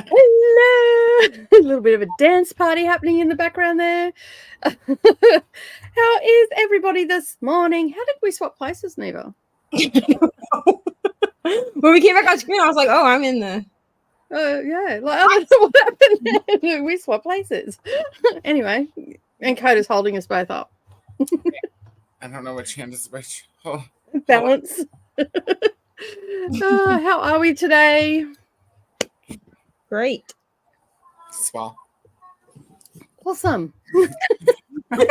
Hello. A little bit of a dance party happening in the background there. How is everybody this morning? How did we swap places, Neva? When we came back on screen, I was like, "Oh, I'm in the." Yeah, like, I don't know what happened. We swapped places. Anyway, and Coda's holding us both up. I don't know which hand is which. Oh. Balance. How are we today? Great. Swell. Awesome. I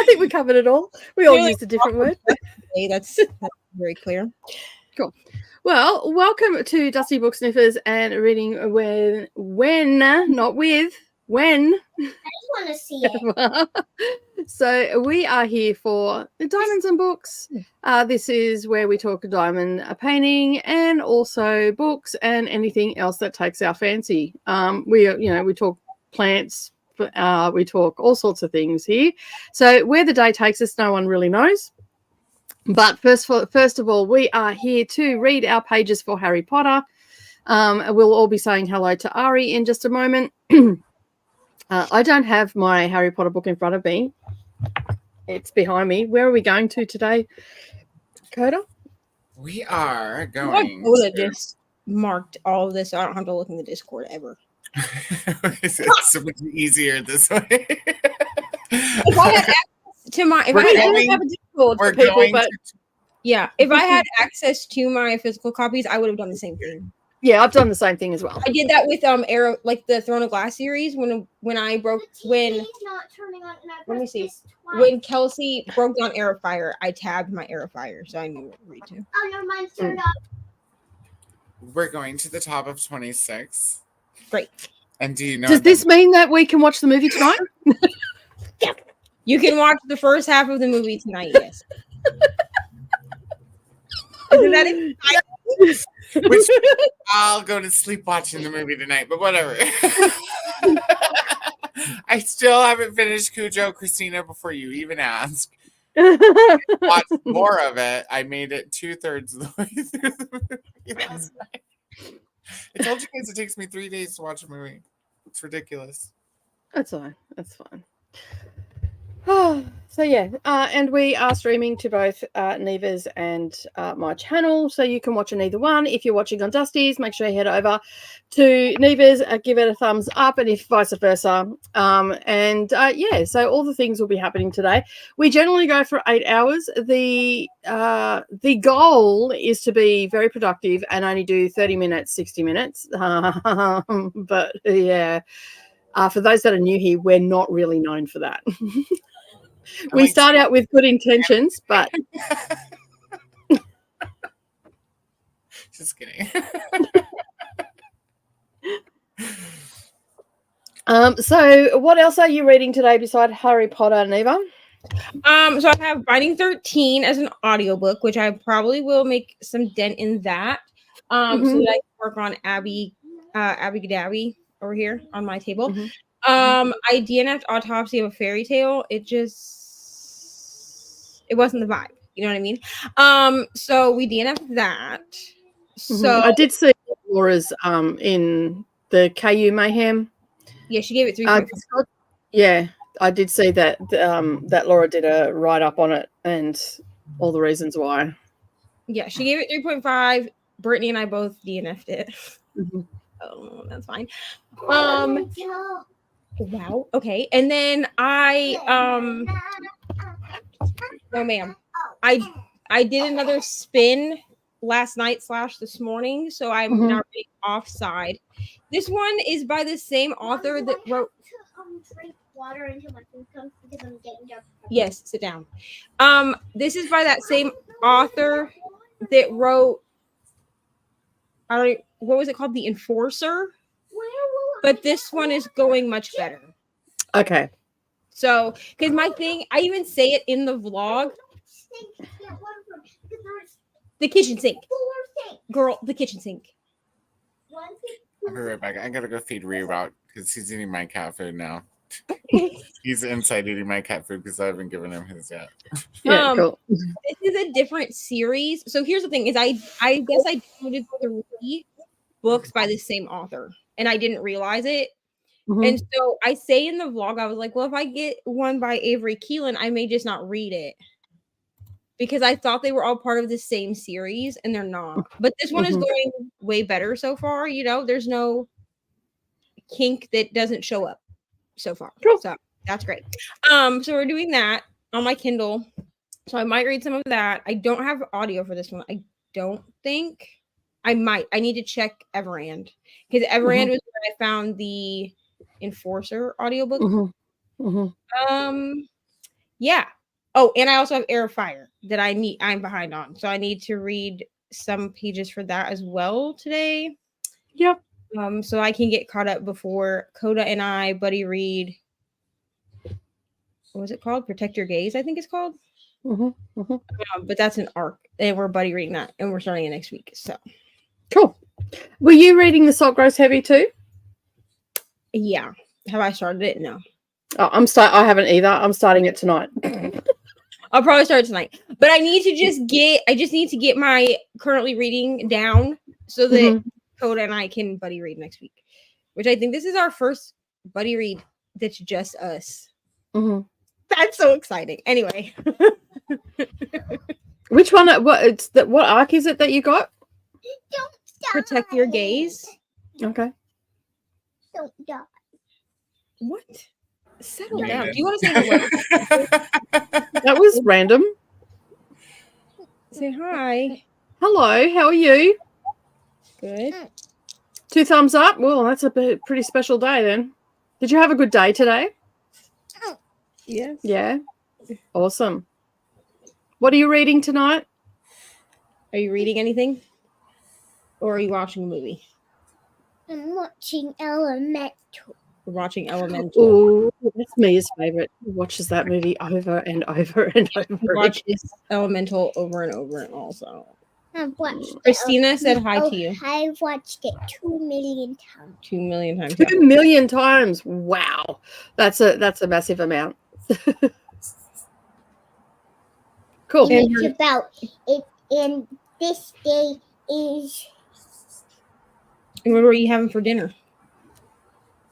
think we covered it all. We all used a different word. Okay, that's very clear. Cool. Well, welcome to Dusty Book Sniffers and reading when, not with, when. I just want to see it. So we are here for Diamonds and Books. This is where we talk diamond painting and also books and anything else that takes our fancy. We talk plants, we talk all sorts of things here. So where the day takes us, no one really knows. But first of all, we are here to read our pages for Harry Potter. We'll all be saying hello to Ari in just a moment. I don't have my Harry Potter book in front of me. It's behind me. Where are we going to today, Coda? We are going to just marked all of this, so I don't have to look in the Discord ever. It's so much easier this way. If I had access to my, if I had access to my physical copies, I would have done the same thing. Yeah, I've done the same thing as well. I did that with Arrow, like the Throne of Glass series when Kelsey broke down Aerofire, I tabbed my Aerofire, so I knew what to read to. Oh, your mind's turned up. We're going to the top of 26. Great. And do you know? Does this mean that we can watch the movie tonight? Yeah. You can watch the first half of the movie tonight. Yes. Isn't that exciting? Which I'll go to sleep watching the movie tonight, but whatever. I still haven't finished Cujo Christina before you even ask. Watched more of it. I made it 2/3 of the way through the movie last night. I told you guys it takes me 3 days to watch a movie. It's ridiculous. That's fine. That's fine. So yeah, and we are streaming to both Neva's and my channel, so you can watch on either one. If you're watching on Dusty's, make sure you head over to Neva's, give it a thumbs up, and if vice versa. So all the things will be happening today. We generally go for 8 hours. The goal is to be very productive and only do 30 minutes, 60 minutes. But yeah, for those that are new here, we're not really known for that. We start out with good intentions, but just kidding. So what else are you reading today beside Harry Potter, Neva? So I have Binding 13 as an audiobook, which I probably will make some dent in that. So that I can work on Abby Gadabby over here on my table. I DNF'd Autopsy of a Fairy Tale. It wasn't the vibe. You know what I mean? So we DNF'd that. So I did see Laura's in the Kindle MAYhem. Yeah, she gave it 3.5. Yeah, I did see that that Laura did a write-up on it and all the reasons why. Yeah, she gave it 3.5. Brittany and I both DNF'd it. Oh, that's fine. Wow. Okay. And then no ma'am. I did another spin last night / this morning, so I'm now reading Offside. This one is by the same author that wrote drink water until my food comes because I'm getting dark. Yes, sit down. This is by that same author that wrote what was it called? The Enforcer. But this one is going much better. Okay. So, because my thing, I even say it in the vlog. The kitchen sink. Girl, the kitchen sink. I'll be right back. I gotta go feed Reroute because he's eating my cat food now. He's inside eating my cat food because I haven't given him his yet. Yeah, cool. This is a different series. So here's the thing: is I guess I downloaded 3 books by the same author, and I didn't realize it. Mhm. And so I say in the vlog, I was like, well, if I get one by Avery Keelan, I may just not read it. Because I thought they were all part of the same series, and they're not. But this one is going way better so far. You know, there's no kink that doesn't show up so far. Cool. So that's great. So we're doing that on my Kindle. So I might read some of that. I don't have audio for this one. I don't think. I might. I need to check Everand. Because Everand was where I found the Enforcer audiobook. Yeah. Oh, and I also have Air of Fire that I'm behind on. So I need to read some pages for that as well today. Yep. So I can get caught up before Coda and I buddy read. What was it called? Protect Your Gaze, I think it's called. But that's an arc, and we're buddy reading that, and we're starting it next week. So cool. Were you reading The Salt Grows Heavy too? Yeah. Have I started it? No. Oh, I haven't either. I'm starting it tonight. I'll probably start tonight. But I need to just need to get my currently reading down so that Coda and I can buddy read next week. Which I think this is our first buddy read that's just us. That's so exciting. Anyway. Which one? What arc is it that you got? Don't die. Protect Your Gaze. Okay. Don't die. What? Settle Made down. it. Do you want to say hello? That was random. Say hi. Hello, how are you? Good. 2 thumbs up. Well, that's a pretty special day then. Did you have a good day today? Yes. Yeah. Awesome. What are you reading tonight? Are you reading anything? Or are you watching a movie? I'm watching Elemental. We're watching Elemental. Oh, that's Mia's favorite. She watches that movie over and over and over. Watch this Elemental over and over and also. I've watched Christina said hi to you. I've watched it 2 million times. 2 million times. 2 million times. Wow. That's a massive amount. Cool. And it's about it, and this day is. And what were you having for dinner?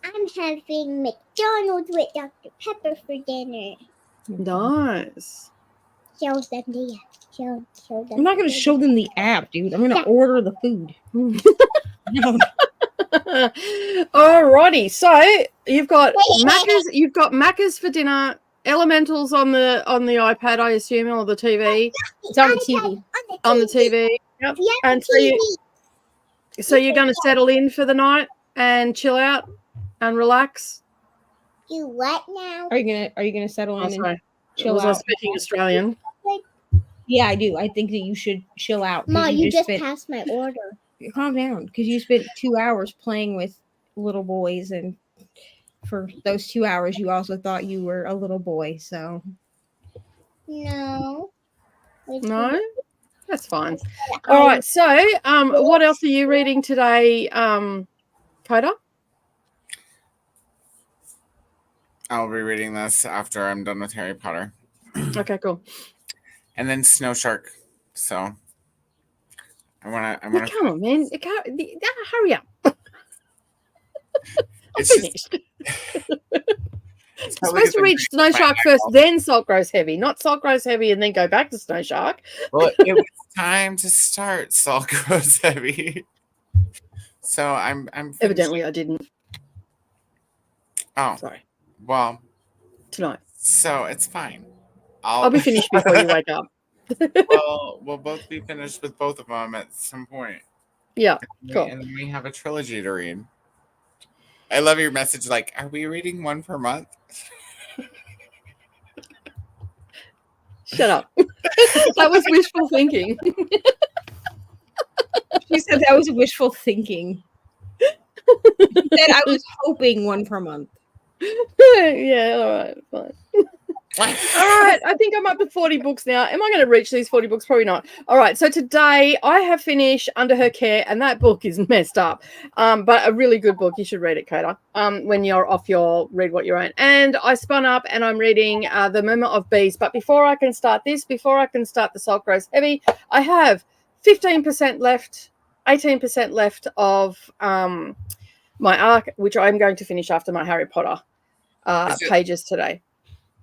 I'm having McDonald's with Dr. Pepper for dinner. Nice. Show them the app. Show them. I'm not going to show them the app, dude. I'm going to order the food. No. Alrighty. So you've got Macca's for dinner. Elementals on the iPad, I assume, or the TV. It's on the TV. On the TV. Yep. Yeah, And so you're going to settle in for the night and chill out and relax. Do what now? Are you gonna settle in and chill Was I out? speaking Australian? Yeah, I do. I think that you should chill out. 'cause Ma, you just spent- passed my order. Calm down, because you spent 2 hours playing with little boys, and for those 2 hours, you also thought you were a little boy. So No. No, that's fine. All right. So, what else are you reading today, Coda? I'll be reading this after I'm done with Harry Potter. Okay, cool. And then Snow Shark. So I wanna Come on, man. Hurry up. it's just, Finished. You're supposed to read Snow Shark first, then Salt Grows Heavy, not Salt Grows Heavy and then go back to Snow Shark. Well, it was time to start Salt Grows Heavy. So I'm finished. Evidently, I didn't. Oh, Sorry. well, Tonight. so it's fine. I'll be finished before you wake up. Well, we'll both be finished with both of them at some point. Yeah, cool. And then we have a trilogy to read. I love your message. Like, are we reading one per month? Shut up. That was wishful thinking. she said that was wishful thinking. She said I was hoping one per month. Yeah, all right, fine. All right, I think I'm up to 40 books now. Am I going to reach these 40 books? Probably not. All right, so today I have finished Under Her Care, and that book is messed up, but a really good book. You should read it, Kata, when you're off your read what you own. And I spun up, and I'm reading The Murmur of Bees. But before I can start this, before I can start The Salt Grows Heavy, I have 15% left, 18% left of my arc, which I'm going to finish after my Harry Potter pages today.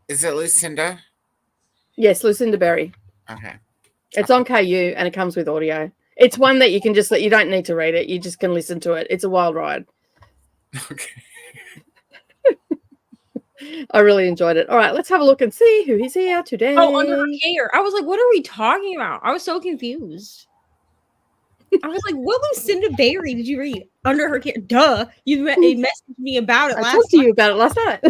Is it Lucinda? Yes, Lucinda Berry. Okay. It's on KU and it comes with audio. It's one that you can just, you don't need to read it. You just can listen to it. It's a wild ride. Okay. I really enjoyed it. All right, let's have a look and see who is here today. Oh, Under Her Care. I was like, what are we talking about? I was so confused. I was like, what Lucinda Berry did you read? Under Her Care. Duh. You messaged me about it I last talked to you about it last night.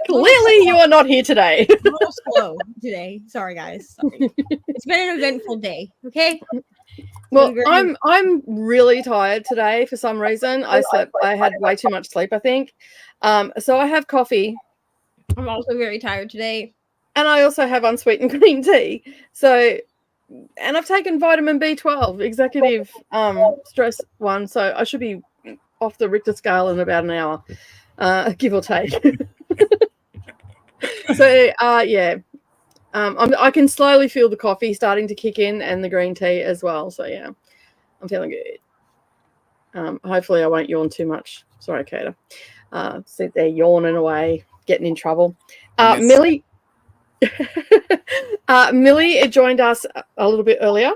Clearly, you are not here today. I'm a little slow today. Sorry, guys. Sorry. It's been an eventful day. Okay. Well, I'm really tired today for some reason. I had way too much sleep, I think. So I have coffee. I'm also very tired today. And I also have unsweetened green tea. So, and I've taken vitamin B12, executive stress one. So I should be off the Richter scale in about an hour, give or take. So, yeah. I can slowly feel the coffee starting to kick in and the green tea as well. So, yeah, I'm feeling good. Hopefully I won't yawn too much. Sorry, Kata. Sit there yawning away, getting in trouble. Millie joined us a little bit earlier.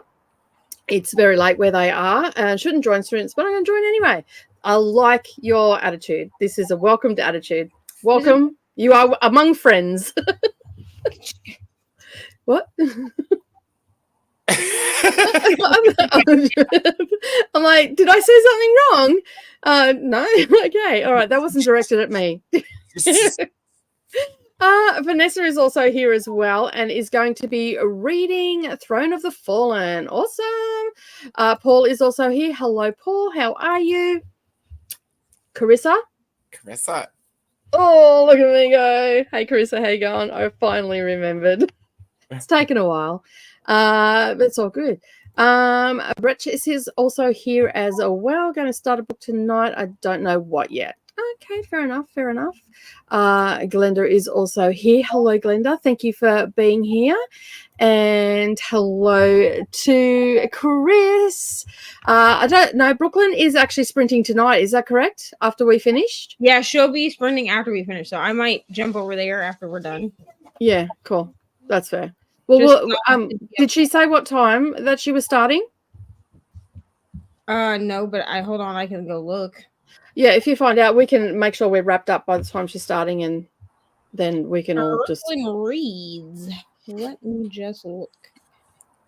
It's very late where they are and shouldn't join students, but I'm going to join anyway. I like your attitude. This is a welcomed attitude. Welcome. You are among friends. What? I'm like, did I say something wrong? No. Okay. All right. That wasn't directed at me. Vanessa is also here as well and is going to be reading Throne of the Fallen. Awesome. Paul is also here. Hello, Paul. How are you? Carissa? Oh, look at me go. Hey, Carissa, how you going? I finally remembered. It's taken a while, but it's all good. Brett is also here as well. Going to start a book tonight. I don't know what yet. Okay, fair enough. Glenda is also here. Hello, Glenda. Thank you for being here. And hello to Chris. I don't know. Brooklyn is actually sprinting tonight. Is that correct? After we finished? Yeah, she'll be sprinting after we finish. So I might jump over there after we're done. Yeah, cool. That's fair. Well, did she say what time that she was starting? No, but hold on. I can go look. Yeah, if you find out, we can make sure we're wrapped up by the time she's starting, and then we can all just reads. Let me just look.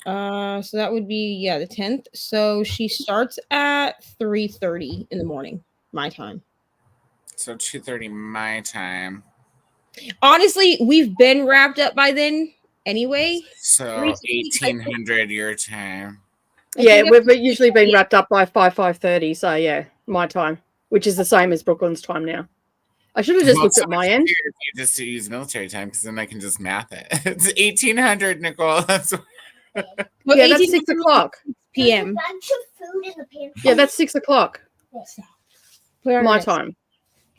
So that would be the 10th. So she starts at 3:30 in the morning, my time. So 2:30 my time. Honestly, we've been wrapped up by then anyway. So 1800 your time. Yeah, we've usually been wrapped up by 5:30. So yeah, my time, which is the same as Brooklyn's time now. I should have just looked at my end. If you just use military time, because then I can just math it. It's 1800, Nicole. That's yeah, that's 6 o'clock p.m. Yeah, that's 6 o'clock. My time.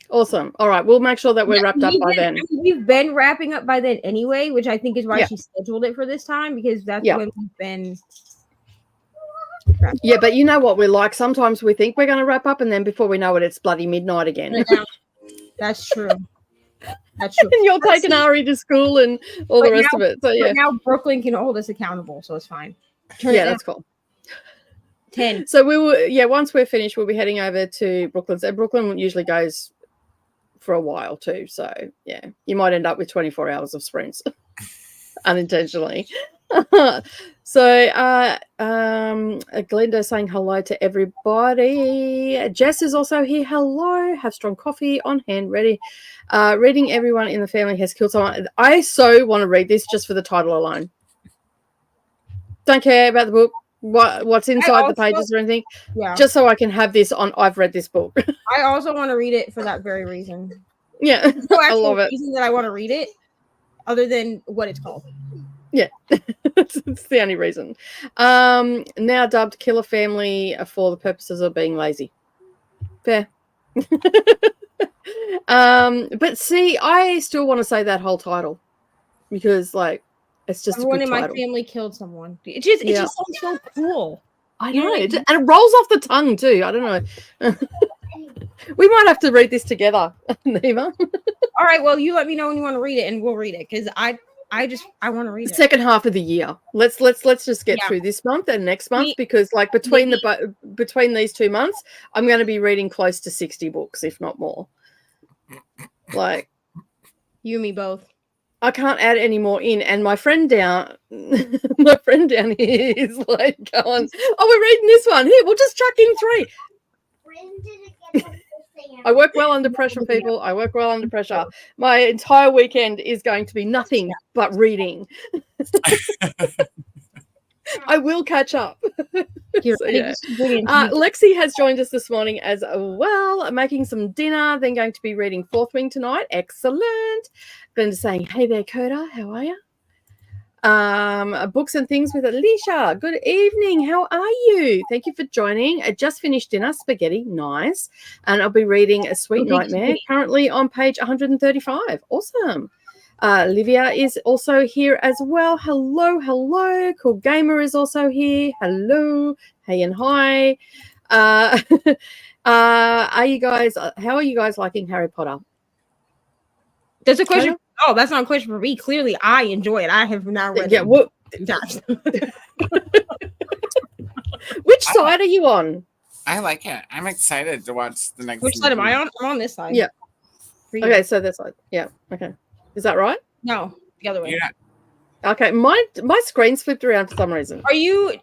Awesome. All right, we'll make sure that we're wrapped up by then. We've been wrapping up by then anyway, which I think is why she scheduled it for this time, because that's when we've been. Yeah, but you know what we're like. Sometimes we think we're going to wrap up, and then before we know it, it's bloody midnight again. That's true. That's true. And you're taking Ari to school and all the rest of it. So yeah. Now Brooklyn can hold us accountable, so it's fine. That's cool. 10. So we will. Once we're finished, we'll be heading over to Brooklyn. So Brooklyn usually goes for a while too. So yeah, you might end up with 24 hours of sprints unintentionally. So Glenda saying hello to everybody. Jess is also here. Hello. Have strong coffee on hand ready. Reading everyone in the family has killed someone. I so want to read this just for the title alone. Don't care about the book, what's inside the pages or anything. Yeah. Just so I can have this on I've read this book. I also want to read it for that very reason. Yeah, There's no I actual love it. reason that I want to read it, other than what it's called. Yeah, it's the only reason. Now dubbed Killer Family for the purposes of being lazy. Fair. But see, I still want to say that whole title because, like, it's just Everyone a good in my title. family killed someone. It just sounds so cool. I You know know, what I and mean? it rolls off the tongue too. I don't know. We might have to read this together, Neva. All right, well, you let me know when you want to read it, and we'll read it because I want to read it. Second half of the year. Let's just get Yeah. through this month and next month Me- because, like, between these 2 months, I'm going to be reading close to 60 books, if not more. Like, You and me both. I can't add any more in, and my friend down here is like going, "Oh, we're reading this one. Here, we'll just chuck in 3." I work well under pressure, people. I work well under pressure. My entire weekend is going to be nothing but reading. I will catch up. So, yeah. Lexi has joined us this morning as well, making some dinner, then going to be reading Fourth Wing tonight. Excellent. Glenda saying, hey there, Coda, how are you? Books and things with Alicia. Good evening. How are you? Thank you for joining. I just finished dinner, spaghetti, nice. And I'll be reading A Sweet Nightmare, currently on page 135. Awesome. Livia is also here as well. Hello, hello. Cool Gamer is also here. Hello. Hey and hi. Are you guys? How are you guys liking Harry Potter? That's a question. Oh, that's not a question for me. Clearly, I enjoy it. I have now read it. Well, times. Which side are you on? I like it. I'm excited to watch the next. Which side am I on? I'm on this side. Yeah. Okay, so this side. Yeah. Okay. Is that right? No, the other way. Yeah. Okay. My screen's flipped around for some reason. Are you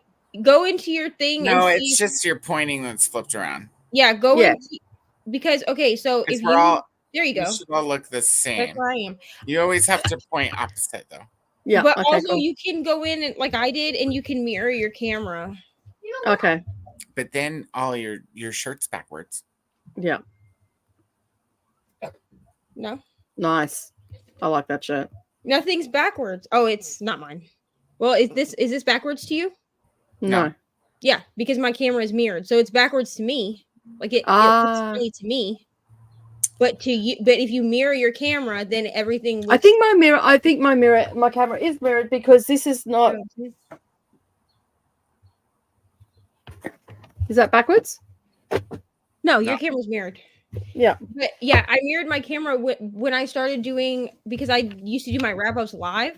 go into your thing? No, and it's just your pointing that's flipped around. Yeah, go into because so if we're all there you go. You should all look the same. That's where I am. You always have to point opposite though. Yeah. But okay, also cool. you can go in and like I did, and you can mirror your camera. Okay. But then all your shirt's backwards. Yeah. No. Nice. I like that shirt. Nothing's backwards. Oh, it's not mine. Well, is this backwards to you? No. Yeah, because my camera is mirrored, so it's backwards to me. Like it looks funny to me. But to you, but if you mirror your camera, then everything looks... my camera is mirrored because this is not. Is that backwards? No, your camera's mirrored. Yeah. But yeah, I mirrored my camera when I started doing, because I used to do my wrap-ups live.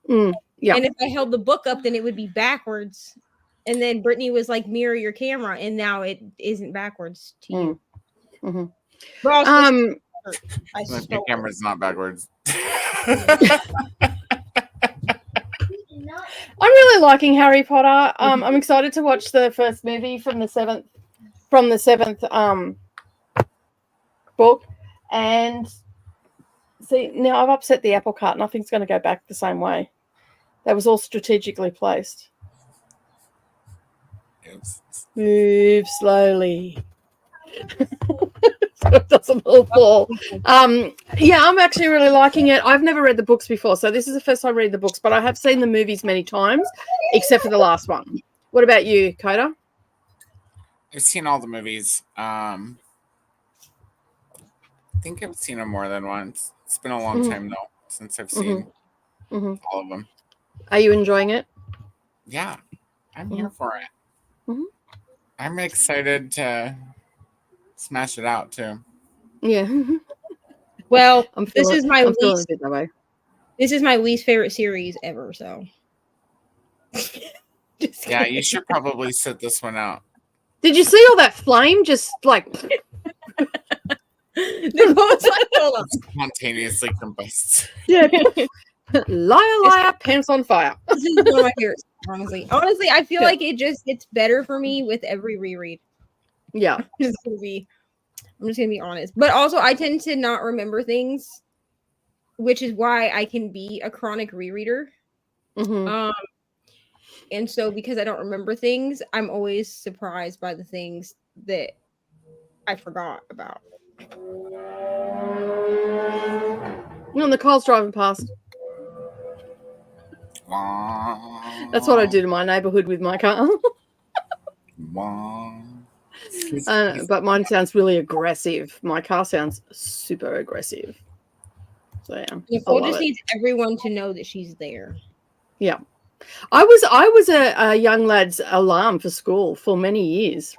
Yeah. And if I held the book up, then it would be backwards. And then Brittany was like, mirror your camera, and now it isn't backwards to you. Mm-hmm. But also, your camera's not backwards. I'm really liking Harry Potter. I'm excited to watch the first movie from the seventh book. And see, now I've upset the apple cart. Nothing's going to go back the same way. That was all strategically placed. Move slowly. So it doesn't all fall. Yeah, I'm actually really liking it. I've never read the books before, so this is the first time reading the books, but I have seen the movies many times, except for the last one. What about you, Coda? I've seen all the movies. I think I've seen them more than once. It's been a long time though since I've seen all of them. Are you enjoying it? Yeah, I'm here for it. I'm excited to smash it out too. Yeah. Well, This is my least favorite series ever. So. Yeah, you should probably sit this one out. Did you see all that flame? Just like spontaneously combusts. Yeah. Liar, pants on fire. This is one of my favorites, honestly. Honestly, I feel like it just gets better for me with every reread. Yeah. I'm just gonna be honest. But also I tend to not remember things, which is why I can be a chronic rereader. And so because I don't remember things, I'm always surprised by the things that I forgot about. And the car's driving past. That's what I do to my neighborhood with my car. But mine sounds really aggressive. My car sounds super aggressive. So yeah, Nicole just needs everyone to know that she's there. Yeah, I was a young lad's alarm for school for many years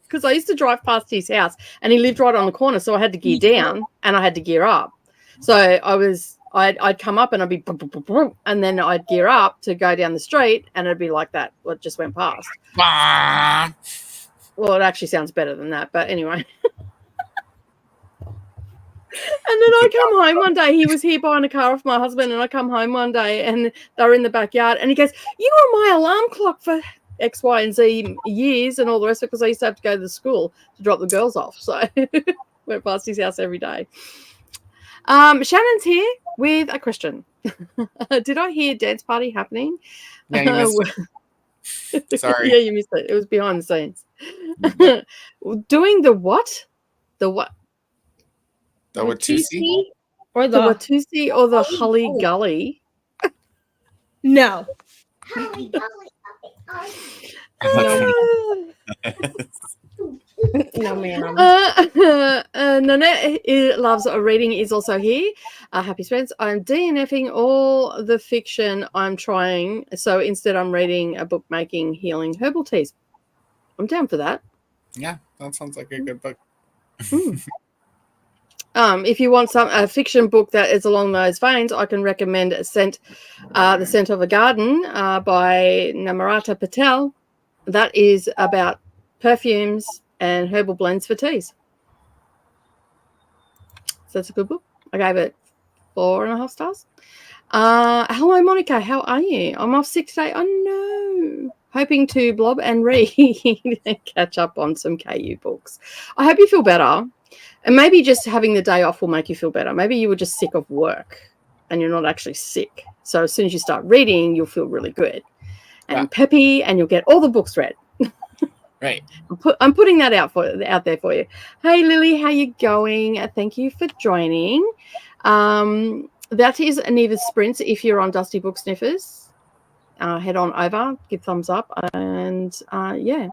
because I used to drive past his house and he lived right on the corner, so I had to gear down and I had to gear up. So I'd come up and I'd be, and then I'd gear up to go down the street and it'd be like that. What just went past. Well, it actually sounds better than that, but anyway. And then I come home one day. He was here buying a car off my husband, and I come home one day, and they were in the backyard. And he goes, "You were my alarm clock for X, Y, and Z years, and all the rest of it, because I used to have to go to the school to drop the girls off." So went past his house every day. Shannon's here with a question. Did I hear dance party happening? Yeah, you missed it. Sorry. Yeah, you missed it. It was behind the scenes. Doing the what? The what? The Watusi? Or the Watusi or the Hully Gully? No. No, ma'am. Nanette loves reading, is also here. Happy friends. I'm DNFing all the fiction I'm trying. So instead, I'm reading a book making healing herbal teas. I'm down for that. Yeah, that sounds like a good book. If you want a fiction book that is along those veins, I can recommend The Scent of a Garden by Namarata Patel. That is about perfumes and herbal blends for teas. So that's a good book. I gave it 4.5 stars. Hello, Monica. How are you? I'm off sick today. Oh, no. Hoping to blob and read and catch up on some KU books. I hope you feel better. And maybe just having the day off will make you feel better. Maybe you were just sick of work and you're not actually sick. So as soon as you start reading, you'll feel really good and peppy, and you'll get all the books read. Right. I'm putting that out there for you. Hey, Lily, how you going? Thank you for joining. That is Aniva's Sprints. If you're on Dusty Book Sniffers, head on over, give thumbs up, and yeah.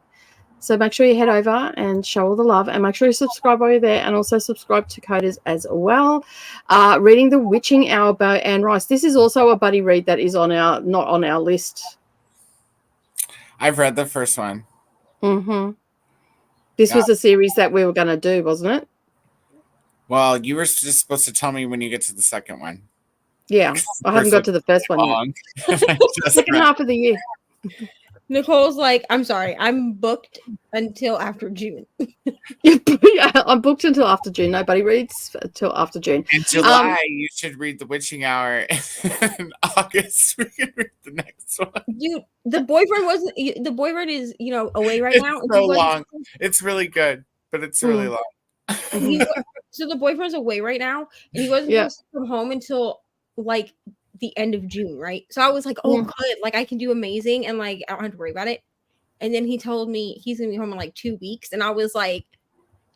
So make sure you head over and show all the love, and make sure you subscribe while you're there, and also subscribe to Coders as well. Reading The Witching Hour by Anne Rice. This is also a buddy read that is not on our list. I've read the first one. Mm-hmm. This was a series that we were going to do, wasn't it? Well, you were just supposed to tell me when you get to the second one. Yeah, I haven't got to the first one yet. Second half of the year. Nicole's like, I'm sorry, I'm booked until after June. Yeah, I'm booked until after June. Nobody reads until after June. In July, you should read The Witching Hour. In August, we can read the next one. Dude, the boyfriend is, away right now. It's so long. It's really good, but it's really long. So the boyfriend's away right now, and he wasn't supposed to come home until like the end of June, right? So I was like, oh, good, like I can do amazing, and like I don't have to worry about it. And then he told me he's gonna be home in like 2 weeks, and I was like,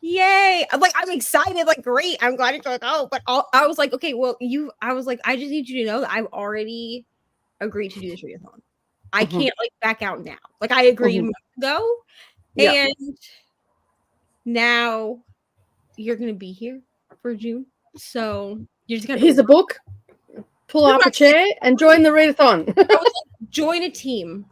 yay! I'm excited, like great. I'm glad you're like, oh, but I was like, okay, well, I was like, I just need you to know that I've already agreed to do this readathon. I can't like back out now. Like I agreed months ago, and now you're gonna be here for June. So you're just gonna here's a book. Pull up a chair and join the readathon. I was like, join a team.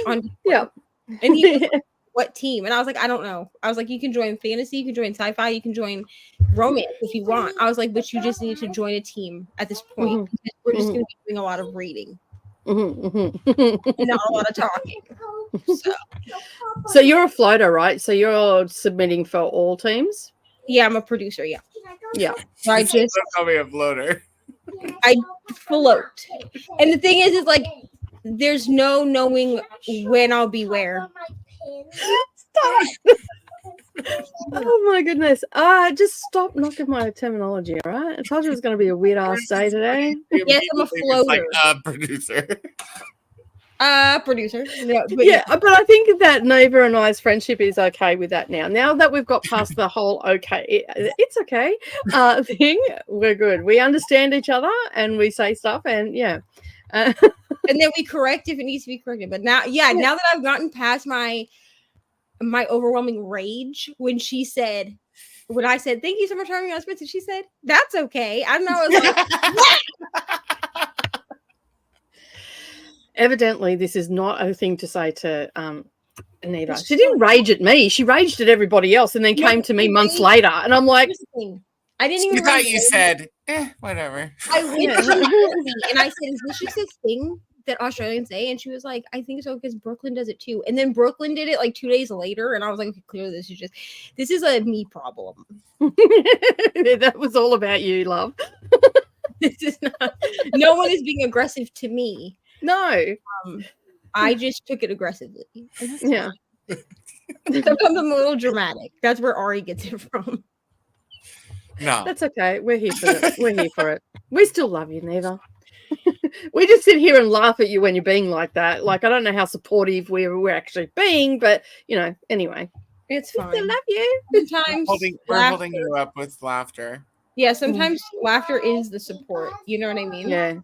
And he was like, what team? And I was like, I don't know. I was like, you can join fantasy, you can join sci-fi, you can join romance if you want. I was like, but you just need to join a team at this point. We're just going to be doing a lot of reading. And not a lot of talking. So you're a floater, right? So you're submitting for all teams? Yeah, I'm a producer, yeah. Yeah. So I just call me a floater. I float. And the thing is like there's no knowing when I'll be where. Stop. Oh my goodness. Just stop knocking my terminology, all right? I told you it was going to be a weird ass day today. Yes, I'm a floater. Like a producer. Producer. No, but Yeah, but I think that Neva and I's friendship is okay with that now. Now that we've got past the whole it's okay thing, we're good. We understand each other and we say stuff, and yeah. And then we correct if it needs to be corrected. But now, now that I've gotten past my overwhelming rage when I said, thank you so much for having me on Spencer, she said, that's okay. I don't know. I was like, Evidently, this is not a thing to say to Neva. She didn't rage at me. She raged at everybody else and then came to me months later. And I'm like, I didn't even. You thought you said, whatever. I literally and I said, is this just a thing that Australians say? And she was like, I think so because Brooklyn does it too. And then Brooklyn did it like 2 days later. And I was like, okay, clearly this is a me problem. That was all about you, love. This is not. No one is being aggressive to me. No. I just took it aggressively. Yeah. Sometimes I'm a little dramatic. That's where Ari gets it from. No. That's okay. We're here for it. We're here for it. We still love you, Neva. We just sit here and laugh at you when you're being like that. Like, I don't know how supportive we're actually being, but, anyway. It's fine. We still love you. Sometimes We're holding you up with laughter. Yeah, sometimes laughter is the support. You know what I mean? Yeah.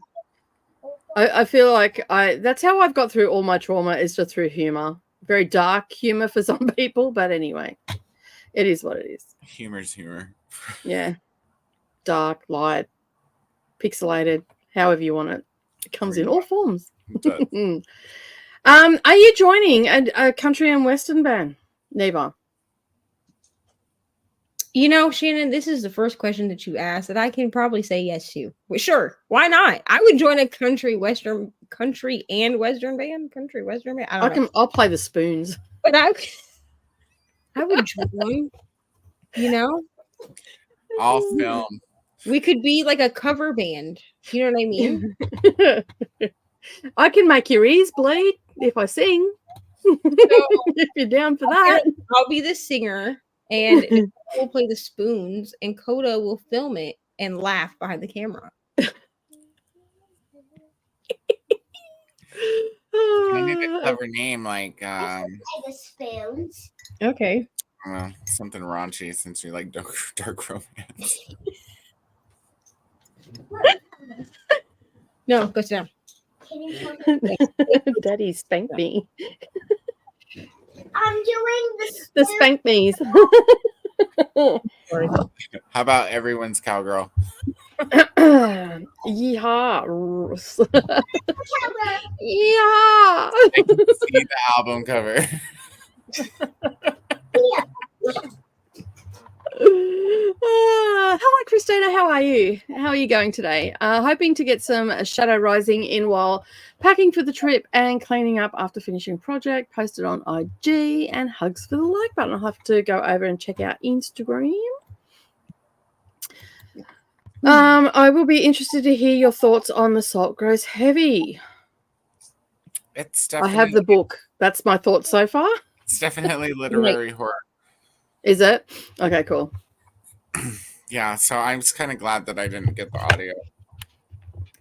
I feel like that's how I've got through all my trauma, is just through humor. Very dark humor for some people, but anyway, it is what it is. Humor's humor. Yeah. Dark, light, pixelated, however you want it. It comes in all forms. Are you joining a country and western band, Neva? Shannon, this is the first question that you asked that I can probably say yes to. Well, sure, why not? I would join a country and western band. I'll play the spoons. But I would join. All film. We could be like a cover band. You know what I mean? I can make your ears bleed if I sing. If you're down for that. I'll be the singer. And we'll play the spoons, and Coda will film it and laugh behind the camera. I need a clever name like the spoons. Okay. Something raunchy since you like dark romance. No, go sit down. Daddy spanked me. I'm doing the spank me's. How about everyone's cowgirl? Yeehaw. Yeah. I can see the album cover. Hello, Christina. How are you? How are you going today? Hoping to get some shadow rising in while packing for the trip and cleaning up after finishing project. Posted on IG, and hugs for the like button. I'll have to go over and check out Instagram. I will be interested to hear your thoughts on The Salt Grows Heavy. It's I definitely. have the book. That's my thoughts so far. It's definitely literary horror. Is it? Okay, cool. Yeah, so I'm just kind of glad that I didn't get the audio.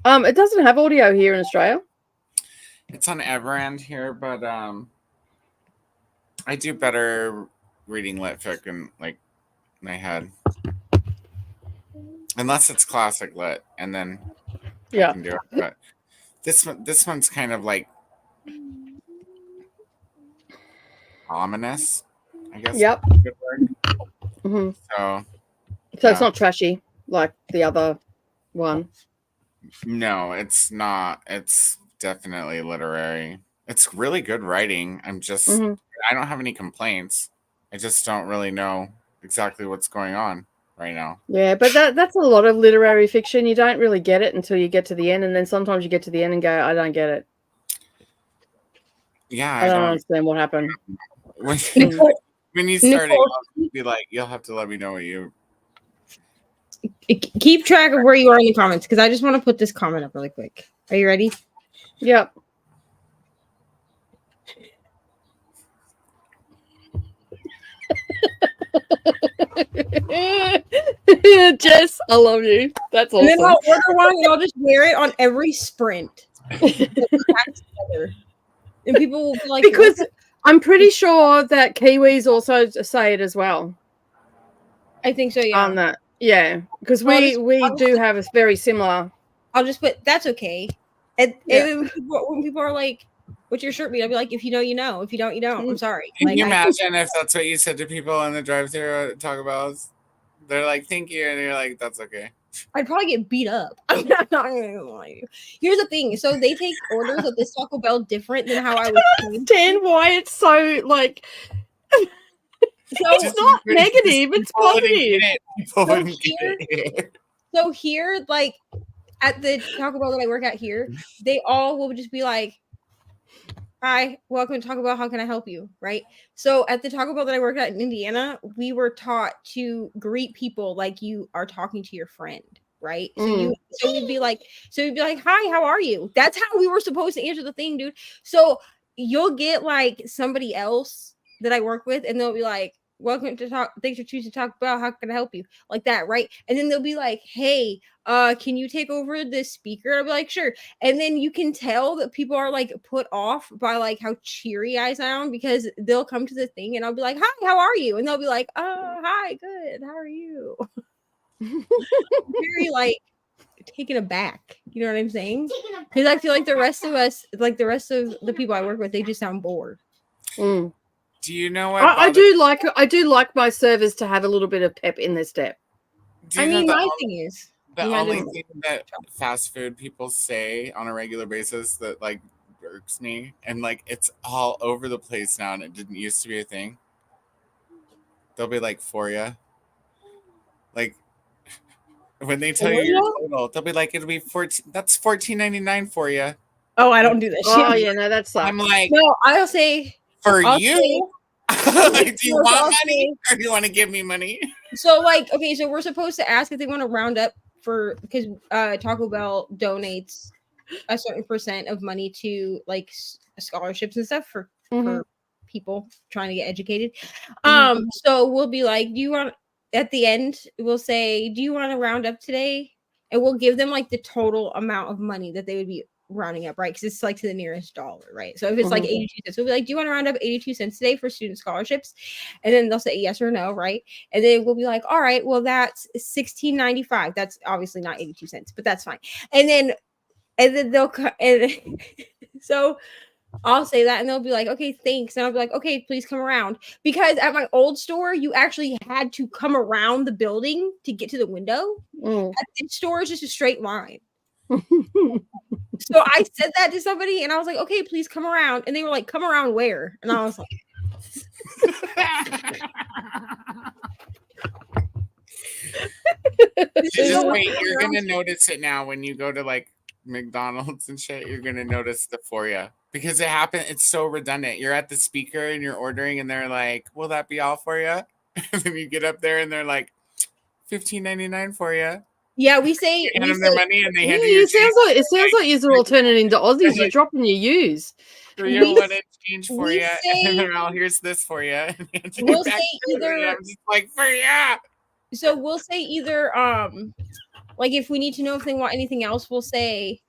It doesn't have audio here in Australia. It's on Everand here, but I do better reading lit fic in like my head. Unless it's classic lit, and then I can do it. But this one's kind of like ominous, I guess. Yep. Good word. Mm-hmm. So it's not trashy like the other one. No, it's not. It's definitely literary. It's really good writing. I don't have any complaints. I just don't really know exactly what's going on right now. Yeah, but that's a lot of literary fiction. You don't really get it until you get to the end, and then sometimes you get to the end and go, I don't get it. Yeah, I don't understand what happened. When you started, be like, you'll have to let me know what you keep track of where you are in the comments, because I just want to put this comment up really quick. Are you ready? Yep. Jess, I love you. That's awesome. And then I'll order one and I'll just wear it on every sprint. And people will be like, because what? I'm pretty sure that Kiwis also say it as well. I think so, yeah. On that, yeah, because I'll we just do have a very similar. I'll just put that's okay. And Yeah. then when people are like, "What's your shirt mean?" I'll be like, "If you know, you know. If you don't, you don't. I'm sorry." Can Like, you imagine if that's what you said to people in the drive-thru at Taco Bell's? They're like, "Thank you," and you're like, "That's okay." I'd probably get beat up. I'm not gonna lie to you. Here's the thing. So they take orders at this Taco Bell different than how I was trained. Understand why it's so like. So It's not negative, it's positive. People So wouldn't get it. So here, like at the Taco Bell that I work at here, they all will just be like, "Hi, welcome to Taco Bell. How can I help you?" Right. So at the Taco Bell that I work at in Indiana, we were taught to greet people like you are talking to your friend. Right. So we'd be like, "Hi, how are you?" That's how we were supposed to answer the thing, dude. So you'll get like somebody else that I work with, and they'll be like, "Welcome to talk. Thanks for choosing Taco Bell. How can I help you?" Like that, right? And then they'll be like, "Hey, can you take over the speaker?" I'll be like, "Sure." And then you can tell that people are like put off by like how cheery I sound because they'll come to the thing and I'll be like, "Hi, how are you?" And they'll be like, "Oh, hi, good. How are you?" Very like taken aback. You know what I'm saying? Because I feel like the rest of us, like the rest of the people I work with, they just sound bored. Mm. Do you know what? I do like my servers to have a little bit of pep in their step. Do you know my thing is the only thing that fast food people say on a regular basis that like irks me, and like it's all over the place now, and it didn't used to be a thing. They'll be like, "For ya," like when they tell you your total, they'll be like, "It'll be 14. That's $14.99 for you." Oh, I don't do that shit. Oh yeah, no, that's I'm like, no, I'll say for I'll you. say- Like, do you want I'll money or do you want to give me money? So like, okay, so we're supposed to ask if they want to round up for because Taco Bell donates a certain percent of money to like scholarships and stuff for people trying to get educated. So we'll be like, "Do you want?" At the end, we'll say, "Do you want to round up today?" And we'll give them like the total amount of money that they would be rounding up, right? Because it's like to the nearest dollar, right? So if it's like 82 cents, we'll be like, "Do you want to round up 82 cents today for student scholarships?" And then they'll say yes or no, right? And then we'll be like, "All right, well, that's $16.95. That's obviously not 82 cents, but that's fine." And then they'll and so I'll say that and they'll be like, "Okay, thanks." And I'll be like, "Okay, please come around." Because at my old store, you actually had to come around the building to get to the window. At this store, it's just a straight line. So I said that to somebody and I was like, "Okay, please come around." And they were like, "Come around where?" And I was like, Just wait, you're gonna notice it now when you go to like McDonald's and shit. You're gonna notice the for you because it happened. It's so redundant. You're at the speaker and you're ordering, and they're like, "Will that be all for you?" And then you get up there and they're like, $15.99 for you. Yeah, we say you hand them their money and they hand you Yeah, your it sounds like you're all turning into Aussies. You're dropping your U's. We want to change for you, and then here's this for you. And we'll say either. I'm just like for you. So we'll say either like if we need to know if they want anything else, we'll say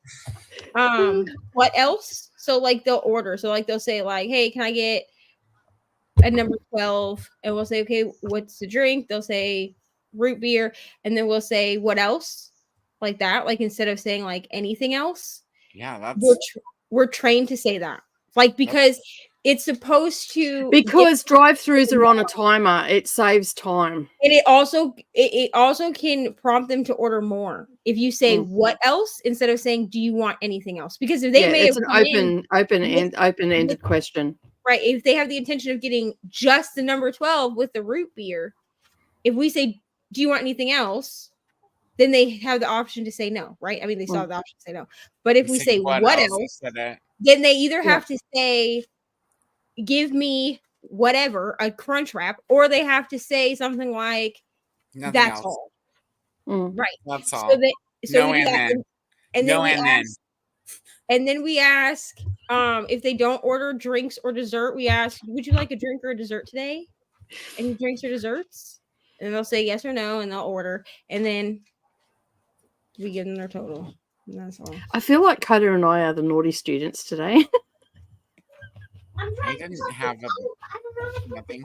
what else? So like they'll order. So like they'll say like, "Hey, can I get a number 12?" And we'll say, "Okay, what's the drink?" They'll say root beer, and then we'll say what else? Like that. Like instead of saying like anything else. Yeah, that's we're trained to say that. Like because it's supposed to because drive-throughs are on a timer. It saves time. And it also can prompt them to order more if you say what else instead of saying, "Do you want anything else?" Because if they may it's have an open-ended question, right? If they have the intention of getting just the number 12 with the root beer, if we say, "Do you want anything else?" then they have the option to say no, right? I mean, they still have the option to say no. But if we say what else, then they either have to say, "Give me whatever, a crunch wrap," or they have to say something like, nothing "That's else. all." Right. That's all. So we do that. And then we ask if they don't order drinks or dessert, we ask, "Would you like a drink or a dessert today? Any drinks or desserts?" And they'll say yes or no, and they'll order. And then we give them their total. And that's all. I feel like Coda and I are the naughty students today. I didn't have nothing.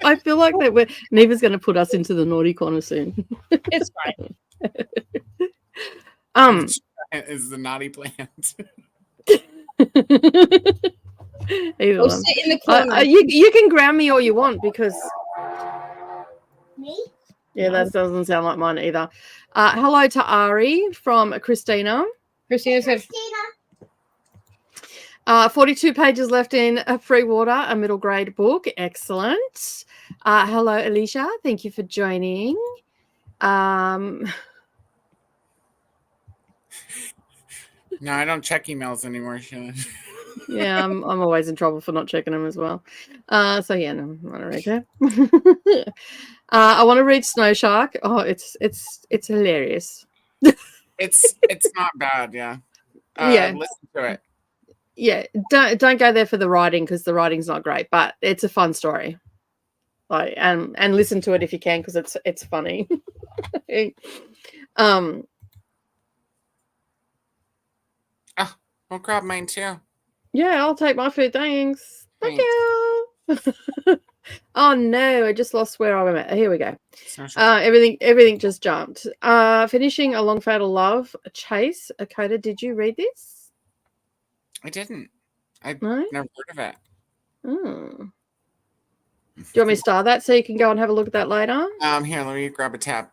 I feel like that Neva's going to put us into the naughty corner soon. It's fine. Is the naughty plant. Either Go one. sit in the corner. You can ground me all you want because Me? yeah, that doesn't sound like mine either. Hello to Ari from Christina. Christina said, Christina. 42 pages left in Free Water, a middle grade book. Excellent. Hello, Alicia. Thank you for joining. No, I don't check emails anymore, Sheila. Yeah, I'm always in trouble for not checking them as well. So yeah, no, I don't read that. I want to read Snow Shark. Oh, it's hilarious. It's not bad, yeah. Yeah. Listen to it. Yeah, don't go there for the writing because the writing's not great, but it's a fun story. Like and listen to it if you can because it's funny. I'll grab mine too. Yeah, I'll take my food. Thanks. Thank you. Oh no, I just lost where I went. Here we go. Everything just jumped. Finishing A Long Fatal Love, Chase. Coda, did you read this? I didn't. I've No? never heard of it. Oh. Do you want me to start that so you can go and have a look at that later? Here, let me grab a tab.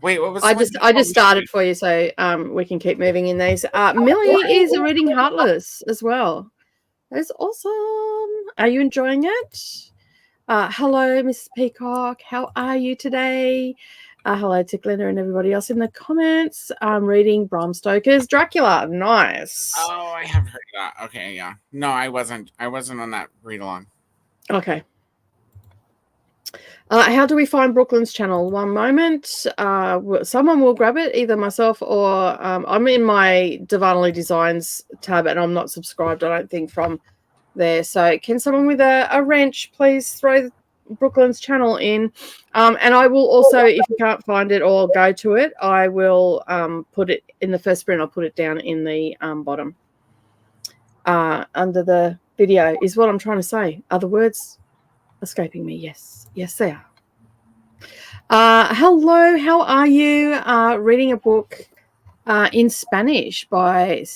Wait, what was I just started for you so we can keep moving in these. Millie is reading Heartless as well. That's awesome. Are you enjoying it? Hello, Mrs. Peacock. How are you today? Hello to Glenda and everybody else in the comments. I'm reading Bram Stoker's Dracula. Nice. Oh, I have heard of that. Okay, yeah. No, I wasn't on that read along. Okay. How do we find Brooklyn's channel? One moment. Someone will grab it, either myself or I'm in my Divinely Designs tab and I'm not subscribed, I don't think, from there. So can someone with a wrench please throw Brooklyn's channel in? And I will also, if you can't find it or go to it, I will put it in the first print. I'll put it down in the bottom under the video is what I'm trying to say. Are the words escaping me? Yes, they are. Hello, how are you? Reading a book in Spanish by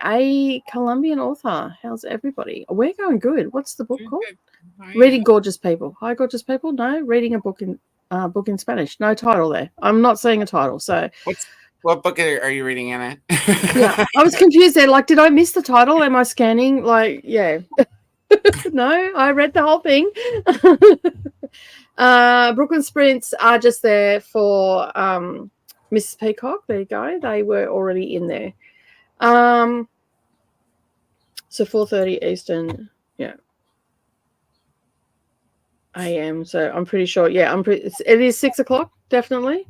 a Colombian author. How's everybody? We're going good. What's the book called? Reading Gorgeous People. Hi, Gorgeous People. No, reading a book in Spanish. No title there. I'm not seeing a title. So, what book are you reading in it? Yeah, I was confused there. Like, did I miss the title? Am I scanning? Like, yeah. No, I read the whole thing. Brooklyn Sprints are just there for Mrs. Peacock. There you go. They were already in there. So 4:30 Eastern, yeah, AM. So I'm pretty sure. Yeah, it is 6 o'clock, definitely.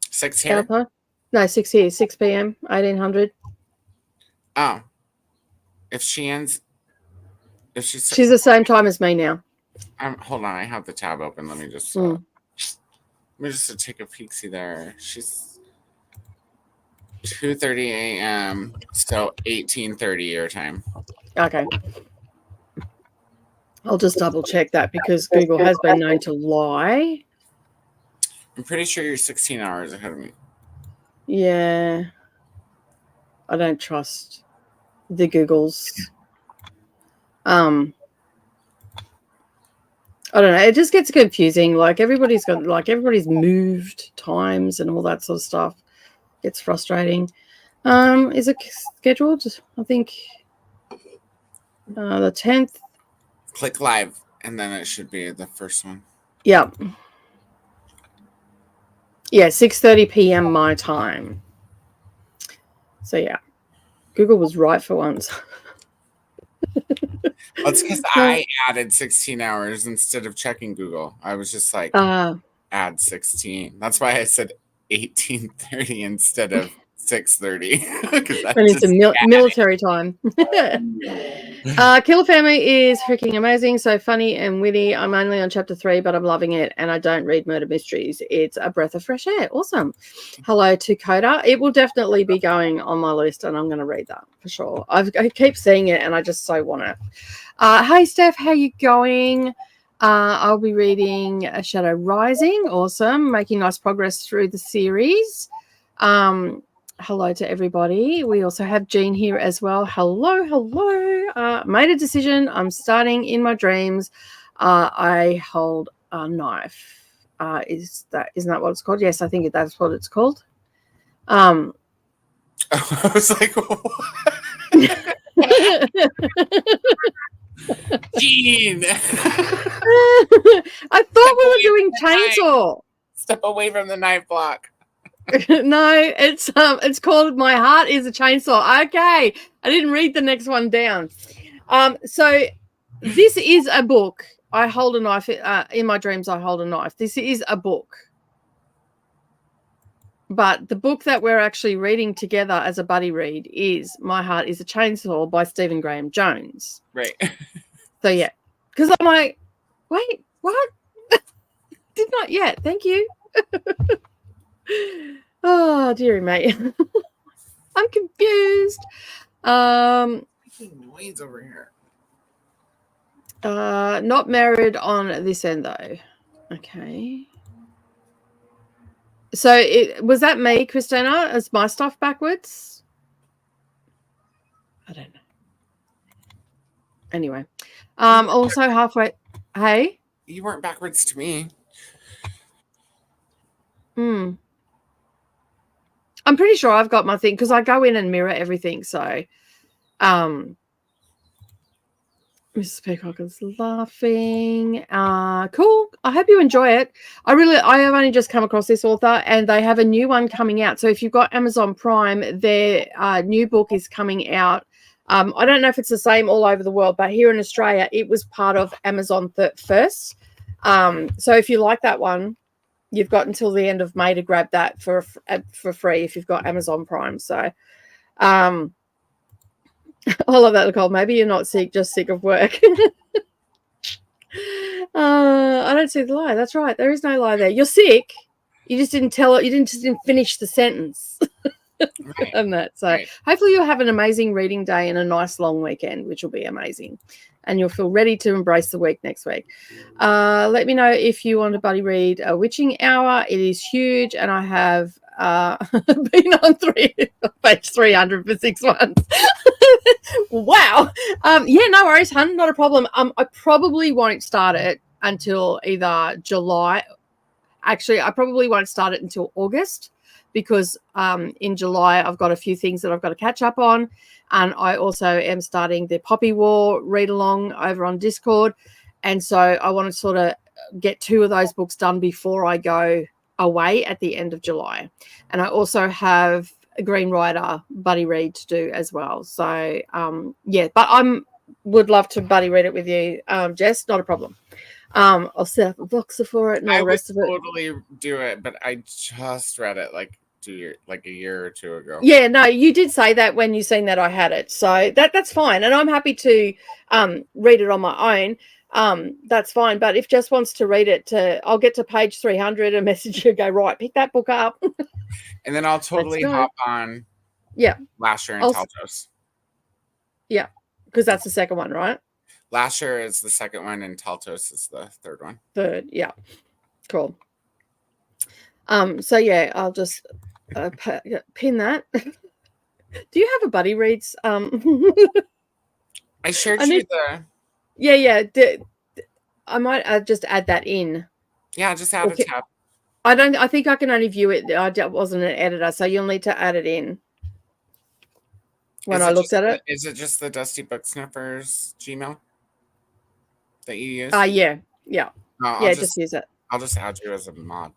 6 here. No, 6 here. 6 p.m. 1800. Oh, she's the same time as me now. Hold on, I have the tab open. Let me just take a peek-see there. She's 2:30 a.m. so 18:30 your time. Okay. I'll just double check that because Google has been known to lie. I'm pretty sure you're 16 hours ahead of me. Yeah. I don't trust the Googles. I don't know. It just gets confusing. Like everybody's moved times and all that sort of stuff. It's frustrating. Is it scheduled? I think the 10th. Click live, and then it should be the first one. Yeah. Yeah, 6:30 p.m. my time. So yeah, Google was right for once. That's because I added 16 hours instead of checking Google. I was just like, add 16. That's why I said 18:30 instead of 6:30. Went into military time. Killer Family is freaking amazing. So funny and witty. I'm only on chapter 3, but I'm loving it. And I don't read murder mysteries. It's a breath of fresh air. Awesome. Hello to Coda. It will definitely be going on my list, and I'm going to read that for sure. I keep seeing it, and I just so want it. Hey, Steph, how you going? I'll be reading A Shadow Rising. Awesome. Making nice progress through the series. Hello to everybody. We also have Jean here as well. Hello. Made a decision. I'm starting In My Dreams. I hold a knife. Isn't that what it's called? Yes, I think that's what it's called. I was like, what? Jean. I thought we were doing chainsaw. Step away from the knife block. No, it's called My Heart is a Chainsaw. Okay, I didn't read the next one down. So this is a book. I hold a knife. In my dreams, I hold a knife. This is a book. But the book that we're actually reading together as a buddy read is My Heart is a Chainsaw by Stephen Graham Jones. Right. So, yeah. Because I'm like, wait, what? Did not yet. Thank you. Oh, dearie mate. I'm confused. Making noise over here. Not married on this end, though. Okay. So was that me, Christina? Is my stuff backwards? I don't know. Anyway, also halfway. Hey, you weren't backwards to me. I'm pretty sure I've got my thing because I go in and mirror everything. So, Mrs. Peacock is laughing. Cool. I hope you enjoy it. I have only just come across this author, and they have a new one coming out. So if you've got Amazon Prime, their new book is coming out. I don't know if it's the same all over the world, but here in Australia, it was part of Amazon first. So if you like that one, you've got until the end of May to grab that for free if you've got Amazon Prime. So, I love that, Nicole. Maybe you're not sick, just sick of work. I don't see the lie. That's right. There is no lie there. You're sick. You just didn't tell it. You didn't finish the sentence. Right. And that. So Right. hopefully you'll have an amazing reading day and a nice long weekend, which will be amazing. And you'll feel ready to embrace the week next week. Let me know if you want to buddy read A Witching Hour. It is huge, and I have been on page 300 for 6 months. Wow. Yeah, no worries, hun. Not a problem. I probably won't start it until either July. Actually, I probably won't start it until August because in July I've got a few things that I've got to catch up on. And I also am starting the Poppy War read along over on Discord. And so I want to sort of get 2 of those books done before I go away at the end of July. And I also have a Green Rider buddy read to do as well. So, yeah, but would love to buddy read it with you, Jess. Not a problem. I'll set up a Voxer for it and all the rest of it. I would totally do it, but I just read it like a year or 2 ago. Yeah, no, you did say that when you seen that I had it, so that's fine, and I'm happy to read it on my own. That's fine, but if Jess wants to read it, I'll get to page 300 and message you. Go right, pick that book up, and then I'll totally hop on. Yeah, Lasher and Taltos. Yeah, because that's the second one, right? Lasher is the second one, and Taltos is the third one. Third, yeah, cool. So yeah, I'll just pin that. Do you have a buddy reads? I shared you the. Yeah. I might just add that in. Yeah, just add a tab. I think I can only view it. I wasn't an editor, so you'll need to add it in. When I looked at it. Is it just the Dusty Book Sniffers Gmail that you use? Yeah. No, just use it. I'll just add you as a mod.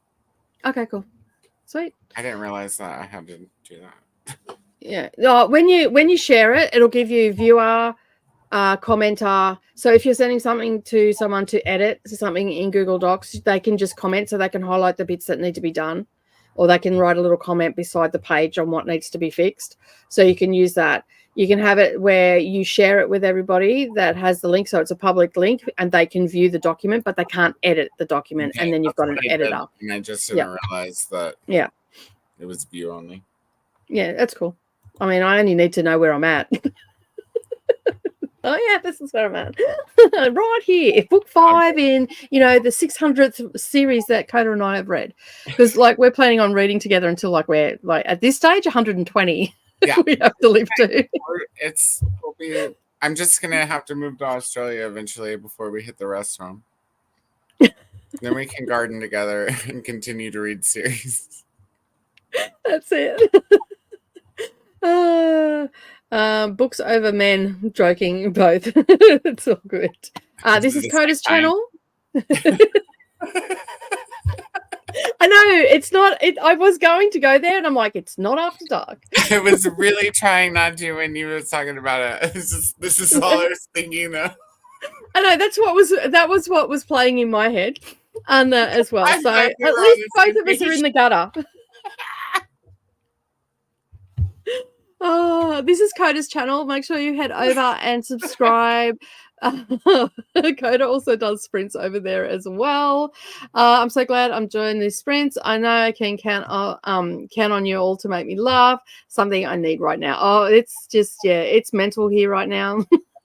Okay, cool. Sweet. I didn't realize that I had to do that. Yeah. When you share it, it'll give you viewer, commenter. So if you're sending something to someone to edit something in Google Docs, they can just comment so they can highlight the bits that need to be done. or they can write a little comment beside the page on what needs to be fixed. So you can use that. You can have it where you share it with everybody that has the link. So it's a public link and they can view the document, but they can't edit the document. Okay, and then you've got an editor. And I just didn't realize that it was view only. Yeah, that's cool. I mean, I only need to know where I'm at. Oh, yeah, this is where I'm at. Right here. Book 5 in, the 600th series that Coda and I have read. Because, we're planning on reading together until, we're, at this stage, 120. Yeah. We have to live to. I'm just going to have to move to Australia eventually before we hit the rest home. Then we can garden together and continue to read series. That's it. Books over men, joking both. It's all good. This is Coda's channel. I know it's not. I was going to go there, and I'm like, it's not after dark. I was really trying not to when you were talking about it. This is all I was thinking though. I know that was what was playing in my head, and as well. So at least both of us are in the gutter. Oh, this is Coda's channel. Make sure you head over and subscribe. Coda also does sprints over there as well. I'm so glad I'm joining these sprints. I know I can count on you all to make me laugh. Something I need right now. Oh, it's just it's mental here right now.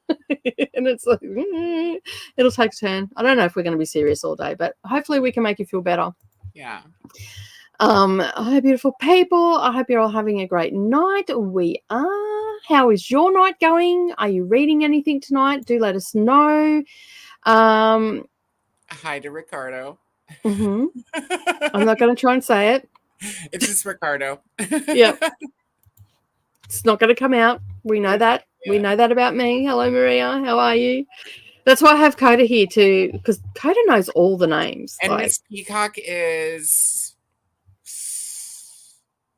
And it's like it'll take a turn. I don't know if we're going to be serious all day, but hopefully we can make you feel better. Yeah. Hi, beautiful people. I hope you're all having a great night. We are. How is your night going? Are you reading anything tonight? Do let us know. Hi to Ricardo. Mm-hmm. I'm not going to try and say it. It's just Ricardo. Yep. It's not going to come out. We know that. Yeah. We know that about me. Hello, Maria. How are you? That's why I have Coda here too, because Coda knows all the names. And Miss Peacock is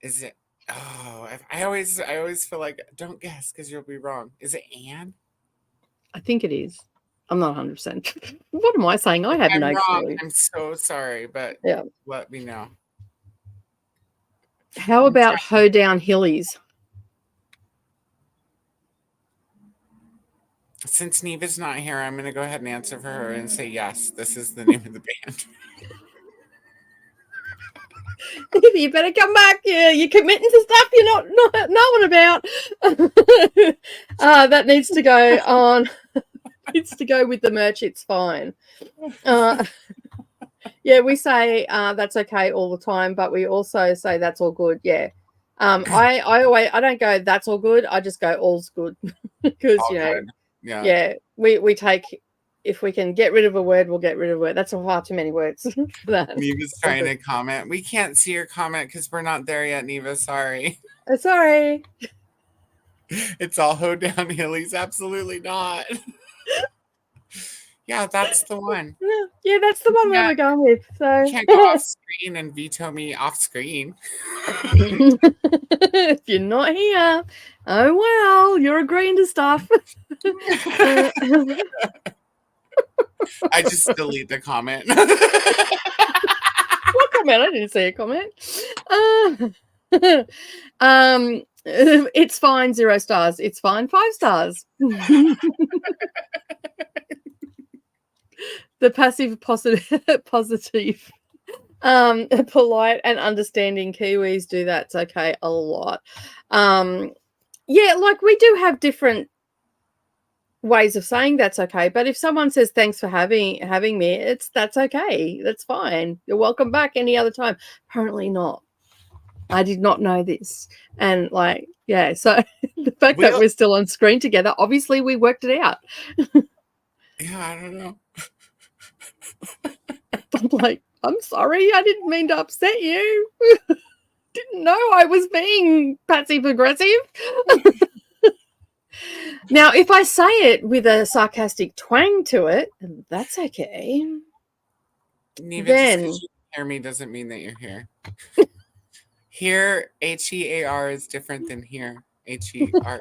it? Oh, I always feel like don't guess because you'll be wrong. Is it Anne? I think it is. I'm not 100%. What am I saying? I have no clue. I'm so sorry, but let me know. How about Hoedown Hillies? Since Neva's not here, I'm going to go ahead and answer for her and say yes. This is the name of the band. You better come back. You're committing to stuff you're not knowing about. That needs to go on. Needs to go with the merch. It's fine. We say that's okay all the time, but we also say that's all good. Yeah. I don't go that's all good. I just go all's good because we take. If we can get rid of a word, we'll get rid of a word. That's far too many words for that. Neva's trying to comment. We can't see your comment because we're not there yet, Neva. Sorry. Sorry. It's all Hoedown Hillies. Absolutely not. Yeah, that's the one. Yeah, that's the one we're going with. So you can't go off screen and veto me off screen. If you're not here, oh well, you're agreeing to stuff. I just delete the comment. What comment? I didn't see a comment. It's fine, 0 stars. It's fine, 5 stars. The passive positive, polite and understanding Kiwis do that's okay a lot. We do have different ways of saying that's okay, but if someone says thanks for having me, that's okay, that's fine, you're welcome back any other time. Apparently not. I did not know this, and so the fact that we're still on screen together, obviously we worked it out. I don't know. I'm like, I'm sorry, I didn't mean to upset you. Didn't know I was being passive aggressive. Now, if I say it with a sarcastic twang to it, that's okay. Neva, then just 'cause you hear me doesn't mean that you're here. Here, HEAR is different than here, HER.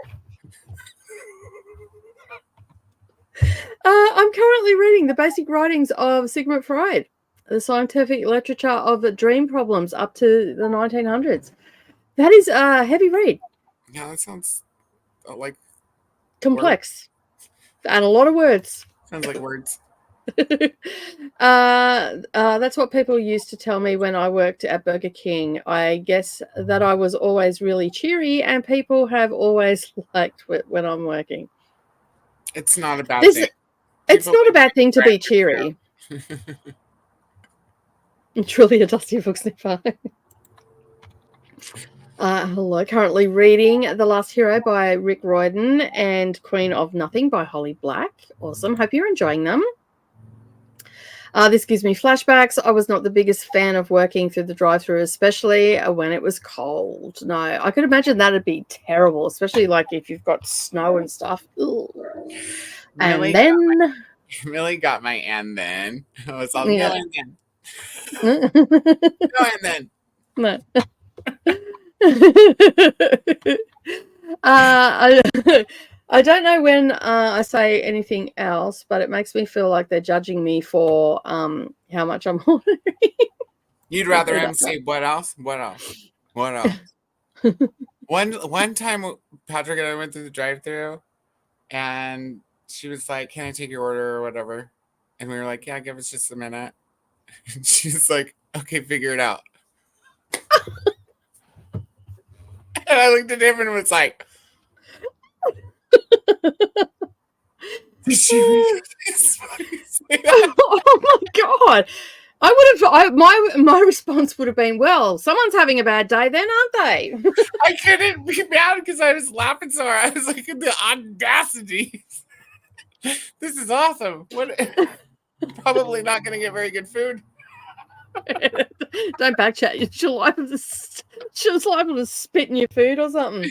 I'm currently reading the basic writings of Sigmund Freud. the scientific literature of dream problems up to the 1900s. That is a heavy read. Yeah, that sounds like complex and a lot of words. Sounds like words. That's what people used to tell me when I worked at Burger King. I guess that I was always really cheery, and people have always liked when I'm working. It's not a bad thing. It's not a bad thing to be cheery. I'm truly a dusty book sniffer. Hello, currently reading The Last Hero by Rick Riordan and Queen of Nothing by Holly Black. Awesome. Hope you're enjoying them. This gives me flashbacks. I was not the biggest fan of working through the drive-thru, especially when it was cold. No, I could imagine that'd be terrible, especially like if you've got snow and stuff. Millie got my and then. I was all, Yeah. no and then. No and then. No. I don't know when I say anything else, but it makes me feel like they're judging me for how much I'm ordering. You'd rather him say what else? What else? What else? One time, Patrick and I went through the drive-thru, and she was like, "Can I take your order or whatever?" And we were like, "Yeah, give us just a minute." And she's like, "Okay, figure it out." And I looked at him and was like, "Did she really say that?" Oh my god! My response would have been, "Well, someone's having a bad day, then, aren't they?" I couldn't be mad because I was laughing so hard. I was like, the audacity! This is awesome. What? Probably not going to get very good food. Don't backchat. She'll liable to spit in your food or something.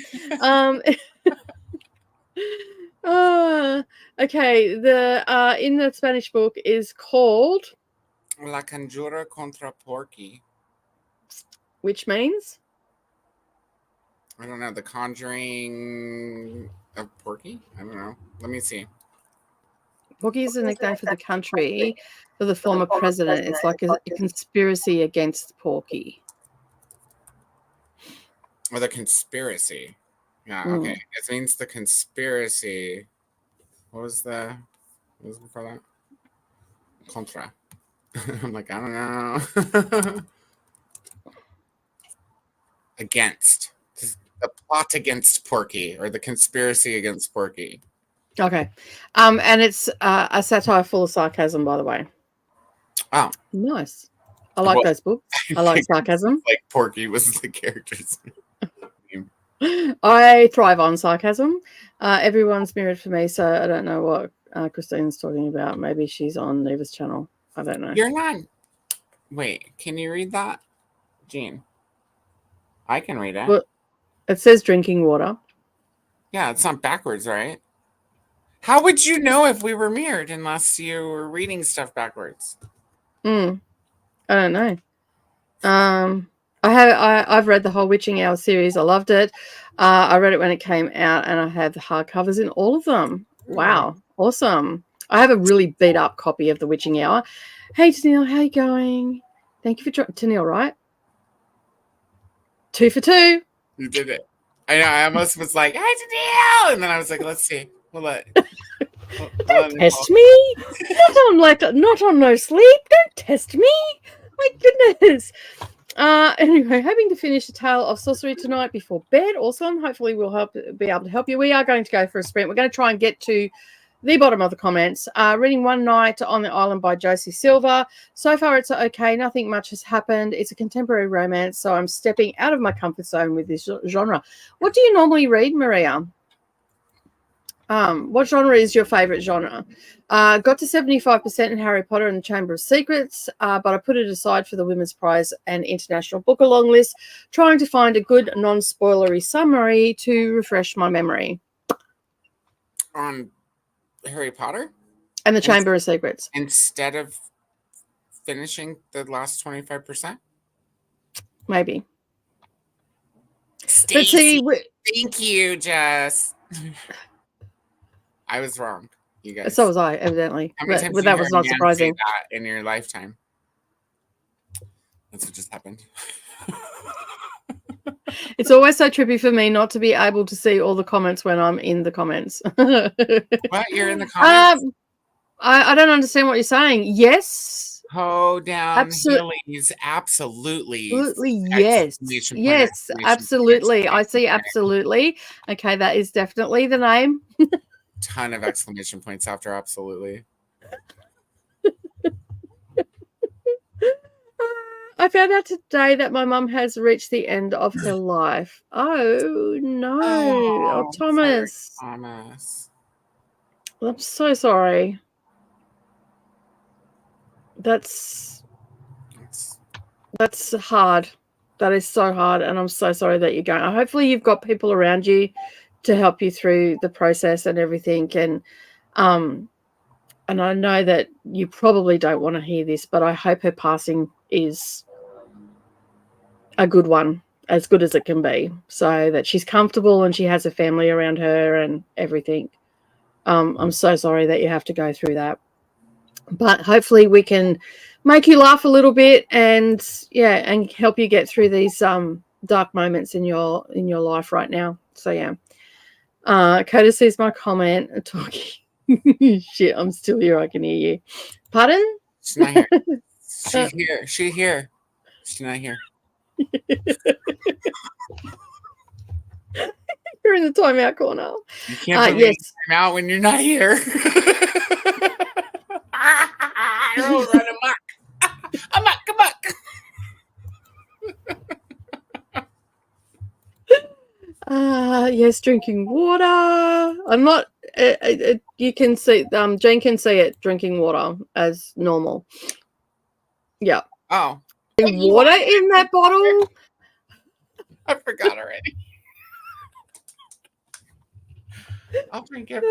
Okay. The in the Spanish book is called La Conjura contra Porky. Which means? I don't know. The Conjuring of Porky? I don't know. Let me see. Porky is a nickname for the country for the former president. It's like a conspiracy against Porky. Or the conspiracy. Yeah, okay. It means the conspiracy. What was before that? Contra. I'm like, I don't know. Against. The plot against Porky, or the conspiracy against Porky. Okay. And it's a satire full of sarcasm, by the way. Oh. Nice. I like those books. I like sarcasm. Like Porky was the character's name. I thrive on sarcasm. Everyone's mirrored for me, so I don't know what Christine's talking about. Maybe she's on Neva's channel. I don't know. You're not. Wait, can you read that, Jean? I can read it. Well, it says drinking water. Yeah, it's not backwards, right? How would you know if we were mirrored unless you were reading stuff backwards? I don't know. I've read the whole Witching Hour series. I loved it. I read it when it came out, and I have the hardcovers in all of them. Wow, awesome! I have a really beat up copy of the Witching Hour. Hey, Tennille, how you going? Thank you for Tennille. Right, 2 for 2. You did it. I know. I almost was like, "Hey, Tennille," and then I was like, "Let's see. Don't test me. Not on no sleep. Don't test me. My goodness. Anyway, hoping to finish a tale of sorcery tonight before bed. Awesome. Hopefully we'll be able to help you. We are going to go for a sprint. We're going to try and get to the bottom of the comments. Reading One Night on the Island by Josie Silver. So far it's okay. Nothing much has happened. It's a contemporary romance, so I'm stepping out of my comfort zone with this genre. What do you normally read, Maria? What genre is your favorite genre? Got to 75% in Harry Potter and the Chamber of Secrets, but I put it aside for the Women's Prize and International Book Along list, trying to find a good non-spoilery summary to refresh my memory. On Harry Potter? And the Chamber of Secrets. Instead of finishing the last 25%? Maybe. Stacey, thank you, Jess. I was wrong, you guys. So was I, evidently. But that was not surprising. That in your lifetime? That's what just happened. It's always so trippy for me not to be able to see all the comments when I'm in the comments. What? You're in the comments? I don't understand what you're saying. Yes. Ho down Hillies. Absolutely. Absolutely, yes. Yes, absolutely. I see absolutely. Okay, that is definitely the name. Ton of exclamation points after absolutely. I found out today that my mum has reached the end of her life. Oh no. Oh, Thomas. Sorry, Thomas. I'm so sorry. That's hard. That is so hard, and I'm so sorry that you're going. Hopefully you've got people around you to help you through the process and everything. And I know that you probably don't want to hear this, but I hope her passing is a good one, as good as it can be, so that she's comfortable and she has a family around her and everything. I'm so sorry that you have to go through that, but hopefully we can make you laugh a little bit and help you get through these dark moments in your life right now. So yeah. Coda sees my comment talking. Shit, I'm still here. I can hear you. Pardon? She's not here. She's here. She's here. She's not here. You're in the timeout corner. You can't put me in timeout when you're not here. Oh, run amok. Yes, drinking water. I'm not. You can see. Jane can see it. Drinking water as normal. Yeah. Oh. Water in that bottle. I forgot already. I'll drink it.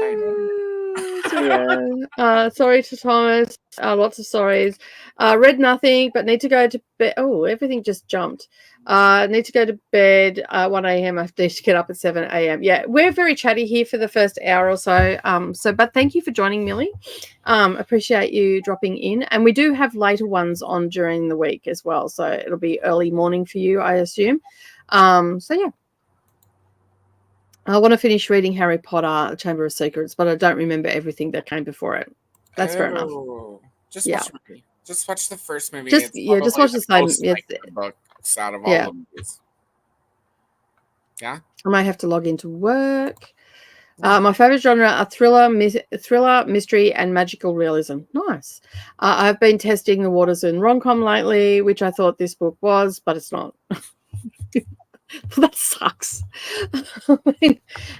Sorry to Thomas. Lots of sorries. Read nothing, but need to go to bed. Oh, everything just jumped. Need to go to bed 1 a.m. I have to get up at 7 a.m. Yeah, we're very chatty here for the first hour or so. But thank you for joining, Millie. Appreciate you dropping in. And we do have later ones on during the week as well. So it'll be early morning for you, I assume. So yeah. I want to finish reading Harry Potter, Chamber of Secrets, but I don't remember everything that came before it. That's fair enough. Just watch the movie. Just watch the first movie. Just watch the same. Books out of all the movies. Yeah. I might have to log into work. My favorite genre are thriller, mystery, and magical realism. Nice. I've been testing the waters in rom-com lately, which I thought this book was, but it's not. Well, that sucks.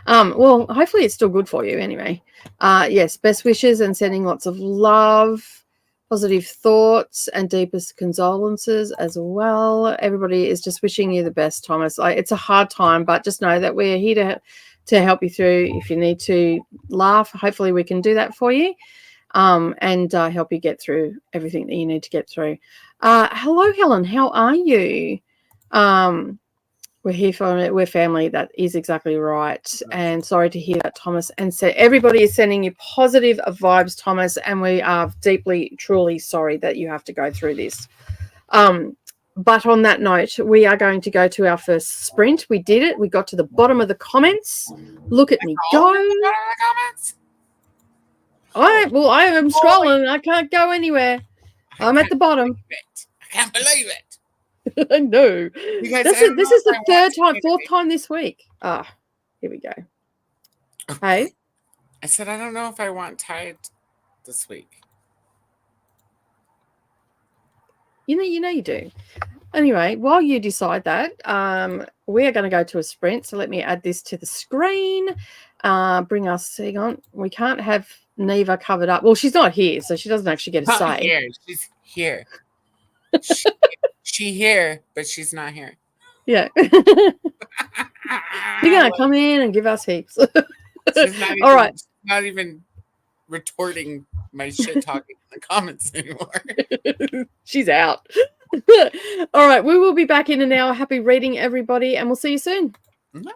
Well, hopefully it's still good for you anyway. Yes, best wishes and sending lots of love, positive thoughts, and deepest condolences as well. Everybody is just wishing you the best, Thomas. It's a hard time, but just know that we're here to help you through. If you need to laugh, hopefully we can do that for you, and help you get through everything that you need to get through. Hello, Helen. How are you? We're here for it. We're family. That is exactly right. And sorry to hear that, Thomas. And so everybody is sending you positive vibes, Thomas. And we are deeply, truly sorry that you have to go through this. But on that note, we are going to go to our first sprint. We did it. We got to the bottom of the comments. Look at me go. I am scrolling. I can't go anywhere. I'm at the bottom. I can't believe it. I know. This is the fourth time this week. Here we go. Hey? I said, I don't know if I want Tide this week. You know you do. Anyway, while you decide that, we are going to go to a sprint. So let me add this to the screen. Bring us, hang on. We can't have Neva covered up. Well, she's not here, so she doesn't actually get a say. Here. She's here. She here, but she's not here. Yeah. You're going to come in and give us heaps. All right. She's not even retorting my shit talking in the comments anymore. She's out. All right. We will be back in an hour. Happy reading, everybody, and we'll see you soon. Mm-hmm.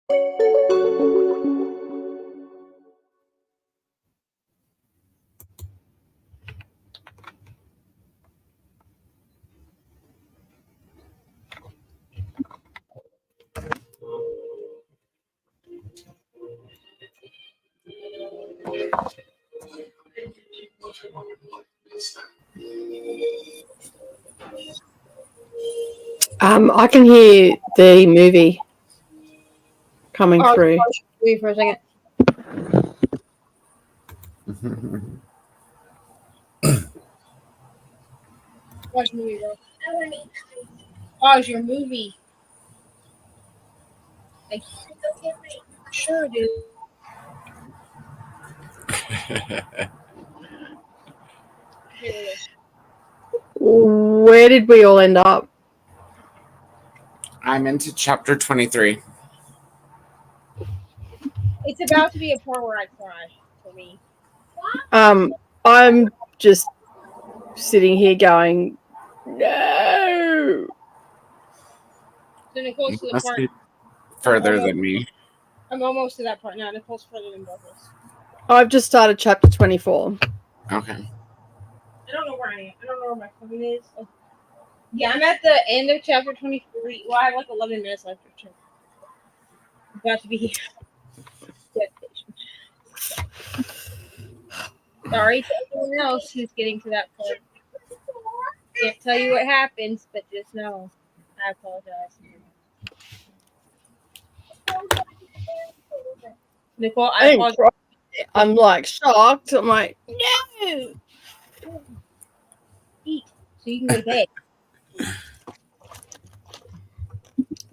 I can hear the movie coming through. Wait for a second. Watch movie, bro. Pause your movie. Like, sure, dude. Where did we all end up? I'm into chapter 23. It's about to be a part where I cry for me. I'm just sitting here going, no. So Nicole's to the Must part. be further than me. I'm almost to that part now. Nicole's further than both of us. I've just started chapter 24. Okay. I don't know where I am. I don't know where my phone is. Oh. Yeah, I'm at the end of chapter 23. Well, I have like 11 minutes left. I'm about to be sorry to everyone else who's getting to that part. Can't tell you what happens, but just know I apologize. Nicole, I apologize. I'm like shocked. I'm like, no. Eat so you can go to bed.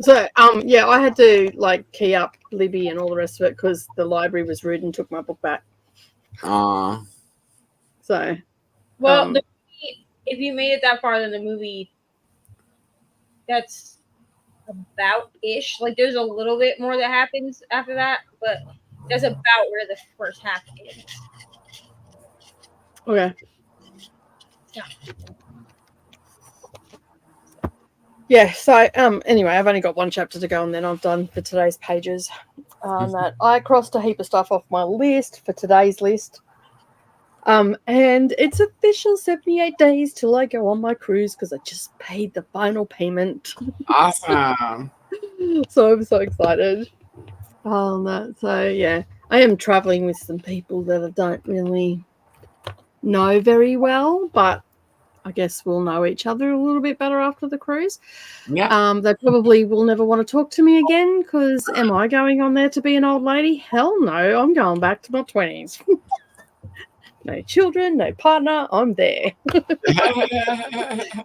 So, yeah, I had to like key up Libby and all the rest of it because the library was rude and took my book back. So, well, if you made it that far, then the movie that's about ish. Like, there's a little bit more that happens after that, but that's about where the first half is. okay. Yeah. Yeah, so anyway, I've only got one chapter to go and then I'm done for today's pages. That I crossed a heap of stuff off my list for today's list. And it's official 78 days till I go on my cruise because I just paid the final payment. Awesome. So I'm so excited. So yeah, I am traveling with some people that I don't really know very well, but I guess we'll know each other a little bit better after the cruise. Yeah. They probably will never want to talk to me again because am I going on there to be an old lady? Hell no, I'm going back to my 20s. No children, no partner, I'm there.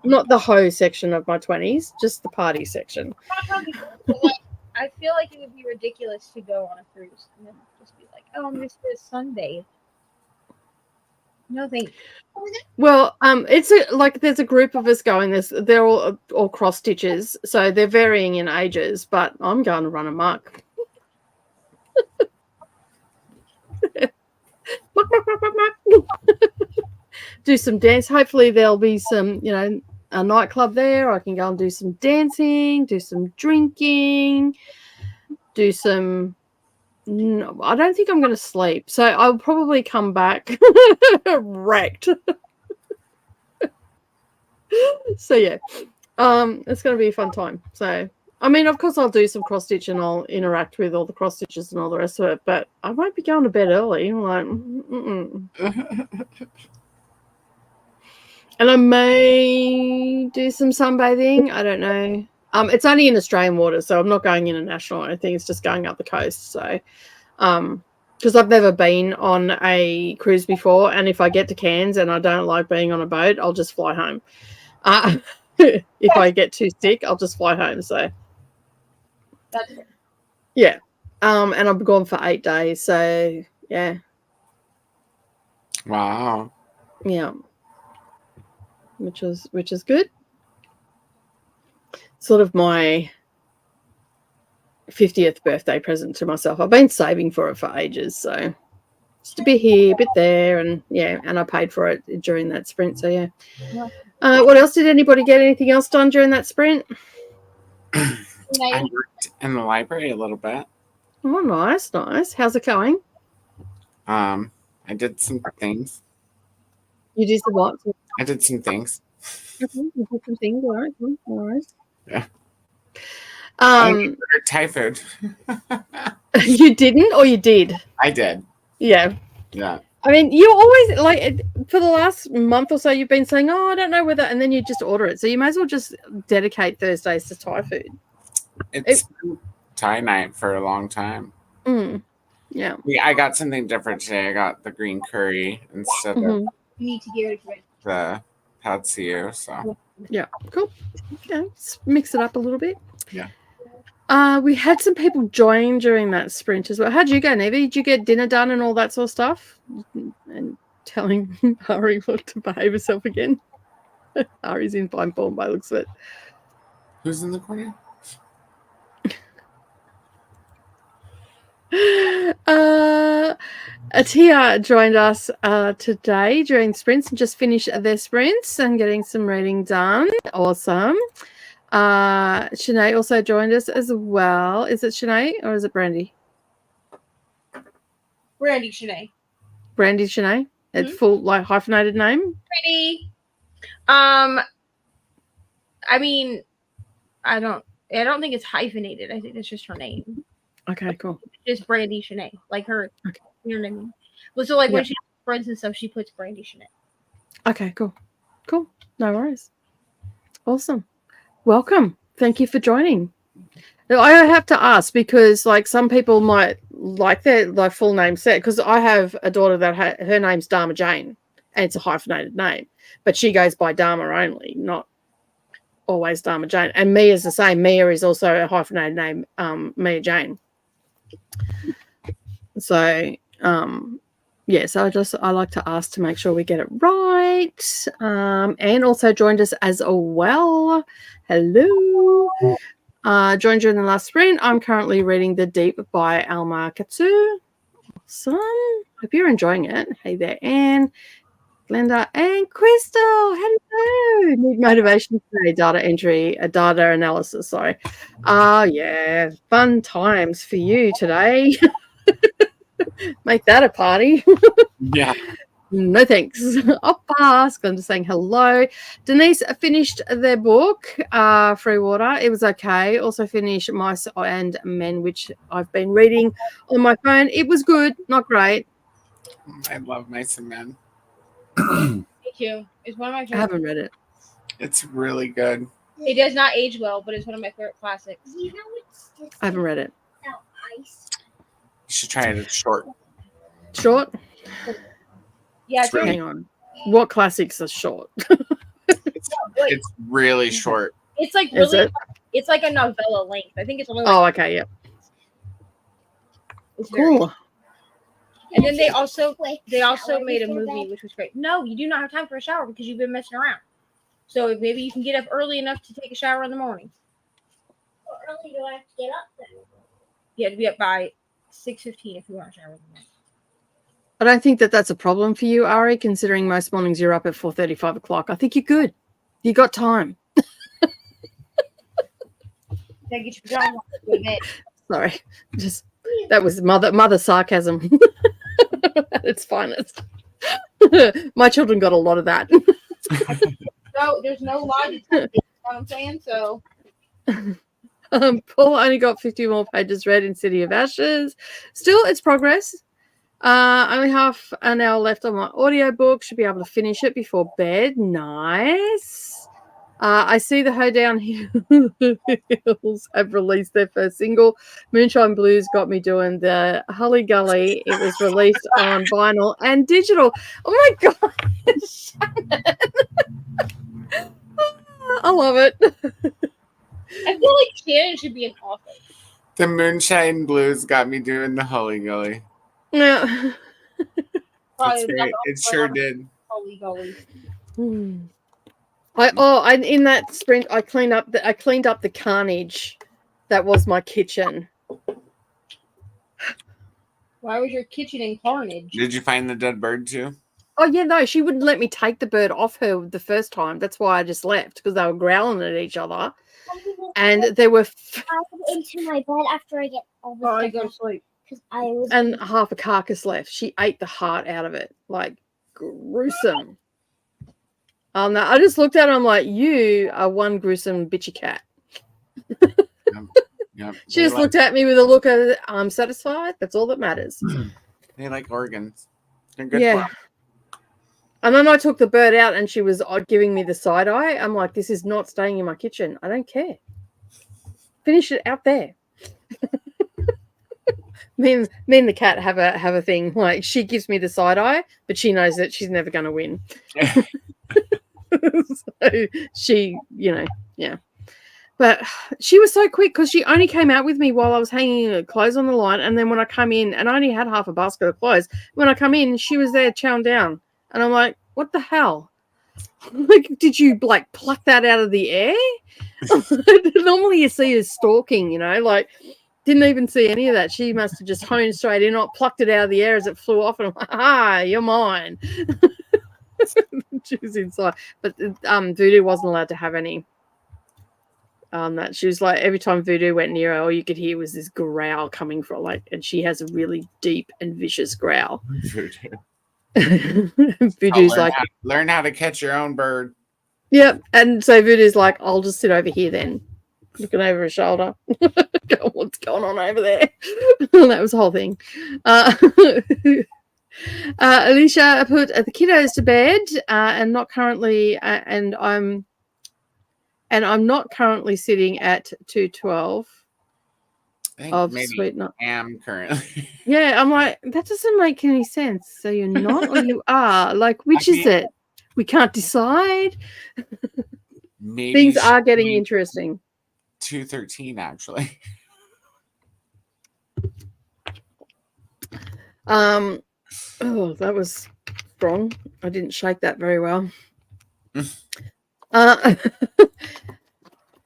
Not the hoe section of my 20s, just the party section. I feel like it would be ridiculous to go on a cruise and then just be like, oh, I'm just this Sunday. No, thank you. Well, it's there's a group of us going. They're all cross stitches, so they're varying in ages. But I'm going to run amok. Do some dance. Hopefully, there'll be some, a nightclub there. I can go and do some dancing, do some drinking, do some. No, I don't think I'm going to sleep, so I'll probably come back wrecked. So yeah, it's going to be a fun time. So I mean, of course, I'll do some cross stitch and I'll interact with all the cross stitches and all the rest of it. But I won't be going to bed early. I'm like, and I may do some sunbathing. I don't know. It's only in Australian waters, so I'm not going international. I think it's just going up the coast. So, because I've never been on a cruise before, and if I get to Cairns and I don't like being on a boat, I'll just fly home. If I get too sick, I'll just fly home. So, That's fair. Yeah. And I'm gone for 8 days. So, yeah. Wow. Yeah. Which is good. Sort of my 50th birthday present to myself. I've been saving for it for ages. So, just a bit here, a bit there. And, yeah, and I paid for it during that sprint. So, yeah. What else? Did anybody get anything else done during that sprint? I worked in the library a little bit. Oh, nice, nice. How's it going? I did some things. You did the what? I did some things. Okay, you did some things. All right, cool. All right. Yeah. I Um, ordered Thai food. you didn't, or you did? I did. Yeah. Yeah. I mean, you always like for the last month or so, you've been saying, "Oh, I don't know whether," and then you just order it. So you may as well just dedicate Thursdays to Thai food. It's been Thai night for a long time. Yeah. I got something different today. I got the green curry instead of You need to get it. the pad see ew. So Yeah, cool. Okay, let's mix it up a little bit. Yeah. We had some people join during that sprint as well. How'd you go, Nevi? Did you get dinner done and all that sort of stuff? And telling Ari what to behave herself again. Ari's in fine form by the looks of it. who's in the corner? Atia joined us today during sprints and just finished their sprints and getting some reading done. Awesome. Shanae also joined us as well. Is it Shanae or is it Brandy? Brandy Shanae. Brandy Shanae. It's full like hyphenated name. Brandy. I mean, I don't think it's hyphenated. I think that's just her name. Okay, cool. Just Brandy Shanae, like her. Okay. You know what I mean? Well, so like when she has friends and stuff, she puts Brandy Shanae. Okay, cool. Cool. No worries. Awesome. Welcome. Thank you for joining. Now, I have to ask because like some people might like their like full name set because I have a daughter that her name's Dharma Jane and it's a hyphenated name, but she goes by Dharma only, not always Dharma Jane. And Mia is the same. Mia is also a hyphenated name, Mia Jane. So yeah, so I like to ask to make sure we get it right. And also joined us as well. Hello. Joined during the last sprint. I'm currently reading The Deep by Alma Katsu. Awesome. Hope you're enjoying it. Hey there, Anne, Glenda, and Crystal. Hello. Need motivation today. Data entry, data analysis. Sorry. Yeah. Fun times for you today. Make that a party. Yeah. No thanks. I'll pass. I'm just saying hello. Denise finished their book, Free Water. It was okay. Also finished Mice and Men, which I've been reading on my phone. It was good, not great. I love Mice and Men. Me too. It's one of my I favorite. haven't read it. It's really good. It does not age well, but it's one of my favorite classics. You know what's this I haven't read it. without ice? You should try it. It's short. Short? Yeah, It's really- Hang on. What classics are short? It's really short. it's like Is really. it? It's like a novella length. I think it's only like. Oh, okay, yeah. It's very- Cool. And then they also Quick made a shower before movie, bed. which was great. No, you do not have time for a shower because you've been messing around. So if maybe you can get up early enough to take a shower in the morning. How early do I have to get up then? You have to be up by 6:15 if you want to shower in the morning. I don't think that that's a problem for you, Ari, considering most mornings you're up at 4:30, 5 o'clock. I think you're good. You got time. Then get your pajamas on, go to bed. Sorry. Just that was mother sarcasm at its finest. My children got a lot of that. So there's no logic to it, you know what I'm saying? So Paul only got 50 more pages read in City of Ashes. Still, it's progress. Only half an hour left on my audiobook. Should be able to finish it before bed. Nice. I see the Hoedown Hills have released their first single. Moonshine Blues got me doing the Hully Gully. It was released on vinyl and digital. Oh my God. Shannon. I love it. I feel like Shannon should be an author. The Moonshine Blues got me doing the Hully Gully. Yeah. It sure did. Holy golly. In that sprint, I cleaned up the carnage that was my kitchen. Why was your kitchen in carnage? Did you find the dead bird too? Oh yeah, no, she wouldn't let me take the bird off her the first time. That's why I just left because they were growling at each other, and they were. I get into my bed after I get all Oh, the I stuff go to sleep. because I was. And half a carcass left. She ate the heart out of it. Like, gruesome. No, I just looked at her. I'm like, you are one gruesome bitchy cat. Yep. She just looked at me with a look of, I'm satisfied. That's all that matters. They like organs. They're good Yeah. And then I took the bird out and she was giving me the side eye. I'm like, this is not staying in my kitchen. I don't care. Finish it out there. me and the cat have a thing. Like, she gives me the side eye, but she knows that she's never going to win. So she, yeah. But she was so quick because she only came out with me while I was hanging clothes on the line. And then when I come in, and I only had half a basket of clothes, when I come in, she was there chowing down. And I'm like, what the hell? Like, did you, like, pluck that out of the air? Normally you see her stalking, like, didn't even see any of that. She must have just honed straight in, or plucked it out of the air as it flew off. And I'm like, ah, you're mine. She was inside. But Voodoo wasn't allowed to have any. That she was like, every time Voodoo went near her, all you could hear was this growl coming from, like, and she has a really deep and vicious growl. Voodoo's like, learn how to catch your own bird. Yep. And so Voodoo's like, I'll just sit over here then, looking over her shoulder. What's going on over there? That was the whole thing. Alicia put the kiddos to bed, and not currently, and I'm not currently sitting at 212 of Sweet Night. I am currently. Yeah, I'm like, that doesn't make any sense. So you're not, or you are? Like, which is it? We can't decide. Maybe things are getting interesting. 213 actually. Oh, that was strong. I didn't shake that very well.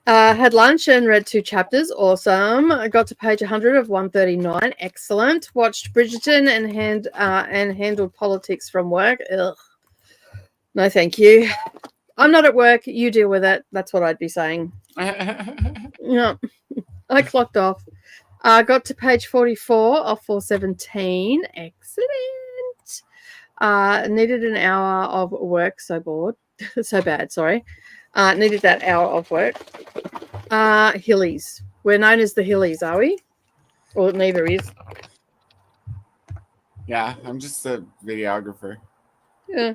Had lunch and read 2 chapters. Awesome. I got to page 100 of 139. Excellent. Watched Bridgerton and handled politics from work. Ugh. No, thank you. I'm not at work. You deal with it. That's what I'd be saying. Yeah. I clocked off. Got to page 44 of 417. Excellent. Needed an hour of work. So bored. So bad, sorry. Needed that hour of work. Hillies. We're known as the Hillies, are we? Or neither is. Yeah, I'm just a videographer. Yeah.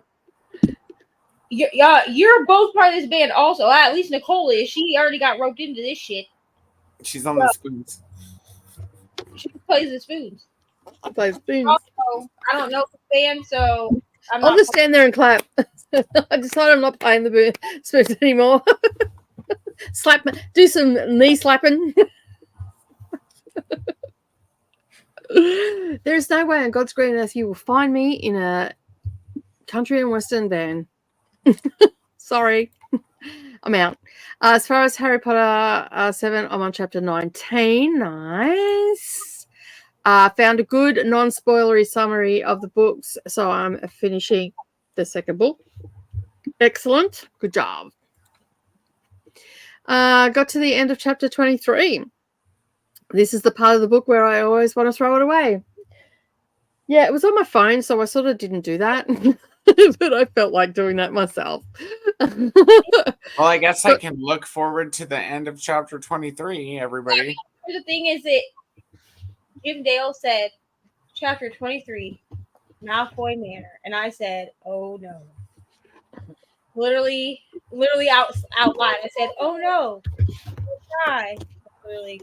You're both part of this band also. At least Nicole is. She already got roped into this shit. She's on the spoons. She plays the spoons. Plays spoons. Also, I don't know the band, so I'll just stand there and clap. I decided I'm not playing the spoons anymore. Slap, do some knee slapping. There's no way on God's green earth you will find me in a country and western band. Sorry, I'm out. As far as Harry Potter 7, I'm on chapter 19. Nice. Found a good non-spoilery summary of the books, so I'm finishing the second book. Excellent. Good job. Got to the end of chapter 23. This is the part of the book where I always want to throw it away. Yeah, it was on my phone, so I sort of didn't do that. But I felt like doing that myself. Well, I guess I can look forward to the end of chapter 23, everybody. The thing is that Jim Dale said, chapter 23, Malfoy Manor. And I said, oh no. Literally out loud. I said, oh no. Die. Literally.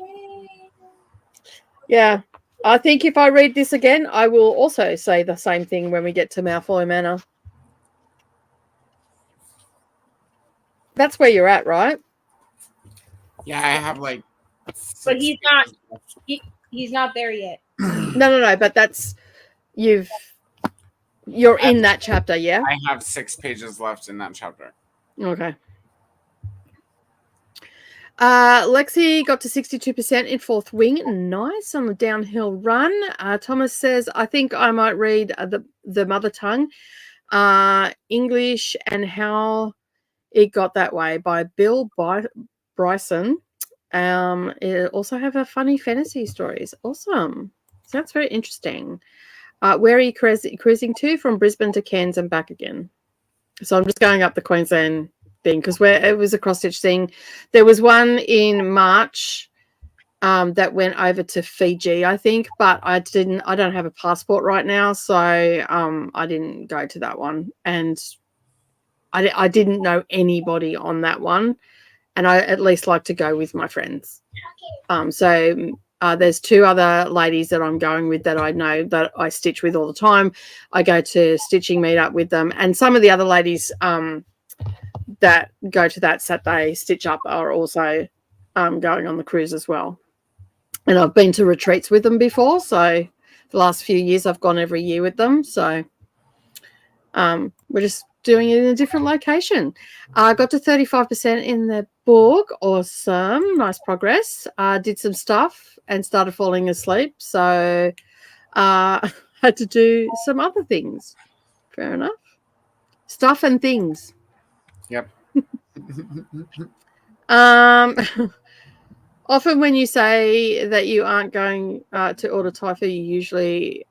Yeah. I think if I read this again, I will also say the same thing when we get to Malfoy Manor. That's where you're at, right? Yeah, I have like. But he's not. He's not there yet. No. But that's you're in that chapter, yeah. I have 6 pages left in that chapter. Okay. Lexi got to 62% in Fourth Wing. Nice on the downhill run. Thomas says, I think I might read the mother tongue, English and How It Got That Way by Bill Bryson. It also have a funny fantasy stories. Awesome. Sounds very interesting. Where are you cruising to? From Brisbane to Cairns and back again. So I'm just going up the Queensland thing because it was a cross-stitch thing. There was one in March that went over to Fiji, I think, but I don't have a passport right now, so I didn't go to that one. And I didn't know anybody on that one, and I at least like to go with my friends. So there's 2 other ladies that I'm going with that I know that I stitch with all the time. I go to stitching meetup with them, and some of the other ladies that go to that Saturday stitch up are also going on the cruise as well. And I've been to retreats with them before, so the last few years I've gone every year with them. So we're just doing it in a different location. I got to 35% in the book. Awesome. Nice progress. Did some stuff and started falling asleep. So had to do some other things. Fair enough. Stuff and things. Yep. Often when you say that you aren't going to order Thai food, you usually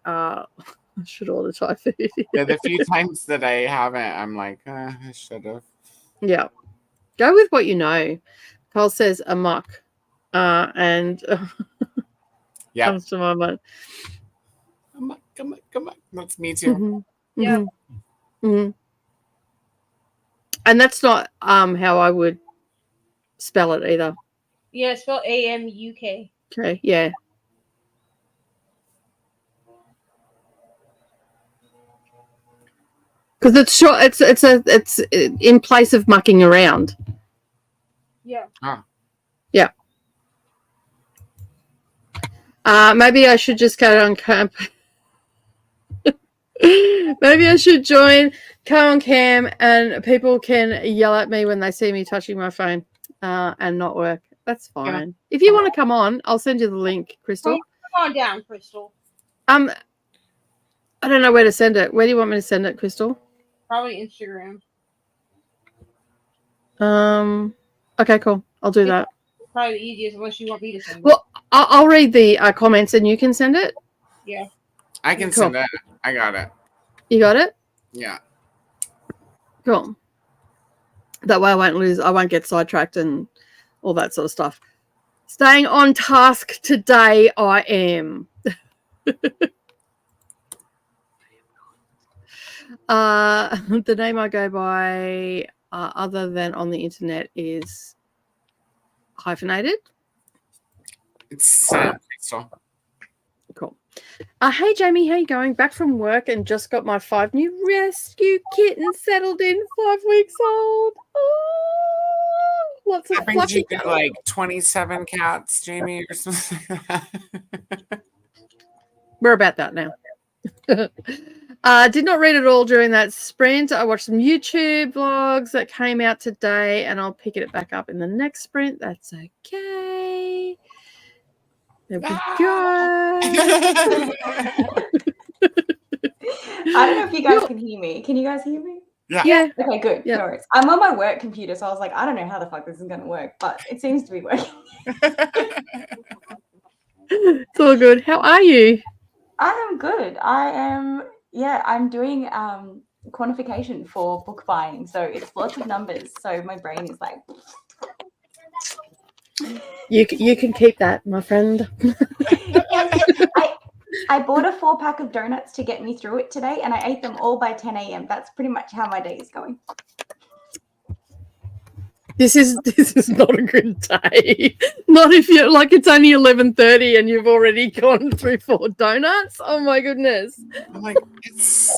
should order Thai food. Yeah, the few times that I haven't, I'm like, I should have. Yeah. Go with what you know. Cole says amok. And Yeah. comes to my mind. Come on. That's me too. Mm-hmm. Yeah. Mm-hmm. Mm-hmm. And that's not how I would spell it either. Yeah, spell AMUK. Okay, yeah. Because it's short. It's in place of mucking around. Yeah. Yeah. Maybe I should just go on camp. Maybe I should come on cam and people can yell at me when they see me touching my phone and not work. That's fine. Yeah. If you want to come on, I'll send you the link, Crystal. Come on down, Crystal. I don't know where to send it. Where do you want me to send it, Crystal? Probably Instagram. Okay, cool. I'll do that. Probably the easiest unless you want me to send it. Well, I'll read the comments and you can send it. Yeah. I can Cool. send it. I got it. You got it? Yeah. Cool. That way I won't get sidetracked and all that sort of stuff. Staying on task today, I am. The name I go by, other than on the internet, is hyphenated. It's Sam Crystal. Cool. Hey Jamie, how you going? Back from work and just got my 5 new rescue kittens settled in, 5 weeks old. Oh, lots of That brings you fluffy to like 27 cats, Jamie, or something like that. We're about that now. Did not read it all during that sprint. I watched some YouTube vlogs that came out today, and I'll pick it back up in the next sprint. That's okay. There we go. I don't know if you guys can hear me. Can you guys hear me? Yeah. Okay, good. Yeah. No worries. I'm on my work computer, so I was like, I don't know how the fuck this is going to work, but it seems to be working. It's all good. How are you? I am good. I'm doing quantification for book buying, so it's lots of numbers. So my brain is like, You can keep that, my friend. I bought a 4-pack of donuts to get me through it today, and I ate them all by 10 a.m. That's pretty much how my day is going. This is not a good day. Not if you're like it's only 11:30 and you've already gone through 4 donuts. Oh my goodness! I'm like, it's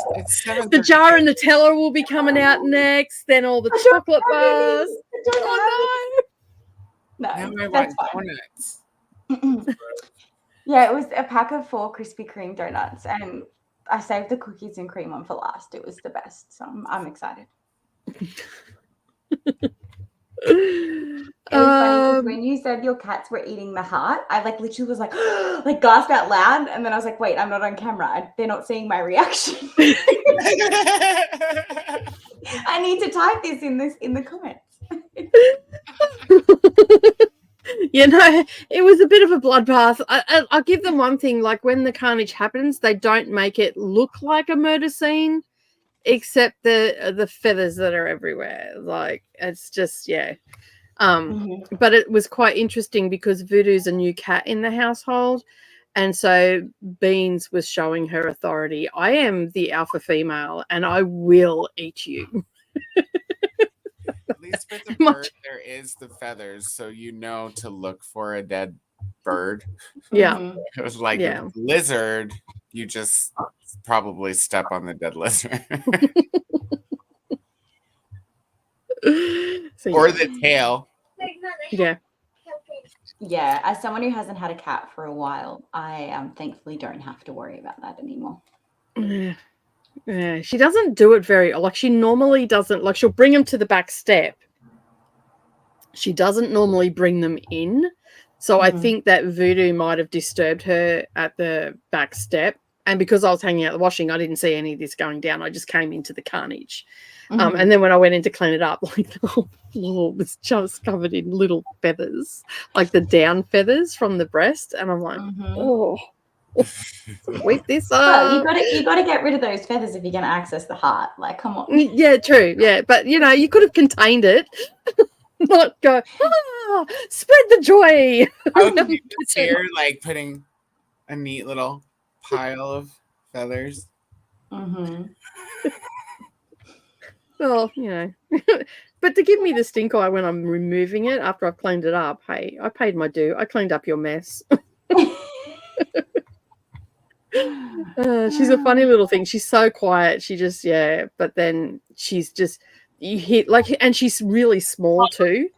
7:30. The jar and Nutella will be coming out next. Then all the chocolate bars. Oh No, Now I that's want fine. donuts. Yeah, it was a pack of 4 Krispy Kreme donuts, and I saved the cookies and cream one for last. It was the best, so I'm excited. It was funny 'cause when you said your cats were eating the heart, I literally was like gasped out loud, and then I was like, wait, I'm not on camera. They're not seeing my reaction. I need to type this in the comments. You know, it was a bit of a bloodbath. I'll give them one thing, like when the carnage happens, they don't make it look like a murder scene, except the feathers that are everywhere. Like, it's just, yeah. But it was quite interesting because Voodoo's a new cat in the household. And so Beans was showing her authority. I am the alpha female and I will eat you. At least with the bird, there is the feathers, so you know to look for a dead bird. Yeah. It was like a lizard, you just probably step on the dead lizard. Or the tail. Yeah. Yeah, as someone who hasn't had a cat for a while, I thankfully don't have to worry about that anymore. Yeah, she doesn't do it very, like she normally doesn't, like she'll bring them to the back step. She doesn't normally bring them in. So I think that Voodoo might have disturbed her at the back step. And because I was hanging out the washing, I didn't see any of this going down. I just came into the carnage. And then when I went in to clean it up, like the whole floor was just covered in little feathers, like the down feathers from the breast. And I'm like, oh, sweep this up. Well, you gotta get rid of those feathers if you're gonna access the heart. Like, come on. Yeah, true. Yeah, but you know, you could have contained it. Not go, spread the joy. I would consider like putting a neat little pile of feathers. Well, you know, but to give me the stink eye when I'm removing it after I've cleaned it up, hey, I paid my due. I cleaned up your mess. She's a funny little thing. She's so quiet. She just, but then she's just, you hear like, and she's really small too.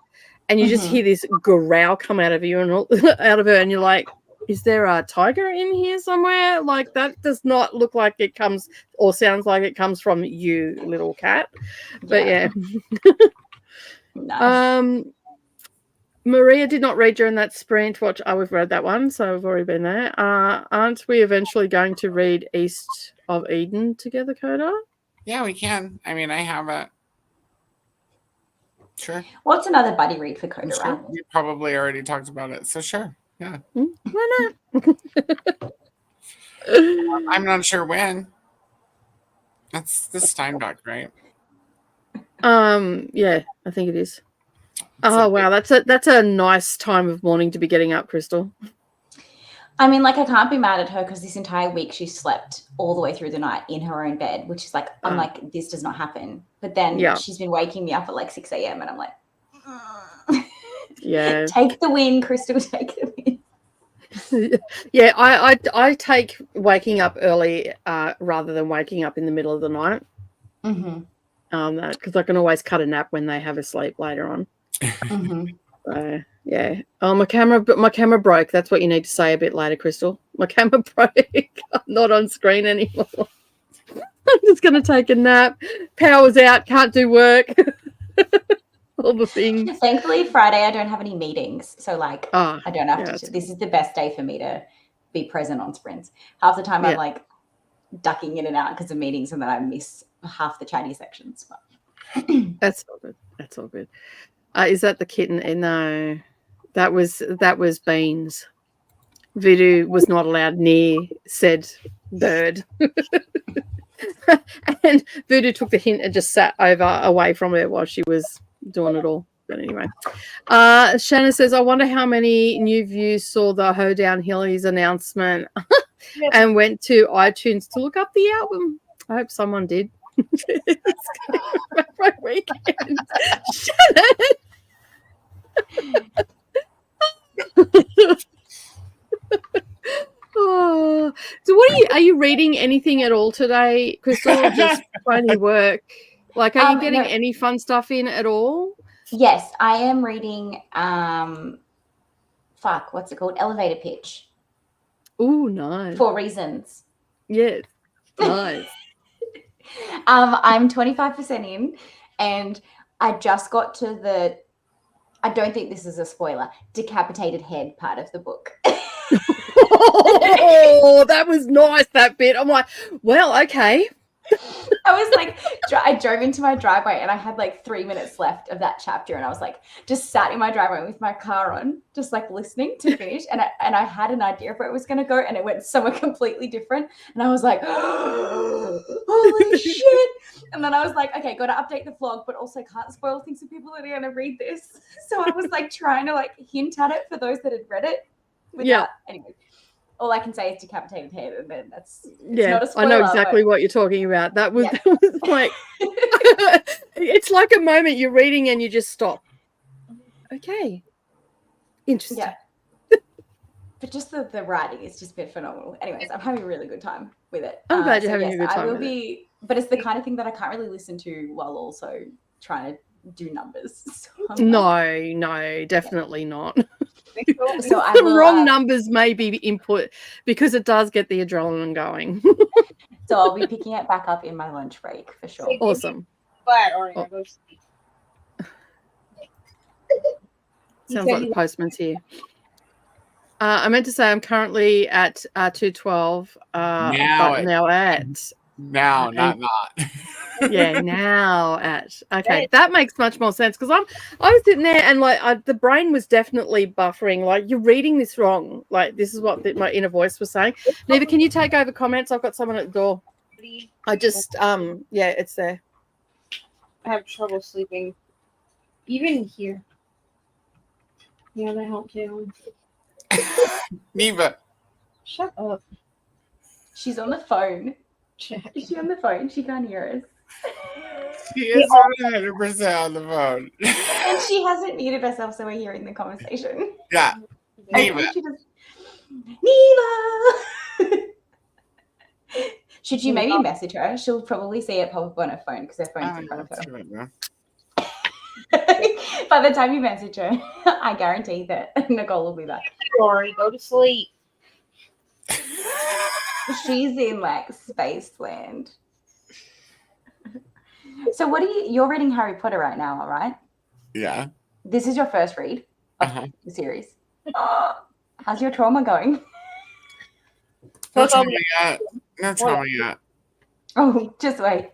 And you just hear this growl come out of you and out of her, and you're like, is there a tiger in here somewhere? Like, that does not look like it comes or sounds like it comes from you, little cat. But yeah. Nice. Maria did not read during that sprint watch. We've read that one, so we've already been there. Aren't we eventually going to read East of Eden together, Coda? Yeah, we can. I mean, I have it. Sure. What's another buddy read for Coda? Sure. We probably already talked about it, so sure. Yeah. Why not? I'm not sure when. That's the Steinbeck, right? Yeah, I think it is. Oh wow, that's a nice time of morning to be getting up, Crystal. I mean, like, I can't be mad at her because this entire week she slept all the way through the night in her own bed, which is like, I'm like, this does not happen. But then she's been waking me up at like 6 a.m. and I'm like, yeah, take the win, Crystal, take the win. Yeah, I take waking up early rather than waking up in the middle of the night. Because I can always cut a nap when they have a sleep later on. So yeah. Oh, my camera broke. That's what you need to say a bit later, Crystal. My camera broke. I'm not on screen anymore. I'm just gonna take a nap. Power's out. Can't do work. All the things. Thankfully, Friday I don't have any meetings, so like I don't have to. This is the best day for me to be present on sprints. Half the time I'm like ducking in and out because of meetings, and then I miss half the chatty sections. But that's all good. That's all good. Is that the kitten? No, that was Beans. Voodoo was not allowed near said bird. And Voodoo took the hint and just sat away from her while she was doing it all. But anyway, Shannon says, I wonder how many new views saw the Hoedown Hillies announcement and went to iTunes to look up the album. I hope someone did. My weekend. Shannon. Oh, so what are you reading anything at all today, Crystal? Or just funny work? Like, are you getting any fun stuff in at all? Yes, I am reading what's it called? Elevator Pitch. Oh, nice. 4 Reasons. Yes. Nice. I'm 25% in, and I just got to I don't think this is a spoiler, decapitated head part of the book. Oh, that was nice, that bit. I'm like, well, okay. I was like, I drove into my driveway and I had like 3 minutes left of that chapter, and I was like, just sat in my driveway with my car on, just like listening to finish, and I had an idea of where it was going to go, and it went somewhere completely different, and I was like, holy shit! And then I was like, okay, got to update the vlog, but also can't spoil things for people that are going to read this. So I was like trying to like hint at it for those that had read it. Anyway. All I can say is decapitated head, and then it's not a spoiler. I know exactly what you're talking about. That was like, it's like a moment you're reading and you just stop. Okay, interesting. Yeah, but just the writing is just been phenomenal. Anyways, I'm having a really good time with it. I'm glad you're having a good time. I will be, but it's the kind of thing that I can't really listen to while also trying to do numbers. So no, definitely not. So I will, wrong numbers may be input because it does get the adrenaline going. So I'll be picking it back up in my lunch break for sure. Awesome. Sounds like the postman's here. I meant to say I'm currently at 212. Now at. Okay, that makes much more sense because I was sitting there and like the brain was definitely buffering. Like, you're reading this wrong. Like, this is what my inner voice was saying. Neva, can you take over comments? I've got someone at the door. I just it's there. I have trouble sleeping, even here. Yeah, that helped too. Neva, shut up. She's on the phone. Is she on the phone? She can't hear us. She is 100% on the phone. And she hasn't muted herself, so we're hearing the conversation. Yeah. Neva. Neva! Should you maybe message her? She'll probably see it pop up on her phone because her phone's in front of her. By the time you message her, I guarantee that Nicole will be back. Sorry, go to sleep. She's in like Spaceland. So what you're reading Harry Potter right now, all right? Yeah. This is your first read of the series. How's your trauma going? Don't tell me yet. Don't tell me yet. Oh, just wait.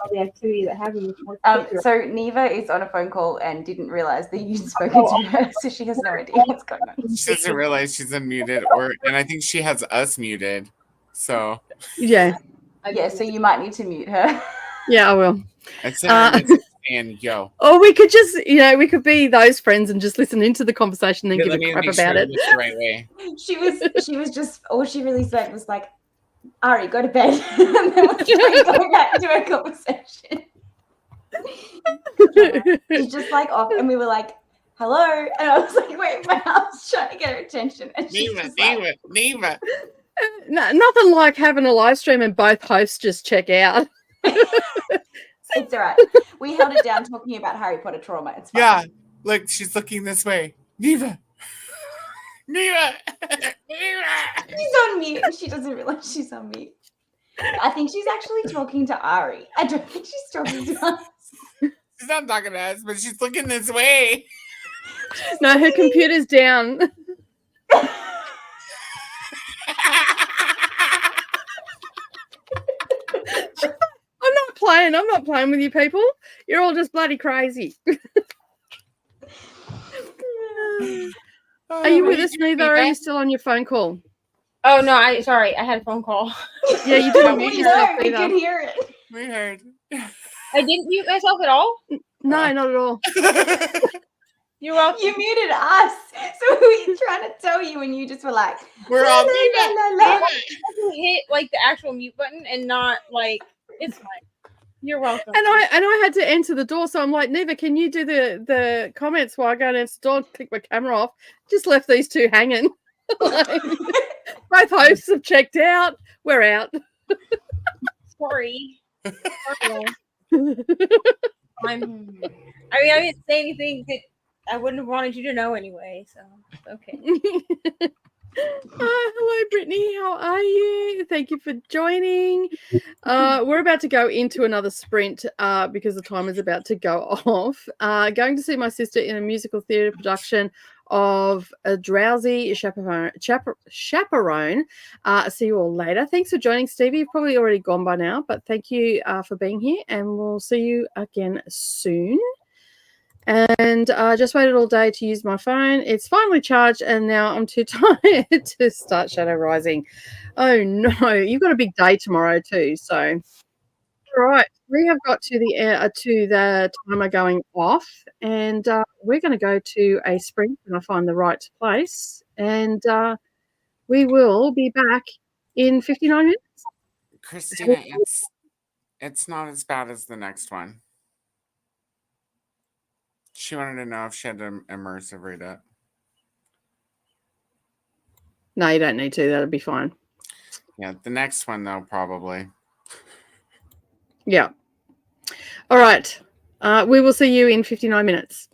All the activity that happened before. So Neva is on a phone call and didn't realize that you'd spoken to her, so she has no idea what's going on. She doesn't realize she's unmuted, and I think she has us muted. So yeah, so you might need to mute her. Yeah, I will. And yo. Or we could just, we could be those friends and just listen into the conversation and then give a crap about it. The right way. She was just, all she really said was like, Ari, go to bed. And then we'll go back to our conversation. She's just like off, and we were like, hello. And I was like, wait, I was trying to get her attention. And Neva. No, nothing like having a live stream and both hosts just check out. It's all right. We held it down talking about Harry Potter trauma. It's fine. Yeah. Look, she's looking this way. Neva. She's on mute and she doesn't realize she's on mute. I think she's actually talking to Ari. I don't think she's talking to us. She's not talking to us, but she's looking this way. No, her computer's down. I'm not playing with you people. You're all just bloody crazy. Are you with us, Neva? Or are you still on your phone call? Oh no, sorry, I had a phone call. Yeah, you didn't mute yourself either. We could hear it. We heard. I didn't mute myself at all? No, not at all. You're welcome. You muted us. So we were trying to tell you and you just were like, we're all I hit like the actual mute button and not like, it's fine. You're welcome. And I had to enter the door, so I'm like, Neva, can you do the comments while I go and answer the door? Click my camera off. Just left these two hanging. Like, both hosts have checked out. We're out. Sorry. I didn't say anything that I wouldn't have wanted you to know anyway, so it's okay. Hello, Brittany. How are you? Thank you for joining. We're about to go into another sprint because the time is about to go off. Going to see my sister in a musical theatre production of A Drowsy Chaperone. See you all later. Thanks for joining, Stevie. You've probably already gone by now, but thank you for being here, and we'll see you again soon. And I just waited all day to use my phone. It's finally charged, and now I'm too tired to start Shadow Rising. Oh no, you've got a big day tomorrow too. So, all right, we have got to the timer going off, and we're going to go to a sprint when I find the right place, and we will be back in 59 minutes. Christina, it's not as bad as the next one. She wanted to know if she had to immersive read it. No, you don't need to. That'll be fine. Yeah, the next one, though, probably. Yeah. All right. We will see you in 59 minutes.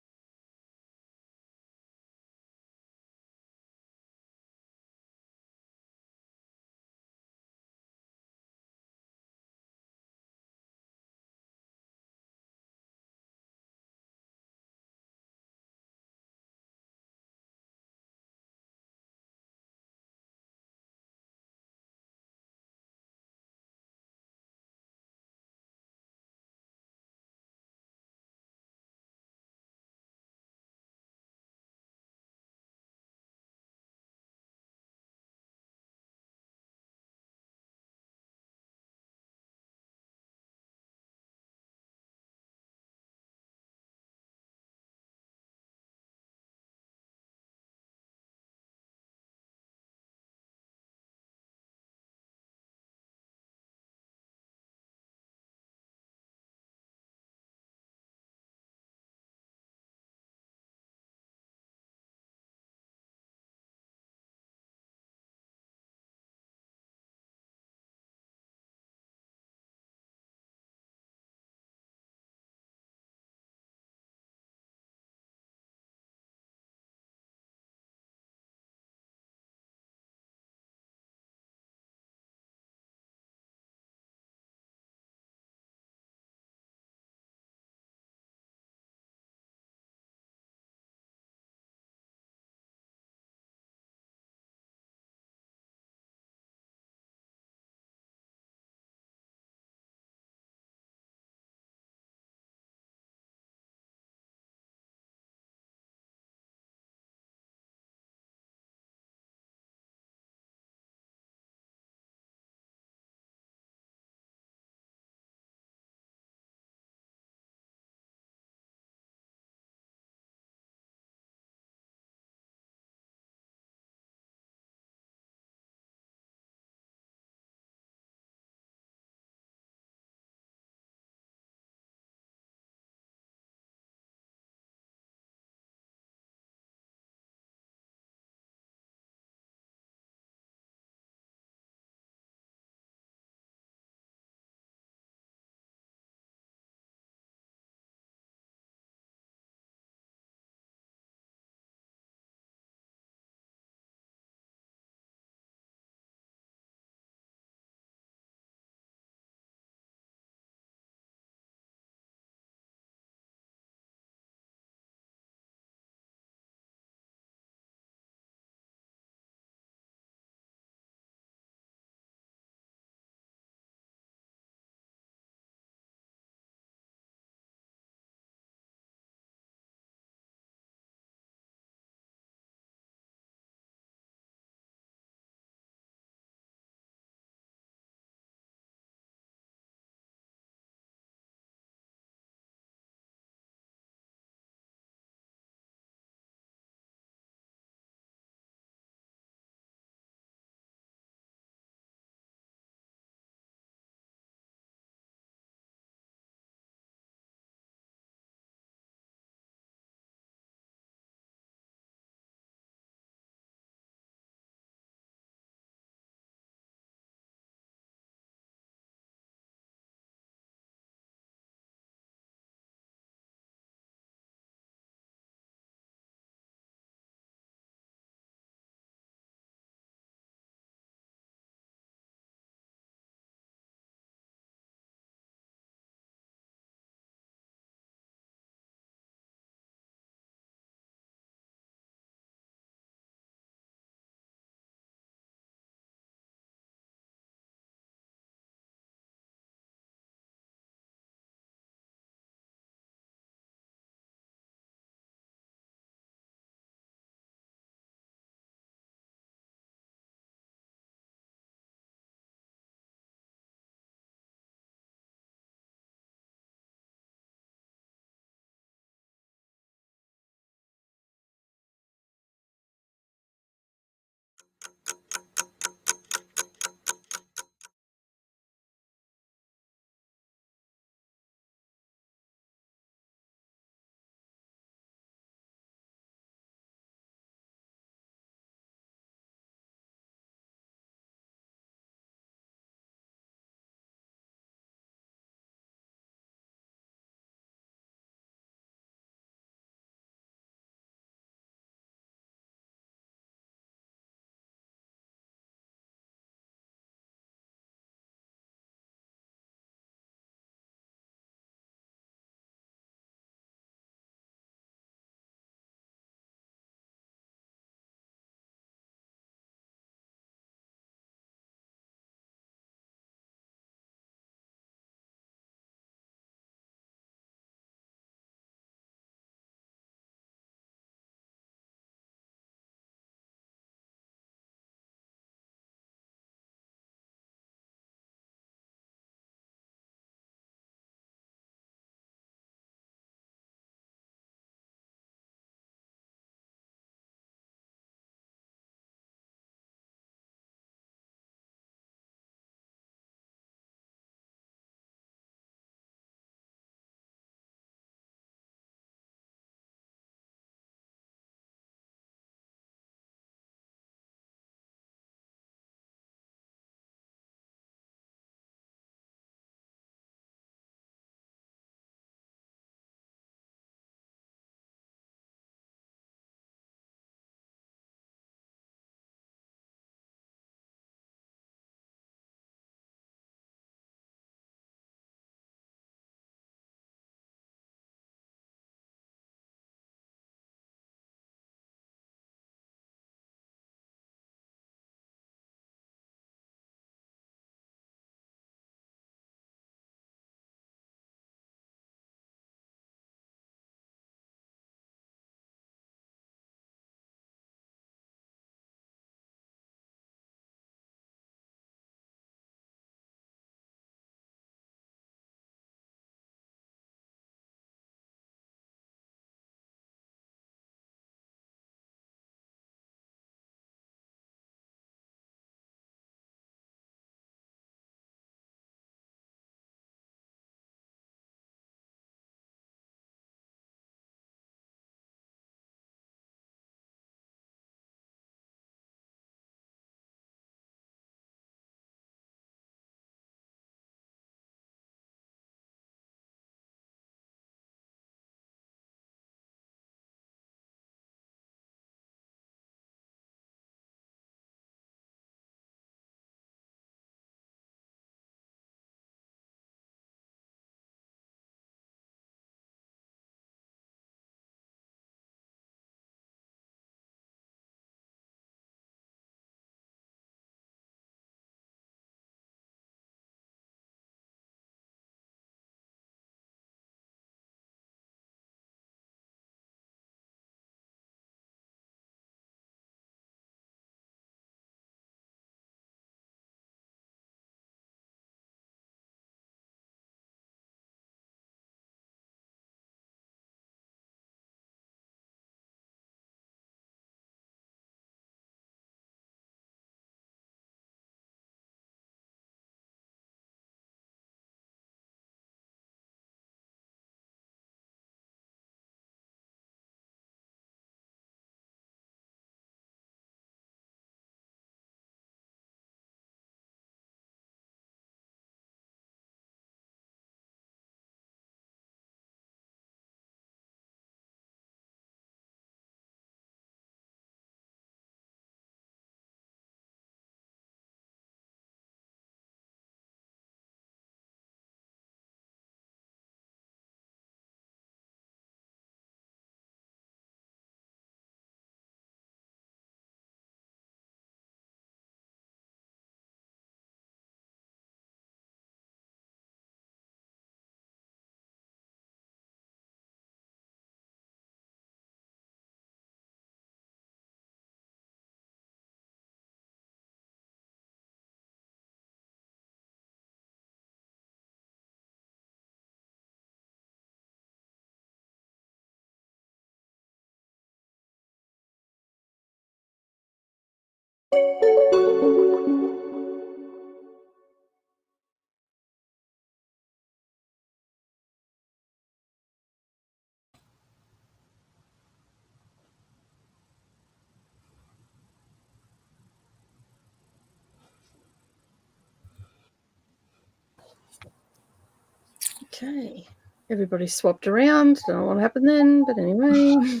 Okay. Everybody swapped around. Don't know what happened then, but anyway.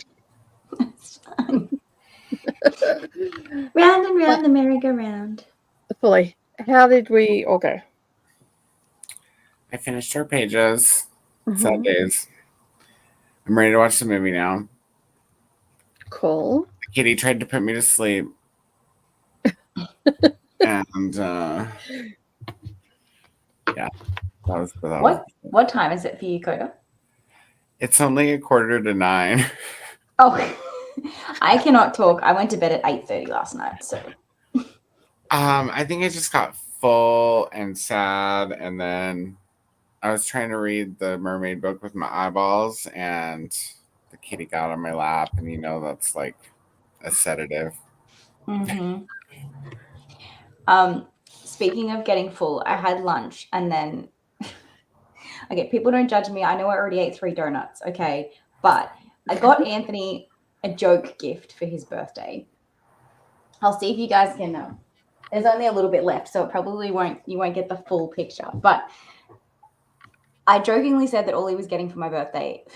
It's fine. Round and round the merry-go-round. Fully. How did we all go? I finished our pages. Sad days. I'm ready to watch the movie now. Cool. Kitty tried to put me to sleep. And yeah. What time is it for you, Coda? It's only 8:45. Oh, I cannot talk. I went to bed at 8:30 last night, so. I think I just got full and sad, and then I was trying to read the mermaid book with my eyeballs, and the kitty got on my lap, and that's like a sedative. Speaking of getting full, I had lunch, and then okay, people don't judge me. I know I already ate 3 donuts, okay, but I got Anthony a joke gift for his birthday. I'll see if you guys can. There's only a little bit left, so it probably you won't get the full picture. But I jokingly said that all he was getting for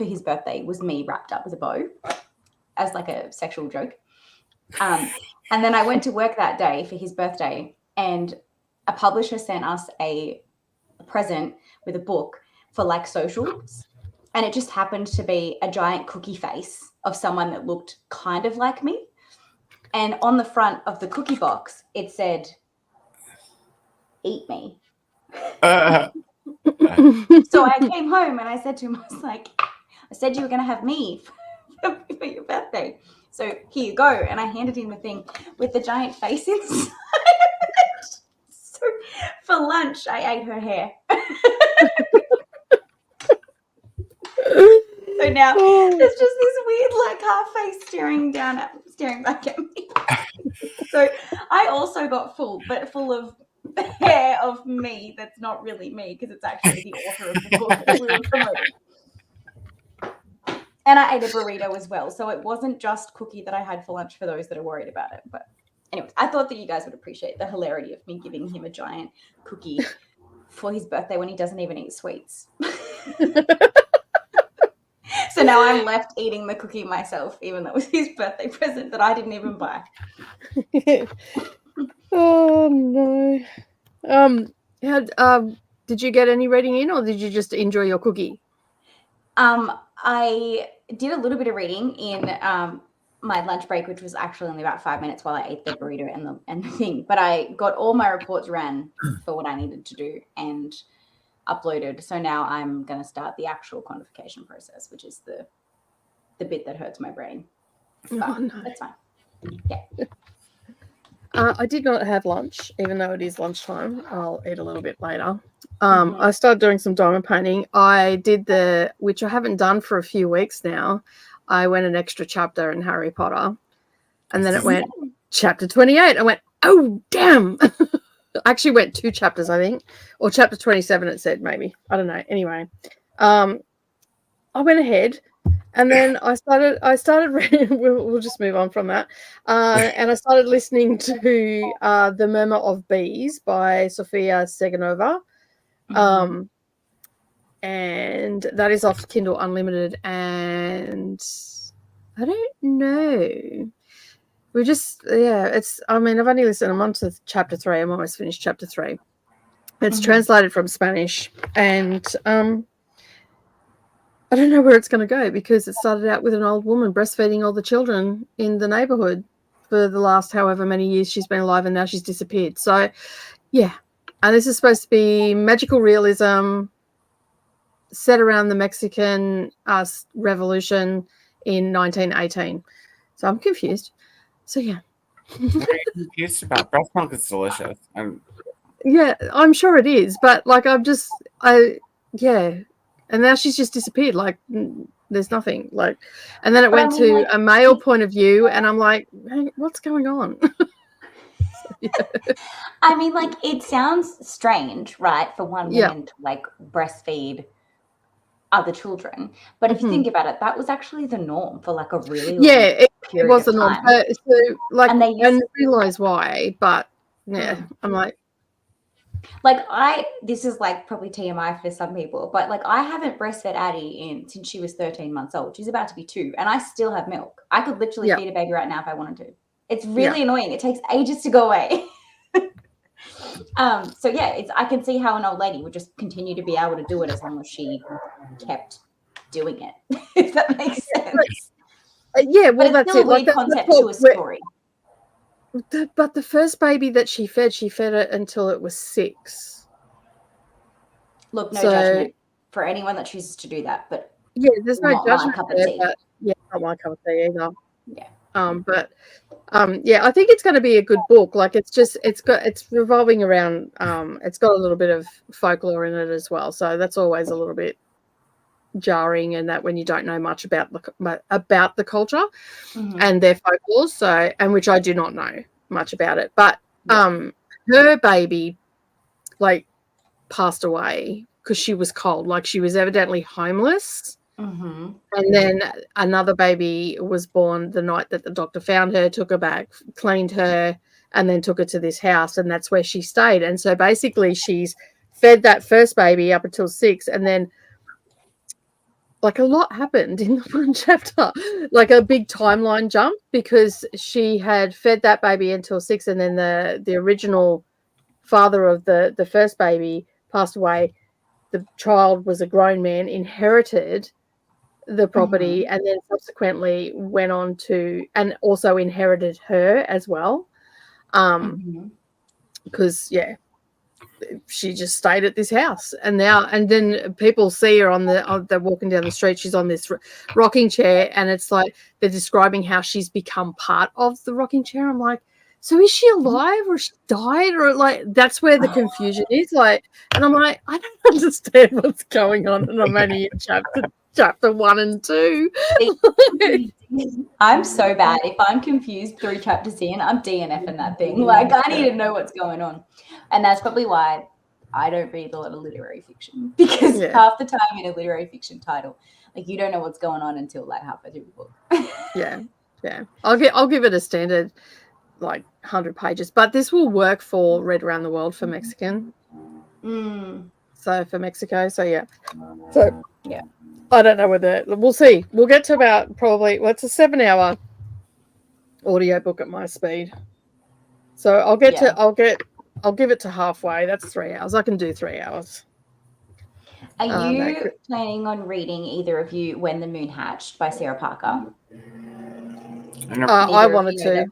his birthday, was me wrapped up with a bow, as like a sexual joke. And then I went to work that day for his birthday, and a publisher sent us a present with a book for like socials, and it just happened to be a giant cookie face of someone that looked kind of like me. And on the front of the cookie box, it said, "Eat me." So I came home and I said to him, I was like, I said you were going to have me for your birthday. So here you go. And I handed him the thing with the giant face inside. So for lunch, I ate her hair. So now there's just this weird like half face staring back at me. So I also got full, but full of hair of me that's not really me, because it's actually the author of the book that we were promoting. And I ate a burrito as well. So it wasn't just cookie that I had for lunch, for those that are worried about it. But anyways, I thought that you guys would appreciate the hilarity of me giving him a giant cookie for his birthday when he doesn't even eat sweets. So now I'm left eating the cookie myself, even though it was his birthday present that I didn't even buy. Oh no. Did you get any reading in, or did you just enjoy your cookie? I did a little bit of reading in my lunch break, which was actually only about 5 minutes while I ate the burrito and the thing. But I got all my reports ran for what I needed to do and uploaded. So now I'm going to start the actual quantification process, which is the bit that hurts my brain. But that's fine. Yeah. I did not have lunch, even though it is lunchtime. I'll eat a little bit later. I started doing some diamond painting. I did which I haven't done for a few weeks now. I went an extra chapter in Harry Potter, and then it went chapter 28. I went, oh, damn. I actually went 2 chapters, I think, or chapter 27, it said, maybe. I don't know. Anyway, I went ahead, and then I started reading. We'll just move on from that. And I started listening to The Murmur of Bees by Sofia Seganova. And that is off Kindle Unlimited, and I don't know. I've only listened. I'm on to chapter 3. I'm almost finished chapter 3. It's translated from Spanish, and I don't know where it's going to go, because it started out with an old woman breastfeeding all the children in the neighborhood for the last however many years she's been alive, and now she's disappeared. So, yeah. And this is supposed to be magical realism set around the Mexican Revolution in 1918. So I'm confused. So, yeah. What are you confused about? Breast milk is delicious. Yeah, I'm sure it is. But, like, yeah. And now she's just disappeared. Like, there's nothing. Like, and then it went to a male point of view, and I'm like, hey, what's going on? I mean, like, it sounds strange, right, for one woman to like breastfeed other children, but if you think about it, that was actually the norm for like a really long it period was of the norm. time. So like, And they used and realize why, but I'm like, this is like probably TMI for some people, but like I haven't breastfed Addie since she was 13 months old. She's about to be 2, and I still have milk. I could literally feed a baby right now if I wanted to. It's really annoying. It takes ages to go away. So yeah, I can see how an old lady would just continue to be able to do it as long as she kept doing it. If that makes sense. Well, but it's that's still it. a weird concept to a story. But the first baby that she fed it until it was 6. Look, no judgment for anyone that chooses to do that, but there's no judgment there. But not my cup of tea either. I think it's going to be a good book. Like it's revolving around. It's got a little bit of folklore in it as well, so that's always a little bit jarring, and that when you don't know much about the culture and their folklore, and which I do not know much about it, but her baby like passed away because she was cold, like she was evidently homeless. And then another baby was born the night that the doctor found her, took her back, cleaned her, and then took her to this house, and that's where she stayed. And so basically she's fed that first baby up until 6, and then like a lot happened in the one chapter, like a big timeline jump, because she had fed that baby until 6, and then the original father of the first baby passed away. The child was a grown man, inherited the property, and then subsequently went on to and also inherited her as well, because she just stayed at this house, and then people see her they're walking down the street. She's on this rocking chair, and it's like they're describing how she's become part of the rocking chair. I'm like, so is she alive or she died, or like that's where the confusion is, like, and I'm like, I don't understand what's going on, and I'm only in chapter 1 and 2. I'm so bad. If I'm confused 3 chapters in, I'm DNFing that thing. Like, I need to know what's going on. And that's probably why I don't read a lot of literary fiction, because half the time in a literary fiction title, like, you don't know what's going on until like halfway through the book. I'll give it a standard like 100 pages, but this will work for Read Around the World for Mexican. So for Mexico, I don't know whether we'll see. We'll get to about probably it's a 7-hour audiobook at my speed. So I'll give it to halfway. That's 3 hours. I can do 3 hours. Are you planning on reading, either of you, When the Moon Hatched by Sarah Parker? I wanted to.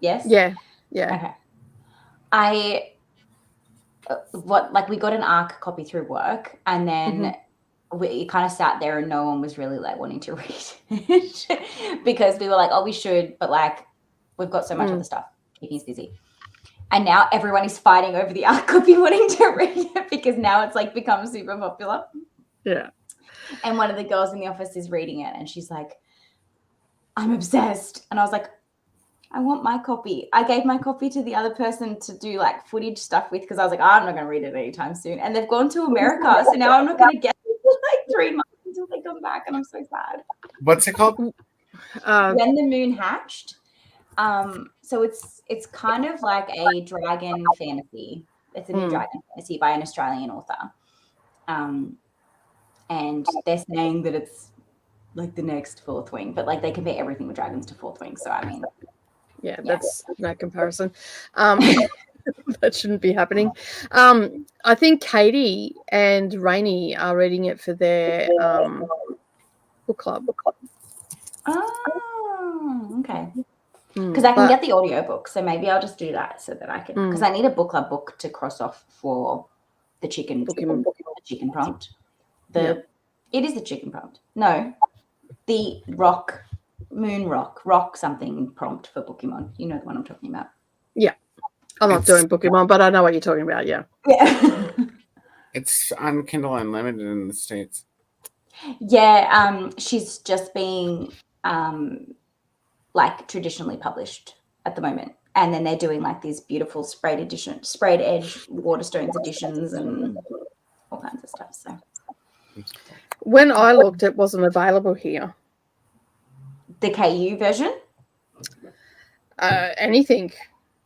Yes. Yeah. Okay. We got an ARC copy through work, and then we kind of sat there and no one was really like wanting to read it because we were like, oh, we should, but like we've got so much other stuff keeping us busy. And now everyone is fighting over the ARC copy wanting to read it, because now it's like become super popular. Yeah. And one of the girls in the office is reading it, and she's like, I'm obsessed. And I was like, I want my copy. I gave my copy to the other person to do like footage stuff with, because I was like, I'm not going to read it anytime soon. And they've gone to America, so now I'm not going to get it for like 3 months until they come back, and I'm so sad. What's it called? When the Moon Hatched. So it's kind of like a dragon fantasy. It's a new dragon fantasy by an Australian author. And they're saying that it's like the next Fourth Wing, but like they compare everything with dragons to Fourth Wing. So I mean, that's no comparison. That shouldn't be happening. I think Katie and Rainey are reading it for their book club. Oh, okay. Because I can get the audiobook, so maybe I'll just do that so that I can, because I need a book club book to cross off for the chicken prompt. It is the chicken prompt. No, the moon rock something prompt for Pokemon. You know the one I'm talking about. Yeah. I'm not doing Pokemon, but I know what you're talking about. Yeah. It's on Kindle Unlimited in the States. Yeah. She's just being like traditionally published at the moment, And then they're doing like these beautiful sprayed edge Waterstones editions and all kinds of stuff. So when I looked, it wasn't available here. The KU version? Anything.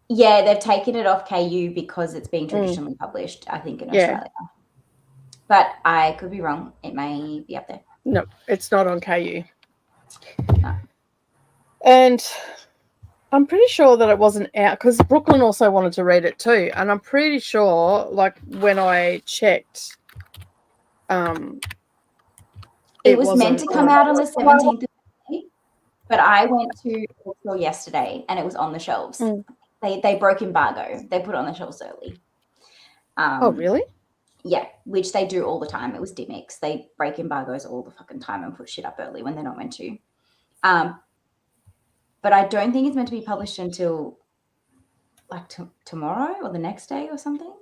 Yeah, they've taken it off KU because it's being traditionally published, I think, in Australia. But I could be wrong. It may be up there. No, it's not on KU. No. And I'm pretty sure that it wasn't out because Brooklyn also wanted to read it too. And I'm pretty sure, like, when I checked, it was meant to come out on the 17th of May, but I went to the bookstore yesterday and it was on the shelves. They broke embargo. They put it on the shelves early. Oh, really? Yeah, which they do all the time. It was Dimmicks. They break embargoes all the fucking time and put shit up early when they're not meant to. But I don't think it's meant to be published until like tomorrow or the next day or something.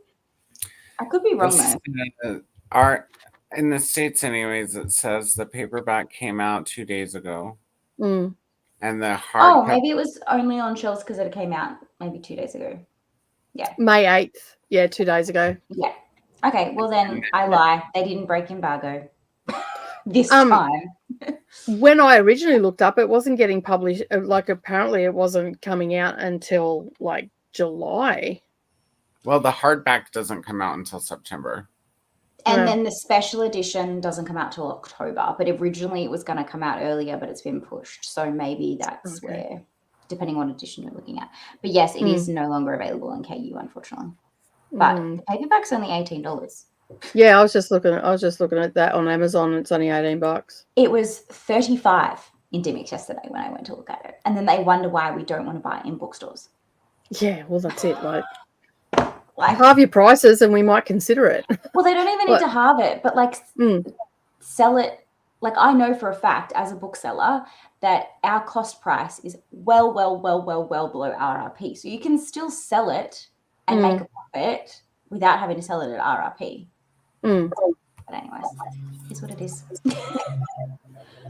I could be wrong though. In the States anyways, it says the paperback came out 2 days ago. And the hard maybe it was only on shelves because it came out maybe 2 days ago. Yeah. May 8th. Yeah, 2 days ago. Yeah. Okay, well then I lie. They didn't break embargo this time. When I originally looked up, it wasn't getting published. Like, apparently it wasn't coming out until like July. Well, the hardback doesn't come out until September. And then the special edition doesn't come out till October, but originally it was going to come out earlier, but it's been pushed. So maybe that's where, depending on edition you're looking at. But yes, it is no longer available in KU, unfortunately. But the paperback's only $18. Yeah, I was just looking at that on Amazon. It's only $18. It was $35 in Dimmicks yesterday when I went to look at it. And then they wonder why we don't want to buy it in bookstores. Yeah, well, that's it. Like halve your prices and we might consider it. Well, they don't even need to halve it, but like sell it. Like, I know for a fact as a bookseller that our cost price is well below RRP. So you can still sell it and make a profit without having to sell it at RRP. But anyways, it's what it is.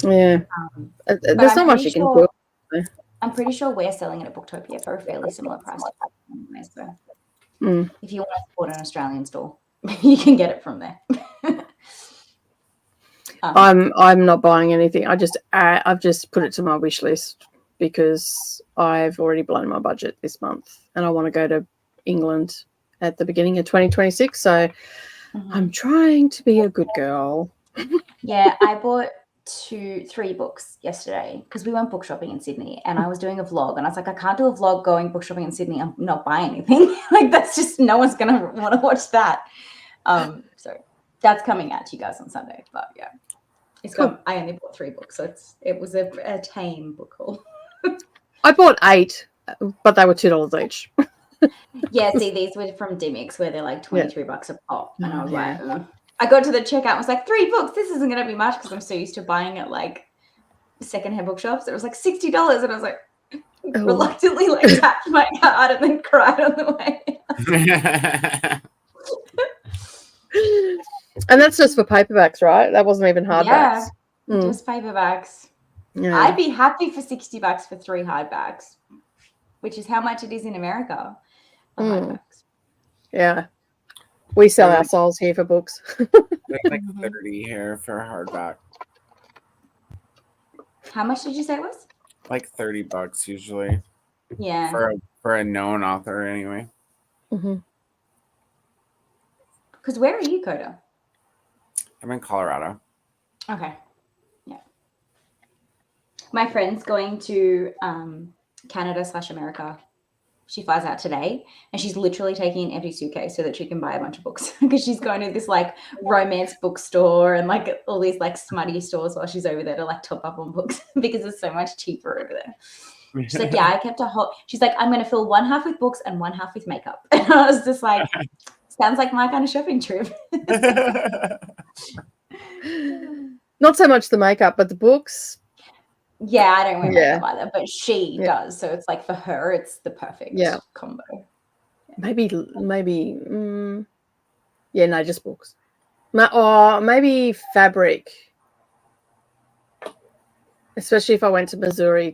Yeah. There's not much you can do. I'm pretty sure we're selling it at Booktopia for a fairly similar price. So if you want to support an Australian store, you can get it from there. I'm not buying anything. I've just put it to my wish list because I've already blown my budget this month and I want to go to England at the beginning of 2026. So I'm trying to be a good girl. Yeah, I bought 3 books yesterday because we went book shopping in Sydney and I was doing a vlog and I was like, I can't do a vlog going book shopping in Sydney. I'm not buying anything. Like, that's just, no one's going to want to watch that. So that's coming out to you guys on Sunday. But yeah, it's cool. I only bought 3 books. So it was a tame book haul. I bought 8, but they were $2 each. Yeah, see, these were from Dimmicks where they're like $23 a pop. And I was like, I got to the checkout and was like, 3 books. This isn't going to be much because I'm so used to buying at like secondhand bookshops. It was like $60. And I was like, reluctantly like tapped my card and then cried on the way. And that's just for paperbacks, right? That wasn't even hardbacks. Yeah, just paperbacks. Yeah. I'd be happy for $60 for 3 hardbacks, which is how much it is in America. Hardbacks. Yeah. We sell our souls here for books. There's like 30 here for a hardback. How much did you say it was? Like $30 usually. Yeah. For a known author anyway. Because where are you, Coda? I'm in Colorado. Okay. Yeah. My friend's going to Canada/America. She flies out today and she's literally taking an empty suitcase so that she can buy a bunch of books because she's going to this like romance bookstore and like all these like smutty stores while she's over there to like top up on books because it's so much cheaper over there. She's like, yeah, I kept a whole, she's like, I'm going to fill one half with books and one half with makeup. And I was just like, sounds like my kind of shopping trip. Not so much the makeup, but the books. Yeah, I don't wear makeup either, but she does. So it's like for her, it's the perfect combo. Maybe, just books. Or maybe fabric. Especially if I went to Missouri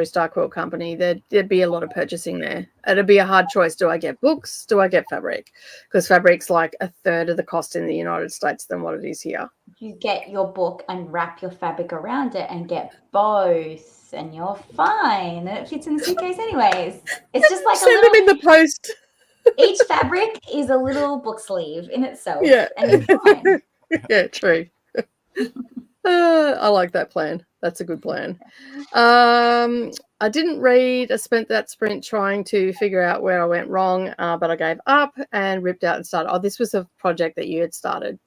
Star Quilt Company, there'd be a lot of purchasing there. It'd be a hard choice. Do I get books? Do I get fabric? Because fabric's like a third of the cost in the United States than what it is here. You get your book and wrap your fabric around it and get both, and you're fine. And it fits in the suitcase anyways. It's just like send them in the post. Each fabric is a little book sleeve in itself. Yeah. And you're fine. Yeah, true. I like that plan. That's a good plan. I didn't read. I spent that sprint trying to figure out where I went wrong, but I gave up and ripped out and started. Oh, this was a project that you had started.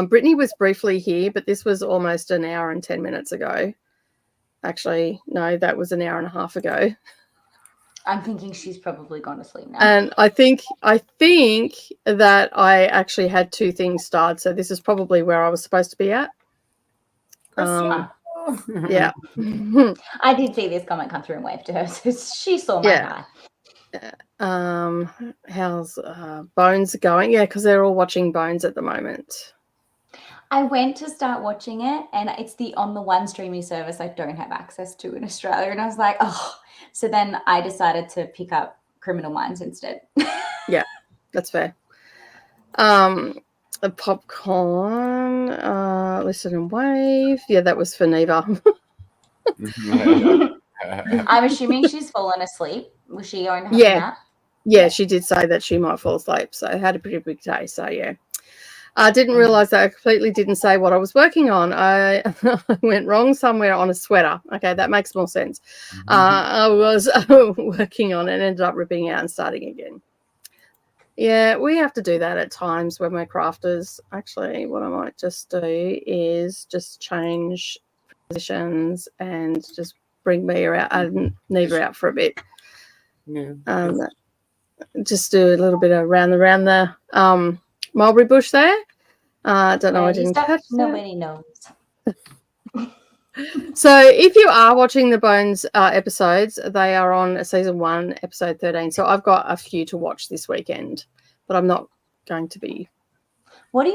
Brittany was briefly here, but this was almost an hour and 10 minutes ago. Actually, no, that was an hour and a half ago. I'm thinking she's probably gone to sleep now. And I think that I actually had 2 things started. So this is probably where I was supposed to be at. Yeah. I did see this comment come through and wave to her, so she saw my eye. How's Bones going? Yeah, because they're all watching Bones at the moment. I went to start watching it, and it's on the one streaming service I don't have access to in Australia, and I was like, oh. So then I decided to pick up Criminal Minds instead. Yeah, that's fair. A popcorn, listen and wave. Yeah, that was for Neva. I'm assuming she's fallen asleep. Was she going to have a nap? Yeah, she did say that she might fall asleep. So I had a pretty big day. So yeah. I didn't realize that I completely didn't say what I was working on. I went wrong somewhere on a sweater. Okay, that makes more sense. I was working on it and ended up ripping out and starting again. Yeah, we have to do that at times when we're crafters. Actually, what I might just do is just change positions and just bring Neva out for a bit. Yeah. Just do a little bit of around the mulberry bush there. I don't know. I didn't catch that. Nobody knows. So if you are watching the Bones episodes, they are on season 1, episode 13. So I've got a few to watch this weekend, but I'm not going to be. What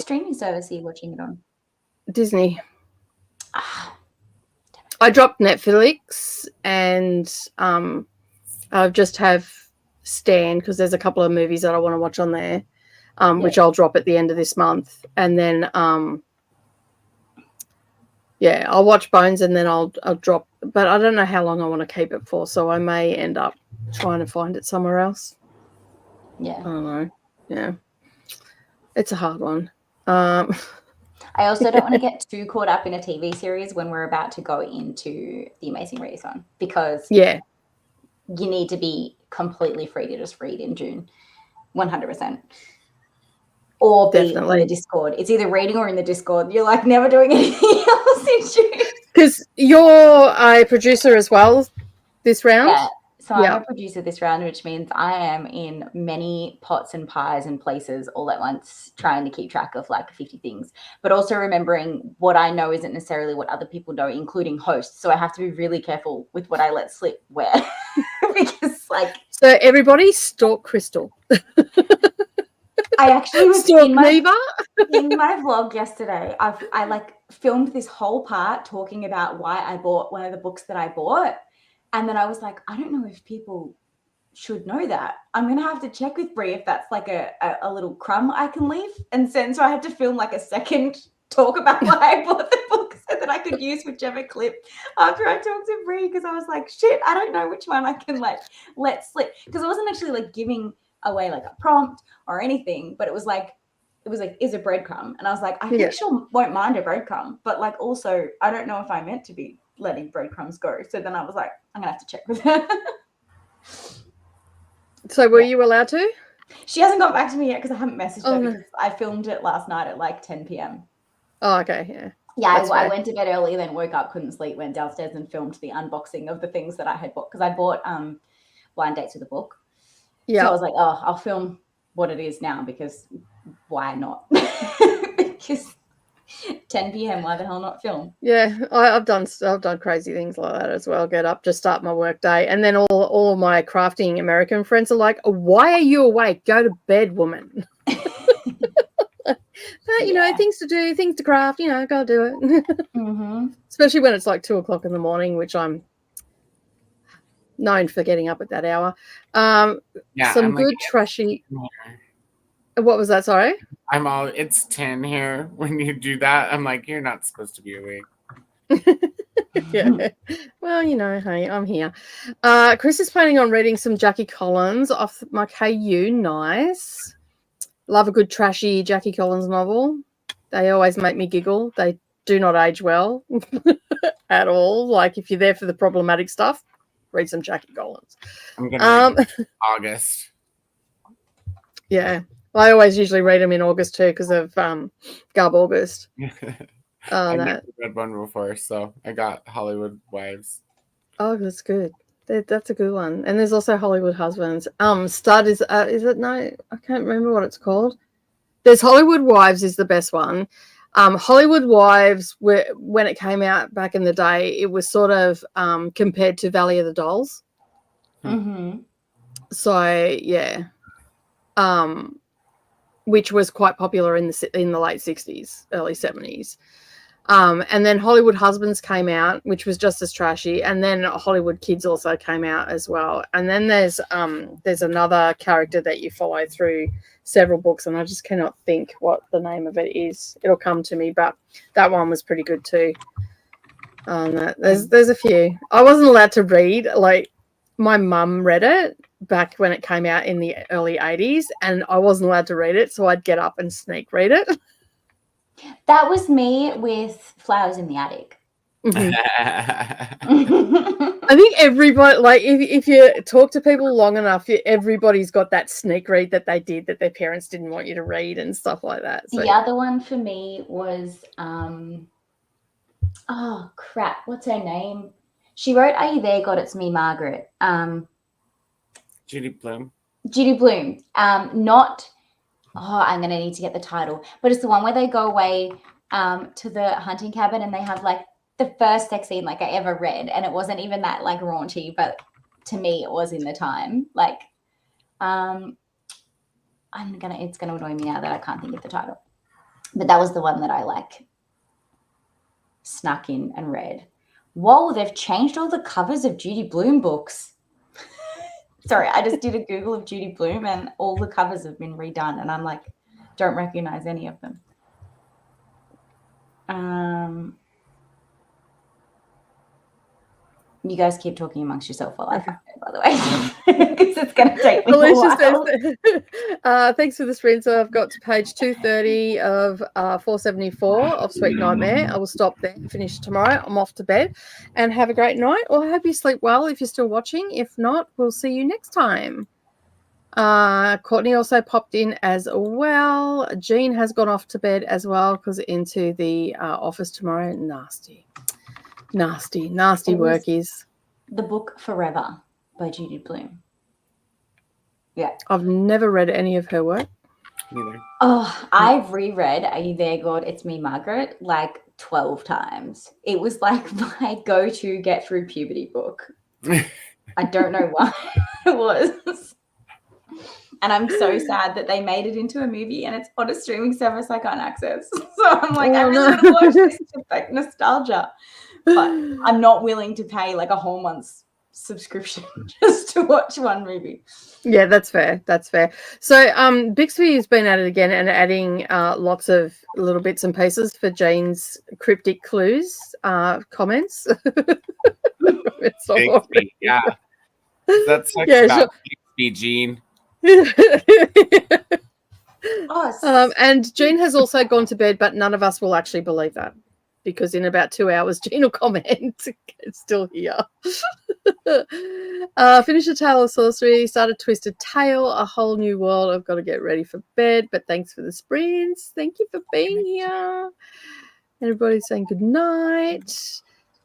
streaming service are you watching it on? Disney. I dropped Netflix and I just have Stan because there's a couple of movies that I want to watch on there, which I'll drop at the end of this month. And then I'll watch Bones and then I'll drop, but I don't know how long I want to keep it for, so I may end up trying to find it somewhere else. Yeah. I don't know. Yeah. It's a hard one. I also don't want to get too caught up in a TV series when we're about to go into The Amazing Readathon, because you need to be completely free to just read in June, 100%. Or be in the Discord. It's either reading or in the Discord. You're like never doing anything else in June. Because you're a producer as well this round? Yeah. So I'm a producer this round, which means I am in many pots and pies and places all at once, trying to keep track of like 50 things, but also remembering what I know isn't necessarily what other people know, including hosts. So I have to be really careful with what I let slip where. Because So everybody stalk Crystal. I actually was in my vlog yesterday. I filmed this whole part talking about why I bought one of the books that I bought. And then I was like, I don't know if people should know that. I'm going to have to check with Brie if that's like a little crumb I can leave and send. So I had to film like a second talk about why I bought the book so that I could use whichever clip after I talked to Brie, because I was like, shit, I don't know which one I can let slip. Because I wasn't actually giving away a prompt or anything, but it was is a breadcrumb, and I was like, I think she won't mind a breadcrumb, but also I don't know if I meant to be letting breadcrumbs go. So then I was like, I'm gonna have to check with her. So were you allowed to? She hasn't got back to me yet because I haven't messaged her because I filmed it last night at 10 p.m. Oh, okay, I went to bed early, then woke up, couldn't sleep, went downstairs and filmed the unboxing of the things that I had bought, because I bought Blind Dates with a Book. Yeah. So I was like, oh, I'll film what it is now, because why not? Because 10 p.m. why the hell not film? Yeah, I've done crazy things like that as well. Get up, just start my work day, and then all of my crafting American friends are like, "Why are you awake? Go to bed, woman." But, you know, things to do, things to craft, you know, gotta do it. Especially when it's like 2:00 in the morning, which I'm known for getting up at that hour. Some good trashy. What was that? Sorry? It's 10 here when you do that. I'm like, you're not supposed to be awake. Yeah. Well, you know, hey, I'm here. Chris is planning on reading some Jackie Collins off my KU. Nice. Love a good trashy Jackie Collins novel. They always make me giggle. They do not age well at all. Like, if you're there for the problematic stuff, read some Jackie Collins. I'm gonna read August. Yeah. I always usually read them in August too because of Gub August. I've never read one before, so I got Hollywood Wives. Oh, that's good. That's a good one. And there's also Hollywood Husbands. Stud is it? No, I can't remember what it's called. There's Hollywood Wives is the best one. Hollywood Wives, when it came out back in the day, it was sort of compared to Valley of the Dolls. So yeah, which was quite popular in the late 60s, early 70s. And then Hollywood Husbands came out, which was just as trashy. And then Hollywood Kids also came out as well. And then there's another character that you follow through several books, and I just cannot think what the name of it is. It'll come to me, but that one was pretty good too. There's a few. I wasn't allowed to read. Like, my mum read it back when it came out in the early 80s, and I wasn't allowed to read it, so I'd get up and sneak read it. That was me with Flowers in the Attic. I think everybody, like, if you talk to people long enough, everybody's got that sneak read that they did that their parents didn't want you to read and stuff like that. So, the other one for me was, oh crap, what's her name? She wrote "Are You There, God? It's Me, Margaret." Judy Blume. Judy Blume. Not. Oh, I'm gonna need to get the title, but it's the one where they go away to the hunting cabin and they have like the first sex scene like I ever read, and it wasn't even that like raunchy, but to me it was in the time. Like, it's gonna annoy me now that I can't think of the title, but that was the one that I like snuck in and read. Whoa, they've changed all the covers of Judy Blume books. Sorry, I just did a Google of Judy Blume and all the covers have been redone, and I'm like, don't recognize any of them. You guys keep talking amongst yourself while I find it, by the way, because it's going to take me a while. Thanks for the screen. So I've got to page 230 of 474 of Sweet Nightmare. I will stop there, finish tomorrow. I'm off to bed, and have a great night. Well, I hope you sleep well if you're still watching. If not, we'll see you next time. Courtney also popped in as well. Jean has gone off to bed as well because into the office tomorrow. Nasty work is. The book Forever by Judy Blume. Yeah. I've never read any of her work. Neither. Oh, I've reread Are You There, God? It's Me, Margaret, like 12 times. It was like my go-to get through puberty book. I don't know why it was. And I'm so sad that they made it into a movie and it's on a streaming service I can't access. So I'm like, I really want to watch this to affect nostalgia. But I'm not willing to pay like a whole month's subscription just to watch one movie. Yeah, that's fair. So Bixby has been at it again and adding lots of little bits and pieces for Jane's cryptic clues comments. Bixby, yeah. That's like about Bixby, Jean. And Jean has also gone to bed, but none of us will actually believe that, because in about 2 hours Jean will comment it's still here. Finish A Tale of Sorcery, started Twisted Tale, A Whole New World. I've got to get ready for bed, but thanks for the sprints. Thank you for being here. Everybody's saying good night.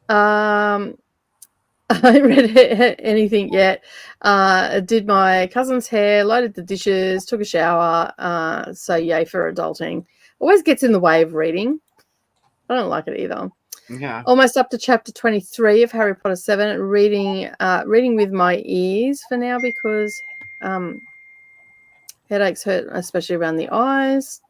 I haven't read anything yet. Did my cousin's hair, loaded the dishes, took a shower. So yay for adulting. Always gets in the way of reading. I don't like it either. Yeah. Almost up to chapter 23 of Harry Potter 7. Reading with my ears for now because headaches hurt, especially around the eyes.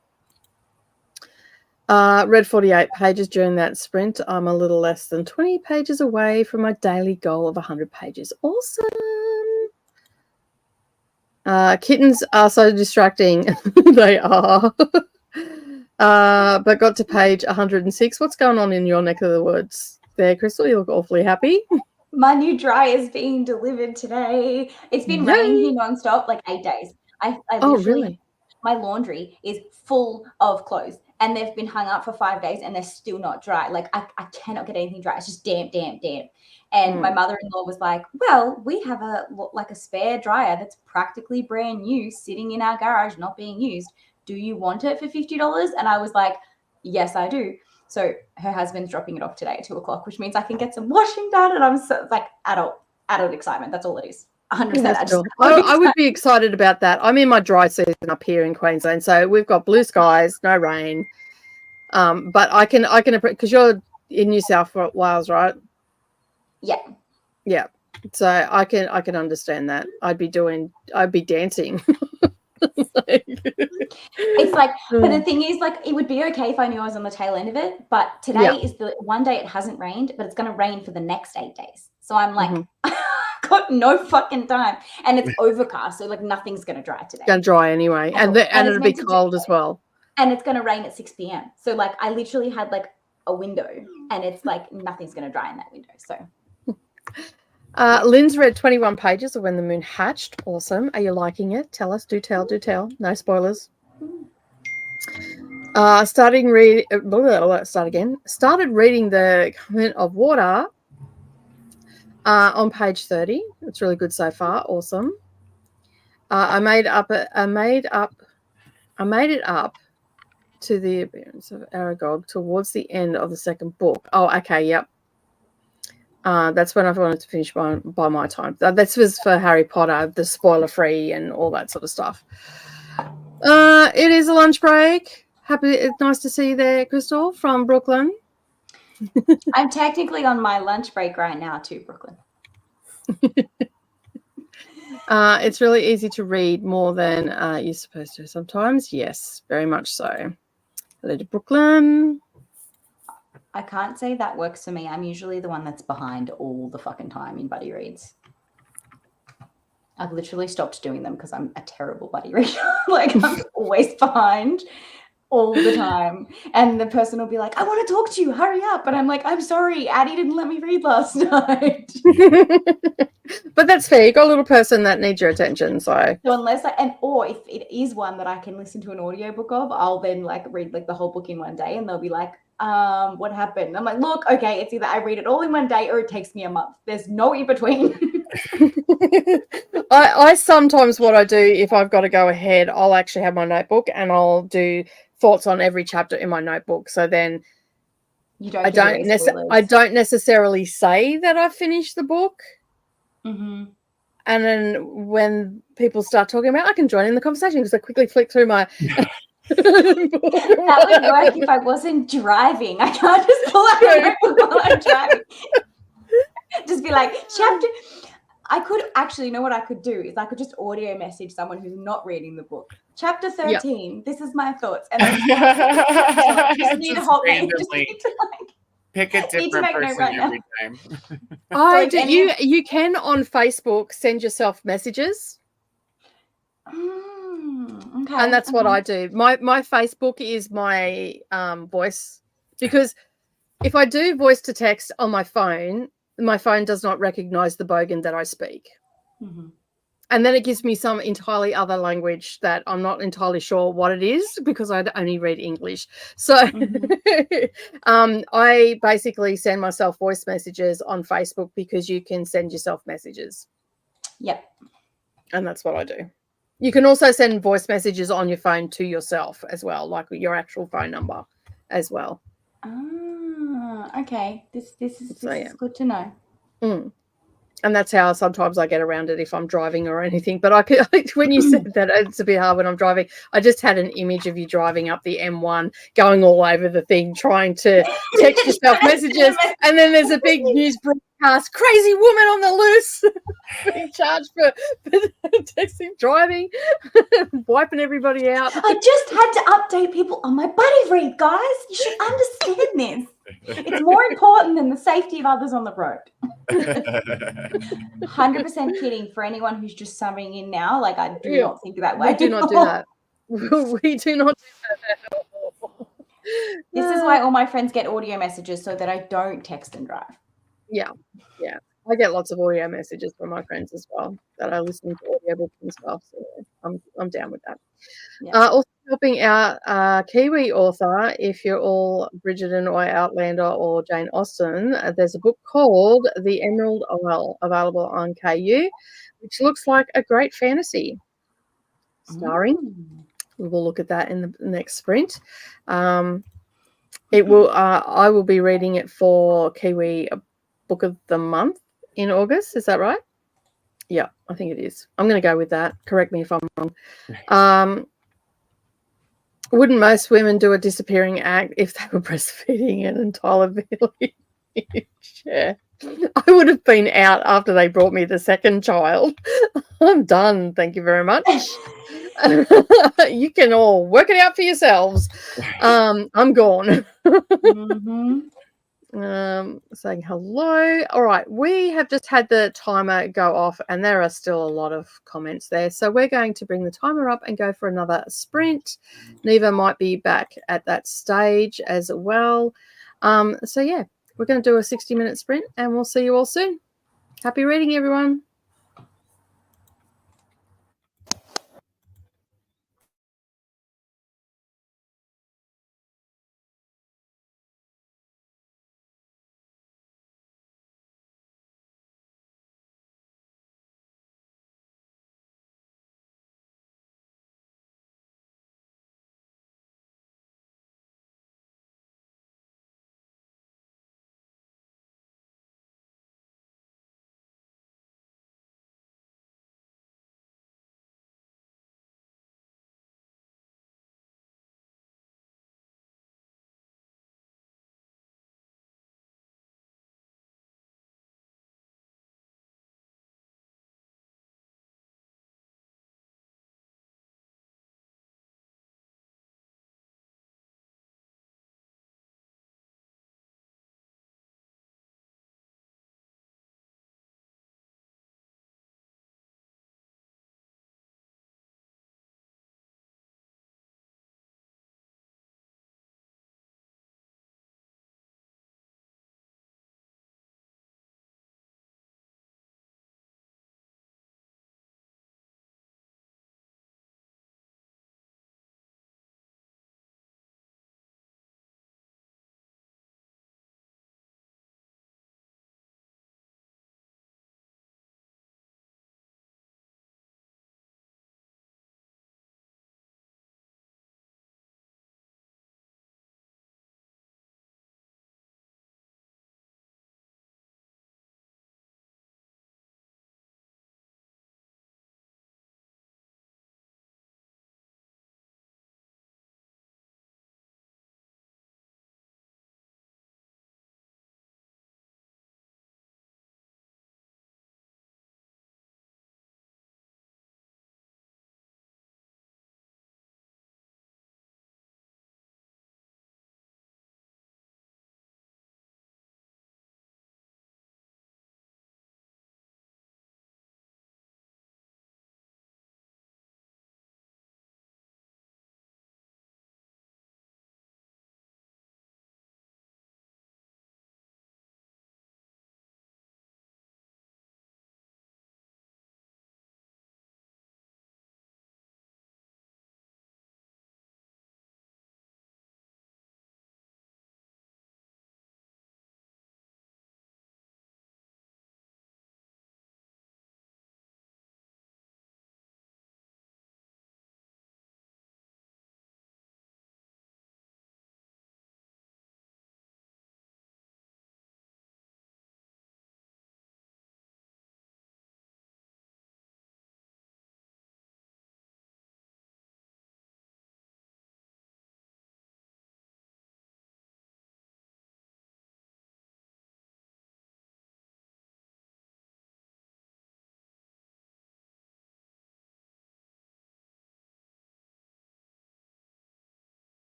Read 48 pages during that sprint. I'm a little less than 20 pages away from my daily goal of 100 pages. Awesome. Kittens are so distracting. They are. But got to page 106. What's going on in your neck of the woods there, Crystal? You look awfully happy. My new dryer is being delivered today. It's been raining here nonstop, like 8 days. I really? My laundry is full of clothes, and they've been hung up for 5 days, and they're still not dry. Like I cannot get anything dry. It's just damp. And my mother-in-law was like, "Well, we have a spare dryer that's practically brand new, sitting in our garage, not being used. Do you want it for $50?" And I was like, "Yes, I do." So her husband's dropping it off today at 2:00, which means I can get some washing done. And I'm so like adult excitement. That's all it is. 100%. I would be excited about that. I'm in my dry season up here in Queensland, so we've got blue skies, no rain. But I can because you're in New South Wales, right? Yeah. So I can understand that. I'd be dancing. It's like, but the thing is, like, it would be okay if I knew I was on the tail end of it, but today is the one day it hasn't rained, but it's going to rain for the next 8 days. So I'm like, got no fucking time, and it's overcast, so like nothing's going to dry today. Going to dry anyway, and it'll be cold as well. And it's going to rain at 6 p.m. So like I literally had like a window, and it's like nothing's going to dry in that window. So. Lynn's read 21 pages of When the Moon Hatched. Awesome. Are you liking it? Tell us. Do tell. No spoilers. Started reading The Covenant of Water on page 30. It's really good so far. Awesome. I made it up to the appearance of Aragog towards the end of the second book. Oh, okay. Yep. That's when I wanted to finish by my time. This was for Harry Potter, the spoiler-free and all that sort of stuff. It is a lunch break. It's nice to see you there, Crystal, from Brooklyn. I'm technically on my lunch break right now too, Brooklyn. It's really easy to read more than you're supposed to sometimes. Yes, very much so. Hello to Brooklyn. I can't say that works for me. I'm usually the one that's behind all the fucking time in buddy reads. I've literally stopped doing them because I'm a terrible buddy reader. Like I'm always behind all the time. And the person will be like, "I want to talk to you. Hurry up." And I'm like, "I'm sorry. Addie didn't let me read last night." But that's fair. You got a little person that needs your attention. So unless or if it is one that I can listen to an audiobook of, I'll then like read like the whole book in one day, and they'll be like, "What happened?" I'm like, "Look, okay, it's either I read it all in one day or it takes me a month. There's no in between." I sometimes, what I do if I've got to go ahead, I'll actually have my notebook and I'll do thoughts on every chapter in my notebook. So then I don't necessarily say that I finished the book. Mm-hmm. And then when people start talking about it, I can join in the conversation because I quickly flick through my That would work if I wasn't driving. I can't just pull out my book while I'm driving. Just be like, chapter. I could actually, you know what I could do is I could just audio message someone who's not reading the book. Chapter 13. Yep. This is my thoughts. And then just need to hold pick a different person every time. You can on Facebook send yourself messages. Okay. And that's what I do. My Facebook is my voice, because if I do voice to text on my phone does not recognize the bogan that I speak. Mm-hmm. And then it gives me some entirely other language that I'm not entirely sure what it is because I only read English. So I basically send myself voice messages on Facebook because you can send yourself messages. Yep. And that's what I do. You can also send voice messages on your phone to yourself as well, like your actual phone number as well. Okay. This is good to know. And that's how sometimes I get around it if I'm driving or anything. But when you said that, it's a bit hard when I'm driving. I just had an image of you driving up the M1, going all over the thing, trying to text yourself messages. And then there's a big news broadcast podcast, crazy woman on the loose, being charged for texting, driving, wiping everybody out. I just had to update people on my buddy read, guys. You should understand this. It's more important than the safety of others on the road. 100% kidding for anyone who's just subbing in now. Like, I do not think that way. We do not do that. We do not do that at all. This is why all my friends get audio messages so that I don't text and drive. Yeah. I get lots of audio messages from my friends as well that are listening to audiobooks and stuff. So I'm down with that. Yeah. Also helping out Kiwi author, if you're all Bridgerton or Outlander or Jane Austen, there's a book called The Emerald Isle available on KU, which looks like a great fantasy starring. We will look at that in the next sprint. It will. I will be reading it for Kiwi Book of the Month in August. Is that right? Yeah, I think it is. I'm going to go with that. Correct me if I'm wrong. Wouldn't most women do a disappearing act if they were breastfeeding an entire village? Yeah. I would have been out after they brought me the second child. I'm done. Thank you very much. You can all work it out for yourselves. I'm gone. Saying hello. All right, we have just had the timer go off and there are still a lot of comments there, so we're going to bring the timer up and go for another sprint. Neva might be back at that stage as well. So yeah, we're going to do a 60-minute sprint and we'll see you all soon. Happy reading, everyone.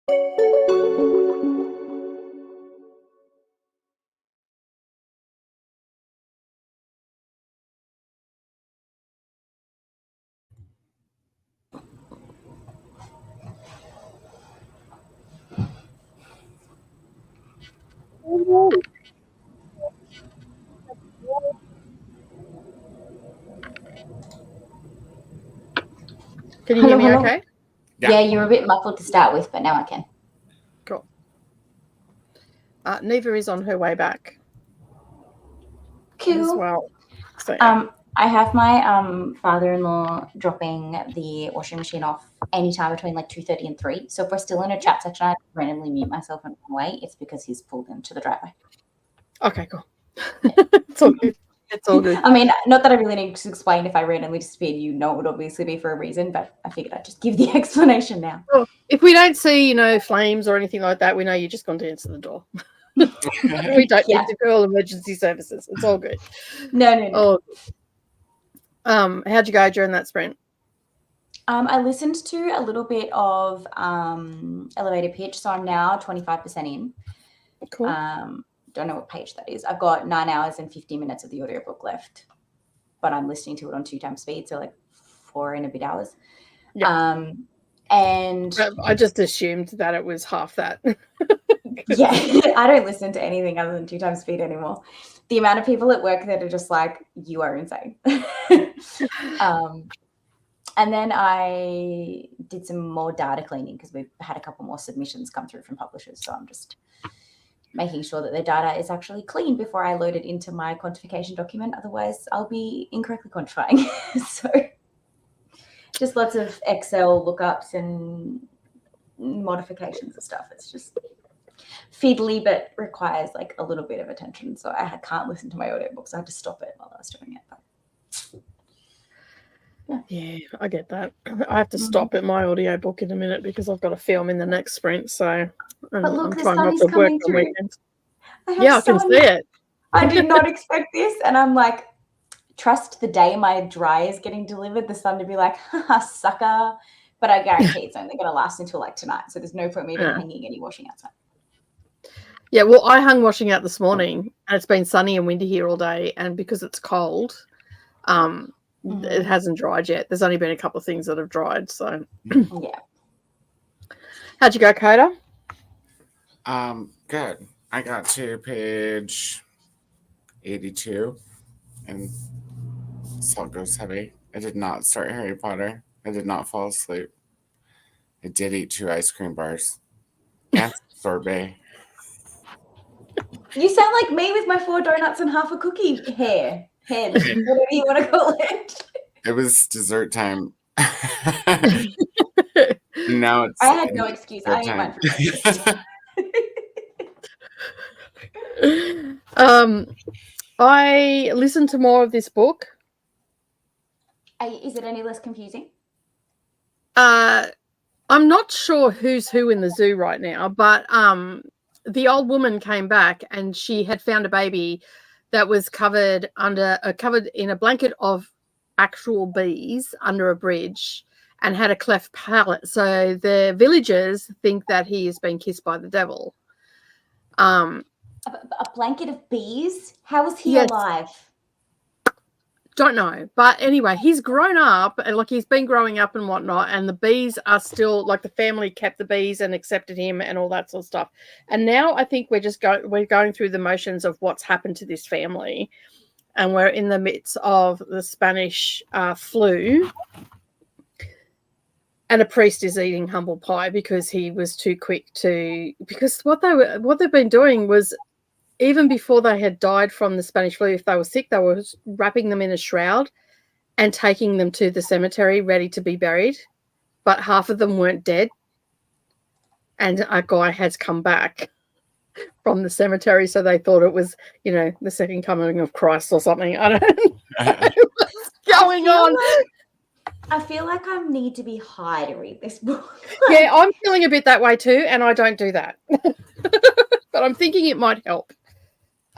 Can you hear me hello. okay? Yeah, you're a bit muffled to start with, but now I can. Cool. Neva is on her way back. Cool. As well. So, yeah. I have my father-in-law dropping the washing machine off anytime between like 2:30 and 3. So if we're still in a chat section, I randomly mute myself and run away. It's because he's pulled into the driveway. Okay, cool. It's all good. It's all good. I mean, not that I really need to explain if I randomly disappeared. You know it would obviously be for a reason, but I figured I'd just give the explanation now. Well, if we don't see, flames or anything like that, we know you're just going to answer the door. We don't need to call emergency services. It's all good. No. How'd you go during that sprint? I listened to a little bit of elevator pitch, so I'm now 25% in. Cool. Don't know what page that is. I've got 9 hours and 50 minutes of the audiobook left, but I'm listening to it on 2 times speed, so like 4 and a bit hours. Yeah. And I just assumed that it was half that. Yeah, I don't listen to anything other than 2 times speed anymore. The amount of people at work that are just like, you are insane. And then I did some more data cleaning because we've had a couple more submissions come through from publishers. So I'm just making sure that the data is actually clean before I load it into my quantification document. Otherwise, I'll be incorrectly quantifying. So just lots of Excel lookups and modifications and stuff. It's just fiddly, but requires like a little bit of attention. So I can't listen to my audiobooks. I had to stop it while I was doing it. But yeah, I get that. I have to stop at my audiobook in a minute because I've got to film in the next sprint. So but look, I'm the trying sun not is to work coming on through. weekends. I can see it. I did not expect this. And I'm like, trust the day my dryer is getting delivered, the sun to be like, haha, sucker. But I guarantee it's only going to last until like tonight. So there's no point me hanging any washing outside. Yeah, well, I hung washing out this morning and it's been sunny and windy here all day. And because it's cold, it hasn't dried yet. There's only been a couple of things that have dried. So, yeah. How'd you go, Coda? Good. I got to page 82 and salt goes heavy. I did not start Harry Potter. I did not fall asleep. I did eat 2 ice cream bars and sorbet. You sound like me with my 4 donuts and half a cookie head, whatever you want to call it. It was dessert time. Now it's. I had no excuse. I ate mine for I listened to more of this book. Is it any less confusing? I'm not sure who's who in the zoo right now, but the old woman came back and she had found a baby that was covered in a blanket of actual bees under a bridge and had a cleft palate. So the villagers think that he has been kissed by the devil. A blanket of bees? How was he alive? Don't know. But anyway, he's grown up and like he's been growing up and whatnot. And the bees are still like the family kept the bees and accepted him and all that sort of stuff. And now I think we're going through the motions of what's happened to this family. And we're in the midst of the Spanish flu. And a priest is eating humble pie because he was too quick because what they've been doing was even before they had died from the Spanish flu, if they were sick, they were wrapping them in a shroud and taking them to the cemetery ready to be buried. But half of them weren't dead. And a guy has come back from the cemetery. So they thought it was, the second coming of Christ or something. I don't know what's going on. I feel like I need to be high to read this book. Yeah, I'm feeling a bit that way too. And I don't do that. But I'm thinking it might help.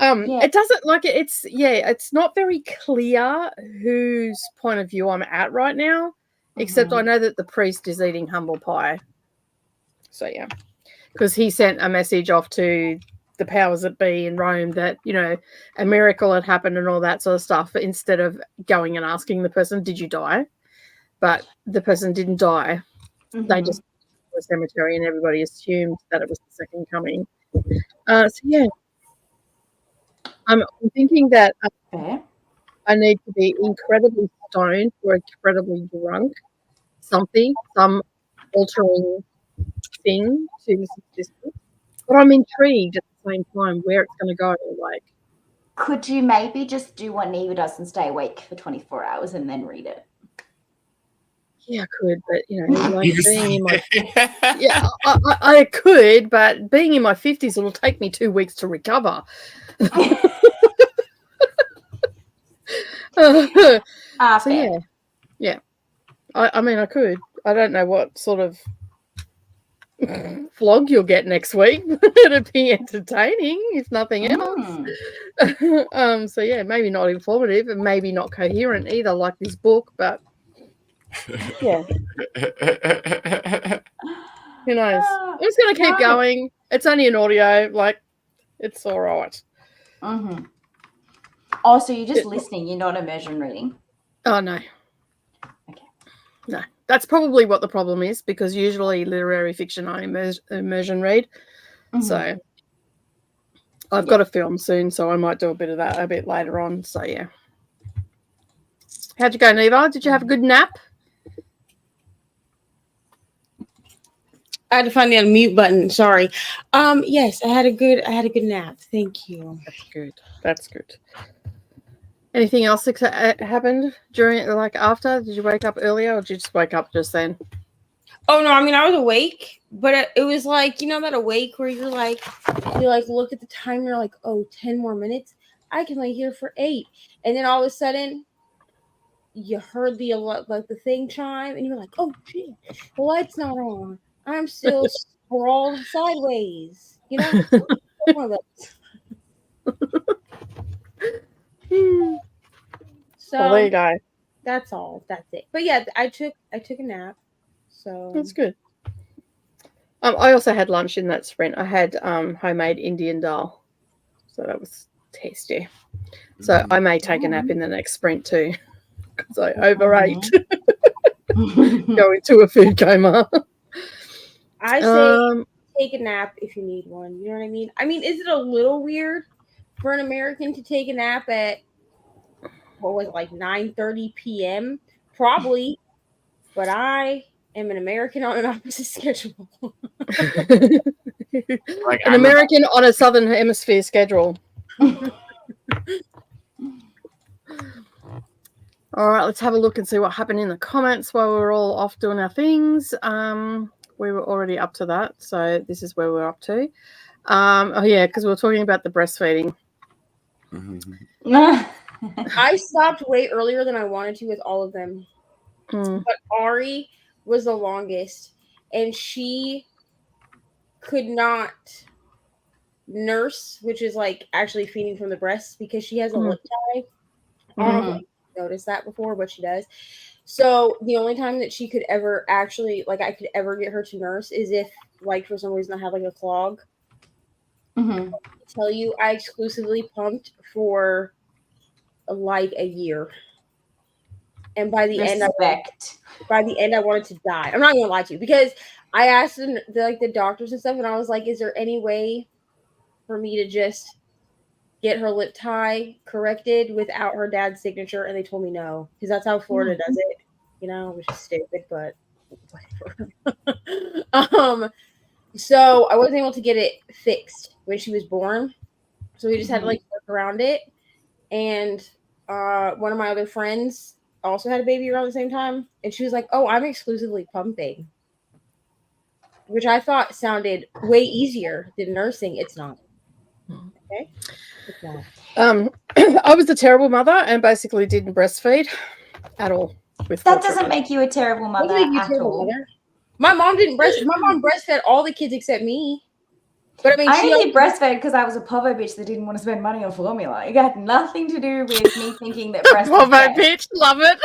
It doesn't it's not very clear whose point of view I'm at right now, except I know that the priest is eating humble pie. So yeah. because he sent a message off to the powers that be in Rome that, you know, a miracle had happened and all that sort of stuff, instead of going and asking the person, did you die? But the person didn't die. They just went to the cemetery and everybody assumed that it was the second coming. So, yeah. I'm thinking that I need to be incredibly stoned or incredibly drunk, some altering thing to listen to this book. But I'm intrigued at the same time where it's going to go. Like, could you maybe just do what Neva does and stay awake for 24 hours and then read it? Yeah, I could, but you know, like being in my I could, but being in my 50s, it'll take me 2 weeks to recover. So yeah. I mean, I could. I don't know what sort of vlog you'll get next week. It'd be entertaining, if nothing else. So yeah, maybe not informative and maybe not coherent either, like this book, but yeah. Who knows? I'm just gonna keep going. It's only an audio, like it's all right. Oh, so you're just listening, you're not immersion reading? Oh no. Okay. No. That's probably what the problem is, because usually literary fiction I immersion read. So I've got a film soon, so I might do a bit of that a bit later on. So yeah. How'd you go, Neva? Did you have a good nap? I had to find the unmute button. Sorry. Yes, I had a good nap. Thank you. That's good. Anything else that happened during, like, after? Did you wake up earlier, or did you just wake up just then? Oh no, I mean, I was awake, but it was like, you know, that awake where you look at the time, you're like, oh, 10 more minutes. I can lay here for 8. And then all of a sudden you heard the thing chime and you're like, oh shit, the light's not on. I'm still sprawled sideways, you know. One of those. So well, there you go. That's all. That's it. But yeah, I took a nap. So that's good. I also had lunch in that sprint. I had homemade Indian dal, so that was tasty. So I may take a nap in the next sprint too, because I overate. Go into a food coma. I say take a nap if you need one. You know what I mean? I mean, is it a little weird for an American to take a nap at, what was it, like 9:30 p.m.? Probably, but I am an American on an opposite schedule. Like an American on a Southern Hemisphere schedule. All right, let's have a look and see what happened in the comments while we were all off doing our things. We were already up to that, so this is where we're up to. Oh yeah, because we were talking about the breastfeeding. I stopped way earlier than I wanted to with all of them, but Ari was the longest, and she could not nurse, which is like actually feeding from the breast, because she has a lip tie. I don't know if you noticed that before, but she does. So the only time that she could ever actually, like, I could ever get her to nurse is if, like, for some reason I have like a clog. I tell you, I exclusively pumped for like a year, and by the end, I wanted to die. I'm not gonna lie to you, because I asked the doctors and stuff, and I was like, "Is there any way for me to just get her lip tie corrected without her dad's signature?" And they told me no, because that's how Florida does it, you know, which is stupid, but whatever. So I wasn't able to get it fixed when she was born, so we just had to like work around it. And one of my other friends also had a baby around the same time, and she was like, "Oh, I'm exclusively pumping," which I thought sounded way easier than nursing. It's not. Okay. It's not. I was a terrible mother and basically didn't breastfeed at all. That doesn't make you a terrible mother at all. My mom didn't breastfeed. My mom breastfed all the kids except me. But I mean, I only breastfed because I was a povo bitch that didn't want to spend money on formula. It had nothing to do with me thinking that breast was best. Povo bitch, love it.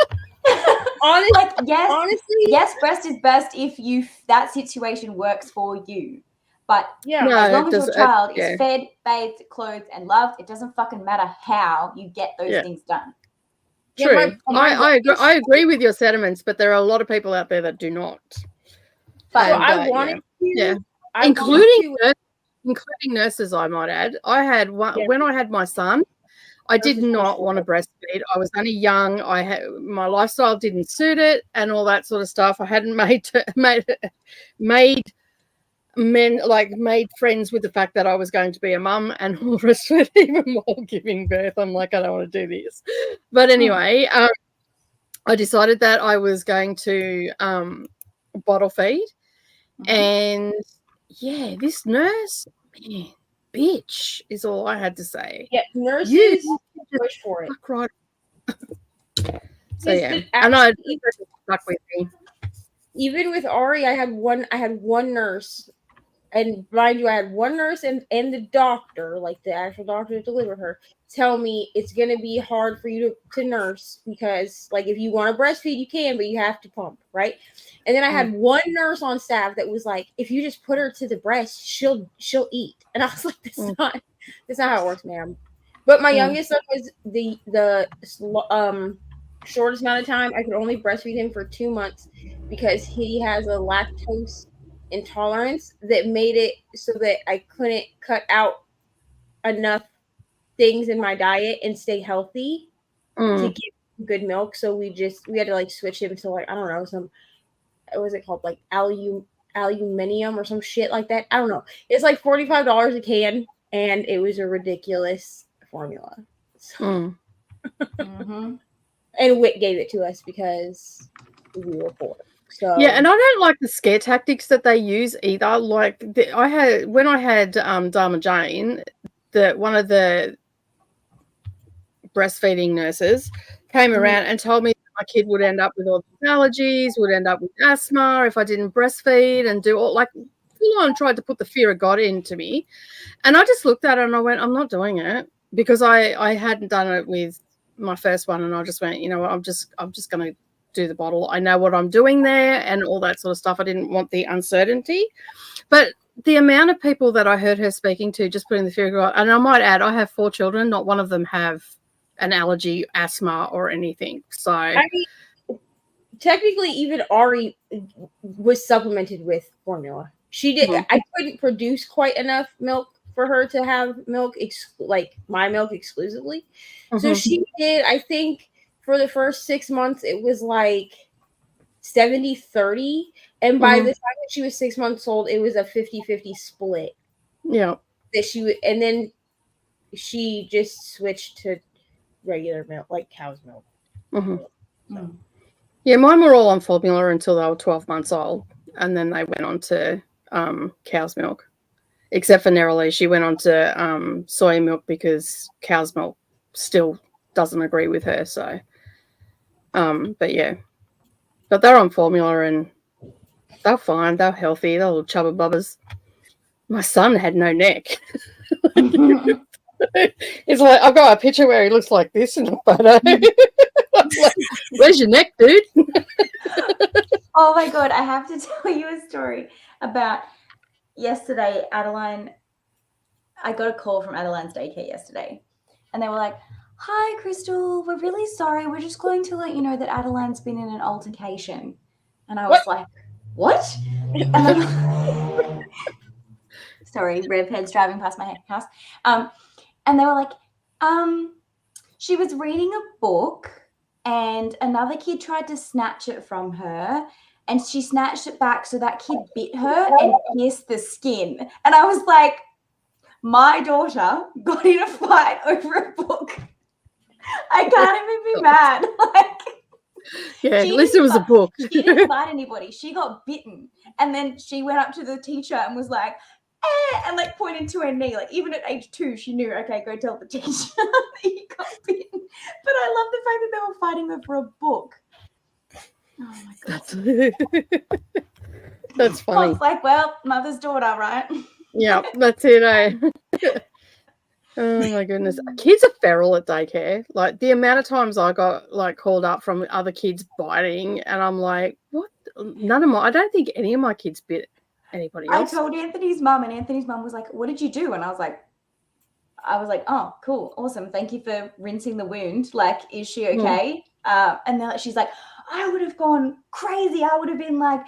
Honestly, yes, breast is best if that situation works for you. But yeah, as long as your child is fed, bathed, clothed, and loved, it doesn't fucking matter how you get those things done. True. I agree with your sentiments, but there are a lot of people out there that do not. But I wanted to, including nurses, I might add. I had one when I had my son. I did not want to breastfeed. I was only young. My lifestyle didn't suit it, and all that sort of stuff. I hadn't made friends with the fact that I was going to be a mum and all the rest of it. Even while giving birth, I'm like, I don't want to do this. But anyway, I decided that I was going to bottle feed, and this nurse, man, bitch, is all I had to say. Yeah, nurses push for it. Right. So and I stuck with me. Even with Ari, I had one nurse, and mind you, I had one nurse and the doctor, like the actual doctor that delivered her, tell me it's gonna be hard for you to nurse because, like, if you want to breastfeed, you can, but you have to pump, right? And then I had one nurse on staff that was like, if you just put her to the breast, she'll eat. And I was like, that's not how it works, ma'am. But my youngest son was the shortest amount of time. I could only breastfeed him for 2 months because he has a lactose intolerance that made it so that I couldn't cut out enough things in my diet and stay healthy to give good milk. So we had to like switch him to, like, I don't know, some, what was it called, like aluminium or some shit like that. I don't know. It's like $45 a can, and it was a ridiculous formula. So. And Whit gave it to us because we were poor. So yeah, and I don't like the scare tactics that they use either. Like when I had Dharma Jane, one of the breastfeeding nurses came around and told me that my kid would end up with all these allergies, would end up with asthma if I didn't breastfeed, and do all, like, full on tried to put the fear of God into me. And I just looked at her and I went, I'm not doing it, because I hadn't done it with my first one, and I just went, you know what, I'm just going to do the bottle. I know what I'm doing there and all that sort of stuff. I didn't want the uncertainty. But the amount of people that I heard her speaking to, just putting the fear of God, and I might add, I have 4 children, not one of them have an allergy, asthma, or anything. So I mean, technically, even Ari was supplemented with formula. She did. I couldn't produce quite enough milk for her to have milk, like my milk exclusively. So she did, I think, for the first 6 months, it was like 70-30. And by the time that she was 6 months old, it was a 50-50 split. Yeah. And then she just switched to regular milk, like cow's milk. So. Yeah, mine were all on formula until they were 12 months old. And then they went on to cow's milk. Except for Neroli, she went on to soy milk because cow's milk still doesn't agree with her. So, but yeah, but they're on formula and they're fine. They're healthy. They're little chubba bubbas. My son had no neck. It's like, I've got a picture where he looks like this in the photo. Like, where's your neck, dude? Oh my God, I have to tell you a story about yesterday. Adeline, I got a call from Adeline's daycare yesterday, and they were like, "Hi, Crystal, we're really sorry. We're just going to let you know that Adeline's been in an altercation." And I was like, "What?" And then, sorry, Rev head's driving past my house. And they were like, she was reading a book and another kid tried to snatch it from her, and she snatched it back, so that kid bit her and pierced the skin. And I was like, my daughter got in a fight over a book. I can't even be mad. Like, yeah, at least it was a book. She didn't fight anybody. She got bitten. And then she went up to the teacher and was like, and like pointed to her knee. Like, even at age 2, she knew, okay, go tell the teacher that you got bitten. But I love the fact that they were fighting over a book. Oh my God. That's funny. I was like, well, mother's daughter, right? Yeah, that's it, eh? Oh my goodness. Kids are feral at daycare. Like, the amount of times I got like called up from other kids biting, and I'm like, what? I don't think any of my kids bit anybody else. I told Anthony's mum, and Anthony's mum was like, "What did you do?" And I was like, "Oh, cool, awesome. Thank you for rinsing the wound. Like, is she okay?" And then she's like, "I would have gone crazy. I would have been like,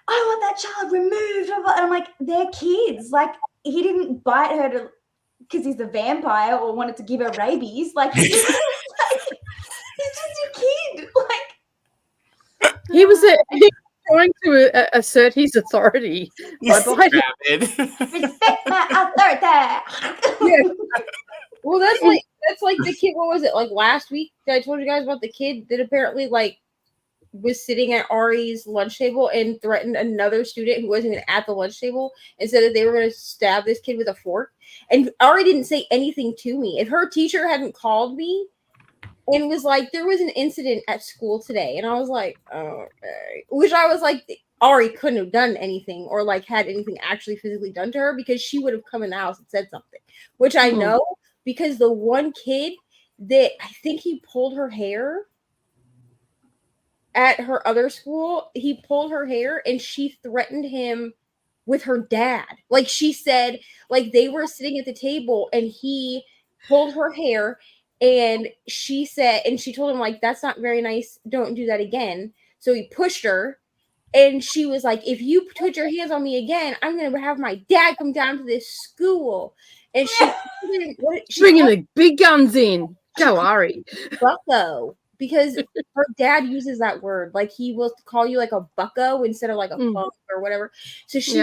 I want that child removed." And I'm like, they're kids. Like, he didn't bite her because he's a vampire or wanted to give her rabies. Like, he's just a kid. Like, he was trying to assert his authority by biting. Respect my authority. Yeah. Well, that's like the kid. What was it, like last week? I told you guys about the kid that apparently like was sitting at Ari's lunch table and threatened another student who wasn't even at the lunch table and said that they were going to stab this kid with a fork. And Ari didn't say anything to me. If her teacher hadn't called me and was like, there was an incident at school today, and I was like, oh, okay. Which I was like, Ari couldn't have done anything or like had anything actually physically done to her because she would have come in the house and said something, which I know because the one kid that I think he pulled her hair at her other school, he pulled her hair and she threatened him with her dad. Like, she said, like, they were sitting at the table and he pulled her hair and she said, and she told him, like, that's not very nice. Don't do that again. So he pushed her and she was like, if you put your hands on me again, I'm going to have my dad come down to this school. And she bringing the big guns in. Go, Ari. Bucko. Because her dad uses that word, like he will call you like a bucko instead of like a punk or whatever. So she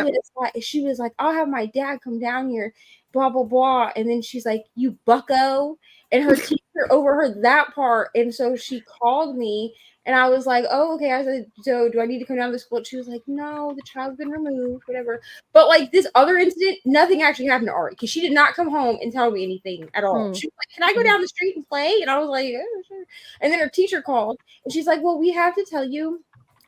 was like, I'll have my dad come down here, blah blah blah. And then she's like, you bucko. And her teacher overheard that part, and so she called me, and I was like, oh, okay. I said, so do I need to come down to the school? And she was like, no, the child's been removed, whatever. But like this other incident, nothing actually happened to Ari because she did not come home and tell me anything at all. She was like, can I go down the street and play? And I was like, yeah, sure. And then her teacher called, and she's like, well, we have to tell you.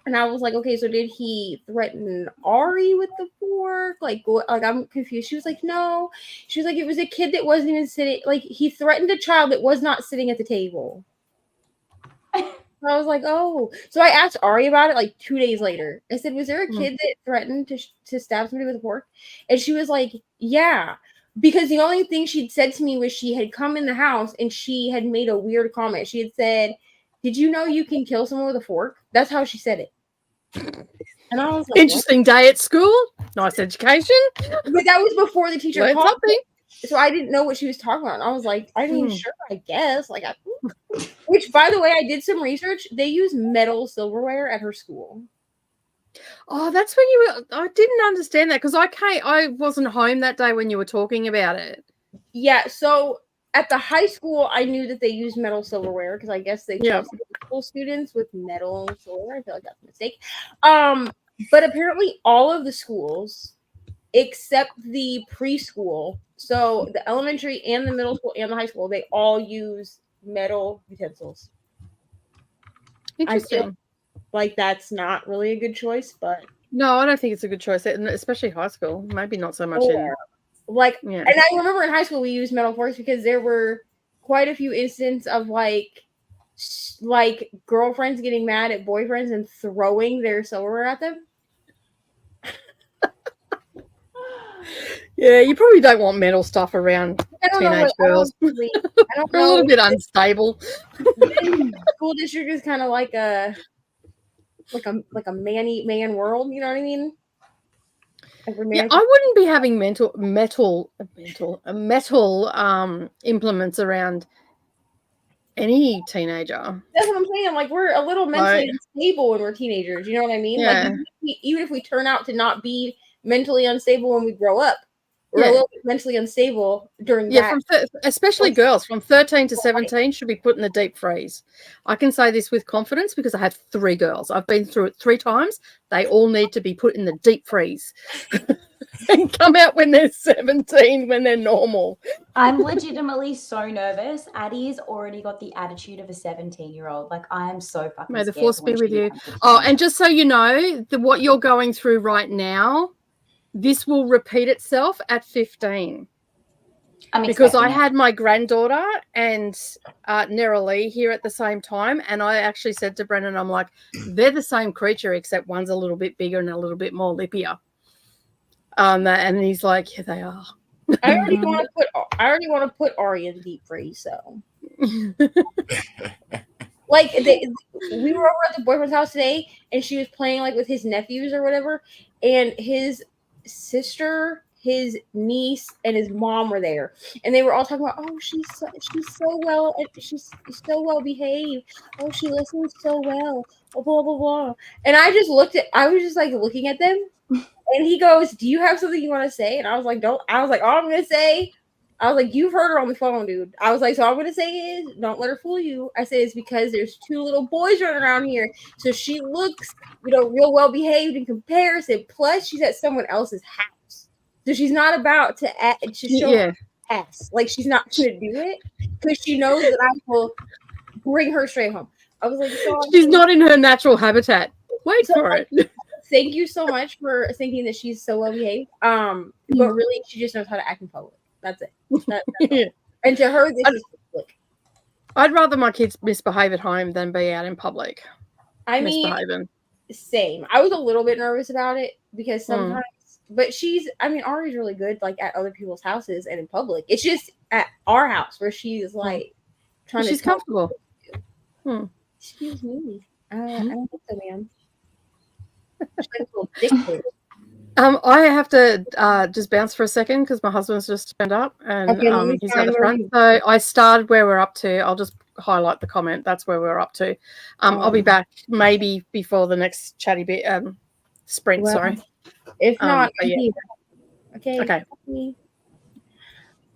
And I was like, okay, so did he threaten Ari with the fork? Like I'm confused. She was like, no. She was like, it was a kid that wasn't even sitting. Like, he threatened a child that was not sitting at the table. I was like, oh. So I asked Ari about it like 2 days later. I said, was there a kid that threatened to stab somebody with a fork? And she was like, yeah. Because the only thing she'd said to me was she had come in the house and she had made a weird comment. She had said, did you know you can kill someone with a fork? That's how she said it. And I was like, interesting day at school. Nice education. But that was before the teacher Learned called something. me. So I didn't know what she was talking about. And I was like, I mean, sure, I guess. Like, which, by the way, I did some research. They use metal silverware at her school. Oh, that's when I didn't understand that because I wasn't home that day when you were talking about it. Yeah, so at the high school, I knew that they used metal silverware because I guess they chose school students with metal silverware. I feel like that's a mistake. But apparently all of the schools, except the preschool, so the elementary and the middle school and the high school, they all use metal utensils. Interesting. I feel like that's not really a good choice, but no, I don't think it's a good choice, especially high school. Maybe not so much in. And I remember in high school we used metal forks because there were quite a few instances of like girlfriends getting mad at boyfriends and throwing their silverware at them. Yeah, you probably don't want metal stuff around teenage girls. They're a little bit unstable. School district is kind of like a man world, you know what I mean? Yeah, I wouldn't be having metal implements around any teenager. That's what I'm saying. Like, we're a little mentally unstable when we're teenagers. You know what I mean? Yeah. Like, even if we turn out to not be mentally unstable when we grow up, we're a little bit mentally unstable during that. Especially girls from 13 to 17 should be put in the deep freeze. I can say this with confidence because I have 3 girls. I've been through it 3 times. They all need to be put in the deep freeze and come out when they're 17, when they're normal. I'm legitimately so nervous. Addie's already got the attitude of a 17-year-old. Like, I am so fucking May the scared force be with you. Oh, and just so you know, what you're going through right now, this will repeat itself at 15. Because I had my granddaughter and Neralee here at the same time, and I actually said to Brennan, I'm like, they're the same creature except one's a little bit bigger and a little bit more lippier. And he's like, yeah, they are. I already want to put Ari in deep freeze. So, like, we were over at the boyfriend's house today, and she was playing like with his nephews or whatever, and his sister, his niece, and his mom were there, and they were all talking about, oh, she's so well behaved. Oh, she listens so well. Oh, blah blah blah. And I was just like looking at them. And he goes, do you have something you want to say? And I was like, all I'm going to say, I was like, you've heard her on the phone, dude. I was like, so all I'm going to say is, don't let her fool you. I said, it's because there's 2 little boys running around here. So she looks, real well behaved in comparison. Plus, she's at someone else's house. So she's not about to show her ass. Like, she's not going to do it because she knows that I will bring her straight home. I was like, she's not in her natural habitat. Wait for it. Thank you so much for thinking that she's so well behaved. But really, she just knows how to act in public. That's it. That's and to her, this is public. I'd rather my kids misbehave at home than be out in public. I mean, same. I was a little bit nervous about it because sometimes, but Ari's really good, like at other people's houses and in public. It's just at our house where she's like she's comfortable. Excuse me. I don't think so, ma'am. I have to just bounce for a second because my husband's just turned up and he's at the front. So I started where we're up to. I'll just highlight the comment. That's where we're up to. I'll be back maybe before the next chatty bit sprint. Sorry. If not, yeah. Okay.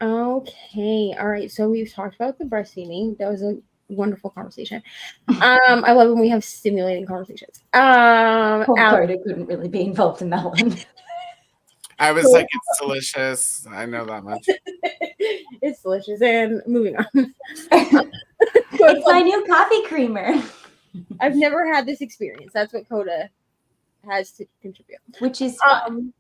All right. So we've talked about the breastfeeding. That was a wonderful conversation. I love when we have stimulating conversations. Coda couldn't really be involved in that one. I was like, it's delicious. I know that much. It's delicious. And moving on. It's my new coffee creamer. I've never had this experience. That's what Coda has to contribute. Which is fun.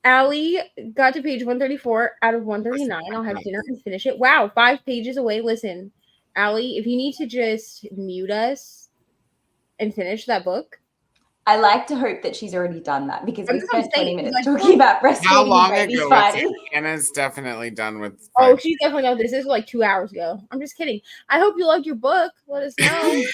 Allie got to page 134 out of 139. I'll have dinner and finish it. Wow, 5 pages away. Listen, Allie, if you need to just mute us and finish that book. I like to hope that she's already done that because we spent 20 minutes talking about breastfeeding. How long ago was it? Anna's definitely done with. Oh, she's definitely done this. This was like 2 hours ago. I'm just kidding. I hope you loved your book. Let us know.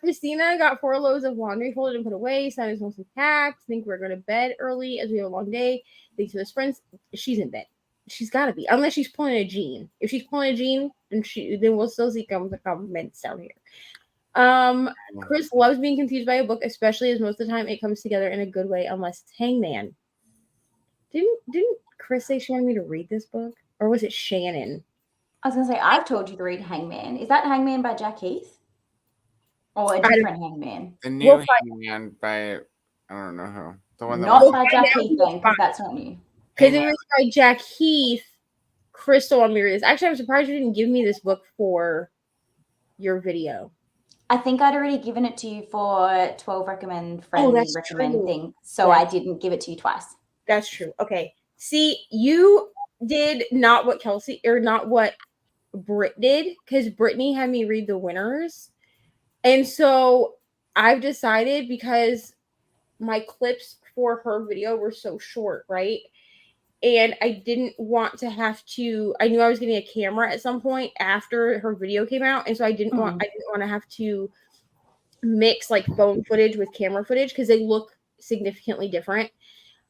Christina got 4 loads of laundry folded and put away. Son is mostly packed. Think we're going to bed early as we have a long day. Thanks to the sprints. She's in bed. She's got to be, unless she's pulling a Jean. If she's pulling a Jean, then we'll still see the comments down here. Chris loves being confused by a book, especially as most of the time it comes together in a good way, unless it's Hangman. Didn't Chris say she wanted me to read this book, or was it Shannon? I was gonna say I've told you to read Hangman. Is that Hangman by Jack Heath, or a different Hangman? The new Hangman by I don't know who. The one that not by Jack Heath, then, because that's not new. Because it was by Jack Heath. Crystal on Myriad. Actually, I'm surprised you didn't give me this book for your video. I think I'd already given it to you for 12 recommend friends recommend thing. So I didn't give it to you twice. That's true. Okay. See, you did not what Kelsey or not what Britt did, because Brittany had me read the winners. And so I've decided, because my clips for her video were so short, right? And I didn't want to have to, I knew I was getting a camera at some point after her video came out. And so I didn't want to have to mix like phone footage with camera footage because they look significantly different.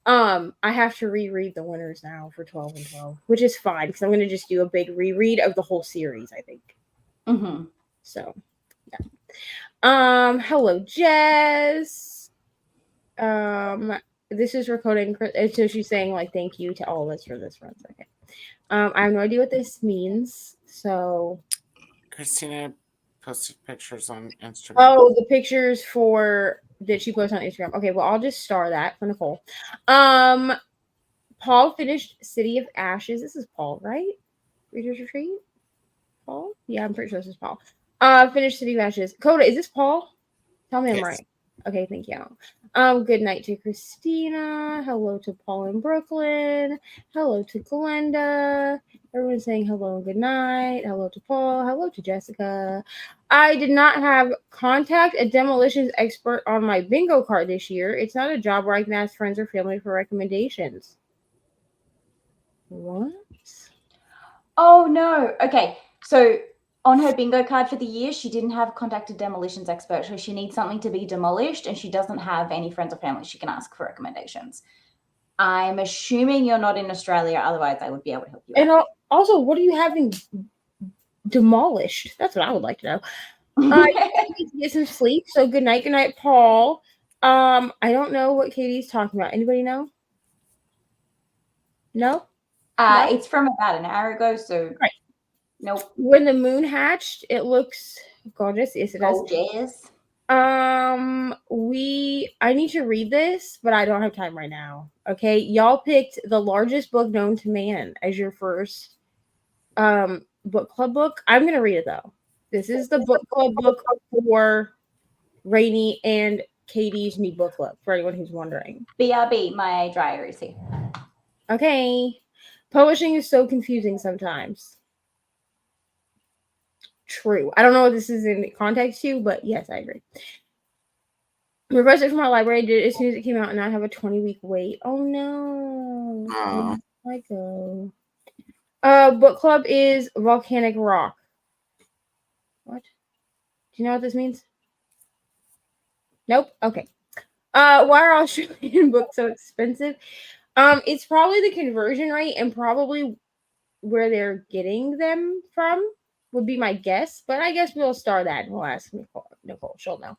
I have to reread the winners now for 12 and 12, which is fine because I'm going to just do a big reread of the whole series, I think. So, yeah. Hello, Jess. This is recording, and so she's saying like thank you to all of us for this run. Okay. I have no idea what this means. So Christina posted pictures on Instagram. Oh, the pictures that she posted on Instagram. Okay, well I'll just star that for Nicole. Paul finished City of Ashes. This is Paul, right? Reader's Retreat? Paul? Yeah, I'm pretty sure this is Paul. Finished City of Ashes. Coda, is this Paul? Tell me I'm right. Okay, thank you. Good night to Christina. Hello to Paul in Brooklyn. Hello to Glenda. Everyone's saying hello and good night. Hello to Paul. Hello to Jessica. I did not have contact a demolitions expert on my bingo card this year. It's not a job where I can ask friends or family for recommendations. What? Oh no. Okay. So on her bingo card for the year, she didn't have contact a demolitions expert. So she needs something to be demolished and she doesn't have any friends or family she can ask for recommendations. I'm assuming you're not in Australia, otherwise I would be able to help you. And also, what are you having demolished? That's what I would like to know. I need to get some sleep. So good night, Paul. I don't know what Katie's talking about. Anybody know? No? No? It's from about an hour ago, so right. Nope. When the moon hatched, it looks gorgeous. Yes, it does. Gorgeous. I need to read this, but I don't have time right now. Okay, y'all picked the largest book known to man as your first book club book. I'm gonna read it though. This is the book club book for Rainy and Katie's new book club, for anyone who's wondering. BRB, my dry erase. Okay. Publishing is so confusing sometimes. True. I don't know what this is in context to, but yes, I agree. Requested from our library did it as soon as it came out, and I have a 20-week wait. Oh no. I go. Book club is Volcanic Rock. What? Do you know what this means? Nope. Okay. Why are Australian books so expensive? It's probably the conversion rate and probably where they're getting them from would be my guess, but I guess we'll start that and we'll ask Nicole. She'll know.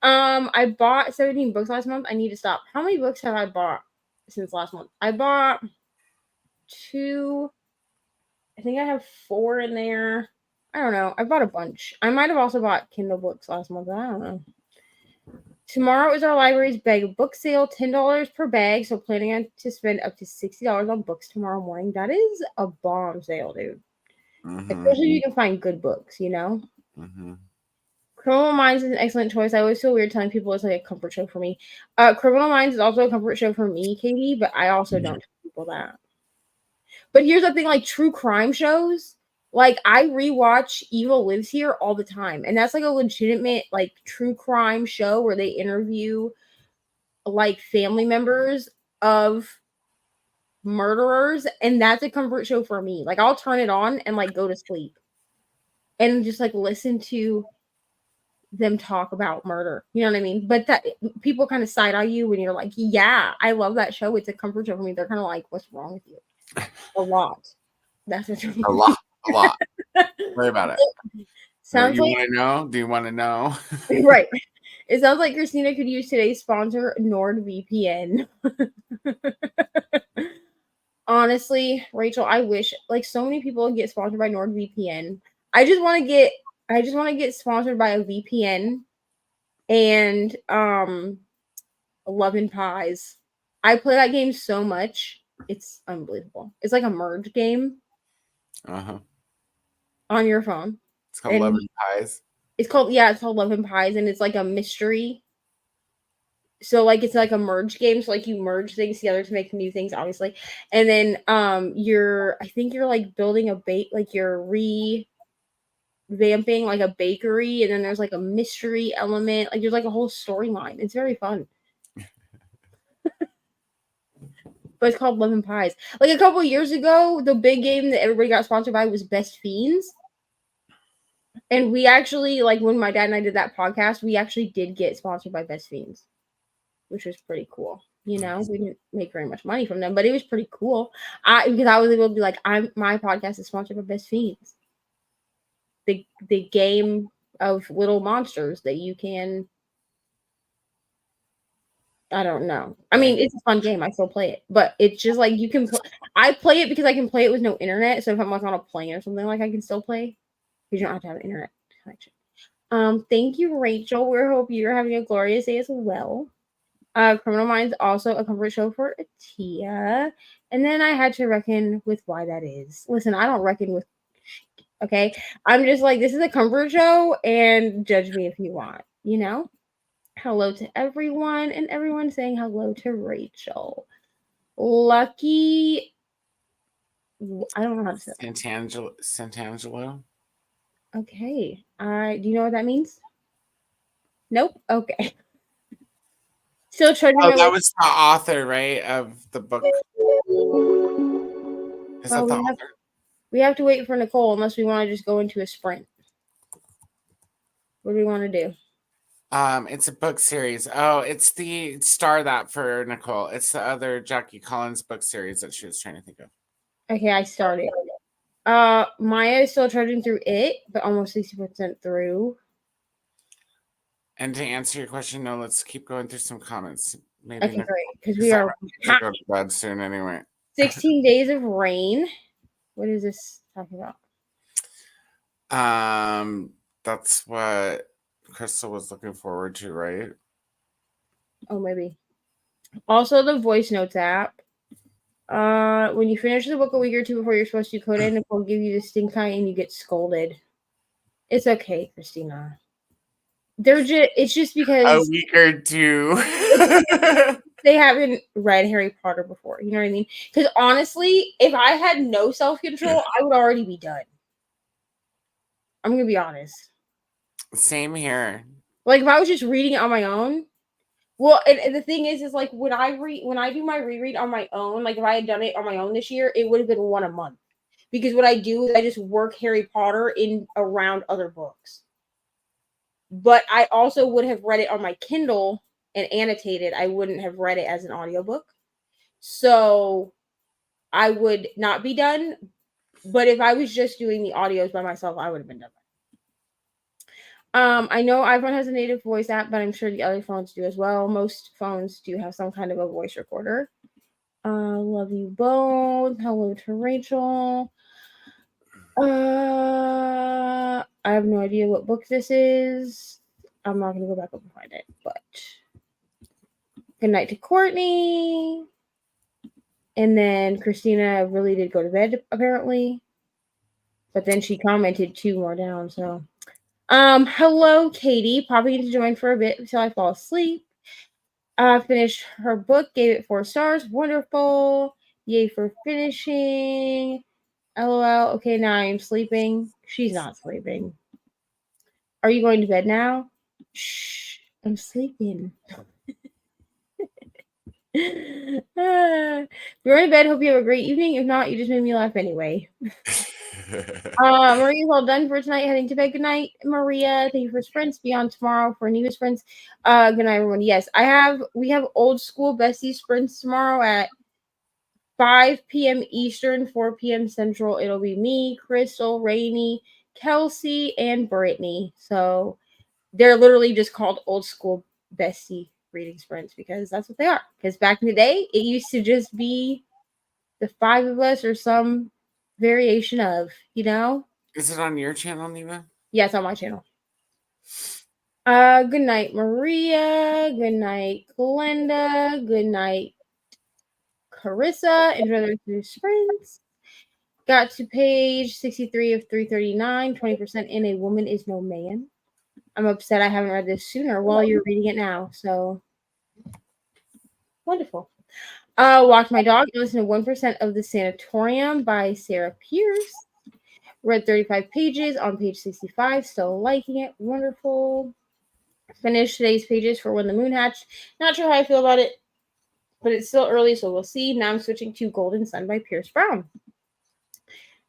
I bought 17 books last month. I need to stop. How many books have I bought since last month? I bought 2. I think I have 4 in there. I don't know. I bought a bunch. I might have also bought Kindle books last month. I don't know. Tomorrow is our library's bag book sale, $10 per bag. So planning on to spend up to $60 on books tomorrow morning. That is a bomb sale, dude. Especially if you can find good books, you know? Criminal Minds is an excellent choice. I always feel weird telling people it's like a comfort show for me. Criminal Minds is also a comfort show for me, Katie, but I also don't tell people that. But here's the thing, like true crime shows, like I rewatch Evil Lives Here all the time. And that's like a legitimate like true crime show where they interview like family members of murderers. And that's a comfort show for me. Like I'll turn it on and like go to sleep and just like listen to them talk about murder. You know what I mean? But that people kind of side eye you when you're like, yeah, I love that show. It's a comfort show for me. They're kind of like, what's wrong with you? A lot. That's what a lot. Worry about it. Sounds you like, want to know? Do you want to know? Right. It sounds like Christina could use today's sponsor, NordVPN. Honestly, Rachel, I wish like so many people get sponsored by NordVPN. I just want to get sponsored by a VPN and Love and Pies. I play that game so much. It's unbelievable. It's like a merge game. On your phone. It's called Love and Pies. It's called Love and Pies, and it's like a mystery. So like it's like a merge game. So like you merge things together to make new things, obviously. And then I think you're like building a you're revamping like a bakery, and then there's like a mystery element. Like there's like a whole storyline. It's very fun. But it's called Love and Pies. Like a couple years ago, the big game that everybody got sponsored by was Best Fiends. And we actually, like when my dad and I did that podcast, we actually did get sponsored by Best Fiends, which was pretty cool. You know, we didn't make very much money from them, but it was pretty cool. Because I was able to be like, my podcast is sponsored by Best Fiends. The game of little monsters that you can, I don't know. I mean, it's a fun game. I still play it, but it's just like you can. I play it because I can play it with no internet. So if I'm like on a plane or something, like I can still play. Because you don't have to have an internet connection. Thank you, Rachel. We hope you're having a glorious day as well. Criminal Minds also a comfort show for Tia, and then I had to reckon with why that is. Listen, I don't reckon with. Okay, I'm just like this is a comfort show, and judge me if you want. You know. Hello to everyone, and everyone saying hello to Rachel. Lucky, I don't know how to say it. Santangelo. Okay. Do you know what that means? Nope. Okay. Still trying to. Oh, that was the author, right, of the book. Is that the author? We have to wait for Nicole unless we want to just go into a sprint. What do we want to do? It's a book series. Oh, it's the Star That for Nicole. It's the other Jackie Collins book series that she was trying to think of. Okay, I started. Maya is still trudging through it, but almost 60% through. And to answer your question, no, let's keep going through some comments. Maybe okay, great. Because we are to go to bed soon anyway. 16 Days of Rain. What is this talking about? That's what Crystal was looking forward to, right? Oh, maybe. Also, the voice notes app. When you finish the book a week or two before you're supposed to code it, Nicole will give you the stink eye and you get scolded. It's okay, Christina. It's just because a week or two. They haven't read Harry Potter before. You know what I mean? Because honestly, if I had no self-control, I would already be done. I'm gonna be honest. Same here. Like if I was just reading it on my own. Well, and the thing is like when I do my reread on my own, like if I had done it on my own this year, it would have been one a month. Because what I do is I just work Harry Potter in around other books. But I also would have read it on my Kindle and annotated. I wouldn't have read it as an audiobook. So I would not be done. But if I was just doing the audios by myself, I would have been done. I know iPhone has a native voice app, but I'm sure the other phones do as well. Most phones do have some kind of a voice recorder. Love you both. Hello to Rachel. I have no idea what book this is. I'm not gonna go back up and find it, but good night to Courtney. And then Christina really did go to bed, apparently. But then she commented 2 more down, so. Hello, Katie. Popping in to join for a bit until I fall asleep. Finished her book, gave it 4 stars. Wonderful. Yay for finishing. LOL. Okay, now I am sleeping. She's not sleeping. Are you going to bed now? Shh. I'm sleeping. If you're going to bed, hope you have a great evening. If not, you just made me laugh anyway. Maria's all done for tonight. Heading to bed. Good night, Maria. Thank you for sprints. Be on tomorrow for Neva sprints. Good night, everyone. Yes, we have old school bestie sprints tomorrow at 5 p.m. Eastern, 4 p.m. Central. It'll be me, Crystal, Rainey, Kelsey, and Brittany. So they're literally just called old school bestie reading sprints because that's what they are. Because back in the day, it used to just be the 5 of us or some variation of, you know? Is it on your channel, Neva? Yeah, it's on my channel. Good night, Maria. Good night, Glenda. Good night, Carissa. Enjoy the rest of your sprints. Got to page 63 of 339. 20% in A Woman Is No Man. I'm upset I haven't read this sooner while you're reading it now. So wonderful. Walked my dog and listened to 1% of the Sanatorium by Sarah Pierce. Read 35 pages on page 65. Still liking it. Wonderful. Finished today's pages for When the Moon Hatched. Not sure how I feel about it, but it's still early, so we'll see. Now I'm switching to Golden Sun by Pierce Brown.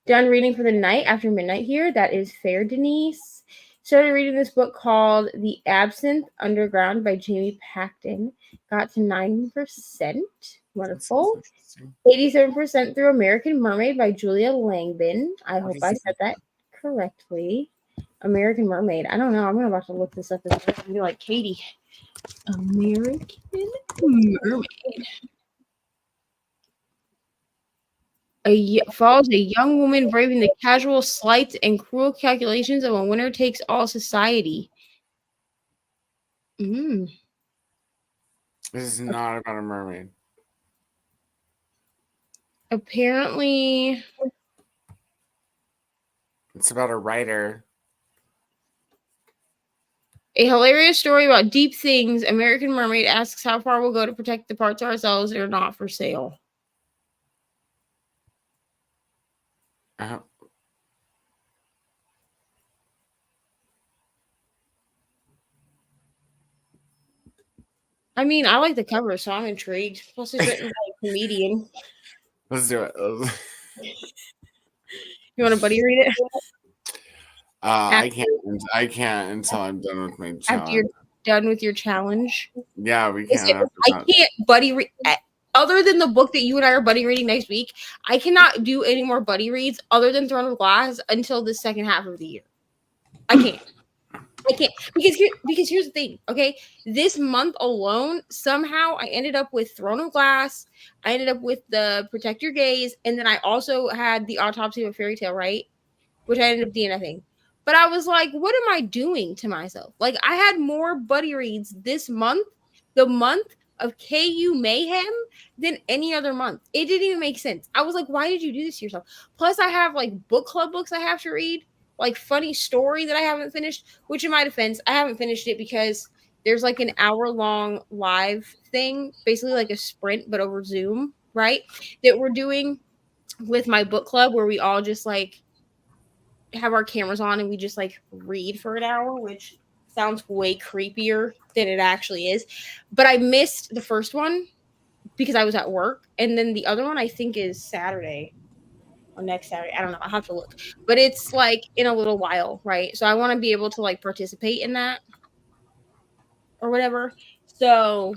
Done reading for the night after midnight here. That is fair, Denise. Started reading this book called The Absinthe Underground by Jamie Pacton. Got to 9%. Wonderful. 87% through American Mermaid by Julia Langbin. I hope I said that correctly. American Mermaid. I don't know. I'm about to look this up and be like, Katie. American Mermaid. Follows a young woman braving the casual slights and cruel calculations of a winner takes all society. This is not about a mermaid. Apparently, it's about a writer. A hilarious story about deep things. American Mermaid asks how far we'll go to protect the parts of ourselves that are not for sale. I mean, I like the cover, so I'm intrigued. Plus, it's written by a comedian. Let's do it. You want to buddy read it? I can't until I'm done with my challenge. After you're done with your challenge? Yeah, we can't. I can't buddy read. Other than the book that you and I are buddy reading next week, I cannot do any more buddy reads other than Throne of Glass until the second half of the year. I can't. Because here's the thing, okay? This month alone, somehow I ended up with Throne of Glass. I ended up with the Protect Your Gaze, and then I also had the Autopsy of a Fairy Tale, right? Which I ended up DNFing. But I was like, what am I doing to myself? Like, I had more buddy reads this month, the month of KU Mayhem, than any other month. It didn't even make sense. I was like, why did you do this to yourself? Plus, I have like book club books I have to read, like Funny Story that I haven't finished, which in my defense, I haven't finished it because there's like an hour-long live thing, basically like a sprint, but over Zoom, right? That we're doing with my book club where we all just like have our cameras on and we just like read for an hour, which sounds way creepier than it actually is. But I missed the first one because I was at work. And then the other one I think is Saturday or next Saturday. I don't know. I'll have to look. But it's like in a little while, right? So I want to be able to like participate in that or whatever. So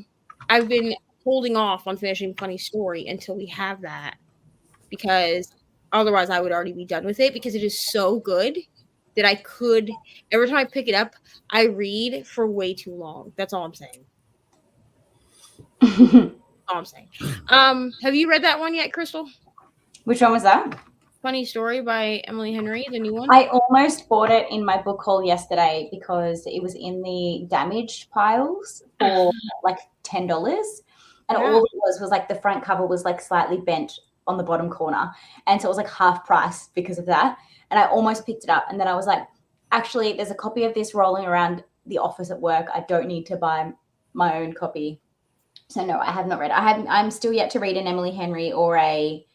I've been holding off on finishing Funny Story until we have that, because otherwise I would already be done with it, because it is so good that I could, every time I pick it up, I read for way too long. That's all I'm saying. All I'm saying. Have you read that one yet, Crystal? Which one was that? Funny Story by Emily Henry, the new one. I almost bought it in my book haul yesterday because it was in the damaged piles for like $10. And all it was like the front cover was like slightly bent on the bottom corner. And so it was like half price because of that. And I almost picked it up. And then I was like, actually, there's a copy of this rolling around the office at work. I don't need to buy my own copy. So no, I have not read. I'm still yet to read an Emily Henry or a,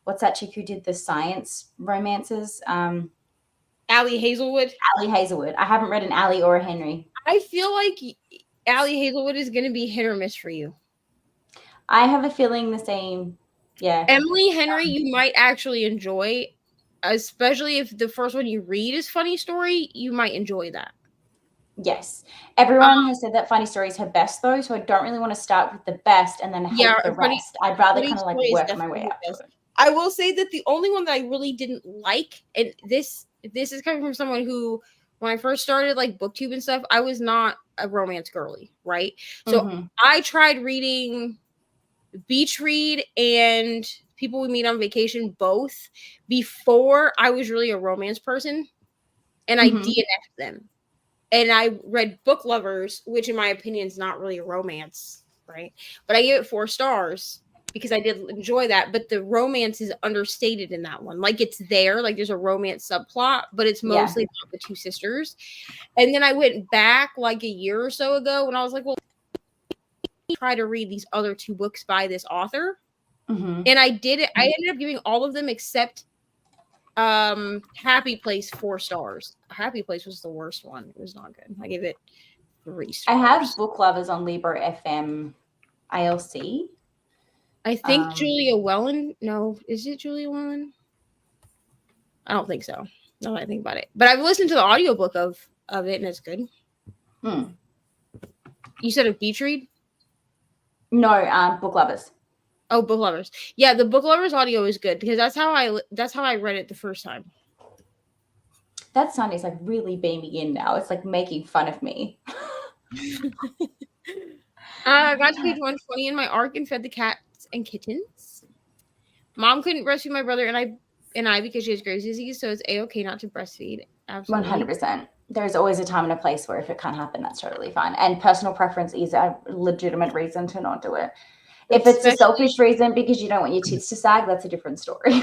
what's that chick who did the science romances? Allie Hazelwood. Allie Hazelwood. I haven't read an Allie or a Henry. I feel like Allie Hazelwood is going to be hit or miss for you. I have a feeling the same. Yeah. Emily Henry, you might actually enjoy, especially if the first one you read is Funny Story. You might enjoy that. Yes. Everyone has said that Funny Story is her best, though, so I don't really want to start with the best and then hate the rest. I'd rather kind of like work my way up to it. I will say that the only one that I really didn't like, and this is coming from someone who, when I first started like BookTube and stuff, I was not a romance girly, right? So I tried reading Beach Read and People We Meet on Vacation both before I was really a romance person, and I DNF'd them. And I read Book Lovers, which in my opinion is not really a romance, right? But I gave it 4 stars because I did enjoy that. But the romance is understated in that one. Like, it's there, like there's a romance subplot, but it's mostly about the 2 sisters. And then I went back like a year or so ago when I was like, well, try to read these other 2 books by this author. And I did it. I ended up giving all of them except Happy Place 4 stars. Happy Place was the worst one. It was not good. I gave it 3 stars. I have Book Lovers on Libro FM ILC. I think Julia Wellen. No, is it Julia Wellen? I don't think so. Now that I think about it. But I've listened to the audiobook of it, and it's good. You said a Beach Read? No, Book Lovers. Oh, Book Lovers. Yeah, the Book Lovers audio is good because that's how I read it the first time. That sun is like really beaming in now. It's like making fun of me. I got to page 120 in my arc and fed the cats and kittens. Mom couldn't breastfeed my brother and I because she has Graves' disease, so it's a-okay not to breastfeed. Absolutely. 100%. There's always a time and a place where if it can't happen, that's totally fine. And personal preference is a legitimate reason to not do it. If it's a selfish reason because you don't want your tits to sag, that's a different story.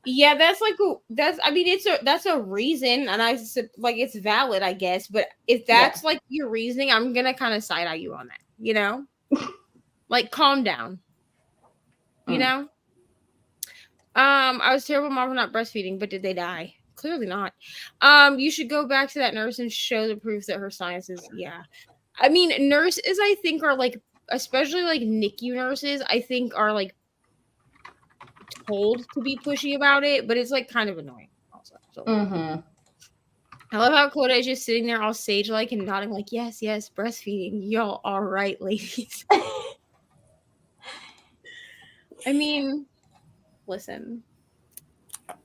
Yeah, that's I mean, that's a reason, and I like it's valid, I guess. But if that's like your reasoning, I'm gonna kind of side eye you on that. You know, like calm down. You know. I was terrible mom for not breastfeeding, but did they die? Clearly not. You should go back to that nurse and show the proof that her science is. Yeah, I mean, nurses I think are like, especially like NICU nurses, I think are like told to be pushy about it, but it's like kind of annoying also. So I love how Coda is just sitting there all sage-like and nodding like, yes, breastfeeding. Y'all all right, ladies. I mean, listen.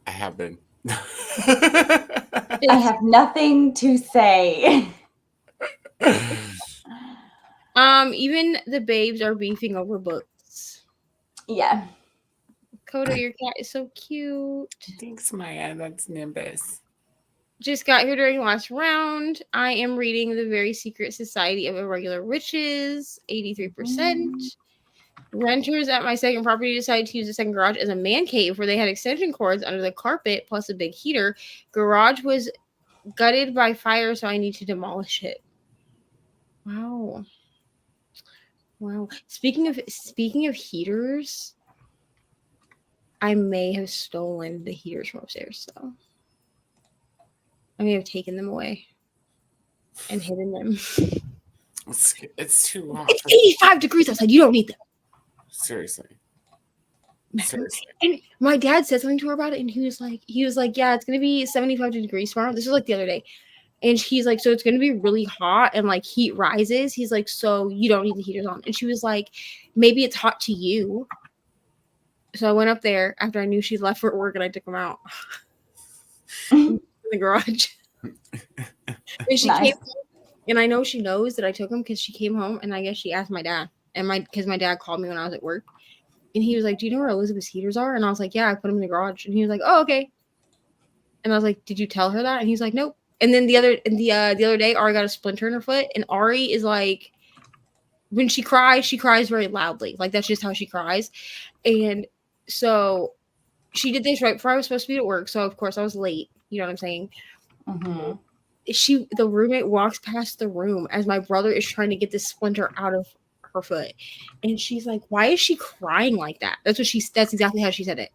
I have been. I have nothing to say. Even the babes are beefing over books. Yeah. Coda, your cat is so cute. Thanks, Maya. That's Nimbus. Just got here during last round. I am reading The Very Secret Society of Irregular Witches, 83%. Renters at my second property decided to use the second garage as a man cave where they had extension cords under the carpet plus a big heater. Garage was gutted by fire, so I need to demolish it. Wow. Speaking of heaters, I may have stolen the heaters from upstairs, so I may have taken them away and hidden them. It's too hot. It's 85 degrees outside. You don't need them. Seriously. And my dad said something to her about it, and he was like, yeah, it's gonna be 75 degrees tomorrow. This was like the other day. And he's like, so it's going to be really hot and like heat rises. He's like, so you don't need the heaters on. And she was like, maybe it's hot to you. So I went up there after I knew she left for work and I took them out in the garage. And she came home, and I know she knows that I took them because she came home and I guess she asked my dad. And because my dad called me when I was at work. And he was like, do you know where Elizabeth's heaters are? And I was like, yeah, I put them in the garage. And he was like, oh, okay. And I was like, did you tell her that? And he's like, nope. And then the other day, Ari got a splinter in her foot, and Ari is like, when she cries very loudly. Like that's just how she cries. And so she did this right before I was supposed to be at work. So of course I was late. You know what I'm saying? The roommate walks past the room as my brother is trying to get this splinter out of her foot, and she's like, "Why is she crying like that?" That's exactly how she said it.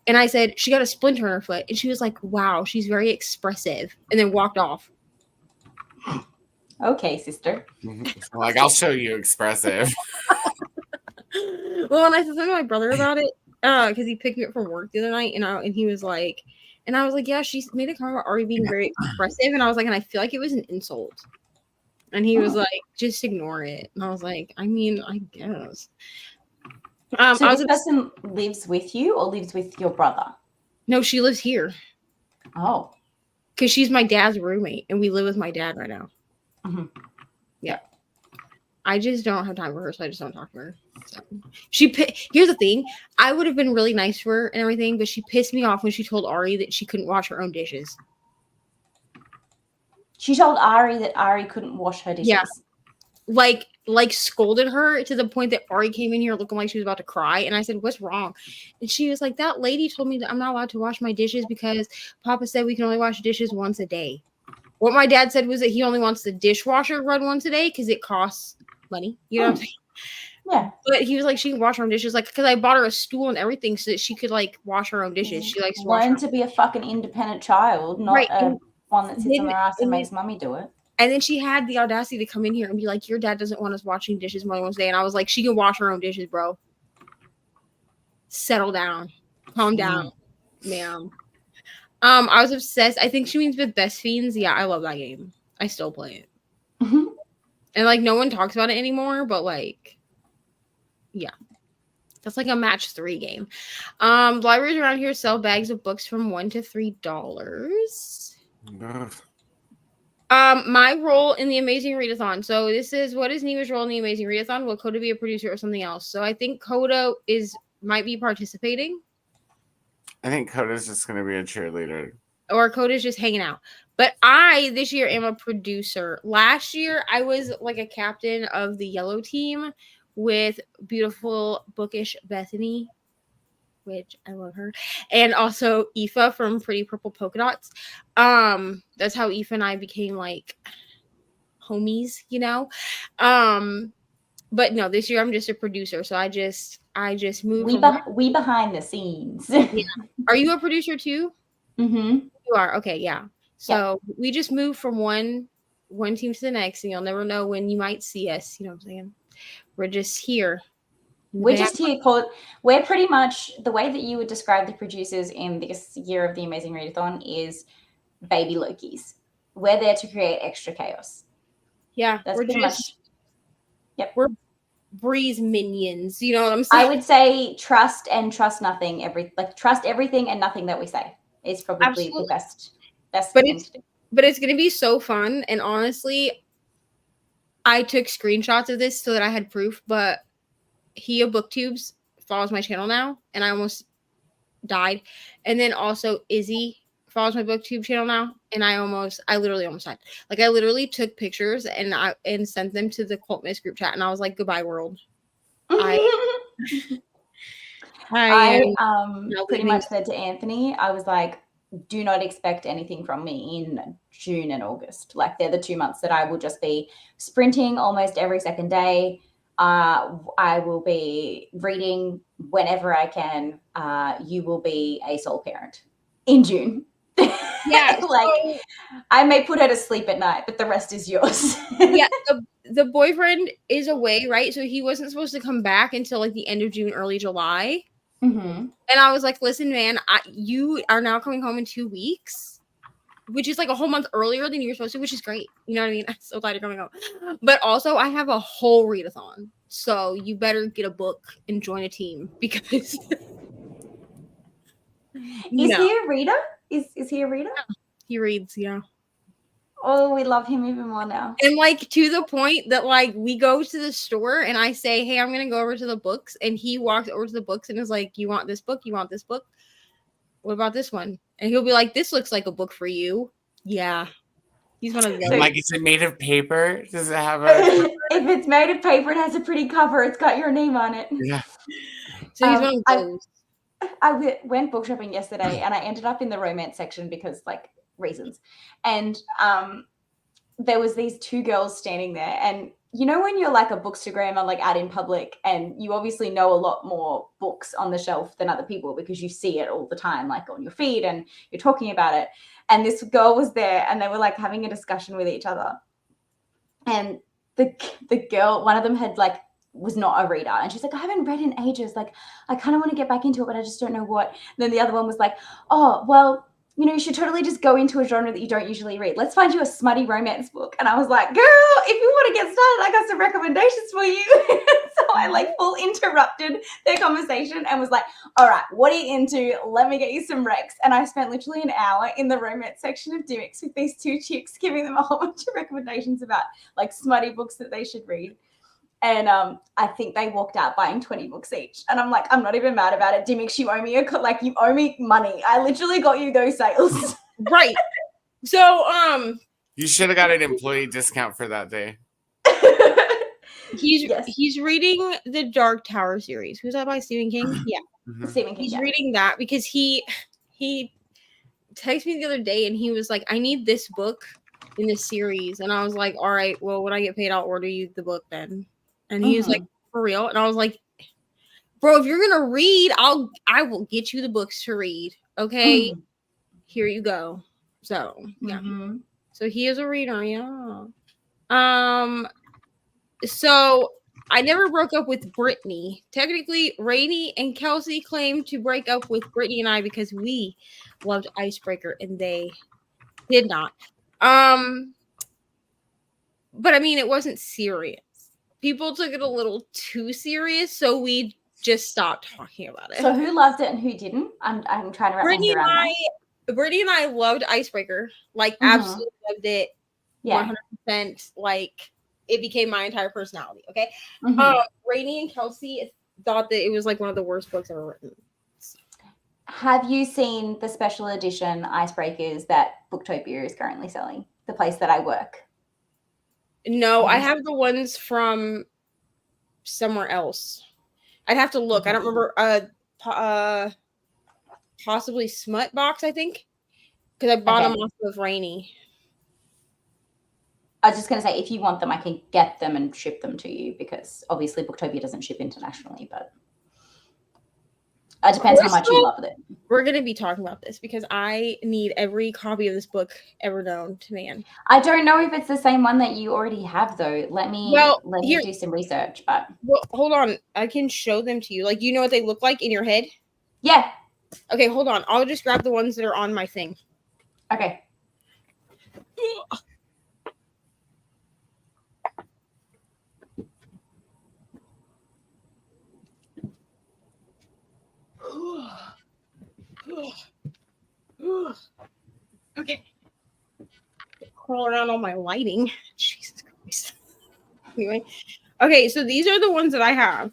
And I said, she got a splinter in her foot. And she was like, wow, she's very expressive. And then walked off. Okay, sister. Like, I'll show you expressive. Well, and I said something to my brother about it because he picked me up from work the other night. And he was like, and I was like, yeah, she made a comment about Ari being very expressive. And I was like, and I feel like it was an insult. And he was like, just ignore it. And I was like, I mean, I guess. So this person lives with you or lives with your brother? No, she lives here. Oh. Because she's my dad's roommate, and we live with my dad right now. Yeah. I just don't have time for her, so I just don't talk to her. So here's the thing. I would have been really nice to her and everything, but she pissed me off when she told Ari that she couldn't wash her own dishes. She told Ari that Ari couldn't wash her dishes? Yeah. Like scolded her to the point that Ari came in here looking like she was about to cry. And I said, what's wrong? And she was like, that lady told me that I'm not allowed to wash my dishes because Papa said we can only wash dishes once a day. What my dad said was that he only wants the dishwasher run once a day because it costs money. You know what I'm saying? Yeah. But he was like, she can wash her own dishes. Like, because I bought her a stool and everything so that she could like wash her own dishes. She likes to learn to be a fucking independent child, not right. One that sits on their ass and makes mommy do it. And then she had the audacity to come in here and be like, your dad doesn't want us washing dishes more than once a day. And I was like, she can wash her own dishes, bro. Settle down. Calm down, ma'am. I was obsessed. I think she means with Best Fiends. Yeah, I love that game. I still play it. And like no one talks about it anymore, but like, yeah. That's like a match 3 game. Libraries around here sell bags of books from $1 to $3. My role in the Amazing Readathon. So this is, what is Neva's role in the Amazing Readathon? Will Coda be a producer or something else? So I think Coda might be participating. I think Coda's just going to be a cheerleader. Or Coda's just hanging out. But I, this year, am a producer. Last year, I was like a captain of the yellow team with beautiful, bookish Bethany. which I love her, and also Aoife from Pretty Purple Polka Dots. That's how Aoife and I became like homies, you know. But no, this year I'm just a producer, so I just moved. We behind the scenes. Yeah. Are you a producer too? Mm-hmm. You are. Okay, yeah. So we just moved from one team to the next, and you'll never know when you might see us. You know what I'm saying? We're just here. We're just here we're pretty much, the way that you would describe the producers in this year of the Amazing Readathon is baby Lokis. We're there to create extra chaos. Yeah, that's we're pretty just much. Yep, we're Breeze minions. You know what I'm saying? I would say trust and trust nothing. Trust everything and nothing that we say is probably Absolutely. The best thing to do. But it's gonna be so fun, and honestly, I took screenshots of this so that I had proof. But Hia Booktubes follows my channel now, and I almost died. And then also Izzy follows my booktube channel now, and I literally almost died. Like I literally took pictures and sent them to the Cult Miss group chat, and I was like, "Goodbye, world." I pretty much said to Anthony, I was like, do not expect anything from me in June and August. Like they're the 2 months that I will just be sprinting almost every second day. I will be reading whenever I can. You will be a sole parent in June. Yeah, like I may put her to sleep at night, but the rest is yours. Yeah, the boyfriend is away, right? So he wasn't supposed to come back until like the end of June, early July. Mm-hmm. And I was like, listen, man, you are now coming home in 2 weeks, which is like a whole month earlier than you were supposed to, which is great. You know what I mean? I'm so glad you're coming home. But also, I have a whole readathon. So you better get a book and join a team because... Is he a reader? Is he a reader? Yeah, he reads, yeah. Oh, we love him even more now. And like to the point that like we go to the store and I say, hey, I'm going to go over to the books. And he walks over to the books and is like, you want this book? You want this book? What about this one? And he'll be like, this looks like a book for you. Yeah. He's one of those. Like, is it made of paper? Does it have a... If it's made of paper and has a pretty cover, it's got your name on it. Yeah. So he's one of those. I went book shopping yesterday and I ended up in the romance section because like reasons. And there was these 2 girls standing there, and you know when you're like a bookstagrammer like out in public and you obviously know a lot more books on the shelf than other people because you see it all the time like on your feed and you're talking about it. And this girl was there and they were like having a discussion with each other. And the girl, one of them had like was not a reader, and she's like, I haven't read in ages, like I kind of want to get back into it but I just don't know what. And then the other one was like, oh well, you know, you should totally just go into a genre that you don't usually read. Let's find you a smutty romance book. And I was like, girl, if you want to get started, I got some recommendations for you. So I like full interrupted their conversation and was like, all right, what are you into? Let me get you some recs. And I spent literally an hour in the romance section of Dimmicks with these 2 chicks giving them a whole bunch of recommendations about like smutty books that they should read. And I think they walked out buying 20 books each. And I'm like, I'm not even mad about it. Dimmicks, you owe me you owe me money. I literally got you those sales. Right. So you should have got an employee discount for that day. He's reading the Dark Tower series. Who's that by? Stephen King? Yeah. Mm-hmm. Stephen King. He's reading that because he texted me the other day and he was like, I need this book in this series. And I was like, all right, well, when I get paid, I'll order you the book then. And he was like, for real? And I was like, bro, if you're gonna read, I will get you the books to read. Okay. Here you go. So yeah. So he is a reader, yeah. So I never broke up with Brittany. Technically, Rainey and Kelsey claimed to break up with Brittany and I because we loved Icebreaker and they did not. But I mean, it wasn't serious. People took it a little too serious, so we just stopped talking about it. So who loved it and who didn't? I'm trying to wrap my head around that. Brittany and I loved Icebreaker. Like, absolutely loved it. Yeah. 100%. Like, it became my entire personality, okay? Rainey and Kelsey thought that it was, like, one of the worst books ever written. Have you seen the special edition Icebreakers that Booktopia is currently selling? The place that I work. No, I have the ones from somewhere else. I'd have to look. I don't remember. possibly Smut box, I think, because I bought them off of Rainy. I was just going to say, if you want them, I can get them and ship them to you, because obviously Booktopia doesn't ship internationally, but it depends how much you love it. We're going to be talking about this because I need every copy of this book ever known to man. I don't know if it's the same one that you already have, though. Let me do some research. But hold on, I can show them to you. Like, you know what they look like in your head? Yeah. Okay, hold on. I'll just grab the ones that are on my thing. Okay. Okay. Crawl around all my lighting. Jesus Christ. Anyway. Okay, so these are the ones that I have.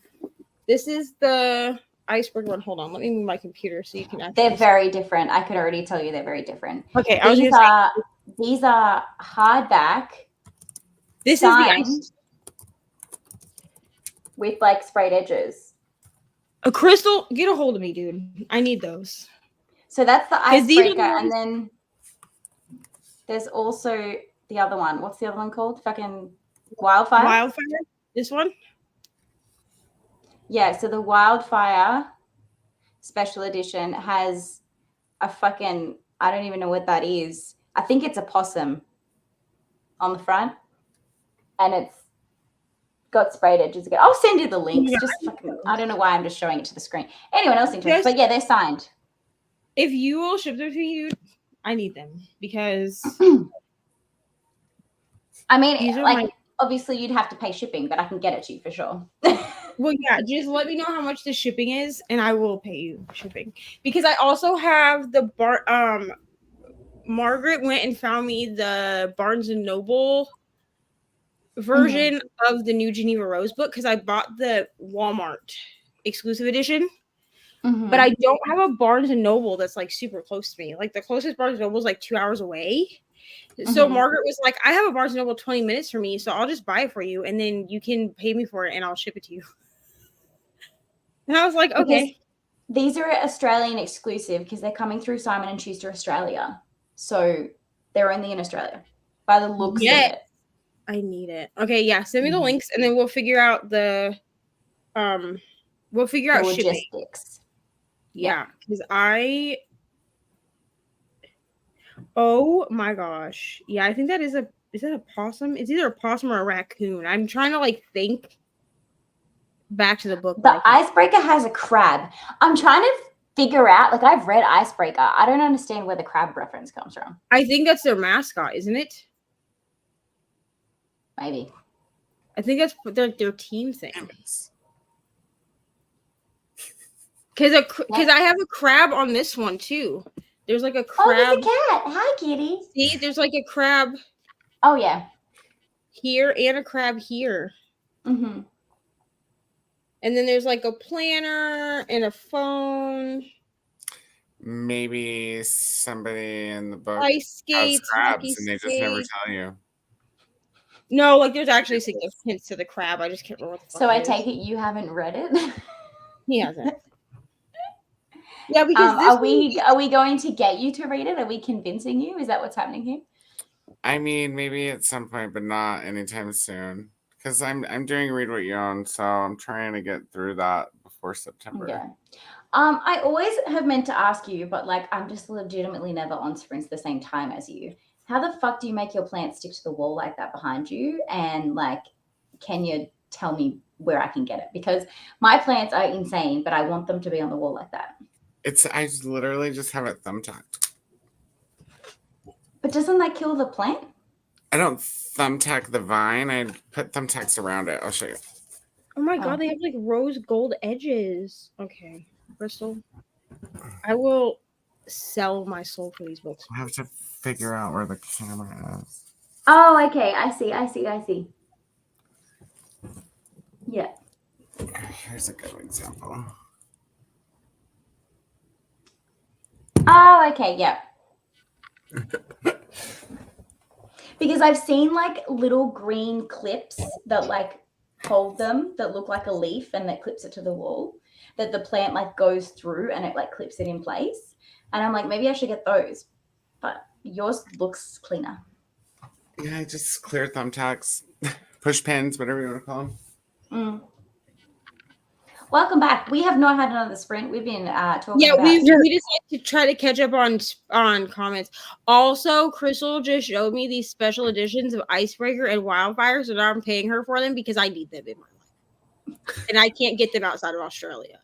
This is the iceberg one. Hold on, let me move my computer so you can actually. They're very different. I could already tell you they're very different. Okay, these are hardback. This is the ice with like sprayed edges. A crystal, get a hold of me, dude. I need those. So that's the icebreaker, and then there's also the other one. What's the other one called? Fucking Wildfire. Wildfire. This one. Yeah. So the Wildfire special edition has a fucking, I don't even know what that is. I think it's a possum on the front, and it's got sprayed edges again. I'll send you the links. Just fucking, I don't know why I'm just showing it to the screen. Anyone else interested? But yeah, they're signed. If you will ship them to me, dude, I need them because I mean, like obviously you'd have to pay shipping, but I can get it to you for sure. Well, yeah, just let me know how much the shipping is, and I will pay you shipping. Because I also have the Margaret went and found me the Barnes and Noble version of the new Geneva Rose book because I bought the Walmart exclusive edition. But I don't have a Barnes and Noble that's like super close to me. Like the closest Barnes and Noble is like 2 hours away. So Margaret was like, I have a Barnes and Noble 20 minutes for me, so I'll just buy it for you, and then you can pay me for it, and I'll ship it to you. And I was like, okay. These are Australian exclusive because they're coming through Simon & Schuster Australia. So they're only in Australia by the looks of it. I need it. Okay, yeah, send me the links, and then we'll figure out the logistics. Shipping. Yeah, because oh my gosh. Yeah, I think that is that a possum? It's either a possum or a raccoon. I'm trying to like think back to the book. The icebreaker has a crab. I'm trying to figure out, like I've read icebreaker. I don't understand where the crab reference comes from. I think that's their mascot, isn't it? Maybe. I think that's their team thing. Because I have a crab on this one too. There's like a crab. Oh, there's a cat. Hi, kitty. See, there's like a crab. Oh yeah. Here and a crab here. And then there's like a planner and a phone. Maybe somebody in the book ice skates, has crabs and they just never tell you. No, like there's actually significance to the crab. I just can't remember what the fuck So I take it you haven't read it? He hasn't. Yeah, because are we going to get you to read it? Are we convincing you? Is that what's happening here? I mean, maybe at some point, but not anytime soon. Because I'm doing Read What You Own, so I'm trying to get through that before September. Yeah. I always have meant to ask you, but like I'm just legitimately never on sprints the same time as you. How the fuck do you make your plants stick to the wall like that behind you? And like, can you tell me where I can get it? Because my plants are insane, but I want them to be on the wall like that. I literally just have it thumbtacked. But doesn't that kill the plant? I don't thumbtack the vine. I put thumbtacks around it. I'll show you. Oh my god, they have like rose gold edges. Okay, Crystal. I will sell my soul for these books. I have to figure out where the camera is. Oh, okay. I see. Yeah. Here's a good example. Oh, okay. Yeah. Because I've seen like little green clips that like hold them that look like a leaf and that clips it to the wall. that the plant like goes through and it like clips it in place. And I'm like, maybe I should get those. But yours looks cleaner. Yeah, just clear thumbtacks, push pins, whatever you want to call them. Mm. Welcome back. We have not had another sprint. We've been talking about... we decided to try to catch up on comments. Also, Crystal just showed me these special editions of Icebreaker and Wildfire, so now I'm paying her for them because I need them in my life. And I can't get them outside of Australia.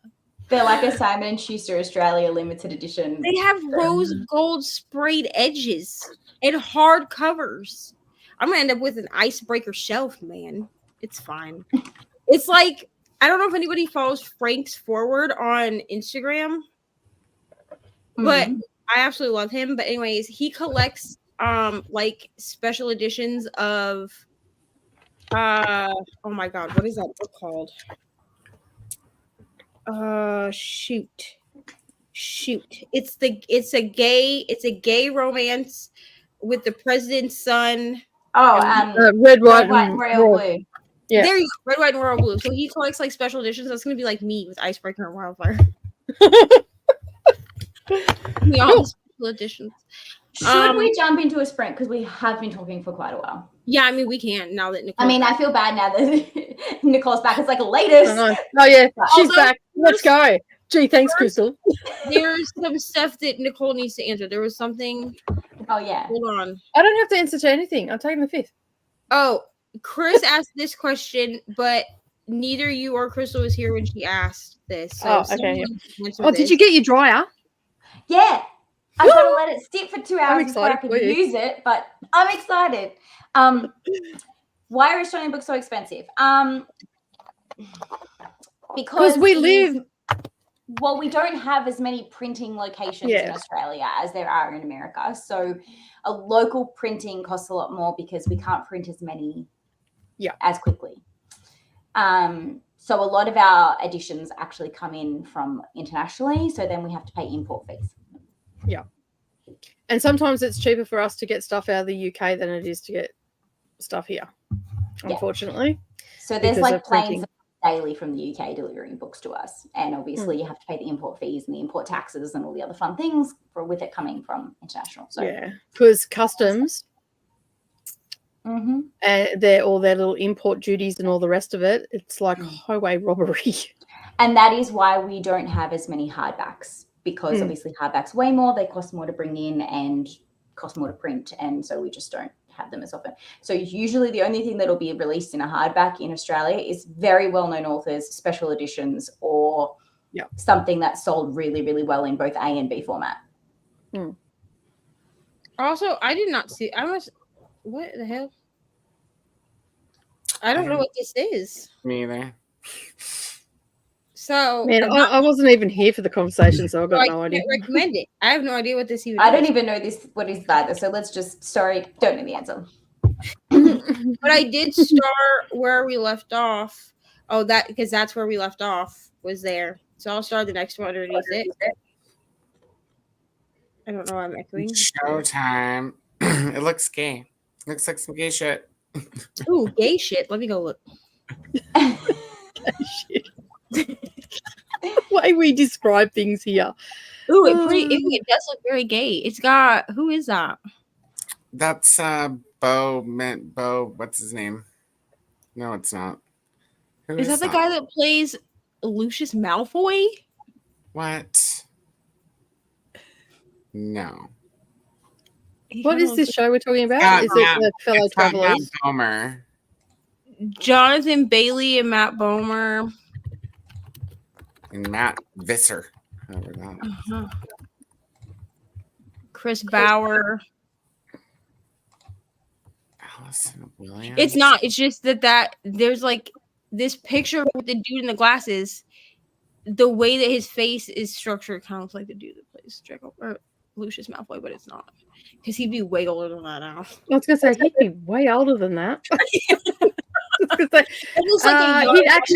They're like a Simon & Schuster Australia limited edition. They have rose gold sprayed edges and hard covers. I'm gonna end up with an Icebreaker shelf, man. It's fine. It's like, I don't know if anybody follows Frank's Forward on Instagram, but I absolutely love him. But anyways, he collects like special editions of oh my god, what is that book called? Shoot. It's a gay romance with the president's son. Red, white, and royal blue. Yeah. There you go, red, white, and royal blue. So he collects like special editions. That's gonna be like me with Icebreaker and Wildfire. All the special editions. Should we jump into a sprint? Because we have been talking for quite a while. Yeah, I mean we can now that Nicole. I mean, I feel bad now that Nicole's back. It's like latest. Oh yeah, she's back. Let's go. Gee, thanks, Crystal. There's some stuff that Nicole needs to answer. There was something. Oh yeah. Hold on. I don't have to answer to anything. I'm taking the 5th. Oh, Chris asked this question, but neither you or Crystal was here when she asked this. So okay. Yeah. Did you get your dryer? Yeah. I've got to let it sit for 2 hours before I can for you. use it, but I'm excited. Why are Australian books so expensive? Because we live... Well, we don't have as many printing locations in Australia as there are in America. So a local printing costs a lot more because we can't print as many as quickly. So a lot of our editions actually come in from internationally. So then we have to pay import fees. Yeah. And sometimes it's cheaper for us to get stuff out of the UK than it is to get stuff here, unfortunately. So there's like planes daily from the UK delivering books to us. And obviously you have to pay the import fees and the import taxes and all the other fun things with it coming from international. So yeah, because customs and all their little import duties and all the rest of it, it's like highway robbery. And that is why we don't have as many hardbacks, because obviously hardbacks weigh more, they cost more to bring in and cost more to print, and so we just don't have them as often. So usually the only thing that'll be released in a hardback in Australia is very well-known authors, special editions, or something that's sold really, really well in both A and B format. Also, I did not see. What the hell? I don't know what this is. Me either. So, man, I wasn't even here for the conversation, so I've got no idea. I can't recommend it. I have no idea what this even I don't even know what is that. So let's just, don't know the answer. But I did start where we left off. Oh, because that's where we left off, was there. So I'll start the next one underneath it. I don't know why I'm echoing. Showtime. It looks gay. Looks like some gay shit. Ooh, gay shit. Let me go look. The way we describe things here. Ooh, it does look very gay. It's got, who is that? That's Bo, what's his name? No, it's not. Is that the guy that plays Lucius Malfoy? What? No. What is this show we're talking about? Is it the Fellow Travelers? Matt Bomer. Jonathan Bailey and Matt Bomer. And Matt Visser. Chris Bauer. Allison Williams. It's not. It's just that there's like this picture with the dude in the glasses. The way that his face is structured kind of looks like the dude that plays Draco or Lucius Malfoy, but it's not, because he'd be way older than that now. I was gonna say he'd be way older than that.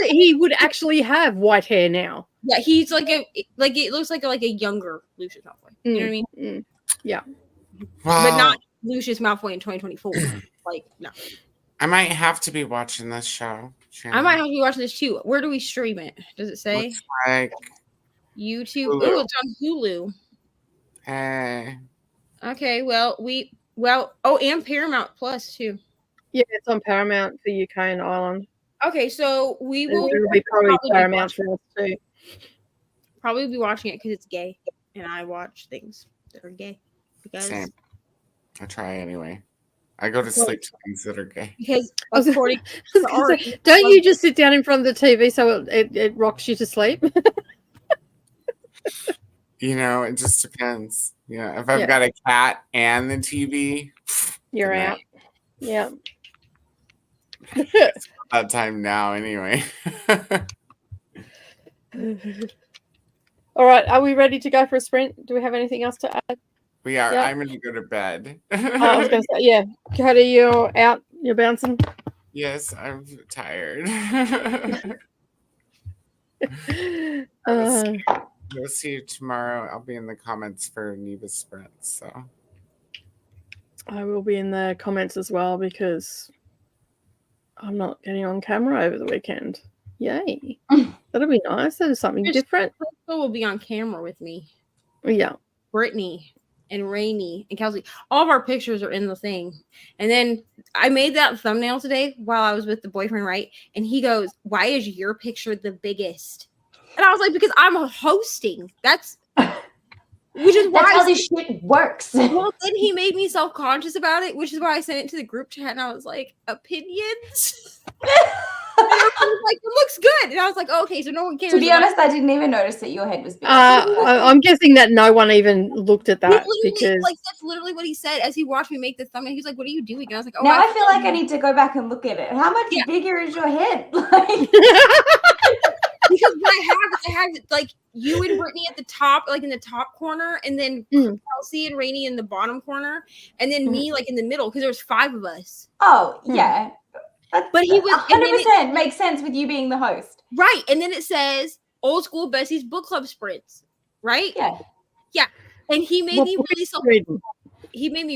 He would actually have white hair now. Yeah, he's it looks like a younger Lucius Malfoy. You know what I mean? Yeah. But not Lucius Malfoy in 2024. Like, no. I might have to be watching this show. I might have to be watching this too. Where do we stream it? Does it say? Looks like YouTube. Hulu. Oh, it's on Hulu. Hey. Okay, well, and Paramount Plus too. Yeah, it's on Paramount for UK and Ireland. Okay, so we will be probably Paramount for us too. Probably be watching it because it's gay, and I watch things that are gay. Because Same. I try anyway. I go to sleep to things that are gay. Because according to Ari, don't you just sit down in front of the TV so it rocks you to sleep? You know, it just depends. Yeah, if I've got a cat and the TV, you're out. Yeah. It's that time now anyway. All right, are we ready to go for a sprint? Do we have anything else to add? We are. Yep. I'm going to go to bed. I was going to say, yeah. Cody, you're out. You're bouncing. Yes, I'm tired. We'll see you tomorrow. I'll be in the comments for Neva's sprint. So I will be in the comments as well because I'm not getting on camera over the weekend. Yay. That'll be nice. That is something different. Crystal will be on camera with me. Yeah. Brittany and Rainey and Kelsey. All of our pictures are in the thing. And then I made that thumbnail today while I was with the boyfriend, right? And he goes, "Why is your picture the biggest?" And I was like, "Because I'm hosting." Which is why how this shit works. Well, then he made me self-conscious about it, which is why I sent it to the group chat, and I was like, "Opinions?" And I was like, "It looks good," and I was like, oh, "Okay, so no one cares." To be honest, I didn't even notice that your head was big. I'm guessing that no one even looked at that because that's literally what he said as he watched me make the thumbnail. He's like, "What are you doing?" And I was like, "Oh, now I feel like I need to go back and look at it. How much bigger is your head?" Because what I have like you and Brittany at the top, like in the top corner, and then Kelsey and Rainey in the bottom corner, and then me like in the middle because there's 5 of us. Oh yeah, but he was 100% makes sense with you being the host, right? And then it says "Old School Bessie's Book Club Sprints," right? Yeah. And he made me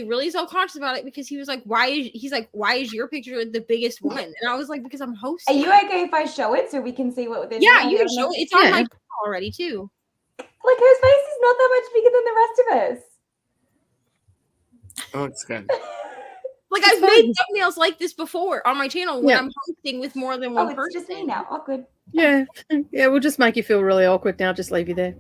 really self-conscious about it because he was like, "Why is your picture the biggest one?" And I was like, "Because I'm hosting." Are you okay if I show it so we can see what they're doing? Yeah, you can show it. It's on my channel already too. Like whose face is not that much bigger than the rest of us. Oh, it's good. Like I've made thumbnails like this before on my channel when I'm hosting with more than one person. It's just me now. Awkward. Yeah, we'll just make you feel really awkward now. Just leave you there.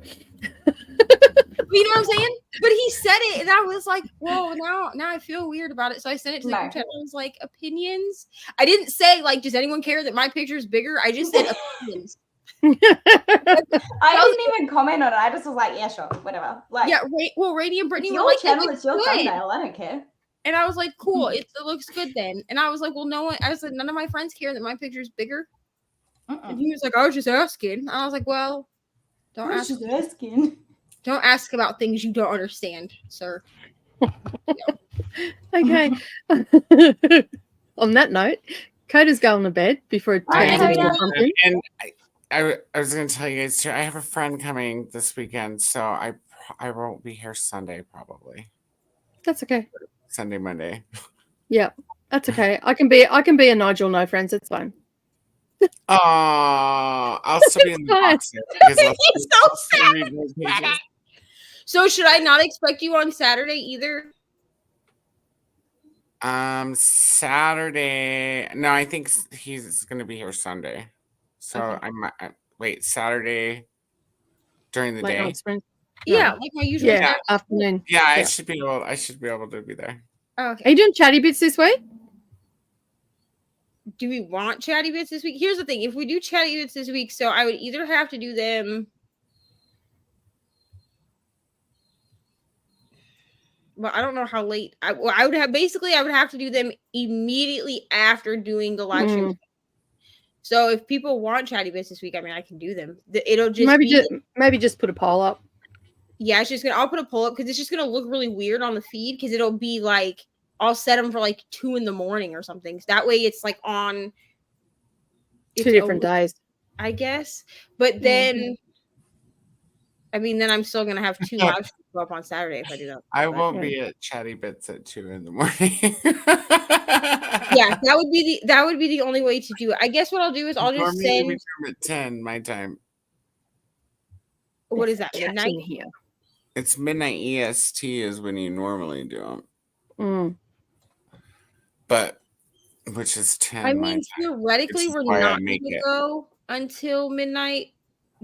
You know what I'm saying? But he said it, and I was like, "Whoa!" Now I feel weird about it. So I sent it to the group chat. I was like, "Opinions." I didn't say like, "Does anyone care that my picture is bigger?" I just said opinions. I didn't even comment on it. I just was like, "Yeah, sure, whatever." Like, yeah, Rainey and Brittany it's were your like, channel, it's your thumbnail. I don't care. And I was like, "Cool, it looks good then." And I was like, "Well, no one." I said, "None of my friends care that my picture is bigger." And he was like, "I was just asking." And I was like, "Well, don't ask. Just asking. Don't ask about things you don't understand, sir." Okay. On that note, Coda's going to bed before it turns into something. And I was going to tell you guys too. I have a friend coming this weekend, so I won't be here Sunday probably. That's okay. Sunday, Monday. Yeah, that's okay. I can be a Nigel no friends. It's fine. Oh, I'll still be in the box. So should I not expect you on Saturday either? Saturday. No, I think he's going to be here Sunday. So I might wait Saturday during the day. Yeah, like my usual afternoon. Yeah, I should be able to be there. Oh, okay. Are you doing chatty bits this week? Do we want chatty bits this week? Here's the thing: if we do chatty bits this week, so I would either have to do them. Well, I don't know how late. I would have to do them immediately after doing the live stream. So if people want chatty bits this week, I mean, I can do them. It'll just maybe just put a poll up. Yeah, I'll put a poll up because it's just gonna look really weird on the feed because it'll be like I'll set them for like 2 a.m. or something. So that way it's like on 2 different days, I guess. But then I mean, then I'm still gonna have 2 live streams go up on Saturday if I do that. I won't be at Chatty Bits at 2 in the morning. Yeah, that would be the only way to do it. I guess what I'll do is I'll just Normally we send. come at 10 my time. What is that? Midnight here. It's midnight EST is when you normally do them. But which is 10. I mean, theoretically, we're not going to go until midnight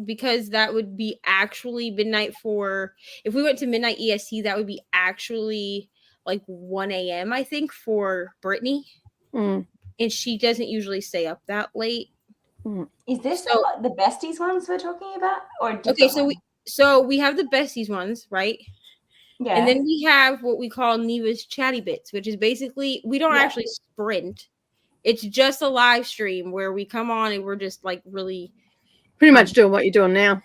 because that would be actually midnight for. If we went to midnight EST, that would be actually like 1 a.m. I think for Brittany, and she doesn't usually stay up that late. Is this the besties ones we're talking about, or okay? So we have the besties ones, right? Yeah. And then we have what we call Neva's Chatty Bits, which is basically we don't actually sprint. It's just a live stream where we come on and we're just like really pretty much doing what you're doing now.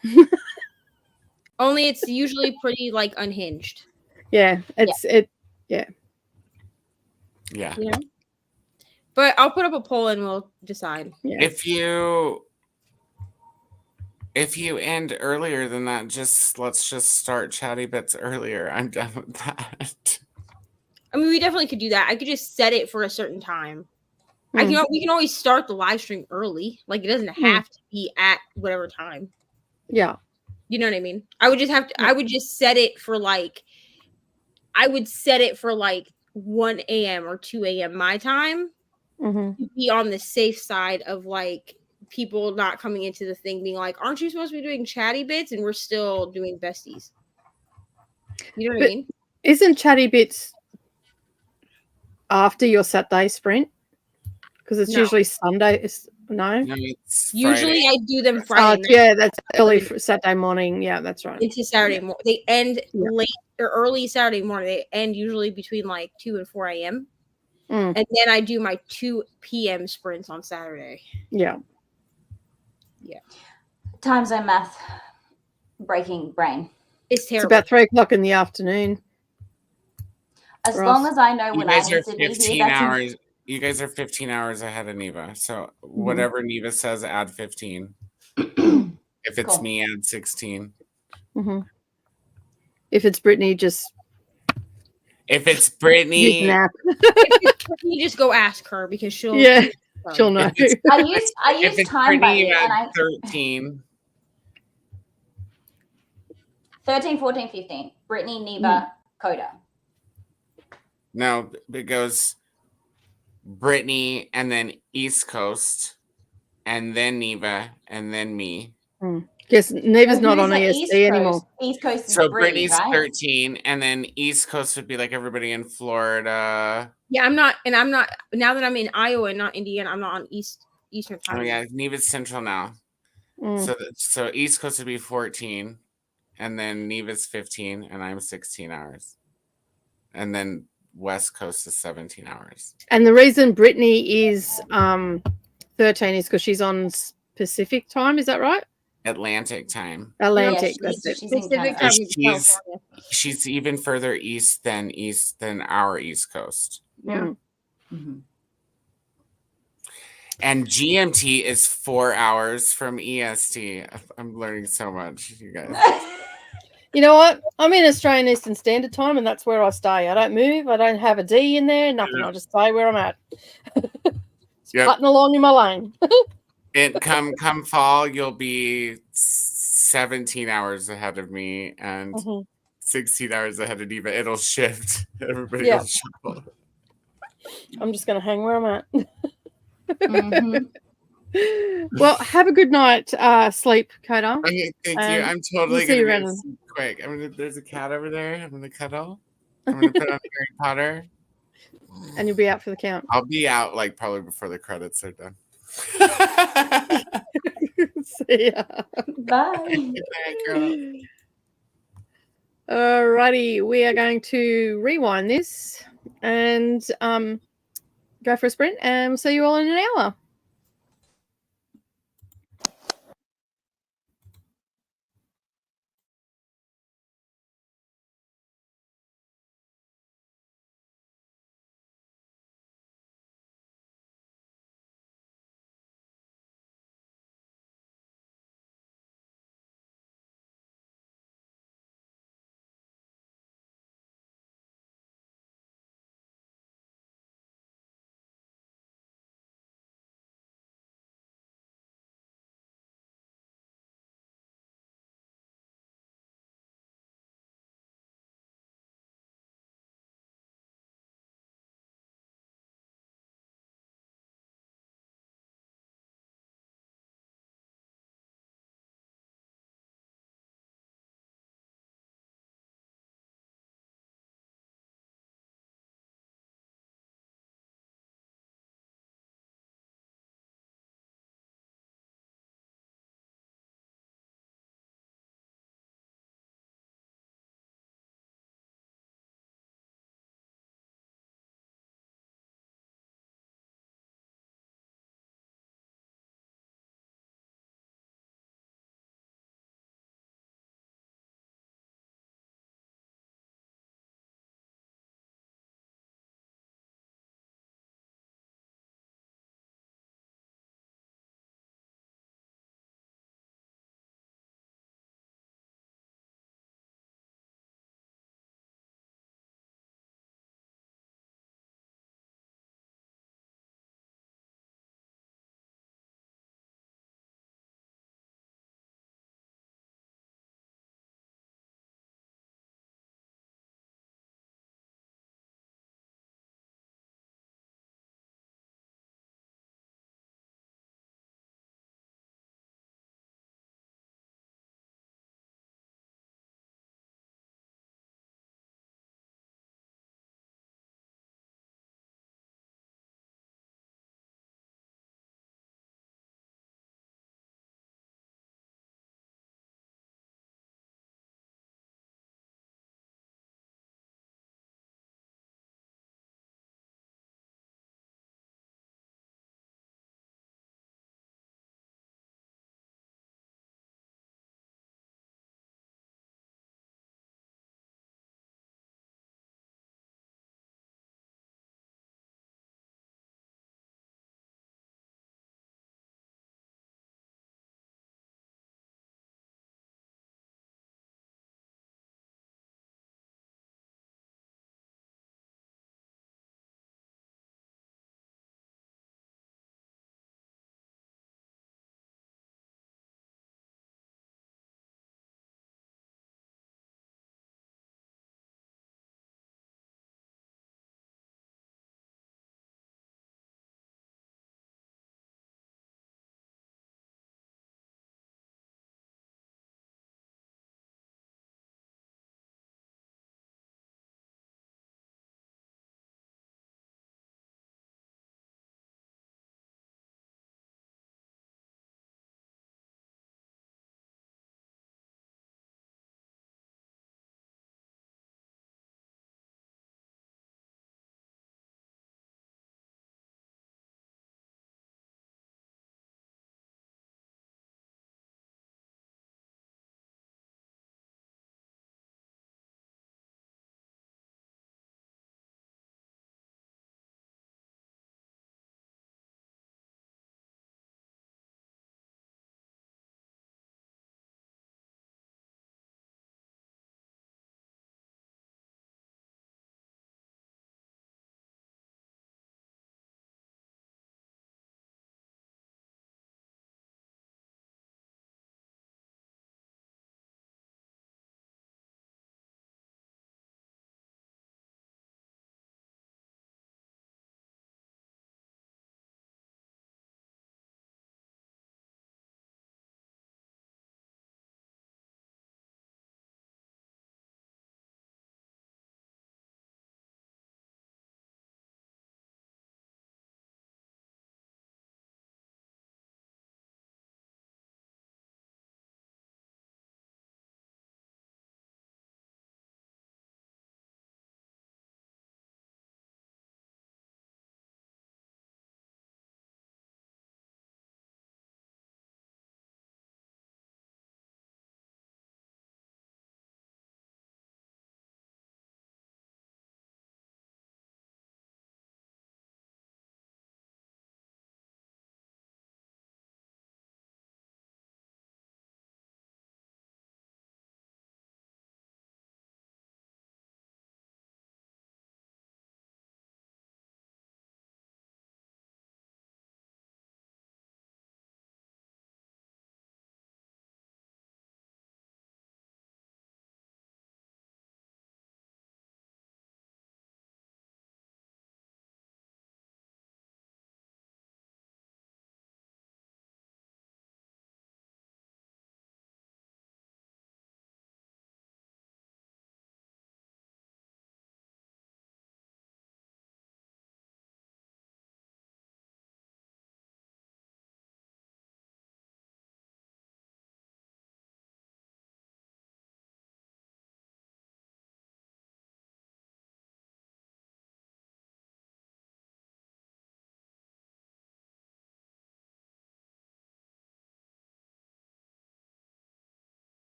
Only it's usually pretty like unhinged. Yeah, yeah. You know? But I'll put up a poll and we'll decide. Yeah. If you end earlier than that, let's just start Chatty Bits earlier. I'm done with that. I mean, we definitely could do that. I could just set it for a certain time. We can always start the live stream early. Like it doesn't have to be at whatever time. Yeah. You know what I mean? I would just set it for like 1 a.m. or 2 a.m. my time to be on the safe side of like people not coming into the thing being like, aren't you supposed to be doing Chatty Bits? And we're still doing besties. You know what I mean? Isn't Chatty Bits after your Saturday sprint? Because it's usually Sunday. No, usually I do them Friday. Yeah, that's early Saturday morning. Yeah, that's right. Into Saturday morning. They end late or early Saturday morning. They end usually between like 2 and 4 a.m. And then I do my 2 p.m. sprints on Saturday. Yeah. Yeah. Time zone math. Breaking brain. It's terrible. It's about 3 o'clock in the afternoon. As long as I know when I need to be here, hours. You guys are 15 hours ahead of Neva. So whatever Neva says, add 15. If it's me, add 16. If it's Brittany, just... If it's Brittany... you just go ask her because she'll know. I use time buddy and I 13. 13, 14, 15. Brittany, Neva, Coda. No, it goes Brittany and then East Coast and then Neva and then me. Yes, Neva's not on EST anymore. East Coast is so Brittany, Brittany's right? 13 and then East Coast would be like everybody in Florida. Yeah, I'm not now that I'm in Iowa and not Indiana, I'm not on Eastern time. Oh yeah, Neva's Central now. So East Coast would be 14 and then Neva's 15 and I'm 16 hours. And then West Coast is 17 hours. And the reason Brittany is 13 is because she's on Pacific time. Is that right? Atlantic time. Atlantic. Yeah, Pacific time. She's even further east than our East Coast. Yeah. And GMT is 4 hours from EST. I'm learning so much, you guys. You know what? I'm in Australian Eastern Standard Time, and that's where I stay. I don't move. I don't have a D in there. Nothing. I'll just stay where I'm at. Cutting along in my lane. Come fall, you'll be 17 hours ahead of me and 16 hours ahead of Neva. It'll shift. Everybody will shuffle. I'm just going to hang where I'm at. Well, have a good night. Sleep, Coda. Okay, thank you. I'm totally going to be quick. There's a cat over there. I'm going to cuddle. I'm going to put on Harry Potter. And you'll be out for the count. I'll be out probably before the credits are done. See ya. Bye. Alrighty, we are going to rewind this and go for a sprint, and we'll see you all in an hour.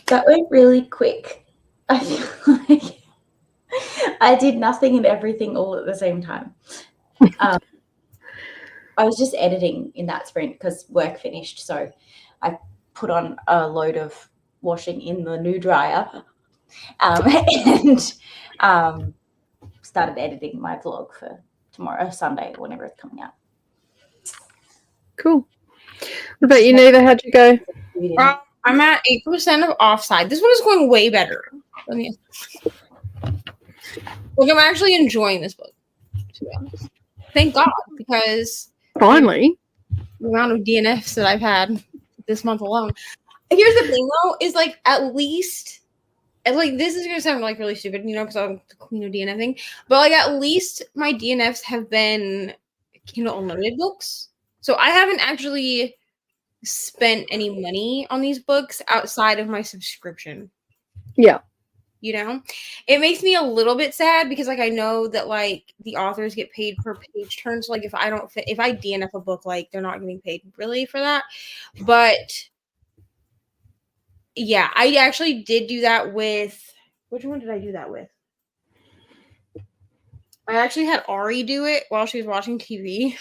That went really quick. I feel like I did nothing and everything all at the same time. I was just editing in that sprint because work finished. So I put on a load of washing in the new dryer and started editing my vlog for tomorrow, Sunday, or whenever it's coming out. Cool. What about you, Neva? How'd you go? I'm at 8% of offside. This one is going way better. Like, I'm actually enjoying this book, to be honest. Thank God, because finally, the amount of DNFs that I've had this month alone. Here's the thing, though, is like at least, and like this is gonna sound like really stupid, you know, because I'm the queen of DNFing, but like at least my DNFs have been Kindle Unlimited books, so I haven't actually spent any money on these books outside of my subscription. Yeah. You know, it makes me a little bit sad because like I know that like the authors get paid per page turn. So like if I DNF a book, like they're not getting paid really for that. But yeah, I actually did do that with, which one did I do that with? I actually had Ari do it while she was watching TV.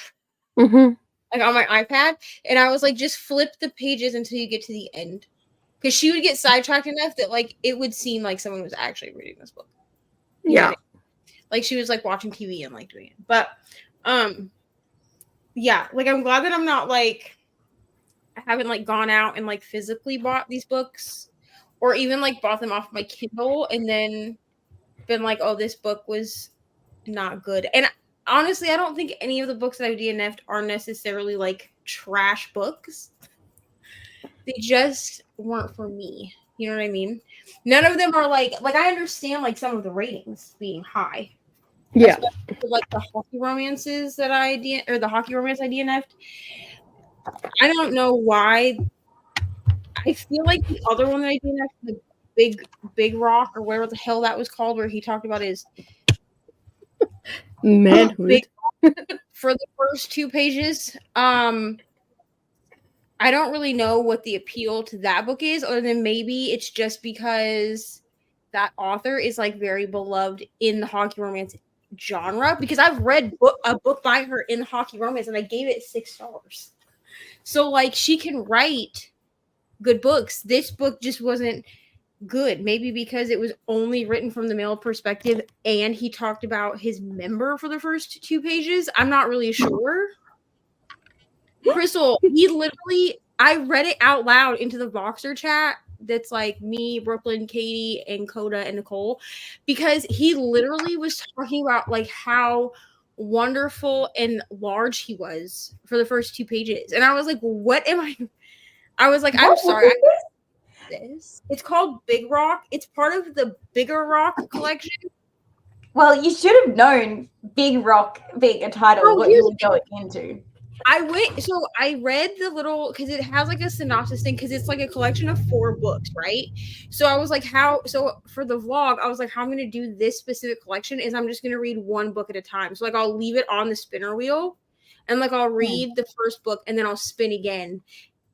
Mm-hmm. Like on my iPad, and I was like, just flip the pages until you get to the end, because she would get sidetracked enough that like it would seem like someone was actually reading this book. Yeah, like she was like watching TV and like doing it. But yeah, like I'm glad that I'm not like, I haven't like gone out and like physically bought these books, or even like bought them off my Kindle and then been like, oh, this book was not good. And honestly, I don't think any of the books that I've DNF'd are necessarily like trash books. They just weren't for me. You know what I mean? None of them are like I understand like some of the ratings being high. Yeah. Like the hockey romances that the hockey romance I DNF'd. I don't know why. I feel like the other one that I DNF'd, the Big Rock or whatever the hell that was called, where he talked about his manhood for the first 2 pages. I don't really know what the appeal to that book is, other than maybe it's just because that author is like very beloved in the hockey romance genre, because I've read a book by her in hockey romance and I gave it 6 stars. So like she can write good books. This book just wasn't good, maybe because it was only written from the male perspective and he talked about his member for the first 2 pages. I'm not really sure. Crystal, I read it out loud into the Voxer chat that's like me, Brooklyn, Katie, and Coda and Nicole, because he literally was talking about like how wonderful and large he was for the first 2 pages. And I was like, what am I was like, I'm sorry. It's called Big Rock. It's part of the Bigger Rock collection. Well, you should have known Big Rock being a title, what you were going into. I read the little, because it has like a synopsis thing, because it's like a collection of 4 books, right? So I was like, so for the vlog, I was like, how I'm going to do this specific collection is I'm just going to read 1 book at a time. So like I'll leave it on the spinner wheel and like I'll read the first book and then I'll spin again.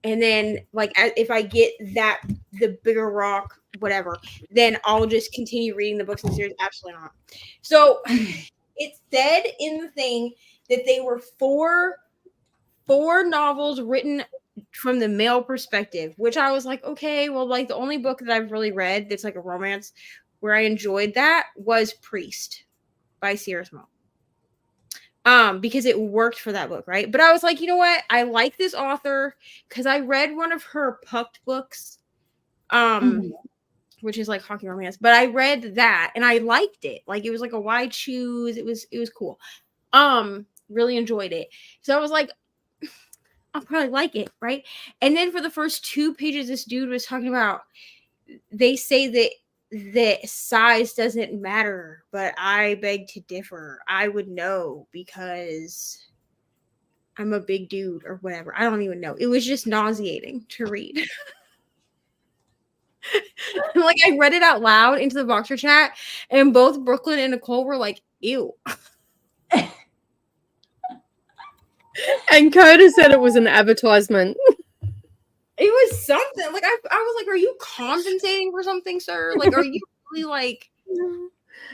And then like if I get the Bigger Rock, whatever, then I'll just continue reading the books in the series. Absolutely not. So it said in the thing that they were 4 novels written from the male perspective, which I was like, okay, well, like the only book that I've really read that's like a romance where I enjoyed that was Priest by Sierra Small. Because it worked for that book, right? But I was like, you know what? I like this author because I read one of her Pucked books, which is like hockey romance. But I read that and I liked it. Like it was like a wide choose. It was cool. Really enjoyed it. So I was like, I'll probably like it, right? And then for the first 2 pages, this dude was talking about, they say that size doesn't matter, but I beg to differ. I would know because I'm a big dude or whatever. I don't even know. It was just nauseating to read. Like I read it out loud into the Boxer chat, and both Brooklyn and Nicole were like, "Ew." And Coda said it was an advertisement. It was something. Like I was like, "Are you compensating for something, sir? Like, are you really like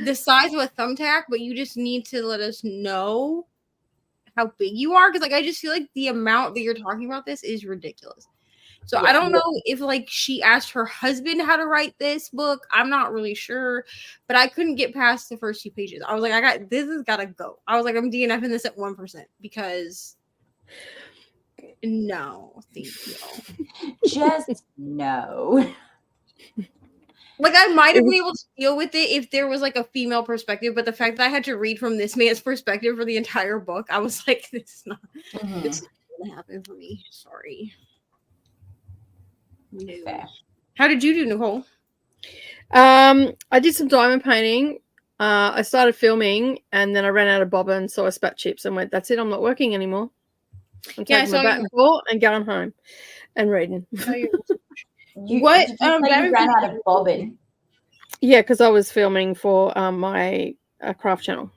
the size of a thumbtack? But you just need to let us know how big you are, because like I just feel like the amount that you're talking about this is ridiculous." So I don't know if like she asked her husband how to write this book. I'm not really sure, but I couldn't get past the first 2 pages. I was like, this has got to go. I was like, I'm DNFing this at 1% because no, thank you. Just no. Like I might have been able to deal with it if there was like a female perspective, but the fact that I had to read from this man's perspective for the entire book, I was like, this is not gonna happen for me. Sorry. No. Fair. How did you do, Nicole? I did some diamond painting. I started filming, and then I ran out of bobbin, so I spat chips and went, "That's it. I'm not working anymore. I'm taking my bat and ball and going home and reading." You ran out of bobbin? Yeah, because I was filming for my craft channel,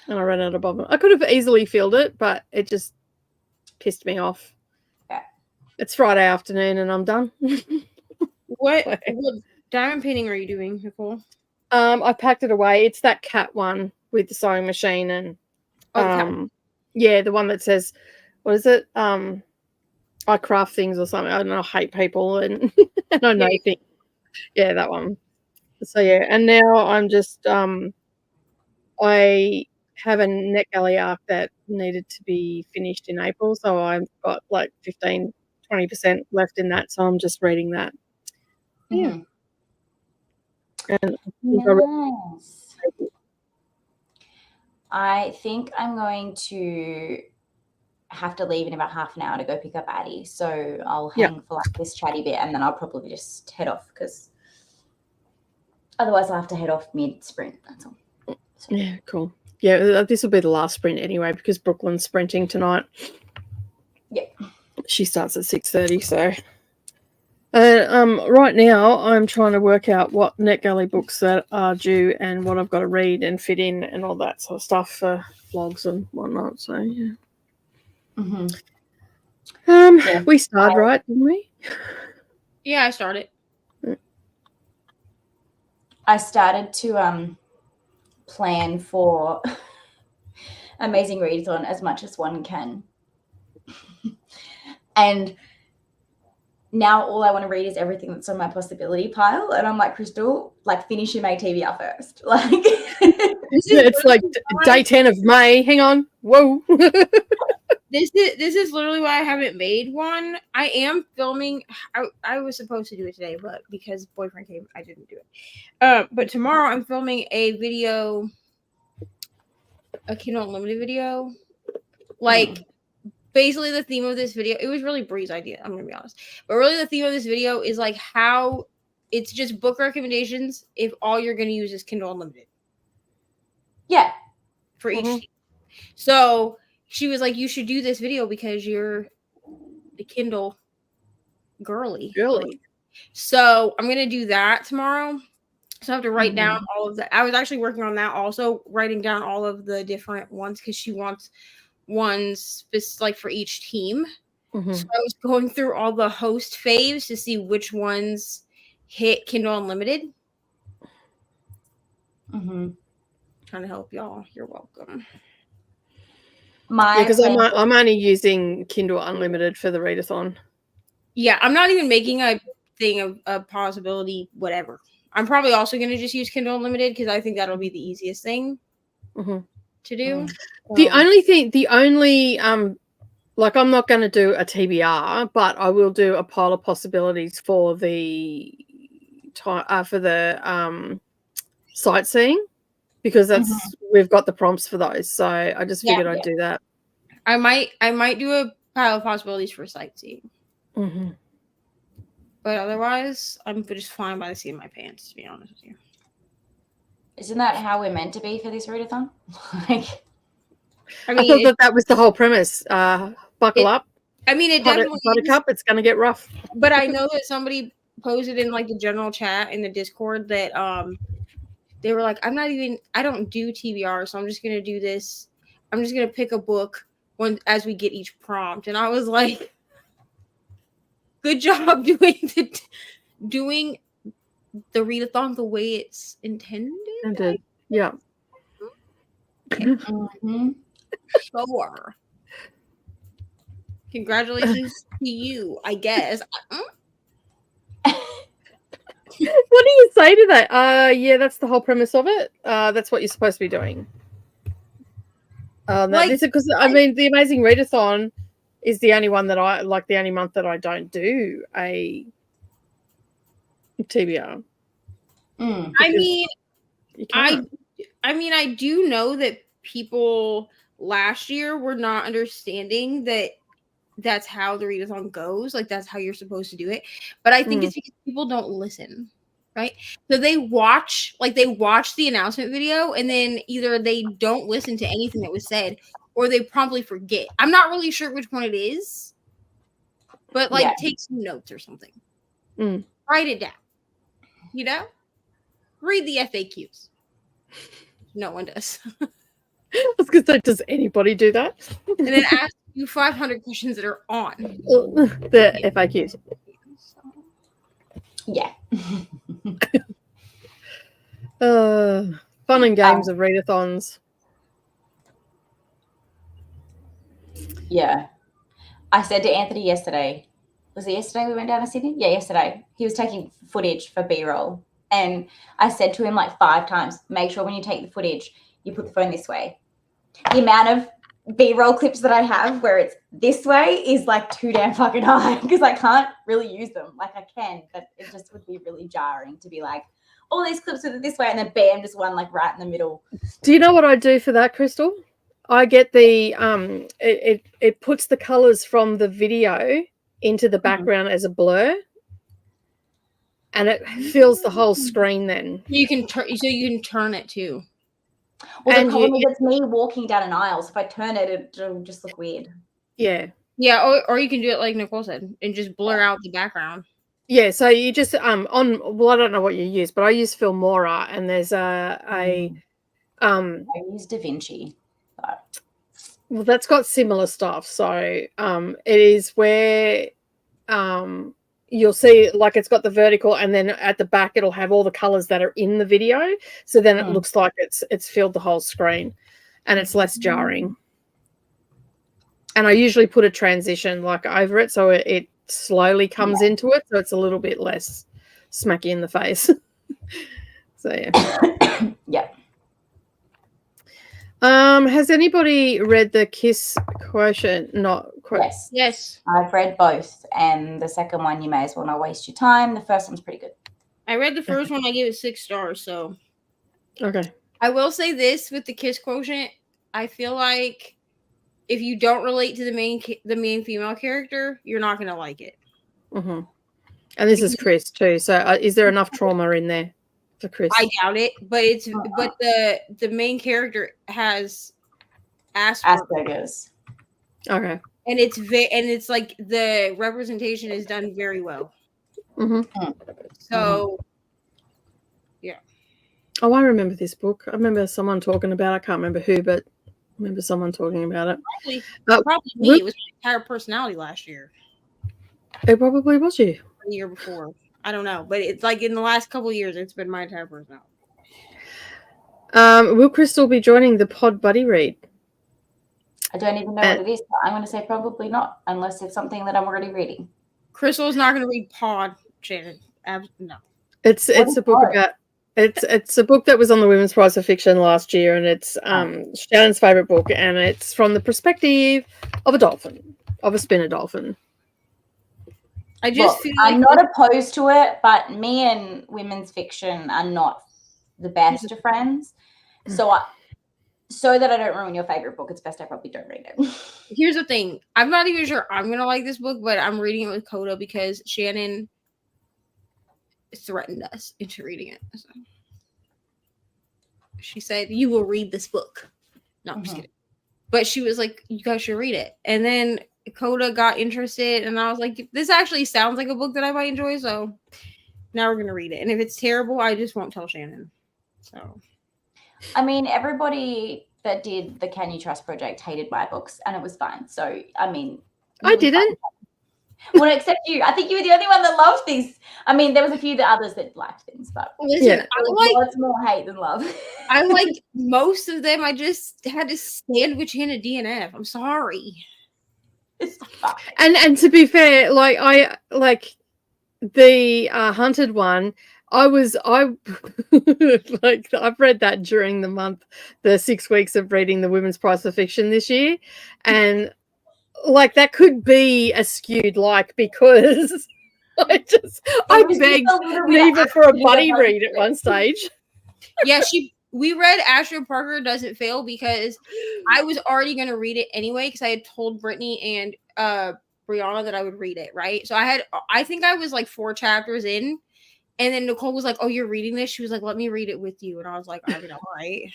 and I ran out of bobbin. I could have easily filled it, but it just pissed me off. It's Friday afternoon and I'm done. What diamond painting are you doing, Nicole? I packed it away. It's that cat one with the sewing machine and the one that says, what is it? I craft things or something. I don't know, I hate people and I know things. Yeah, that one. So yeah, and now I'm just I have a NetGalley arc that needed to be finished in April, so I've got like 15-20% left in that, so I'm just reading that. Yeah. And nice. I think I'm going to have to leave in about half an hour to go pick up Addie, so I'll hang for like this chatty bit, and then I'll probably just head off because otherwise I'll have to head off mid-sprint. That's all. So. Yeah, cool. Yeah, this will be the last sprint anyway because Brooklyn's sprinting tonight. Yeah. She starts at 6:30, so right now I'm trying to work out what NetGalley books that are due and what I've got to read and fit in and all that sort of stuff for vlogs and whatnot. So yeah. We started right, didn't we? Yeah, I started. I started to plan for Amazing Readathon as much as one can. And now all I want to read is everything that's on my possibility pile. And I'm like, Crystal, like finish your May TBR first. Like it's like day 10 of May. Hang on. Whoa. This is literally why I haven't made one. I am filming. I was supposed to do it today, but because boyfriend came, I didn't do it. But tomorrow I'm filming a video, a Kindle Unlimited video. Like, basically the theme of this video, it was really Bree's idea, I'm going to be honest. But really the theme of this video is like how it's just book recommendations if all you're going to use is Kindle Unlimited. Yeah. For each team. So she was like, you should do this video because you're the Kindle girly. So I'm going to do that tomorrow. So I have to write down all of that. I was actually working on that also, writing down all of the different ones because she wants ones like for each team. So I was going through all the host faves to see which ones hit Kindle Unlimited. Trying to help y'all. You're welcome. Because I'm only using Kindle Unlimited for the readathon. Yeah, I'm not even making a thing of a possibility, whatever. I'm probably also going to just use Kindle Unlimited because I think that'll be the easiest thing to do. The only like I'm not going to do a TBR, but I will do a pile of possibilities for the sightseeing because we've got the prompts for those. So I just figured I'd do that. I might do a pile of possibilities for sightseeing. But otherwise, I'm just flying by the seat of my pants, to be honest with you. Isn't that how we're meant to be for this readathon? Like, I I thought that was the whole premise. Buckle up. I mean, it definitely Buttercup, it's going to get rough. But I know that somebody posted in like the general chat in the Discord that they were like, I don't do TBR, so I'm just going to do this. I'm just going to pick a book as we get each prompt. And I was like, good job doing the readathon the way it's intended. Yeah. Mm-hmm. Sure. Congratulations to you, I guess. What do you say to that? Yeah, that's the whole premise of it. That's what you're supposed to be doing. Because I mean, the Amazing Readathon is the only one that the only month that I don't do a TBR. I mean, I do know that people last year were not understanding that that's how the readathon goes. Like, that's how you're supposed to do it. But I think it's because people don't listen, right? So they watch the announcement video, and then either they don't listen to anything that was said, or they promptly forget. I'm not really sure which one it is, but take some notes or something. Write it down. You know? Read the FAQs. No one does. I was going to say, does anybody do that? And then ask you 500 questions that are on the FAQs. Yeah. Fun and games of readathons. Yeah. I said to Anthony yesterday, was it yesterday we went down to Sydney? Yeah, yesterday. He was taking footage for B-roll. And I said to him like 5 times, make sure when you take the footage, you put the phone this way. The amount of B-roll clips that I have where it's this way is like too damn fucking high because I can't really use them. Like I can, but it just would be really jarring to be like, all these clips are this way and then bam, just one like right in the middle. Do you know what I do for that, Crystal? I get the it puts the colors from the video into the background as a blur, and it fills the whole screen. Then you can turn it too. Well, the problem is it's me walking down an aisle, so if I turn it, it'll just look weird. Yeah. Or you can do it like Nicole said and just blur out the background. Yeah, so you just I don't know what you use, but I use Filmora, and there's I use DaVinci. Well, that's got similar stuff. So it is where you'll see like it's got the vertical, and then at the back it'll have all the colors that are in the video. So then it looks like it's filled the whole screen, and it's less jarring. And I usually put a transition like over it, so it slowly comes into it, so it's a little bit less smacky in the face. So yeah. Yeah. Has anybody read the Kiss Quotient? Yes. I've read both, and the second one you may as well not waste your time. The first one's pretty good. I read the first one. I gave it 6 stars. So okay. I will say this with the Kiss Quotient. I feel like if you don't relate to the main female character, you're not gonna like it. Mm-hmm. And this is Chris too. So is there enough trauma in there for Chris? I doubt it, but but the main character has Asperger's. Okay. And it's like the representation is done very well. Mm-hmm. So yeah. Oh, I remember this book. I remember someone talking about it. I can't remember who, but I remember someone talking about it. Probably me. It was my entire personality last year. It probably was you. The year before. I don't know. But it's like in the last couple of years, it's been my entire personality. Will Crystal be joining the Pod Buddy Read? I don't even know what it is, but I'm going to say probably not, unless it's something that I'm already reading. Crystal's not going to read Pod, Shannon. No. It's a book about it's a book that was on the Women's Prize for Fiction last year, and it's Shannon's favorite book, and it's from the perspective of a dolphin, of a spinner dolphin. I just feel like I'm not opposed to it, but me and women's fiction are not the best of friends. So that I don't ruin your favorite book, it's best I probably don't read it. Here's the thing. I'm not even sure I'm going to like this book, but I'm reading it with Coda because Shannon threatened us into reading it. So. She said, you will read this book. No, I'm just kidding. but she was like, you guys should read it. And then Coda got interested, and I was like, this actually sounds like a book that I might enjoy, so now we're gonna read it. And if it's terrible, I just won't tell Shannon. So I mean, everybody that did the Can You Trust project hated my books, and it was fine. So I mean, I didn't. Well, except you. I think you were the only one that loved these. I mean, there was a few others that liked things, but listen, I like lots more hate than love. I liked most of them. I just had to sandwich in a DNF. I'm sorry. It's fine. And to be fair, like I like the Hunted one. I like I've read that during the month, the 6 weeks of reading the Women's Prize for Fiction this year, and like that could be a skewed like because I begged Neva for a buddy read at one stage. Yeah, we read Astro Parker Doesn't Fail because I was already going to read it anyway because I had told Brittany and Brianna that I would read it, right? So I think I was like 4 chapters in, and then Nicole was like, oh, you're reading this? She was like, let me read it with you. And I was like, I mean, all right.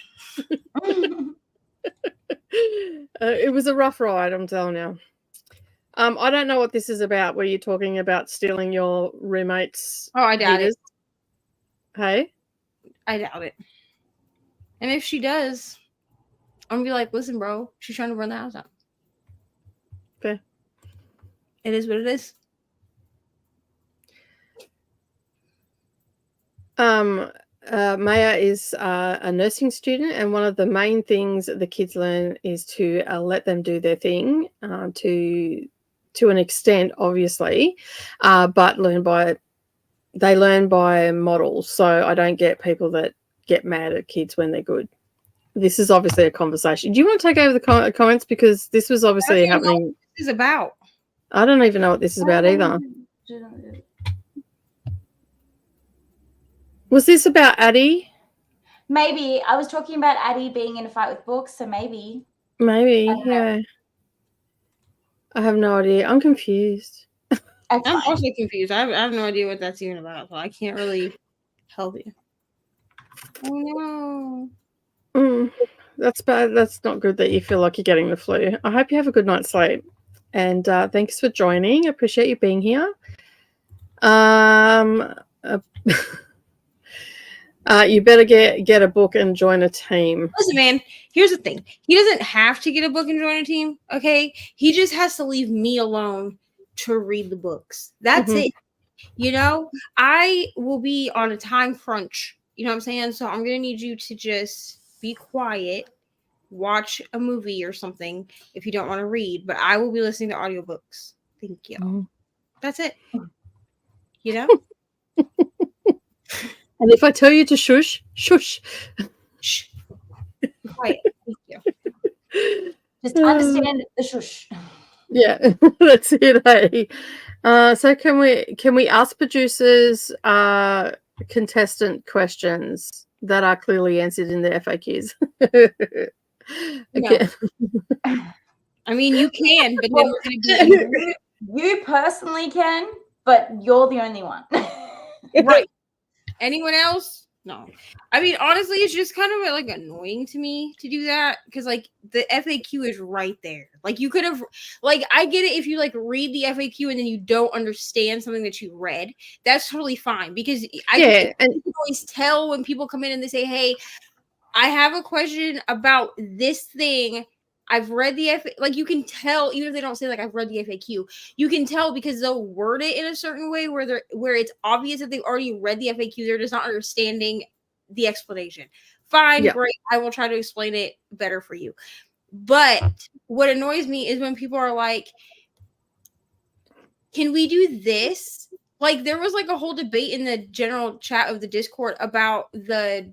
It was a rough ride, I'm telling you. I don't know what this is about. Were you talking about stealing your roommate's? Oh, I doubt it. Hey? I doubt it. And if she does, I'm gonna be like, listen, bro, she's trying to burn the house out. Okay. It is what it is. Maya is a nursing student, and one of the main things that the kids learn is to let them do their thing to an extent, obviously, but they learn by models. So I don't get people that get mad at kids when they're good. This is obviously a conversation. Do you want to take over the comments, because this was obviously happening? What this is about? I don't even know what this is about either. Was this about Addie? Maybe. I was talking about Addie being in a fight with books, so maybe. Maybe, yeah. I have no idea. I'm confused. I'm also confused. I have no idea what that's even about, so I can't really help you. Oh no. That's bad. That's not good that you feel like you're getting the flu. I hope you have a good night's sleep. And thanks for joining. I appreciate you being here. You better get a book and join a team. Listen, man, here's the thing. He doesn't have to get a book and join a team, okay? He just has to leave me alone to read the books. That's it. You know, I will be on a time crunch. You know what I'm saying? So I'm going to need you to just be quiet, watch a movie or something if you don't want to read, but I will be listening to audiobooks. Thank you. That's it. You know? And if I tell you to shush, shush. Shh. Quiet. Thank you. Just understand the shush. Yeah, that's it. Hey. So can we ask producers contestant questions that are clearly answered in the FAQs? Okay. No. I mean, you can, but then we're going to be you personally can, but you're the only one. Right. Anyone else? No. I mean, honestly, it's just kind of like annoying to me to do that because like the FAQ is right there. Like you could have, like, I get it if you like read the FAQ and then you don't understand something that you read. That's totally fine because I can always tell when people come in and they say, "Hey, I have a question about this thing. I've read the like you can tell, even if they don't say like I've read the FAQ, you can tell because they'll word it in a certain way where it's obvious that they've already read the FAQ. They're just not understanding the explanation. Fine, great. I will try to explain it better for you. But what annoys me is when people are like, can we do this? Like there was like a whole debate in the general chat of the Discord about the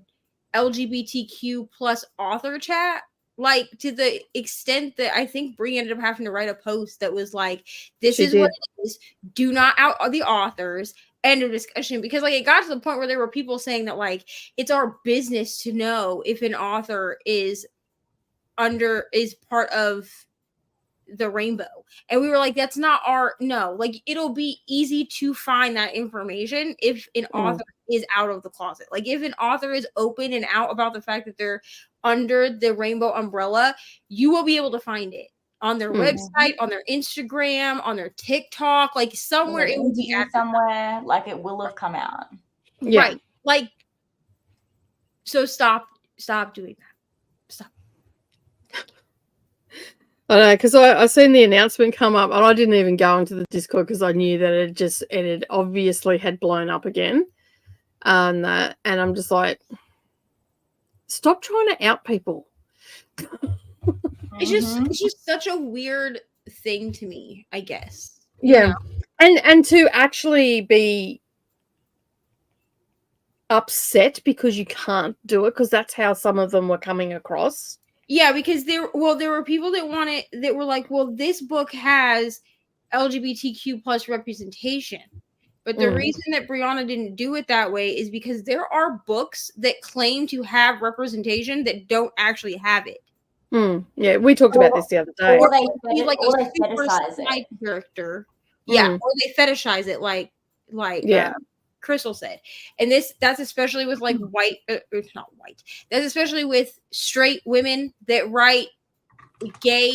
LGBTQ plus author chat. Like to the extent that I think Brie ended up having to write a post that was like, this is what it is. Do not out the authors. End of discussion. Because like it got to the point where there were people saying that like it's our business to know if an author is part of the rainbow. And we were like, that's not like it'll be easy to find that information if an author is out of the closet. Like if an author is open and out about the fact that they're under the rainbow umbrella, you will be able to find it on their website, on their Instagram, on their TikTok, like somewhere it will be somewhere, like it will have come out. Yeah. Right. Like, so stop doing that. Stop. I know, because I seen the announcement come up, and I didn't even go into the Discord because I knew that it had obviously had blown up again, and I'm just like, stop trying to out people. It's just such a weird thing to me, I guess. Yeah, and to actually be upset because you can't do it, because that's how some of them were coming across. Yeah, because there were people that were like, well, this book has LGBTQ plus representation. But the reason that Brianna didn't do it that way is because there are books that claim to have representation that don't actually have it. Yeah, we talked about this the other day. Or they fetishize it. Character. Yeah, or they fetishize it like Crystal said. And that's especially with like white, not white. That's especially with straight women that write gay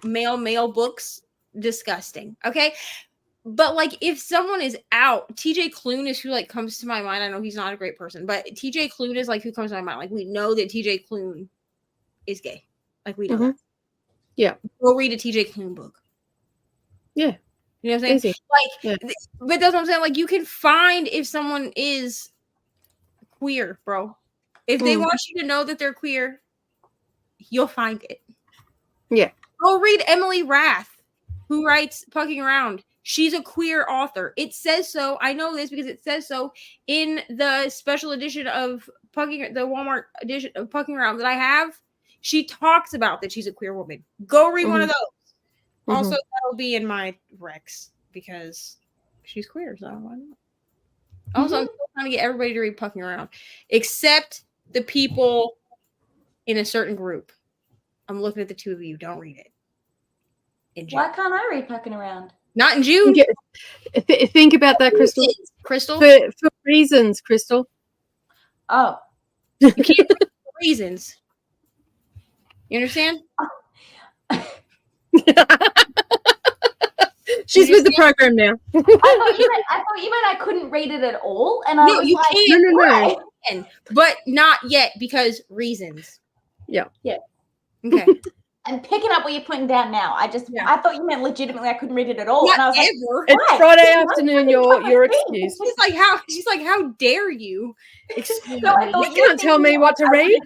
male books. Disgusting. Okay. But like if someone is out, TJ Klune is who like comes to my mind. I know he's not a great person, but TJ Klune is like who comes to my mind. Like we know that TJ Klune is gay. Like we know that. Yeah. Go read a TJ Klune book. Yeah. You know what I'm saying? Like, but that's what I'm saying. Like, you can find if someone is queer, bro. If they want you to know that they're queer, you'll find it. Yeah. Go read Emily Rath, who writes Pucking Around. She's a queer author. It says so. I know this because it says so in the special edition of the Walmart edition of Pucking Around that I have. She talks about that she's a queer woman. Go read one of those. Also, that'll be in my Rex because she's queer. So I don't know. Also, I'm still trying to get everybody to read Pucking Around, except the people in a certain group. I'm looking at the two of you. Don't read it. In June. Why can't I read Pucking Around? Not in June. Think about that, Crystal. Crystal? For reasons, Crystal. Oh. You can't read for reasons. You understand? She's with the program now. I thought you meant I couldn't read it at all, and I was you like, can't. No. But not yet because reasons. Yeah. Okay. I'm picking up what you're putting down now. I thought you meant legitimately I couldn't read it at all. Not and I was ever. Like, it's Friday afternoon. Your excuse. She's like, how dare you? No, you can't tell me what to read.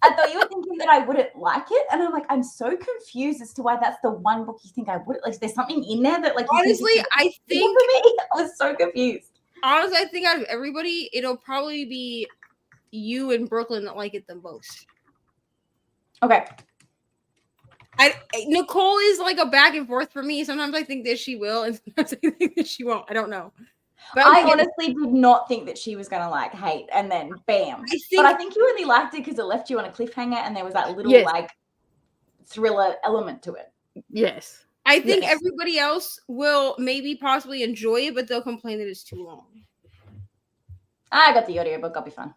I thought you were thinking that I wouldn't like it, and I'm like, I'm so confused as to why that's the one book you think I would. Like, there's something in there that, like, honestly, I think I was so confused. Honestly, I think out of everybody, it'll probably be you and Brooklyn that like it the most. Okay. Nicole is like a back and forth for me. Sometimes I think that she will, and sometimes I think that she won't. I don't know. But I honestly did not think that she was going to like hate, and then bam. But I think you only liked it because it left you on a cliffhanger, and there was that little like thriller element to it. Yes. I think everybody else will maybe possibly enjoy it, but they'll complain that it's too long. I got the audiobook. I'll be fine.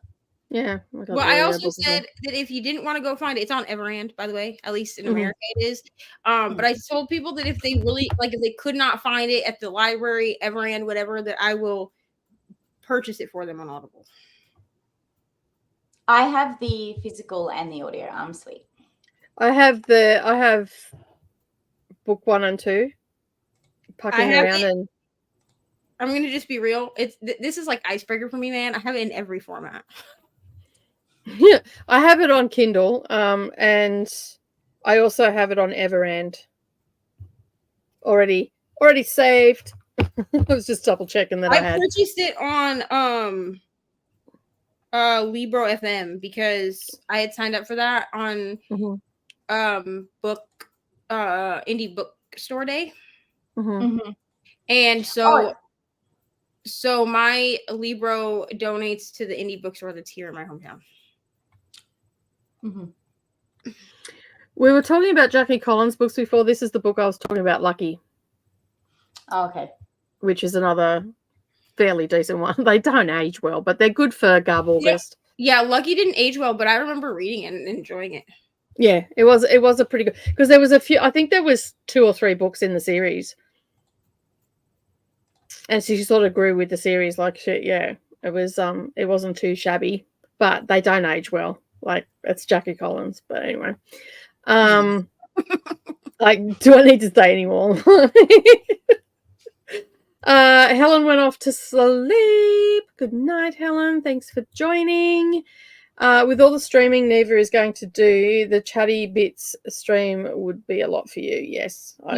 Yeah. Well, I also said that if you didn't want to go find it, it's on Everand, by the way. At least in America it is. But I told people that if they really if they could not find it at the library, Everand, whatever, that I will purchase it for them on Audible. I have the physical and the audio. I'm sweet. I have book 1 and 2. Pucking around and I'm gonna just be real. This is like icebreaker for me, man. I have it in every format. Yeah, I have it on Kindle, and I also have it on Everand. Already saved. I was just double checking that I had. purchased it on Libro FM because I had signed up for that on indie bookstore day. And so my Libro donates to the indie bookstore that's here in my hometown. We were talking about Jackie Collins books before. This is the book I was talking about, Lucky. Oh, okay. Which is another fairly decent one. They don't age well, but they're good for Gub August. Yeah, Lucky didn't age well, but I remember reading it and enjoying it. Yeah, it was a pretty good, because there was a few. I think there was 2 or 3 books in the series, and so she sort of grew with the series. Like shit, yeah, it wasn't too shabby, but they don't age well. Like it's Jackie Collins, but anyway, like, do I need to say anymore? Helen went off to sleep. Good night, Helen. Thanks for joining. With all the streaming Neva is going to do, the Chatty Bits stream would be a lot for you. Yes, I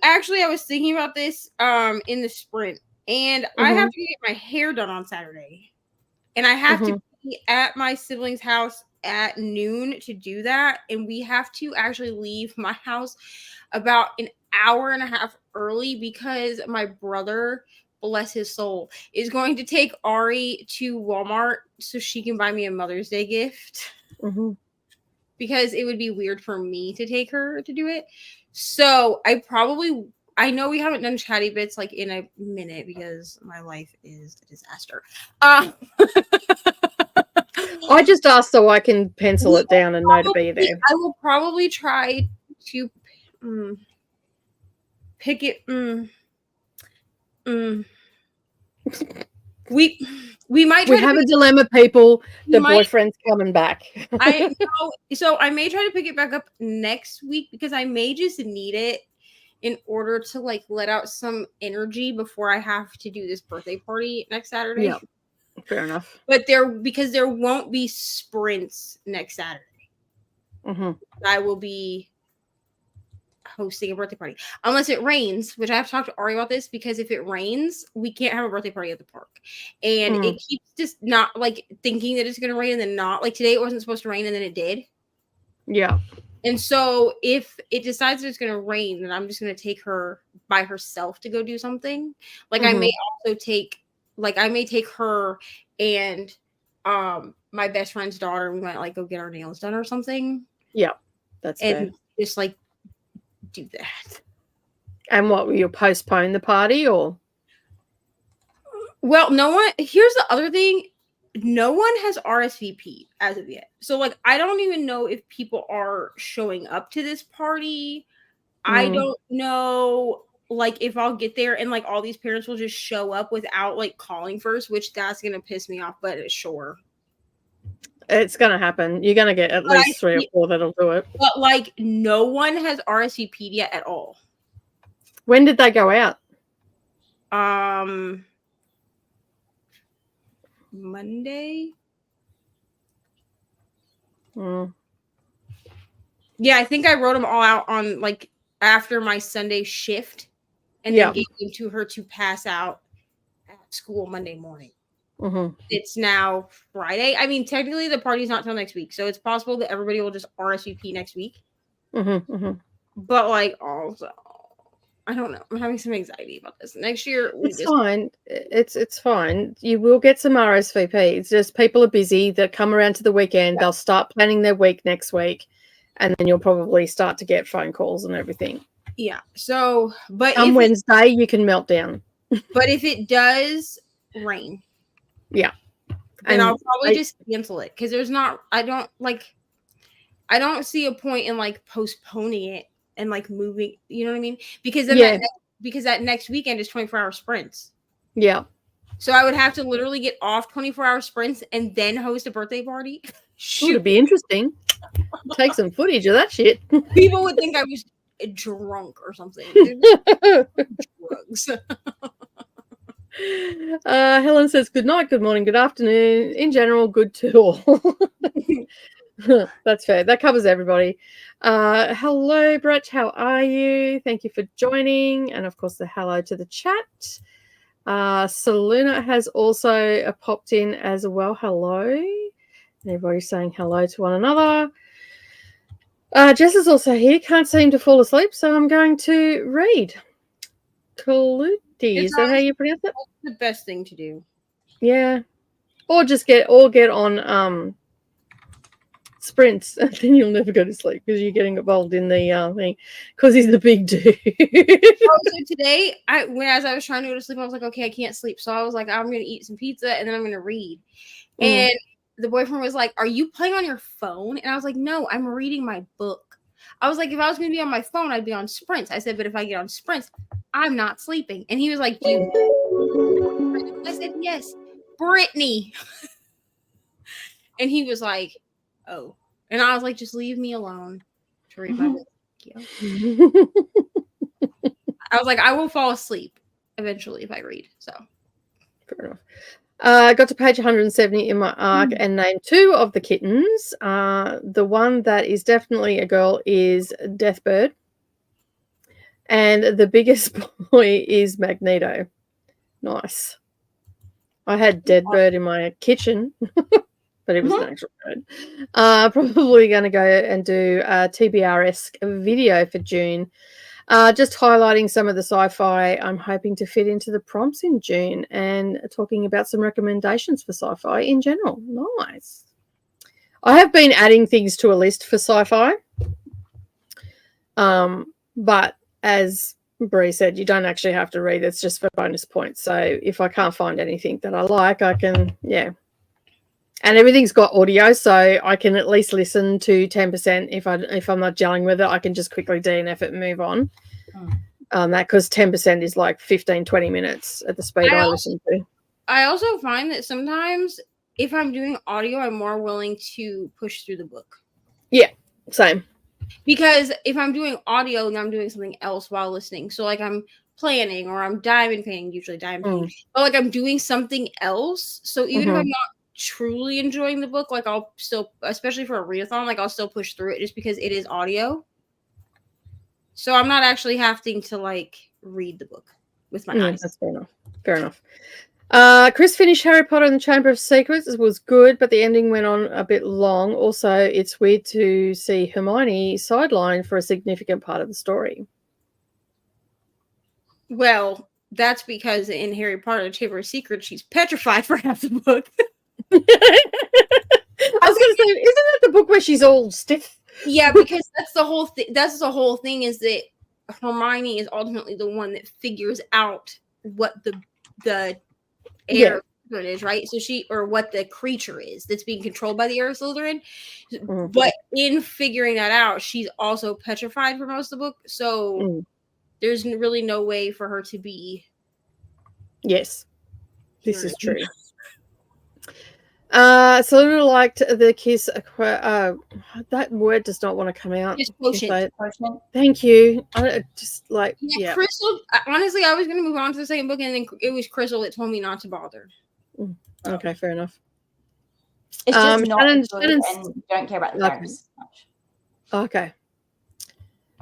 agree. I was thinking about this in the sprint, and I have to get my hair done on Saturday, and I have to be at my sibling's house at noon to do that, and we have to actually leave my house about an hour and a half early because my brother, bless his soul, is going to take Ari to Walmart so she can buy me a Mother's Day gift. Because it would be weird for me to take her to do it. So I know we haven't done Chatty Bits like in a minute because my life is a disaster. I just asked so I can pencil it down and know to be there. I will probably try to pick it. We might try. We have a dilemma, people. The boyfriend's coming back. I know. So I may try to pick it back up next week because I may just need it in order to like let out some energy before I have to do this birthday party next Saturday. Yeah, fair enough. But because there won't be sprints next Saturday. I will be hosting a birthday party unless it rains, which I have to talk to Ari about this, because if it rains we can't have a birthday party at the park, and it keeps just not like thinking that it's going to rain and then not. Like today it wasn't supposed to rain and then it did. Yeah. And so if it decides that it's going to rain, then I'm just going to take her by herself to go do something. Like I may also take her and my best friend's daughter. We might like go get our nails done or something. Yeah, that's and fair. Just like do that. And what, will you postpone the party or? Well, no one. Here's the other thing. No one has RSVP'd as of yet. So like I don't even know if people are showing up to this party. I don't know like if I'll get there and like all these parents will just show up without like calling first, which that's gonna piss me off, but sure. It's gonna happen. You're gonna get at least 3 or 4 that'll do it. But like no one has RSVP'd yet at all. When did they go out? Monday. Yeah, I think I wrote them all out on like after my Sunday shift, and then gave them to her to pass out at school Monday morning. It's now Friday. I mean, technically the party's not till next week, so it's possible that everybody will just RSVP next week. But like also, I don't know. I'm having some anxiety about this. Next year, it's fine. It's fine. You will get some RSVP. It's just people are busy. That come around to the weekend. Yeah. They'll start planning their week next week, and then you'll probably start to get phone calls and everything. Yeah. So, but on Wednesday you can melt down. But if it does rain, yeah, then I'll probably just cancel it because there's not. I don't see a point in like postponing it and like moving, you know what I mean? Because then that next weekend is 24-hour sprints. Yeah. So I would have to literally get off 24-hour sprints and then host a birthday party. Shoot, it'd be interesting. Take some footage of that shit. People would think I was drunk or something. Drugs. Helen says, good night, good morning, good afternoon. In general, good to all. That's fair. That covers everybody. Hello, Brett. How are you? Thank you for joining. And, of course, the hello to the chat. Saluna has also popped in as well. Hello. Everybody's saying hello to one another. Jess is also here. Can't seem to fall asleep, so I'm going to read. Kaluti. Is that how you pronounce it? That's the best thing to do. Yeah. Or just get on sprints, and then you'll never go to sleep because you're getting involved in the thing because he's the big dude. So today, as I was trying to go to sleep, I was like, okay, I can't sleep. So I was like, I'm going to eat some pizza and then I'm going to read. And the boyfriend was like, "Are you playing on your phone?" And I was like, "No, I'm reading my book." I was like, "If I was going to be on my phone, I'd be on sprints." I said, "But if I get on sprints, I'm not sleeping." And he was like, "Do you?" I said, "Yes, Brittany." And he was like, "Oh." And I was like, "Just leave me alone to read my book." I was like, "I will fall asleep eventually if I read." So fair enough. I got to page 170 in my arc and named 2 of the kittens. The one that is definitely a girl is Deathbird. And the biggest boy is Magneto. Nice. I had Deadbird in my kitchen, but it was an actual bird. Probably going to go and do a TBR-esque video for June. Just highlighting some of the sci-fi I'm hoping to fit into the prompts in June and talking about some recommendations for sci-fi in general. Nice. I have been adding things to a list for sci-fi. But as Bree said, you don't actually have to read. It's just for bonus points. So if I can't find anything that I like, I can, yeah. And everything's got audio, so I can at least listen to 10%. If I'm not gelling with it, I can just quickly DNF it and move on. That because 10% is like 15-20 minutes at the speed I listen to. I also find that sometimes if I'm doing audio, I'm more willing to push through the book. Yeah, same. Because if I'm doing audio and I'm doing something else while listening, so like I'm planning or I'm diamond painting, usually diamond painting, but like I'm doing something else. So even if I'm not truly enjoying the book, like I'll still, especially for a readathon, like I'll still push through it just because it is audio. So I'm not actually having to like read the book with my eyes. That's fair enough. Fair enough. Chris finished Harry Potter and the Chamber of Secrets. It was good, but the ending went on a bit long. Also, it's weird to see Hermione sidelined for a significant part of the story. Well, that's because in Harry Potter and the Chamber of Secrets, she's petrified for half the book. I was going to say, isn't that the book where she's all stiff? Yeah, because that's the whole thing. That's the whole thing is that Hermione is ultimately the one that figures out what the air is, right? So what the creature is that's being controlled by the air Slytherin. But in figuring that out, she's also petrified for most of the book. So there's really no way for her to be. Yes, this is true. Selena liked the kiss. That word does not want to come out. Quotient. Thank you. Crystal. Honestly, I was going to move on to the second book, and then it was Crystal that told me not to bother. Okay, fair enough. It's just not good and don't care about the characters much. Okay.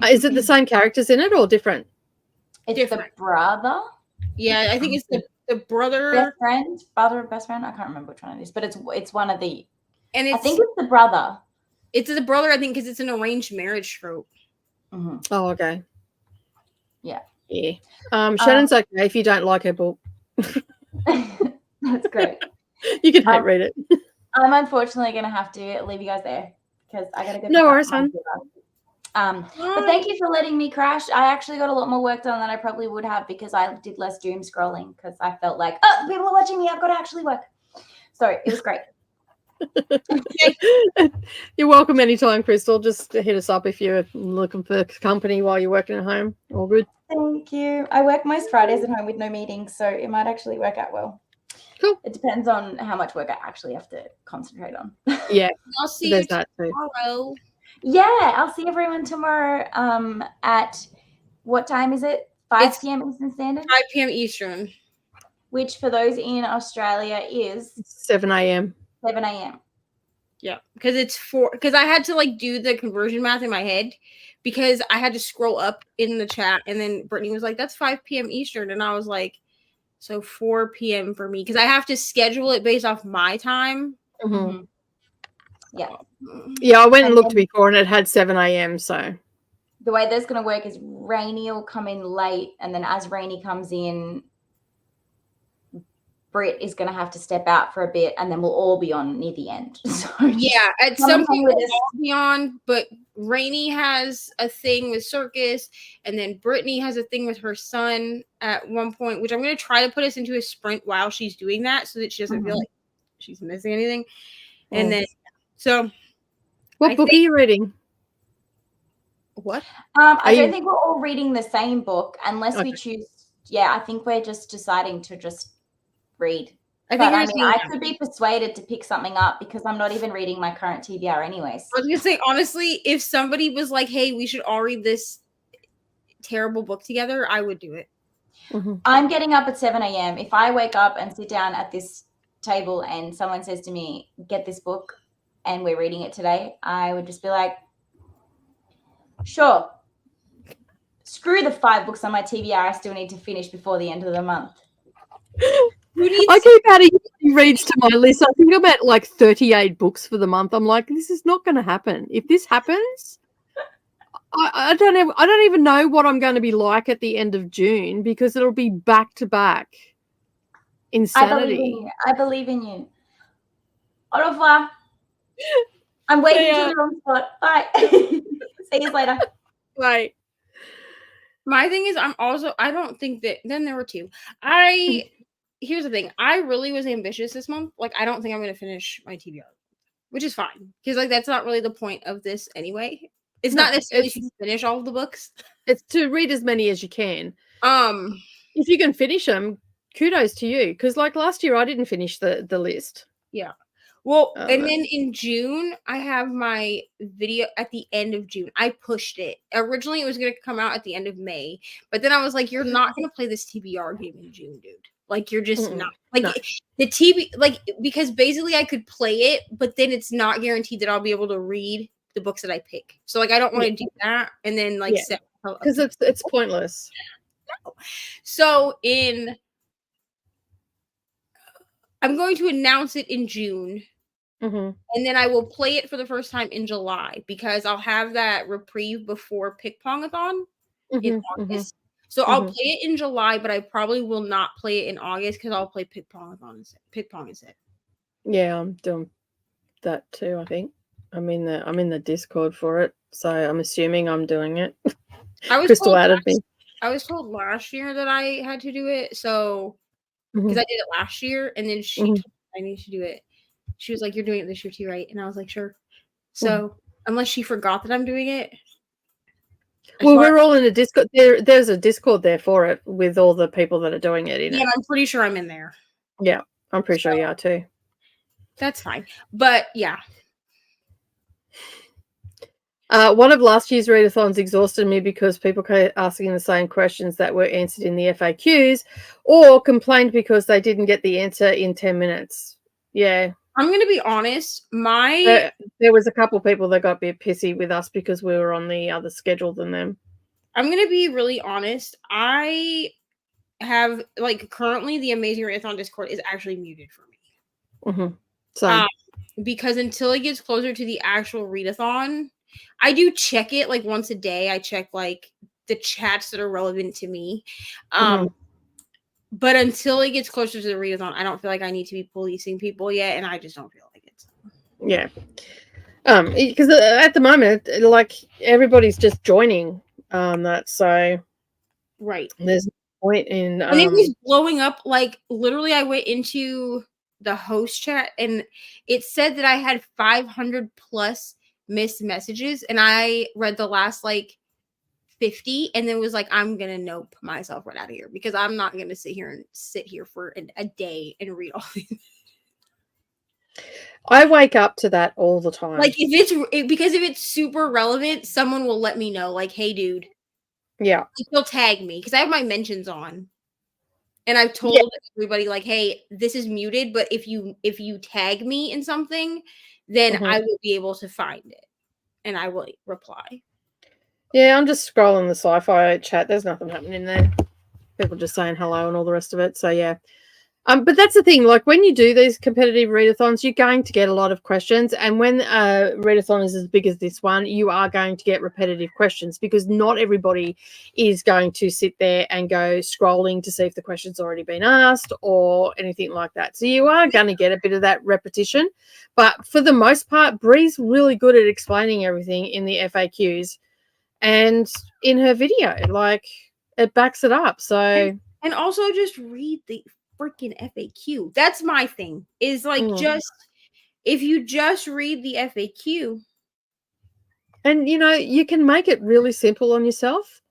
Is it the same characters in it or different? It's different. The brother. Yeah, I think it's the brother, best friend. I can't remember which one it is, but it's one of the. And I think it's the brother. It's the brother, I think, because it's an arranged marriage trope. Oh, okay. Yeah. Yeah. Shannon's okay if you don't like her book. That's great. You can hate read it. I'm unfortunately going to have to leave you guys there because I got to go. No worries, hon. But thank you for letting me crash. I actually got a lot more work done than I probably would have because I did less doom scrolling because I felt like, people are watching me. I've got to actually work. So it was great. You're welcome anytime, Crystal. Just hit us up if you're looking for company while you're working at home. All good. Thank you. I work most Fridays at home with no meetings, so it might actually work out well. Cool. It depends on how much work I actually have to concentrate on. Yeah. I'll see you tomorrow. Yeah, I'll see everyone tomorrow at what time is it? 5 p.m. Eastern Standard? 5 p.m. Eastern. Which for those in Australia is 7 a.m. 7 a.m. Yeah, because I had to like do the conversion math in my head because I had to scroll up in the chat and then Brittany was like, that's 5 p.m. Eastern. And I was like, so 4 p.m. for me because I have to schedule it based off my time. Mm-hmm. Yeah. Yeah, I went and looked before and it had 7 a.m. So the way that's going to work is Rainey will come in late and then as Rainey comes in, Britt is going to have to step out for a bit and then we'll all be on near the end. So yeah, at some point we'll all be on, but Rainey has a thing with circus and then Brittany has a thing with her son at one point, which I'm going to try to put us into a sprint while she's doing that so that she doesn't feel like she's missing anything. And then, so. What book are you reading? What? I don't think we're all reading the same book unless we choose. Yeah, I think we're just deciding to just read. I could be persuaded to pick something up because I'm not even reading my current TBR anyways. I was going to say, honestly, if somebody was like, hey, we should all read this terrible book together, I would do it. Mm-hmm. I'm getting up at 7 a.m. If I wake up and sit down at this table and someone says to me, get this book and we're reading it today, I would just be like, sure. Screw the 5 books on my TBR I still need to finish before the end of the month. I keep adding reads to my list. I think I'm at like 38 books for the month. I'm like, this is not going to happen. If this happens, I don't even know what I'm going to be like at the end of June because it'll be back to back insanity. I believe in you. Au revoir. I'm waiting to the wrong spot. Bye. See you later. Bye. My thing is, I don't think that, then there were 2. Here's the thing. I really was ambitious this month. Like, I don't think I'm going to finish my TBR, which is fine. Because, like, that's not really the point of this anyway. It's not necessarily to finish all of the books. It's to read as many as you can. If you can finish them, kudos to you. Because, like, last year I didn't finish the list. Yeah. Well, and then in June, I have my video at the end of June. I pushed it. Originally, it was going to come out at the end of May. But then I was like, you're not going to play this TBR game in June, dude. Like, you're just not. Like, the because basically I could play it, but then it's not guaranteed that I'll be able to read the books that I pick. So, like, I don't want to do that. And then, like, because it's pointless. No. So, I'm going to announce it in June. Mm-hmm. And then I will play it for the first time in July because I'll have that reprieve before Pick Pongathon in August. So I'll play it in July, but I probably will not play it in August because I'll play Pick Pong instead. Yeah, I'm doing that too. I think I'm in the Discord for it, so I'm assuming I'm doing it. Crystal added me. I was told last year that I had to do it, so because I did it last year, and then she told me I need to do it. She was like, "You're doing it this year too, right?" And I was like, "Sure." So unless she forgot that I'm doing it. Well, we're all in a Discord. There's a Discord there for it with all the people that are doing it. Yeah, I'm pretty sure I'm in there. Yeah, I'm pretty sure you are too. That's fine. But yeah. One of last year's readathons exhausted me because people kept asking the same questions that were answered in the FAQs or complained because they didn't get the answer in 10 minutes. Yeah. I'm going to be honest. There was a couple people that got a bit pissy with us because we were on the other schedule than them. I'm going to be really honest. I have, like, currently the Amazing Readathon Discord is actually muted for me. Because until it gets closer to the actual readathon, I do check it like once a day. I check like the chats that are relevant to me. But until it gets closer to the readathon, I don't feel like I need to be policing people yet, and I just don't feel like it. Yeah. Because at the moment, like, everybody's just joining that, so right. There's no point in and it was blowing up. Like, literally, I went into the host chat and it said that I had 500 plus missed messages, and I read the last like 50 and then was like, I'm gonna nope myself right out of here because I'm not gonna sit here for a day and read all these. I wake up to that all the time. Like, because if it's super relevant, someone will let me know, like, hey dude, yeah, they'll tag me because I have my mentions on, and I've told everybody, like, hey, this is muted, but if you tag me in something, then I will be able to find it and I will reply. Yeah, I'm just scrolling the sci-fi chat. There's nothing happening there. People just saying hello and all the rest of it. So yeah. But that's the thing, like, when you do these competitive readathons, you're going to get a lot of questions. And when a readathon is as big as this one, you are going to get repetitive questions because not everybody is going to sit there and go scrolling to see if the question's already been asked or anything like that. So you are going to get a bit of that repetition. But for the most part, Bree's really good at explaining everything in the FAQs and in her video. Like, it backs it up. So and also just read the freaking FAQ. That's my thing. Is like just if you just read the FAQ. And, you can make it really simple on yourself.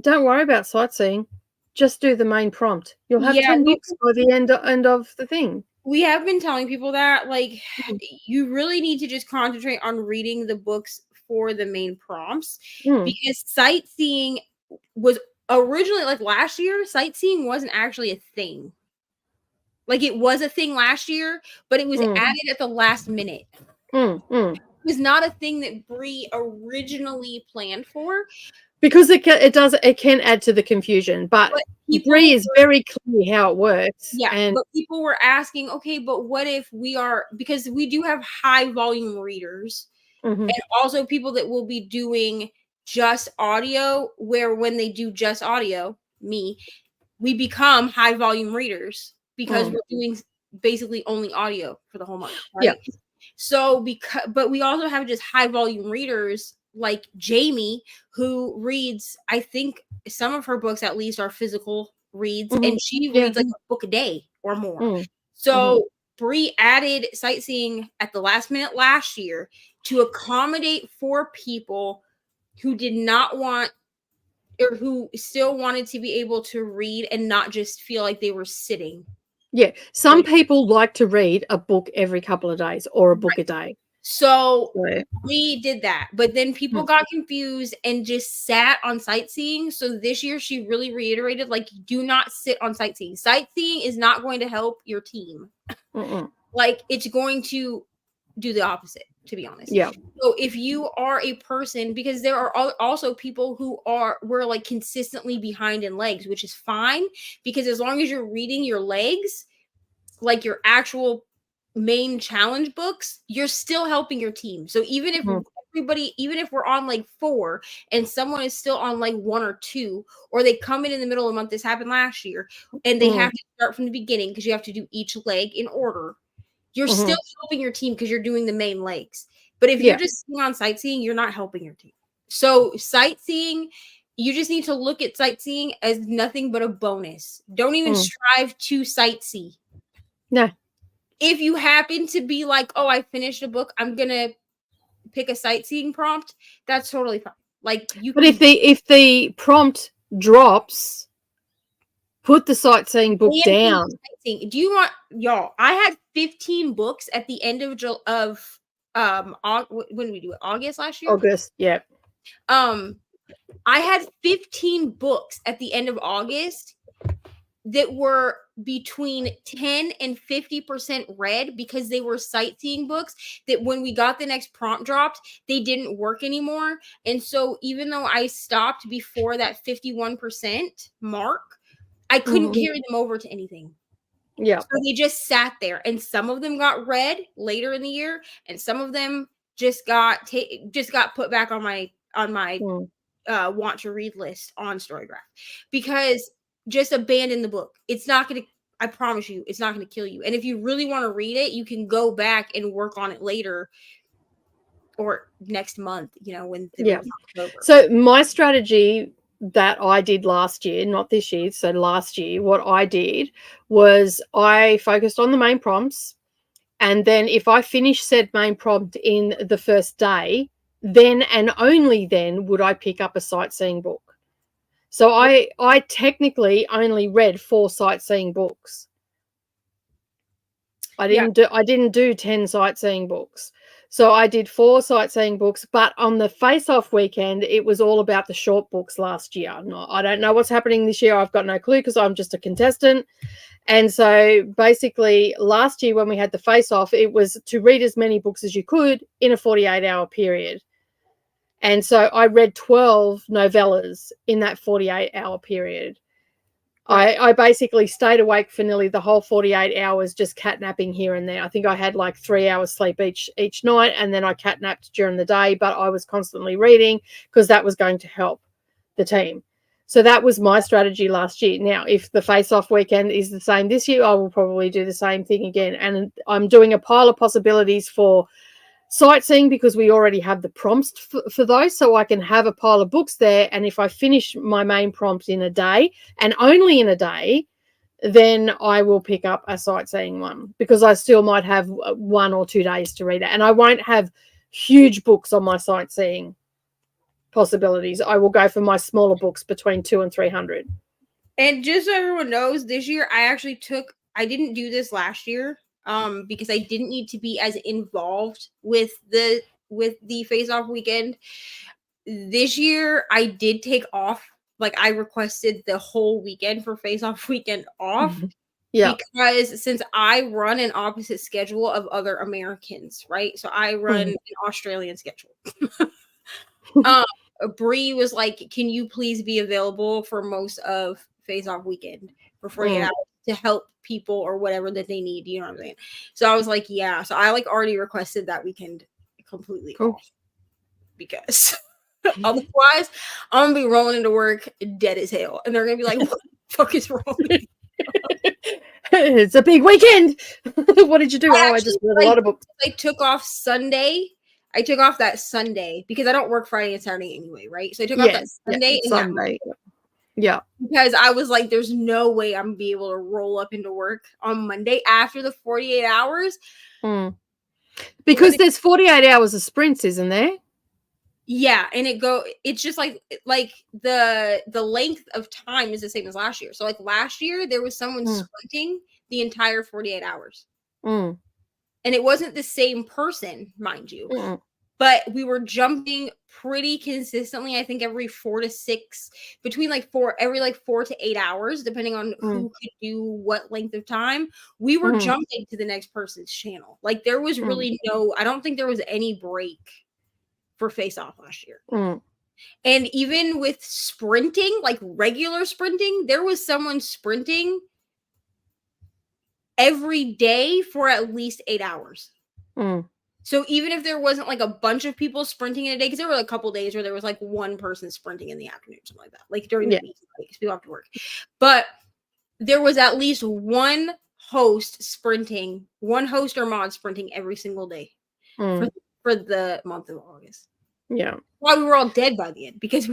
Don't worry about sightseeing. Just do the main prompt. You'll have 10 books by the end of the thing. We have been telling people that, like, you really need to just concentrate on reading the books for the main prompts, because sightseeing was originally, like, last year, sightseeing wasn't actually a thing. Like, it was a thing last year, but it was added at the last minute. It was not a thing that Bree originally planned for. Because it can add to the confusion, but Bree is very clear how it works. Yeah, but people were asking, okay, but what if because we do have high volume readers, and also people that will be doing just audio, where when they do just audio, we become high volume readers because we're doing basically only audio for the whole month, right? Yeah. So but we also have just high volume readers like Jamie, who reads, I think some of her books at least are physical reads, and she reads like a book a day or more. So Bree added sightseeing at the last minute last year to accommodate for people who did not want, or who still wanted to be able to read and not just feel like they were sitting. Yeah. Some people like to read a book every couple of days or a book a day. So we did that, but then people got confused and just sat on sightseeing. So this year she really reiterated, like, do not sit on sightseeing. Sightseeing is not going to help your team. Like, it's going to do the opposite, to be honest. Yeah. So if you are a person, because there are also people who were like consistently behind in legs, which is fine, because as long as you're reading your legs, like your actual main challenge books, you're still helping your team. So even if even if we're on like 4 and someone is still on like 1 or 2, or they come in the middle of the month, this happened last year, and they have to start from the beginning because you have to do each leg in order, you're still helping your team because you're doing the main legs. But if you're just sitting on sightseeing, you're not helping your team. So sightseeing, you just need to look at sightseeing as nothing but a bonus. Don't even strive to sightsee. No. If you happen to be like, oh, I finished a book, I'm gonna pick a sightseeing prompt, that's totally fine. Like, but if the prompt drops, put the sightseeing book down. Do you want, y'all? I had 15 books at the end of when did we do it? August last year. August, yeah. I had 15 books at the end of August that were between 10 and 50% read, because they were sightseeing books that when we got the next prompt dropped, they didn't work anymore. And so even though I stopped before that 51% mark, I couldn't carry them over to anything. Yeah. So they just sat there, and some of them got read later in the year, and some of them just got put back on my want to read list on Storygraph, because just abandon the book. It's not going to, I promise you, it's not going to kill you. And if you really want to read it, you can go back and work on it later or next month, when the month's over. So my strategy that I did last year, not this year, so last year, what I did was I focused on the main prompts, and then if I finished said main prompt in the first day, then and only then would I pick up a sightseeing book. So I technically only read 4 sightseeing books. I didn't do 10 sightseeing books. So I did 4 sightseeing books, but on the face-off weekend, it was all about the short books last year. I don't know what's happening this year. I've got no clue because I'm just a contestant. And so basically last year when we had the face-off, it was to read as many books as you could in a 48-hour period. And so I read 12 novellas in that 48-hour period. I basically stayed awake for nearly the whole 48 hours, just catnapping here and there. I think I had like 3 hours sleep each night, and then I catnapped during the day, but I was constantly reading because that was going to help the team. So that was my strategy last year. Now, if the face-off weekend is the same this year, I will probably do the same thing again. And I'm doing a pile of possibilities for sightseeing because we already have the prompts for those, so I can have a pile of books there, and if I finish my main prompt in a day and only in a day, then I will pick up a sightseeing one, because I still might have 1 or 2 days to read it, and I won't have huge books on my sightseeing possibilities. I will go for my smaller books between 200 and 300. And just so everyone knows, this year I didn't do this last year because I didn't need to be as involved with the Face Off weekend. This year I did take off. Like, I requested the whole weekend for Face Off weekend off. Yeah. Because since I run an opposite schedule of other Americans, right? So I run an Australian schedule. Bree was like, can you please be available for most of Face Off weekend for 48 hours to help people or whatever that they need? You know what I'm saying? So I was like, yeah. So I like already requested that weekend completely off, because otherwise I'm gonna be rolling into work dead as hell, and they're gonna be like, what the fuck is wrong? It's a big weekend. What did you do? I just read a lot of books. I took off Sunday. I took off that Sunday because I don't work Friday and Saturday anyway, right? So I took off that Sunday and Sunday. Yeah. Because I was like, there's no way I'm gonna be able to roll up into work on Monday after the 48 hours. Because there's 48 hours of sprints, isn't there? Yeah, and it's just like the length of time is the same as last year. So like last year there was someone sprinting the entire 48 hours. And it wasn't the same person, mind you. But we were jumping pretty consistently, I think every 4 to 6, between every 4 to 8 hours, depending on who could do what length of time. We were jumping to the next person's channel. Like, there was really I don't think there was any break for Face Off last year. And even with sprinting, like regular sprinting, there was someone sprinting every day for at least 8 hours. So even if there wasn't like a bunch of people sprinting in a day, because there were a couple days where there was like one person sprinting in the afternoon, something like that, like during the week, because people have to work. But there was at least one host or mod sprinting every single day for the month of August. Yeah. Why we were all dead by the end, because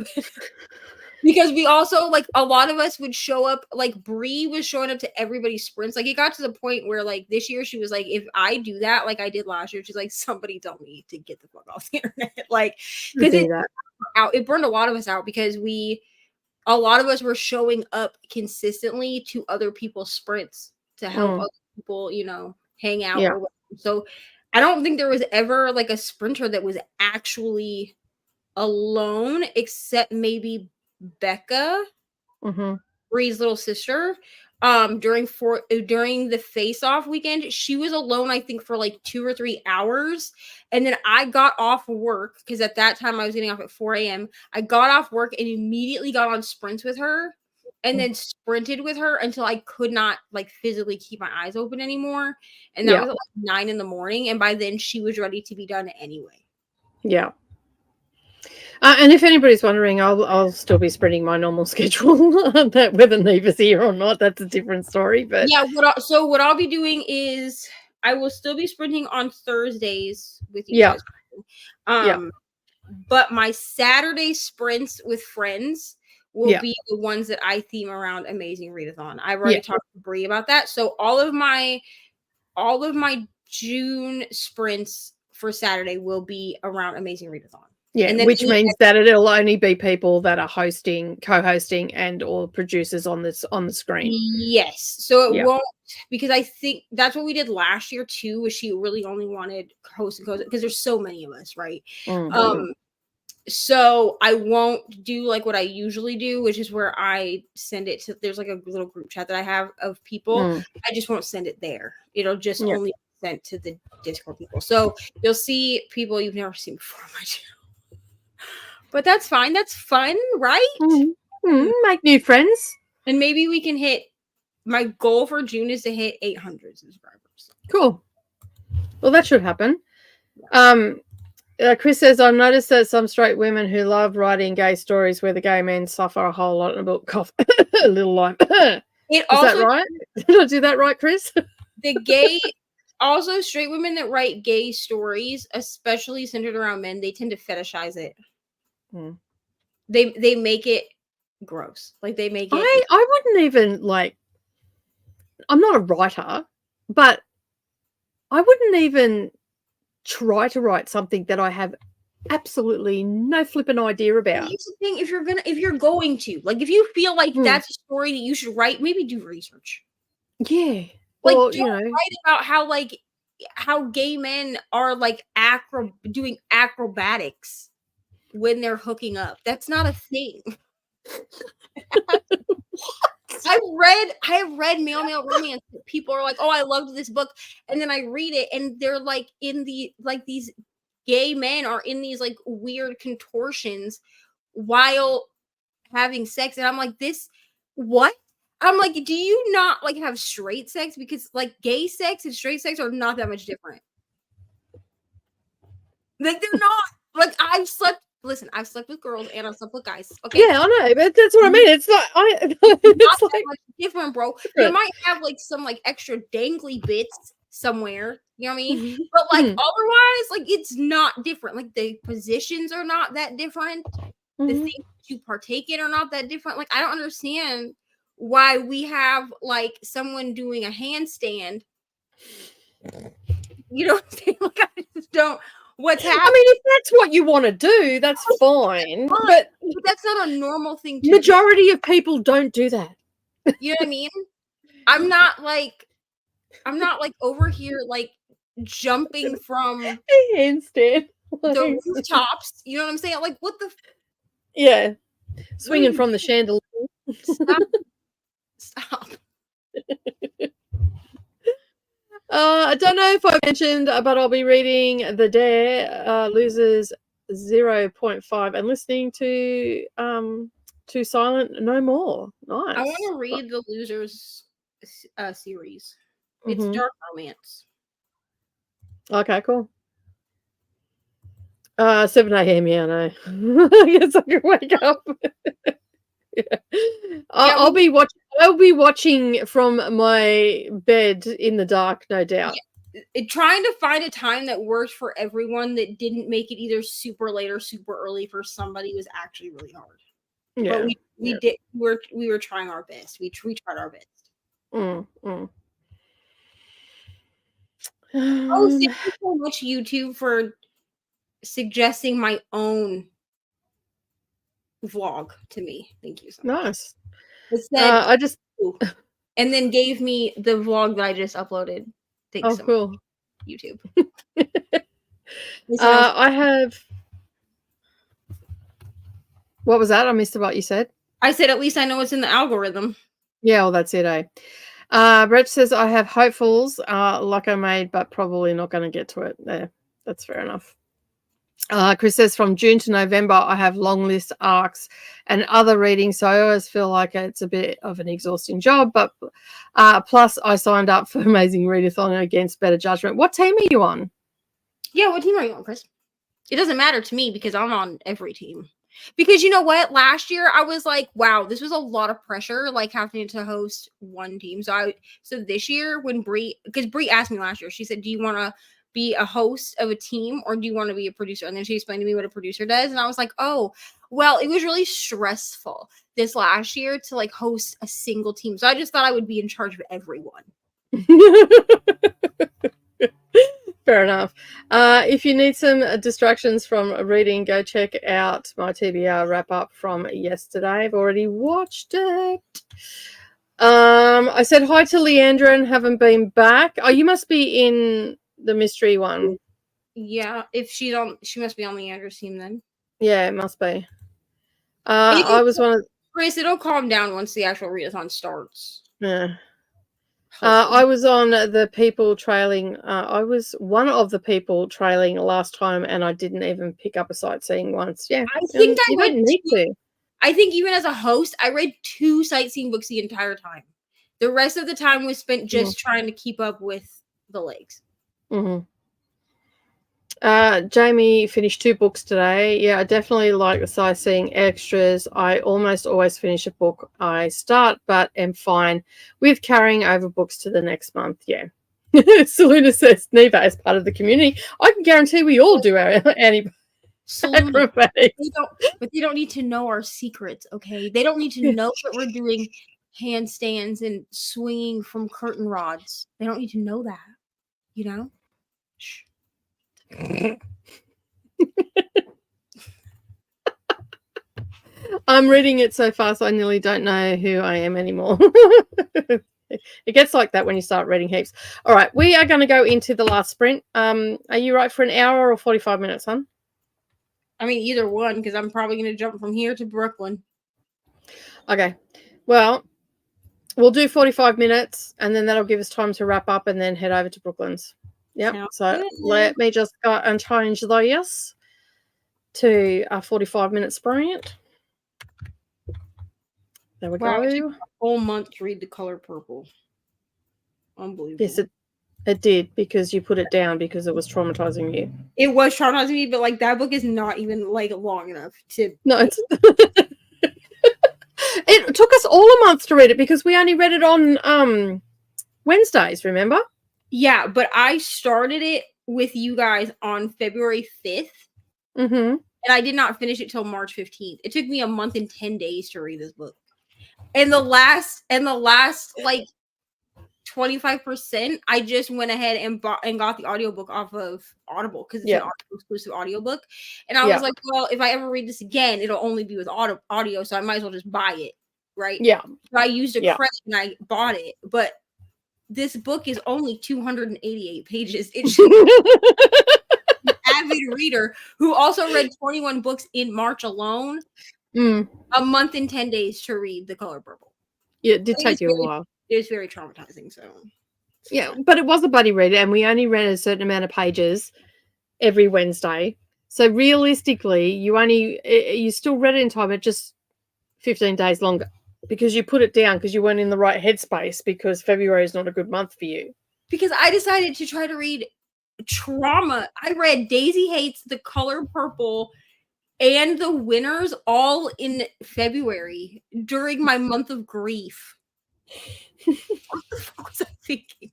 we also, like, a lot of us would show up, like Bree was showing up to everybody's sprints. Like, it got to the point where, like, this year she was like, if I do that like I did last year, she's like, somebody tell me to get the fuck off the internet. Like, because it burned a lot of us out, because a lot of us were showing up consistently to other people's sprints to help other people, hang out or whatever. So I don't think there was ever like a sprinter that was actually alone, except maybe Becca, Bree's little sister. During the Face Off weekend, she was alone, I think, for like 2 or 3 hours. And then I got off work, because at that time I was getting off at 4 a.m. I got off work and immediately got on sprints with her, and then sprinted with her until I could not like physically keep my eyes open anymore. And that was at like 9 in the morning. And by then she was ready to be done anyway. Yeah. And if anybody's wondering, I'll still be sprinting my normal schedule. That whether Neva's here or not, that's a different story. But yeah, what I'll be doing is I will still be sprinting on Thursdays with you guys. But my Saturday sprints with friends will be the ones that I theme around Amazing Readathon. I've already talked to Bree about that. So all of my June sprints for Saturday will be around Amazing Readathon. Yeah, and which means that it'll only be people that are hosting, co-hosting, and or producers on the screen. Yes, so it won't, because I think that's what we did last year too. Was she really only wanted host and co-host, because there's so many of us, right? So I won't do like what I usually do, which is where I send it to. There's like a little group chat that I have of people. I just won't send it there. It'll just only be sent to the Discord people. So you'll see people you've never seen before on my channel. But that's fine. That's fun, right? Make new friends. And maybe we can hit, my goal for June is to hit 800 subscribers. Cool. Well, that should happen. Chris says, I've noticed that some straight women who love writing gay stories where the gay men suffer a whole lot in a book. Cough. A little lime. Is that right? Did I do that right, Chris? Also straight women that write gay stories, especially centered around men, they tend to fetishize it. They make it gross. Like, they make it. I wouldn't even like. I'm not a writer, but I wouldn't even try to write something that I have absolutely no flipping idea about. Here's the thing: if you're going to, like, if you feel like that's a story that you should write, maybe do research. Yeah, like, well, don't write about how gay men are like doing acrobatics when they're hooking up. That's not a thing. I have read male romance. People are like, "Oh, I loved this book," and then I read it, and they're like these gay men are in these like weird contortions while having sex, and I'm like, this what? I'm like, do you not like have straight sex? Because like gay sex and straight sex are not that much different. Like they're not. Like I've slept with girls and I've slept with guys. Okay. Yeah, I know, but that's what I mean. It's not. It's not that much different, bro. You might have like some like extra dangly bits somewhere. You know what I mean? But like otherwise, like it's not different. Like the positions are not that different. The things you partake in are not that different. Like I don't understand why we have like someone doing a handstand. You know what I'm saying? Like I just don't. What's happening? I mean, if that's what you want to do, that's fine. But that's not a normal thing to majority of people don't do that. You know what I mean? I'm not like over here like jumping from a handstand the rooftops. You know what I'm saying? Like what the yeah. Swinging from the chandelier. Stop. I don't know if I mentioned, but I'll be reading The Dare loses 0.5 and listening to Silent No More. Nice. I want to read the Losers series. It's dark romance. Okay, cool. 7 a.m. Yeah, I know. I guess I can wake up. I'll be watching from my bed in the dark, no doubt. Trying to find a time that worked for everyone that didn't make it either super late or super early for somebody was actually really hard. Yeah, but we were trying our best. We tried our best. Oh, thank you so much, YouTube, for suggesting my own vlog to me. Thank you so much. Nice. It said, and then gave me the vlog that I just uploaded. Thanks so cool. much, YouTube. I have. What was that? I missed what you said. I said, at least I know it's in the algorithm. Yeah, well, that's it, eh? Brett says, I have hopefuls like I made, but probably not going to get to it. There, that's fair enough. Chris says, from June to November, I have long list arcs and other readings, so I always feel like it's a bit of an exhausting job. But plus, I signed up for Amazing Readathon against Better Judgment. What team are you on? Yeah, what team are you on, Chris? It doesn't matter to me because I'm on every team. Because you know what? Last year I was like, wow, this was a lot of pressure, like having to host one team. So this year when because Bree asked me last year, she said, do you want to be a host of a team or do you want to be a producer? And then she explained to me what a producer does. And I was like, oh, well, it was really stressful this last year to like host a single team. So I just thought I would be in charge of everyone. Fair enough. If you need some distractions from reading, go check out my TBR wrap up from yesterday. I've already watched it. I said hi to Leandra and haven't been back. Oh, you must be in the mystery one. Yeah, if she's on, she must be on Leandra's team then. Yeah, it must be. I was one of Chris. It'll calm down once the actual readathon starts. Yeah. I was on the people trailing. I was one of the people trailing last time, and I didn't even pick up a sightseeing once. Yeah, I think I don't need to. I think even as a host, I read 2 sightseeing books the entire time. The rest of the time was spent just trying to keep up with the legs. Mm-hmm. Jamie finished 2 books today. Yeah, I definitely like the sightseeing extras. I almost always finish a book I start, but am fine with carrying over books to the next month. Yeah. Selena says, Neva, as part of the community, I can guarantee we all do our but they don't need to know our secrets, okay? They don't need to know that we're doing handstands and swinging from curtain rods. They don't need to know that, you know? Shh. I'm reading it so fast I nearly don't know who I am anymore. It gets like that when you start reading heaps. All right, we are going to go into the last sprint. Are you right for an hour or 45 minutes, hon? I mean, either one, because I'm probably going to jump from here to Brooklyn. Okay. Well, we'll do 45 minutes, and then that'll give us time to wrap up and then head over to Brooklyn's. Yep. Sounds so good. Let me just go and change those to a 45-minute sprint. There we go. It took a whole month to read The Color Purple. Unbelievable. Yes, it did, because you put it down because it was traumatizing you. It was traumatizing me, but like that book is not even like long enough to. No, it's. It took us all a month to read it because we only read it on Wednesdays. Remember? Yeah, but I started it with you guys on February 5th. Mm-hmm. And I did not finish it till March 15th. It took me a month and 10 days to read this book. And the last like 25%, I just went ahead and bought and got the audiobook off of Audible because it's an exclusive audiobook. And I was like, well, if I ever read this again, it'll only be with audio, so I might as well just buy it, right? Yeah. So I used a credit and I bought it, but this book is only 288 pages. It should an avid reader who also read 21 books in March alone, a month and 10 days to read The Color Purple. Yeah, it did take you a while. It was very traumatizing. So yeah, but it was a buddy read, and we only read a certain amount of pages every Wednesday. So realistically, you still read it in time, but just 15 days longer because you put it down because you weren't in the right headspace because February is not a good month for you. Because I decided to try to read trauma. I read Daisy Hates, The Color Purple, and The Winners all in February during my month of grief. What the fuck was I thinking?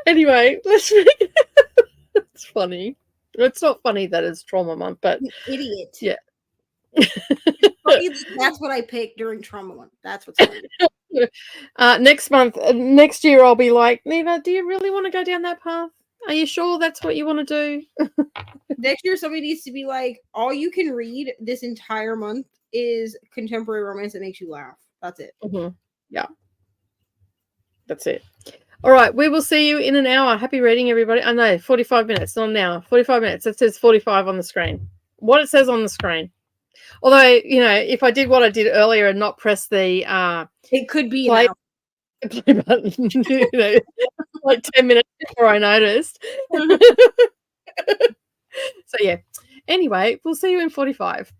Anyway, it's funny. It's not funny that it's trauma month, but idiot. Yeah. That's what I picked during trauma month. That's what's funny. Next year, I'll be like, Neva, do you really want to go down that path? Are you sure that's what you want to do? Next year, somebody needs to be like, all you can read this entire month is contemporary romance that makes you laugh. That's it. Mm-hmm. Yeah. That's it. All right. We will see you in an hour. Happy reading, everybody. I know, 45 minutes, not an hour. 45 minutes. It says 45 on the screen. What it says on the screen. Although, if I did what I did earlier and not press the it could be play button, like 10 minutes before I noticed. So, yeah. Anyway, we'll see you in 45.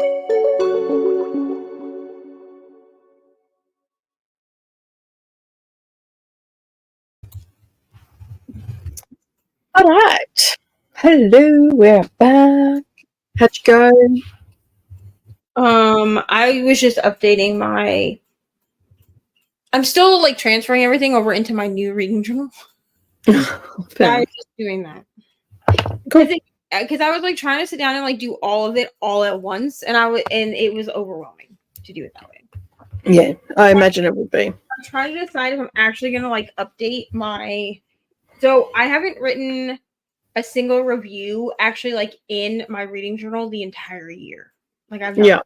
All right. Hello, we're back. How'd you go? I was just updating my. I'm still like transferring everything over into my new reading journal. I was just doing that. Cool. Because I was like trying to sit down and like do all of it all at once, and it was overwhelming to do it that way. Yeah, I imagine it would be. I'm trying to decide if I'm actually gonna like update my. So I haven't written a single review actually like in my reading journal the entire year. Like I've not. Yeah.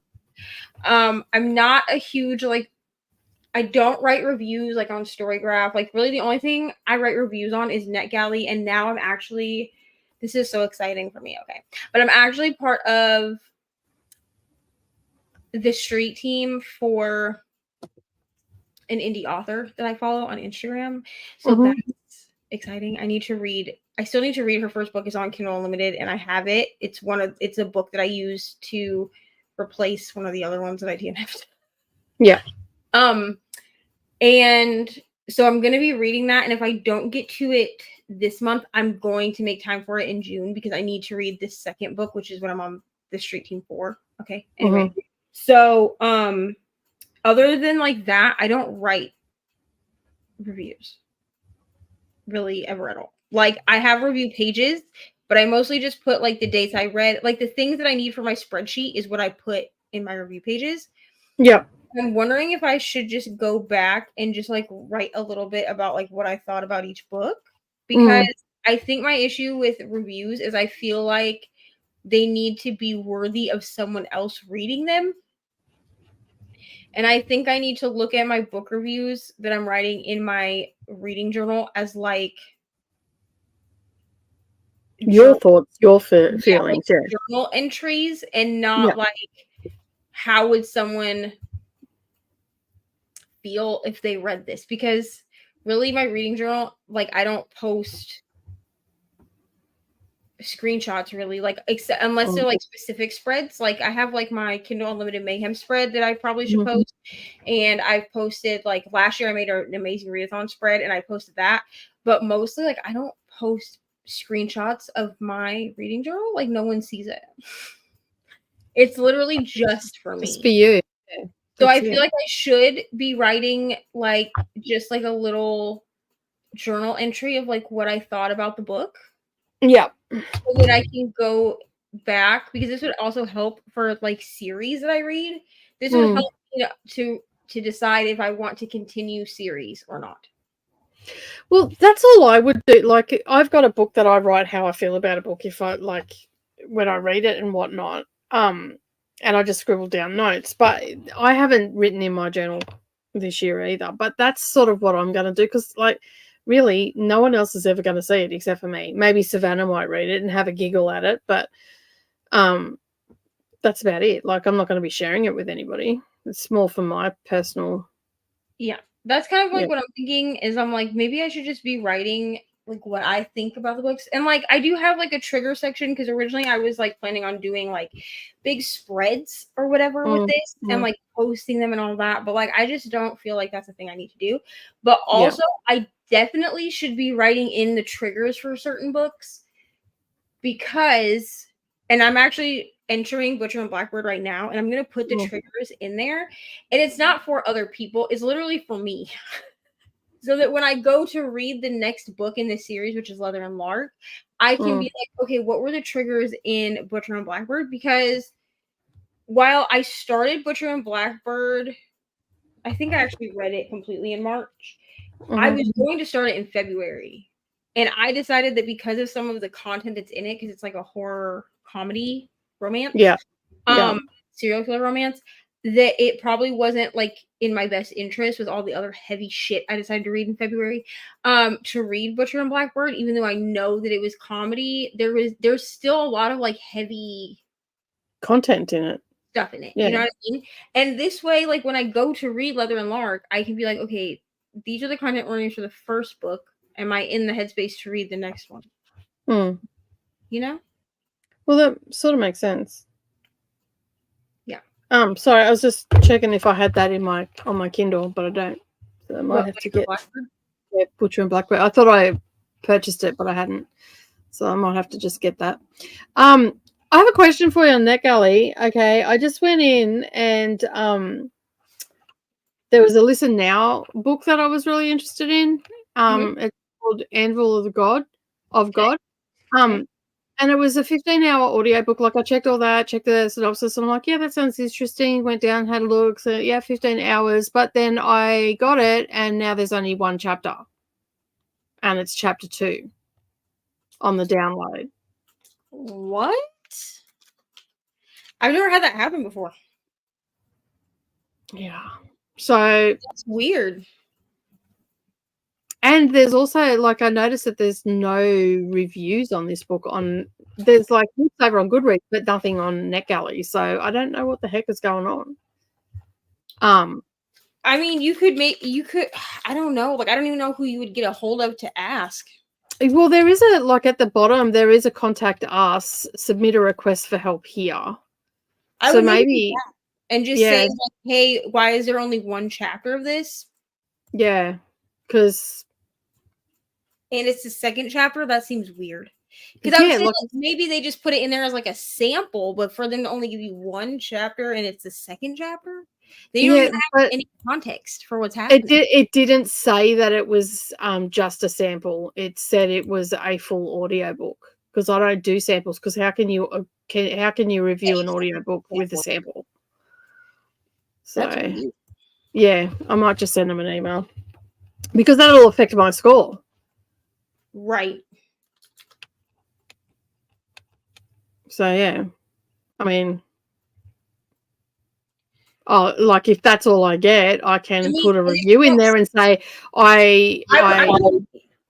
I'm not a huge like. I don't write reviews like on Storygraph. Like really the only thing I write reviews on is NetGalley, and now I'm actually. This is so exciting for me. Okay, but I'm actually part of the street team for an indie author that I follow on Instagram. So that's exciting. I still need to read her first book. Is on Kindle Unlimited, and I have it. It's a book that I use to replace one of the other ones that I DNF'd. Yeah. And so I'm going to be reading that. And if I don't get to it this month, I'm going to make time for it in June because I need to read this second book, which is what I'm on the street team for. Okay. Anyway. So, other than like that, I don't write reviews really ever at all. Like I have review pages, but I mostly just put like the dates I read, like the things that I need for my spreadsheet is what I put in my review pages. Yeah. I'm wondering if I should just go back and just like write a little bit about like what I thought about each book, because I think my issue with reviews is I feel like they need to be worthy of someone else reading them. And I think I need to look at my book reviews that I'm writing in my reading journal as like your thoughts, your feelings, like journal entries, and not like how would someone feel if they read this, because really my reading journal, like I don't post screenshots really, like except unless they're like specific spreads. Like I have like my Kindle Unlimited Mayhem spread that I probably should post, and I've posted like last year I made an amazing readathon spread and I posted that, but mostly like I don't post screenshots of my reading journal. Like no one sees it. It's literally just for me. It's for you. Yeah. So I feel like I should be writing like just like a little journal entry of like what I thought about the book. Yeah. So that I can go back, because this would also help for like series that I read. This would help me to decide if I want to continue series or not. Well, that's all I would do. Like I've got a book that I write how I feel about a book if I like when I read it and whatnot. And I just scribble down notes, but I haven't written in my journal this year either. But that's sort of what I'm going to do, because like really no one else is ever going to see it except for me. Maybe Savannah might read it and have a giggle at it, but that's about it. Like I'm not going to be sharing it with anybody. It's more for my personal. Yeah, that's kind of like what I'm thinking is I'm like, maybe I should just be writing like what I think about the books. And like I do have like a trigger section, because originally I was like planning on doing like big spreads or whatever with this and like posting them and all that, but like I just don't feel like that's the thing I need to do. But also I definitely should be writing in the triggers for certain books, because and I'm actually entering Butcher and Blackbird right now, and I'm going to put the triggers in there, and it's not for other people, it's literally for me. So that when I go to read the next book in this series, which is Leather and Lark, I can be like, okay, what were the triggers in Butcher and Blackbird? Because while I started Butcher and Blackbird, I think I actually read it completely in March. I was going to start it in February. And I decided that because of some of the content that's in it, because it's like a horror comedy romance, serial killer romance, that it probably wasn't like in my best interest with all the other heavy shit I decided to read in February, to read Butcher and Blackbird, even though I know that it was comedy. There's still a lot of like heavy content in it, stuff in it. You know what I mean? And this way, like when I go to read Leather and Lark, I can be like, okay, these are the content warnings for the first book. Am I in the headspace to read the next one? You know? Well, that sort of makes sense. Sorry, I was just checking if I had that in on my Kindle, but I don't. So I might have to get Butcher and Blackbird. I thought I purchased it, but I hadn't. So I might have to just get that. I have a question for you on NetGalley. Okay, I just went in and there was a Listen Now book that I was really interested in. It's called Anvil of God. And it was a 15-hour audiobook. Like I checked all that, checked the synopsis, and I'm like, yeah, that sounds interesting. Went down, had a look. So yeah, 15 hours. But then I got it, and now there's only one chapter, and it's chapter 2 on the download. What? I've never had that happen before. Yeah. So that's weird. And there's also, like, I noticed that there's no reviews on this book. There's like over on Goodreads, but nothing on NetGalley. So I don't know what the heck is going on. I mean, I don't know. Like, I don't even know who you would get a hold of to ask. Well, there is at the bottom, there is a contact us, submit a request for help here. So maybe and just say, like, hey, why is there only one chapter of this? Yeah, because and it's the second chapter. That seems weird. Because I would say like, maybe they just put it in there as like a sample, but for them to only give you one chapter and it's the second chapter, they don't even have any context for what's happening. It didn't say that it was just a sample. It said it was a full audiobook. Because I don't do samples. Because how can you review an audiobook with a sample? So yeah, I might just send them an email because that'll affect my score. Right. So yeah, I mean, like if that's all I get, I can put a review in there and say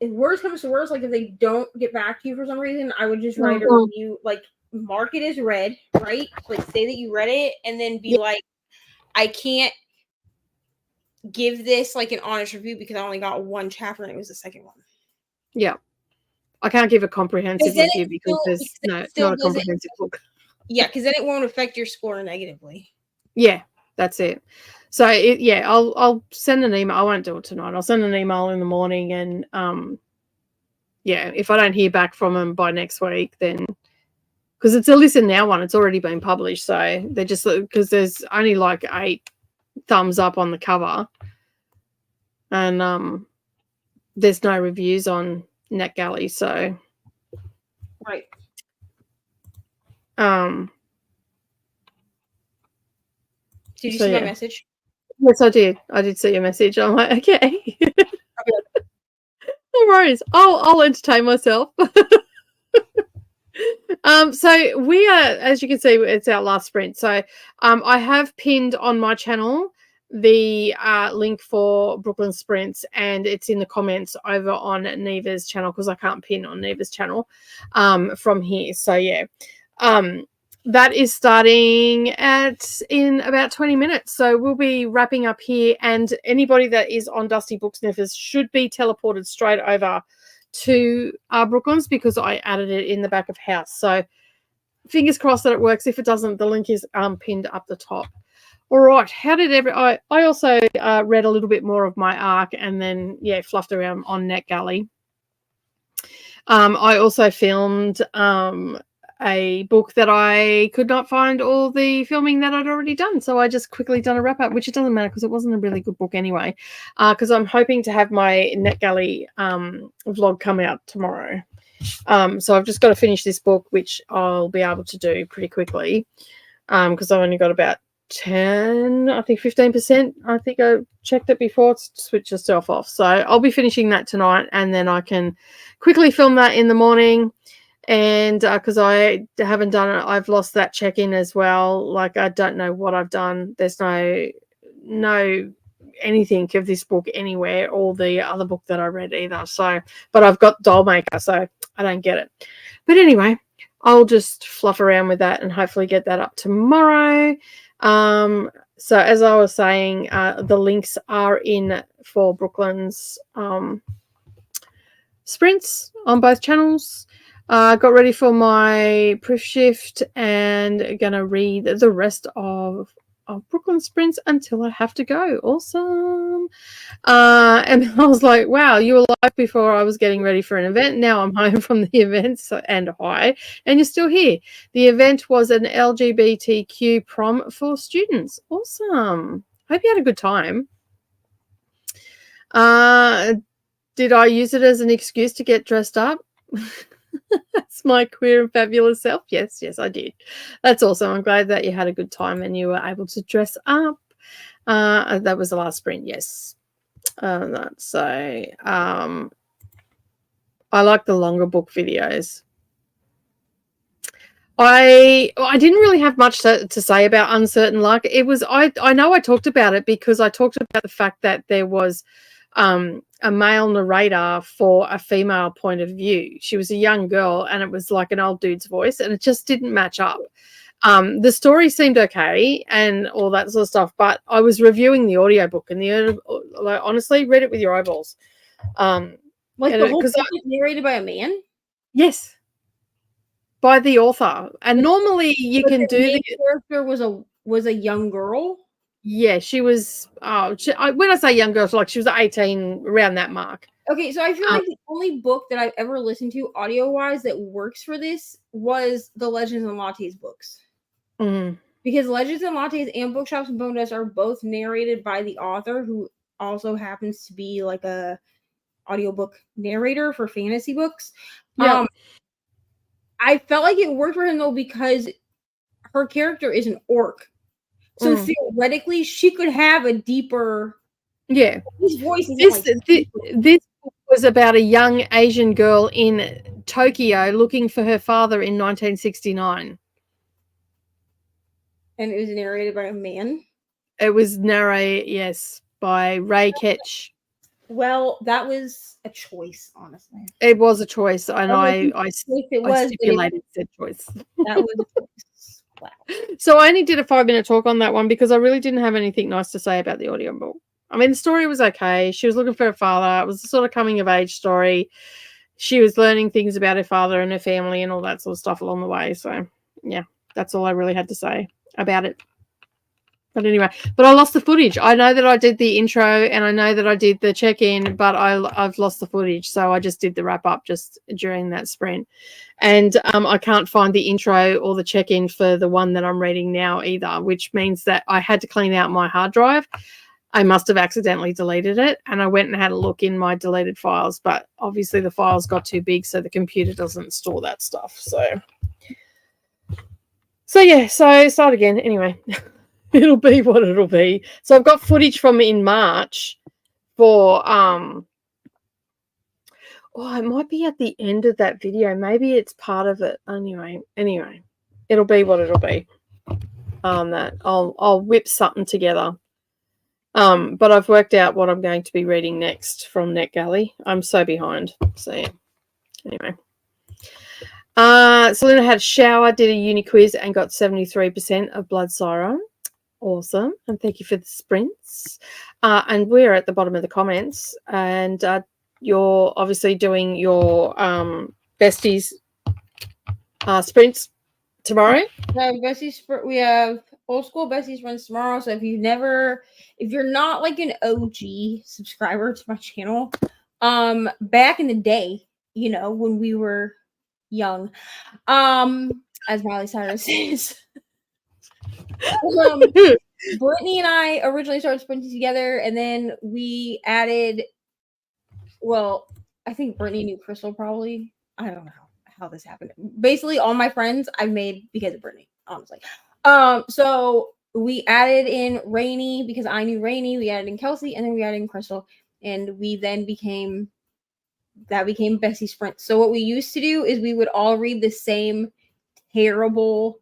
if worse comes to worse, like if they don't get back to you for some reason, I would just write a review, like mark it as read, right? Like say that you read it, and then be like, I can't give this like an honest review because I only got one chapter and it was the second one. Yeah. I can't give a comprehensive review because there's not a comprehensive book. Yeah, because then it won't affect your score negatively. Yeah, that's it. So I'll send an email. I won't do it tonight. I'll send an email in the morning, and if I don't hear back from them by next week, then because it's a Listen Now one, it's already been published, so they're just because there's only like 8 thumbs up on the cover, and there's no reviews on NetGalley, so right. Did you see my message? Yes, I did. I did see your message. I'm like, okay. No worries. I'll entertain myself. So we are, as you can see, it's our last sprint. So I have pinned on my channel the link for Brooklyn Sprints, and it's in the comments over on Neva's channel because I can't pin on Neva's channel from here. So yeah, that is starting in about 20 minutes. So we'll be wrapping up here, and anybody that is on Dusty Book Sniffers should be teleported straight over to Brooklyn's because I added it in the back of house. So fingers crossed that it works. If it doesn't, the link is pinned up the top. All right. How did I also read a little bit more of my arc and then fluffed around on NetGalley. I also filmed a book that I could not find all the filming that I'd already done. So I just quickly done a wrap up, which it doesn't matter because it wasn't a really good book anyway, because I'm hoping to have my NetGalley vlog come out tomorrow. So I've just got to finish this book, which I'll be able to do pretty quickly because I've only got about 10, I think 15%. I think I checked it before. It's switched itself off. So I'll be finishing that tonight, and then I can quickly film that in the morning. And because I haven't done it, I've lost that check-in as well. Like I don't know what I've done. There's no anything of this book anywhere, or the other book that I read either. So, but I've got Doll Maker, so I don't get it. But anyway, I'll just fluff around with that and hopefully get that up tomorrow. So as I was saying, the links are in for Brooklyn's sprints on both channels. Got ready for my proof shift and gonna read the rest of Brooklyn sprints until I have to go. Awesome. And I was like, wow, you were live before I was getting ready for an event. Now I'm home from the event and hi, and you're still here. The event was an LGBTQ prom for students. Awesome. Hope you had a good time. Did I use it as an excuse to get dressed up? That's my queer and fabulous self. Yes, I did. That's awesome. I'm glad that you had a good time and you were able to dress up. That was the last sprint. Yes. I like the longer book videos. I didn't really have much to say about Uncertain Luck. It was I know I talked about it because I talked about the fact that there was a male narrator for a female point of view. She was a young girl and it was like an old dude's voice and it just didn't match up. The story seemed okay and all that sort of stuff, but I was reviewing the audiobook and honestly, read it with your eyeballs. Like the whole book is narrated by a man? Yes. By the author. And normally you can do the character was a young girl. Yeah, she was. When I say young girl, like she was 18, around that mark. Okay, so I feel like the only book that I've ever listened to audio-wise that works for this was the Legends and Lattes books. Because Legends and Lattes and Bookshops and Bone Dust are both narrated by the author, who also happens to be like a audiobook narrator for fantasy books. Yeah. I felt like it worked for him though because her character is an orc. So theoretically, she could have a deeper. Yeah. His voice is this book was about a young Asian girl in Tokyo looking for her father in 1969. And it was narrated by a man? It was narrated, yes, by Ray Ketch. Well, that was a choice, honestly. It was a choice, and I stipulated said choice. That was a choice. Wow. So I only did a 5-minute talk on that one because I really didn't have anything nice to say about the audiobook. I mean, the story was okay. She was looking for her father. It was a sort of coming-of-age story. She was learning things about her father and her family and all that sort of stuff along the way. So, yeah, that's all I really had to say about it. But anyway, I lost the footage. I know that I did the intro and I know that I did the check-in, but I've lost the footage. So I just did the wrap-up just during that sprint. And I can't find the intro or the check-in for the one that I'm reading now either, which means that I had to clean out my hard drive. I must have accidentally deleted it. And I went and had a look in my deleted files, but obviously the files got too big, so the computer doesn't store that stuff. So yeah, so start again. Anyway. It'll be what it'll be. So I've got footage from in March for it might be at the end of that video. Maybe it's part of it. Anyway, it'll be what it'll be. That I'll whip something together. But I've worked out what I'm going to be reading next from NetGalley. I'm so behind. So yeah. Anyway. Selena had a shower, did a uni quiz, and got 73% of Blood Siren. Awesome. And thank you for the sprints. And we're at the bottom of the comments. And you're obviously doing your besties sprints tomorrow. We have old school besties sprints tomorrow. So if you're not like an OG subscriber to my channel, back in the day, when we were young, as Miley Cyrus says. Brittany and I originally started sprinting together, and then we added. Well, I think Brittany knew Crystal probably. I don't know how this happened. Basically, all my friends I've made because of Brittany, honestly. So we added in Rainy because I knew Rainy. We added in Kelsey, and then we added in Crystal, and we then became Bessie Sprint. So what we used to do is we would all read the same terrible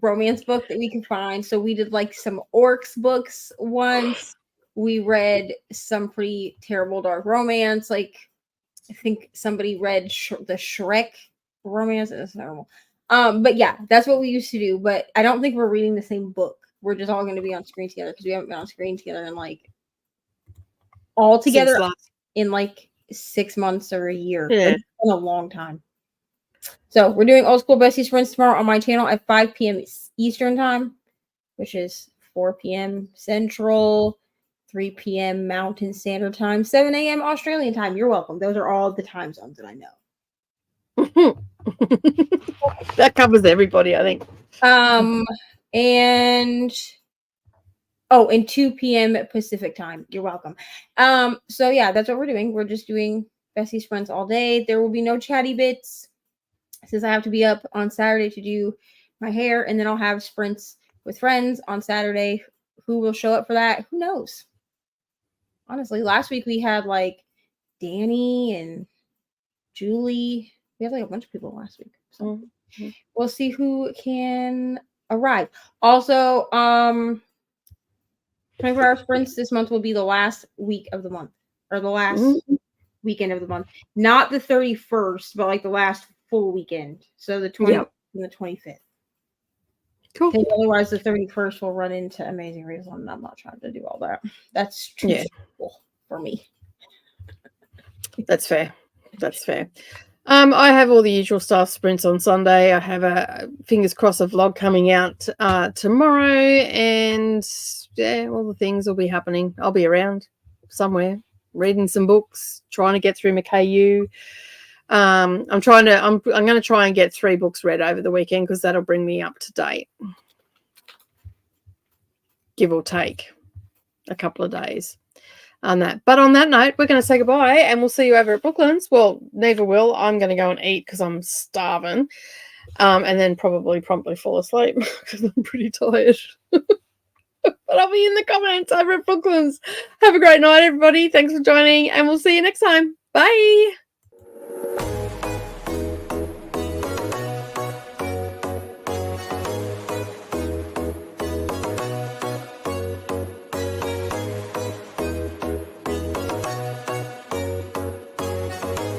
romance book that we could find. So we did like some orcs books once. We read some pretty terrible dark romance. Like I think somebody read the Shrek romance. It's terrible. But yeah, that's what we used to do. But I don't think we're reading the same book. We're just all going to be on screen together because we haven't been on screen together in like all together in like 6 months or a year. Yeah. It's been a long time. So we're doing old school bestie sprints tomorrow on my channel at 5 p.m. Eastern time, which is 4 p.m. Central, 3 p.m. Mountain Standard Time, 7 a.m. Australian Time. You're welcome. Those are all the time zones that I know. That covers everybody, I think. And 2 p.m. Pacific Time. You're welcome. So yeah, that's what we're doing. We're just doing Bestie Sprints all day. There will be no chatty bits since I have to be up on Saturday to do my hair, and then I'll have sprints with friends on Saturday. Who will show up for that? Who knows? Honestly, last week we had like Danny and Julie. We had like a bunch of people last week. So we'll see who can arrive. Also, 24-hour sprints this month will be the last week of the month, or the last weekend of the month. Not the 31st, but like the last full weekend. So the 20th and the 25th. Cool. Because otherwise the 31st will run into Amazing Reason, and I'm not trying to do all that. That's too simple for me. That's fair. That's fair. I have all the usual stuff, sprints on Sunday. I have a fingers crossed a vlog coming out tomorrow, and all the things will be happening. I'll be around somewhere reading some books, trying to get through McKayU. I'm going to try and get 3 books read over the weekend because that'll bring me up to date, give or take a couple of days on that. But on that note, we're going to say goodbye, and we'll see you over at Brooklands. Well, Neva will. I'm going to go and eat because I'm starving, and then probably promptly fall asleep because I'm pretty tired. But I'll be in the comments over at Brooklands. Have a great night, everybody. Thanks for joining, and we'll see you next time. Bye.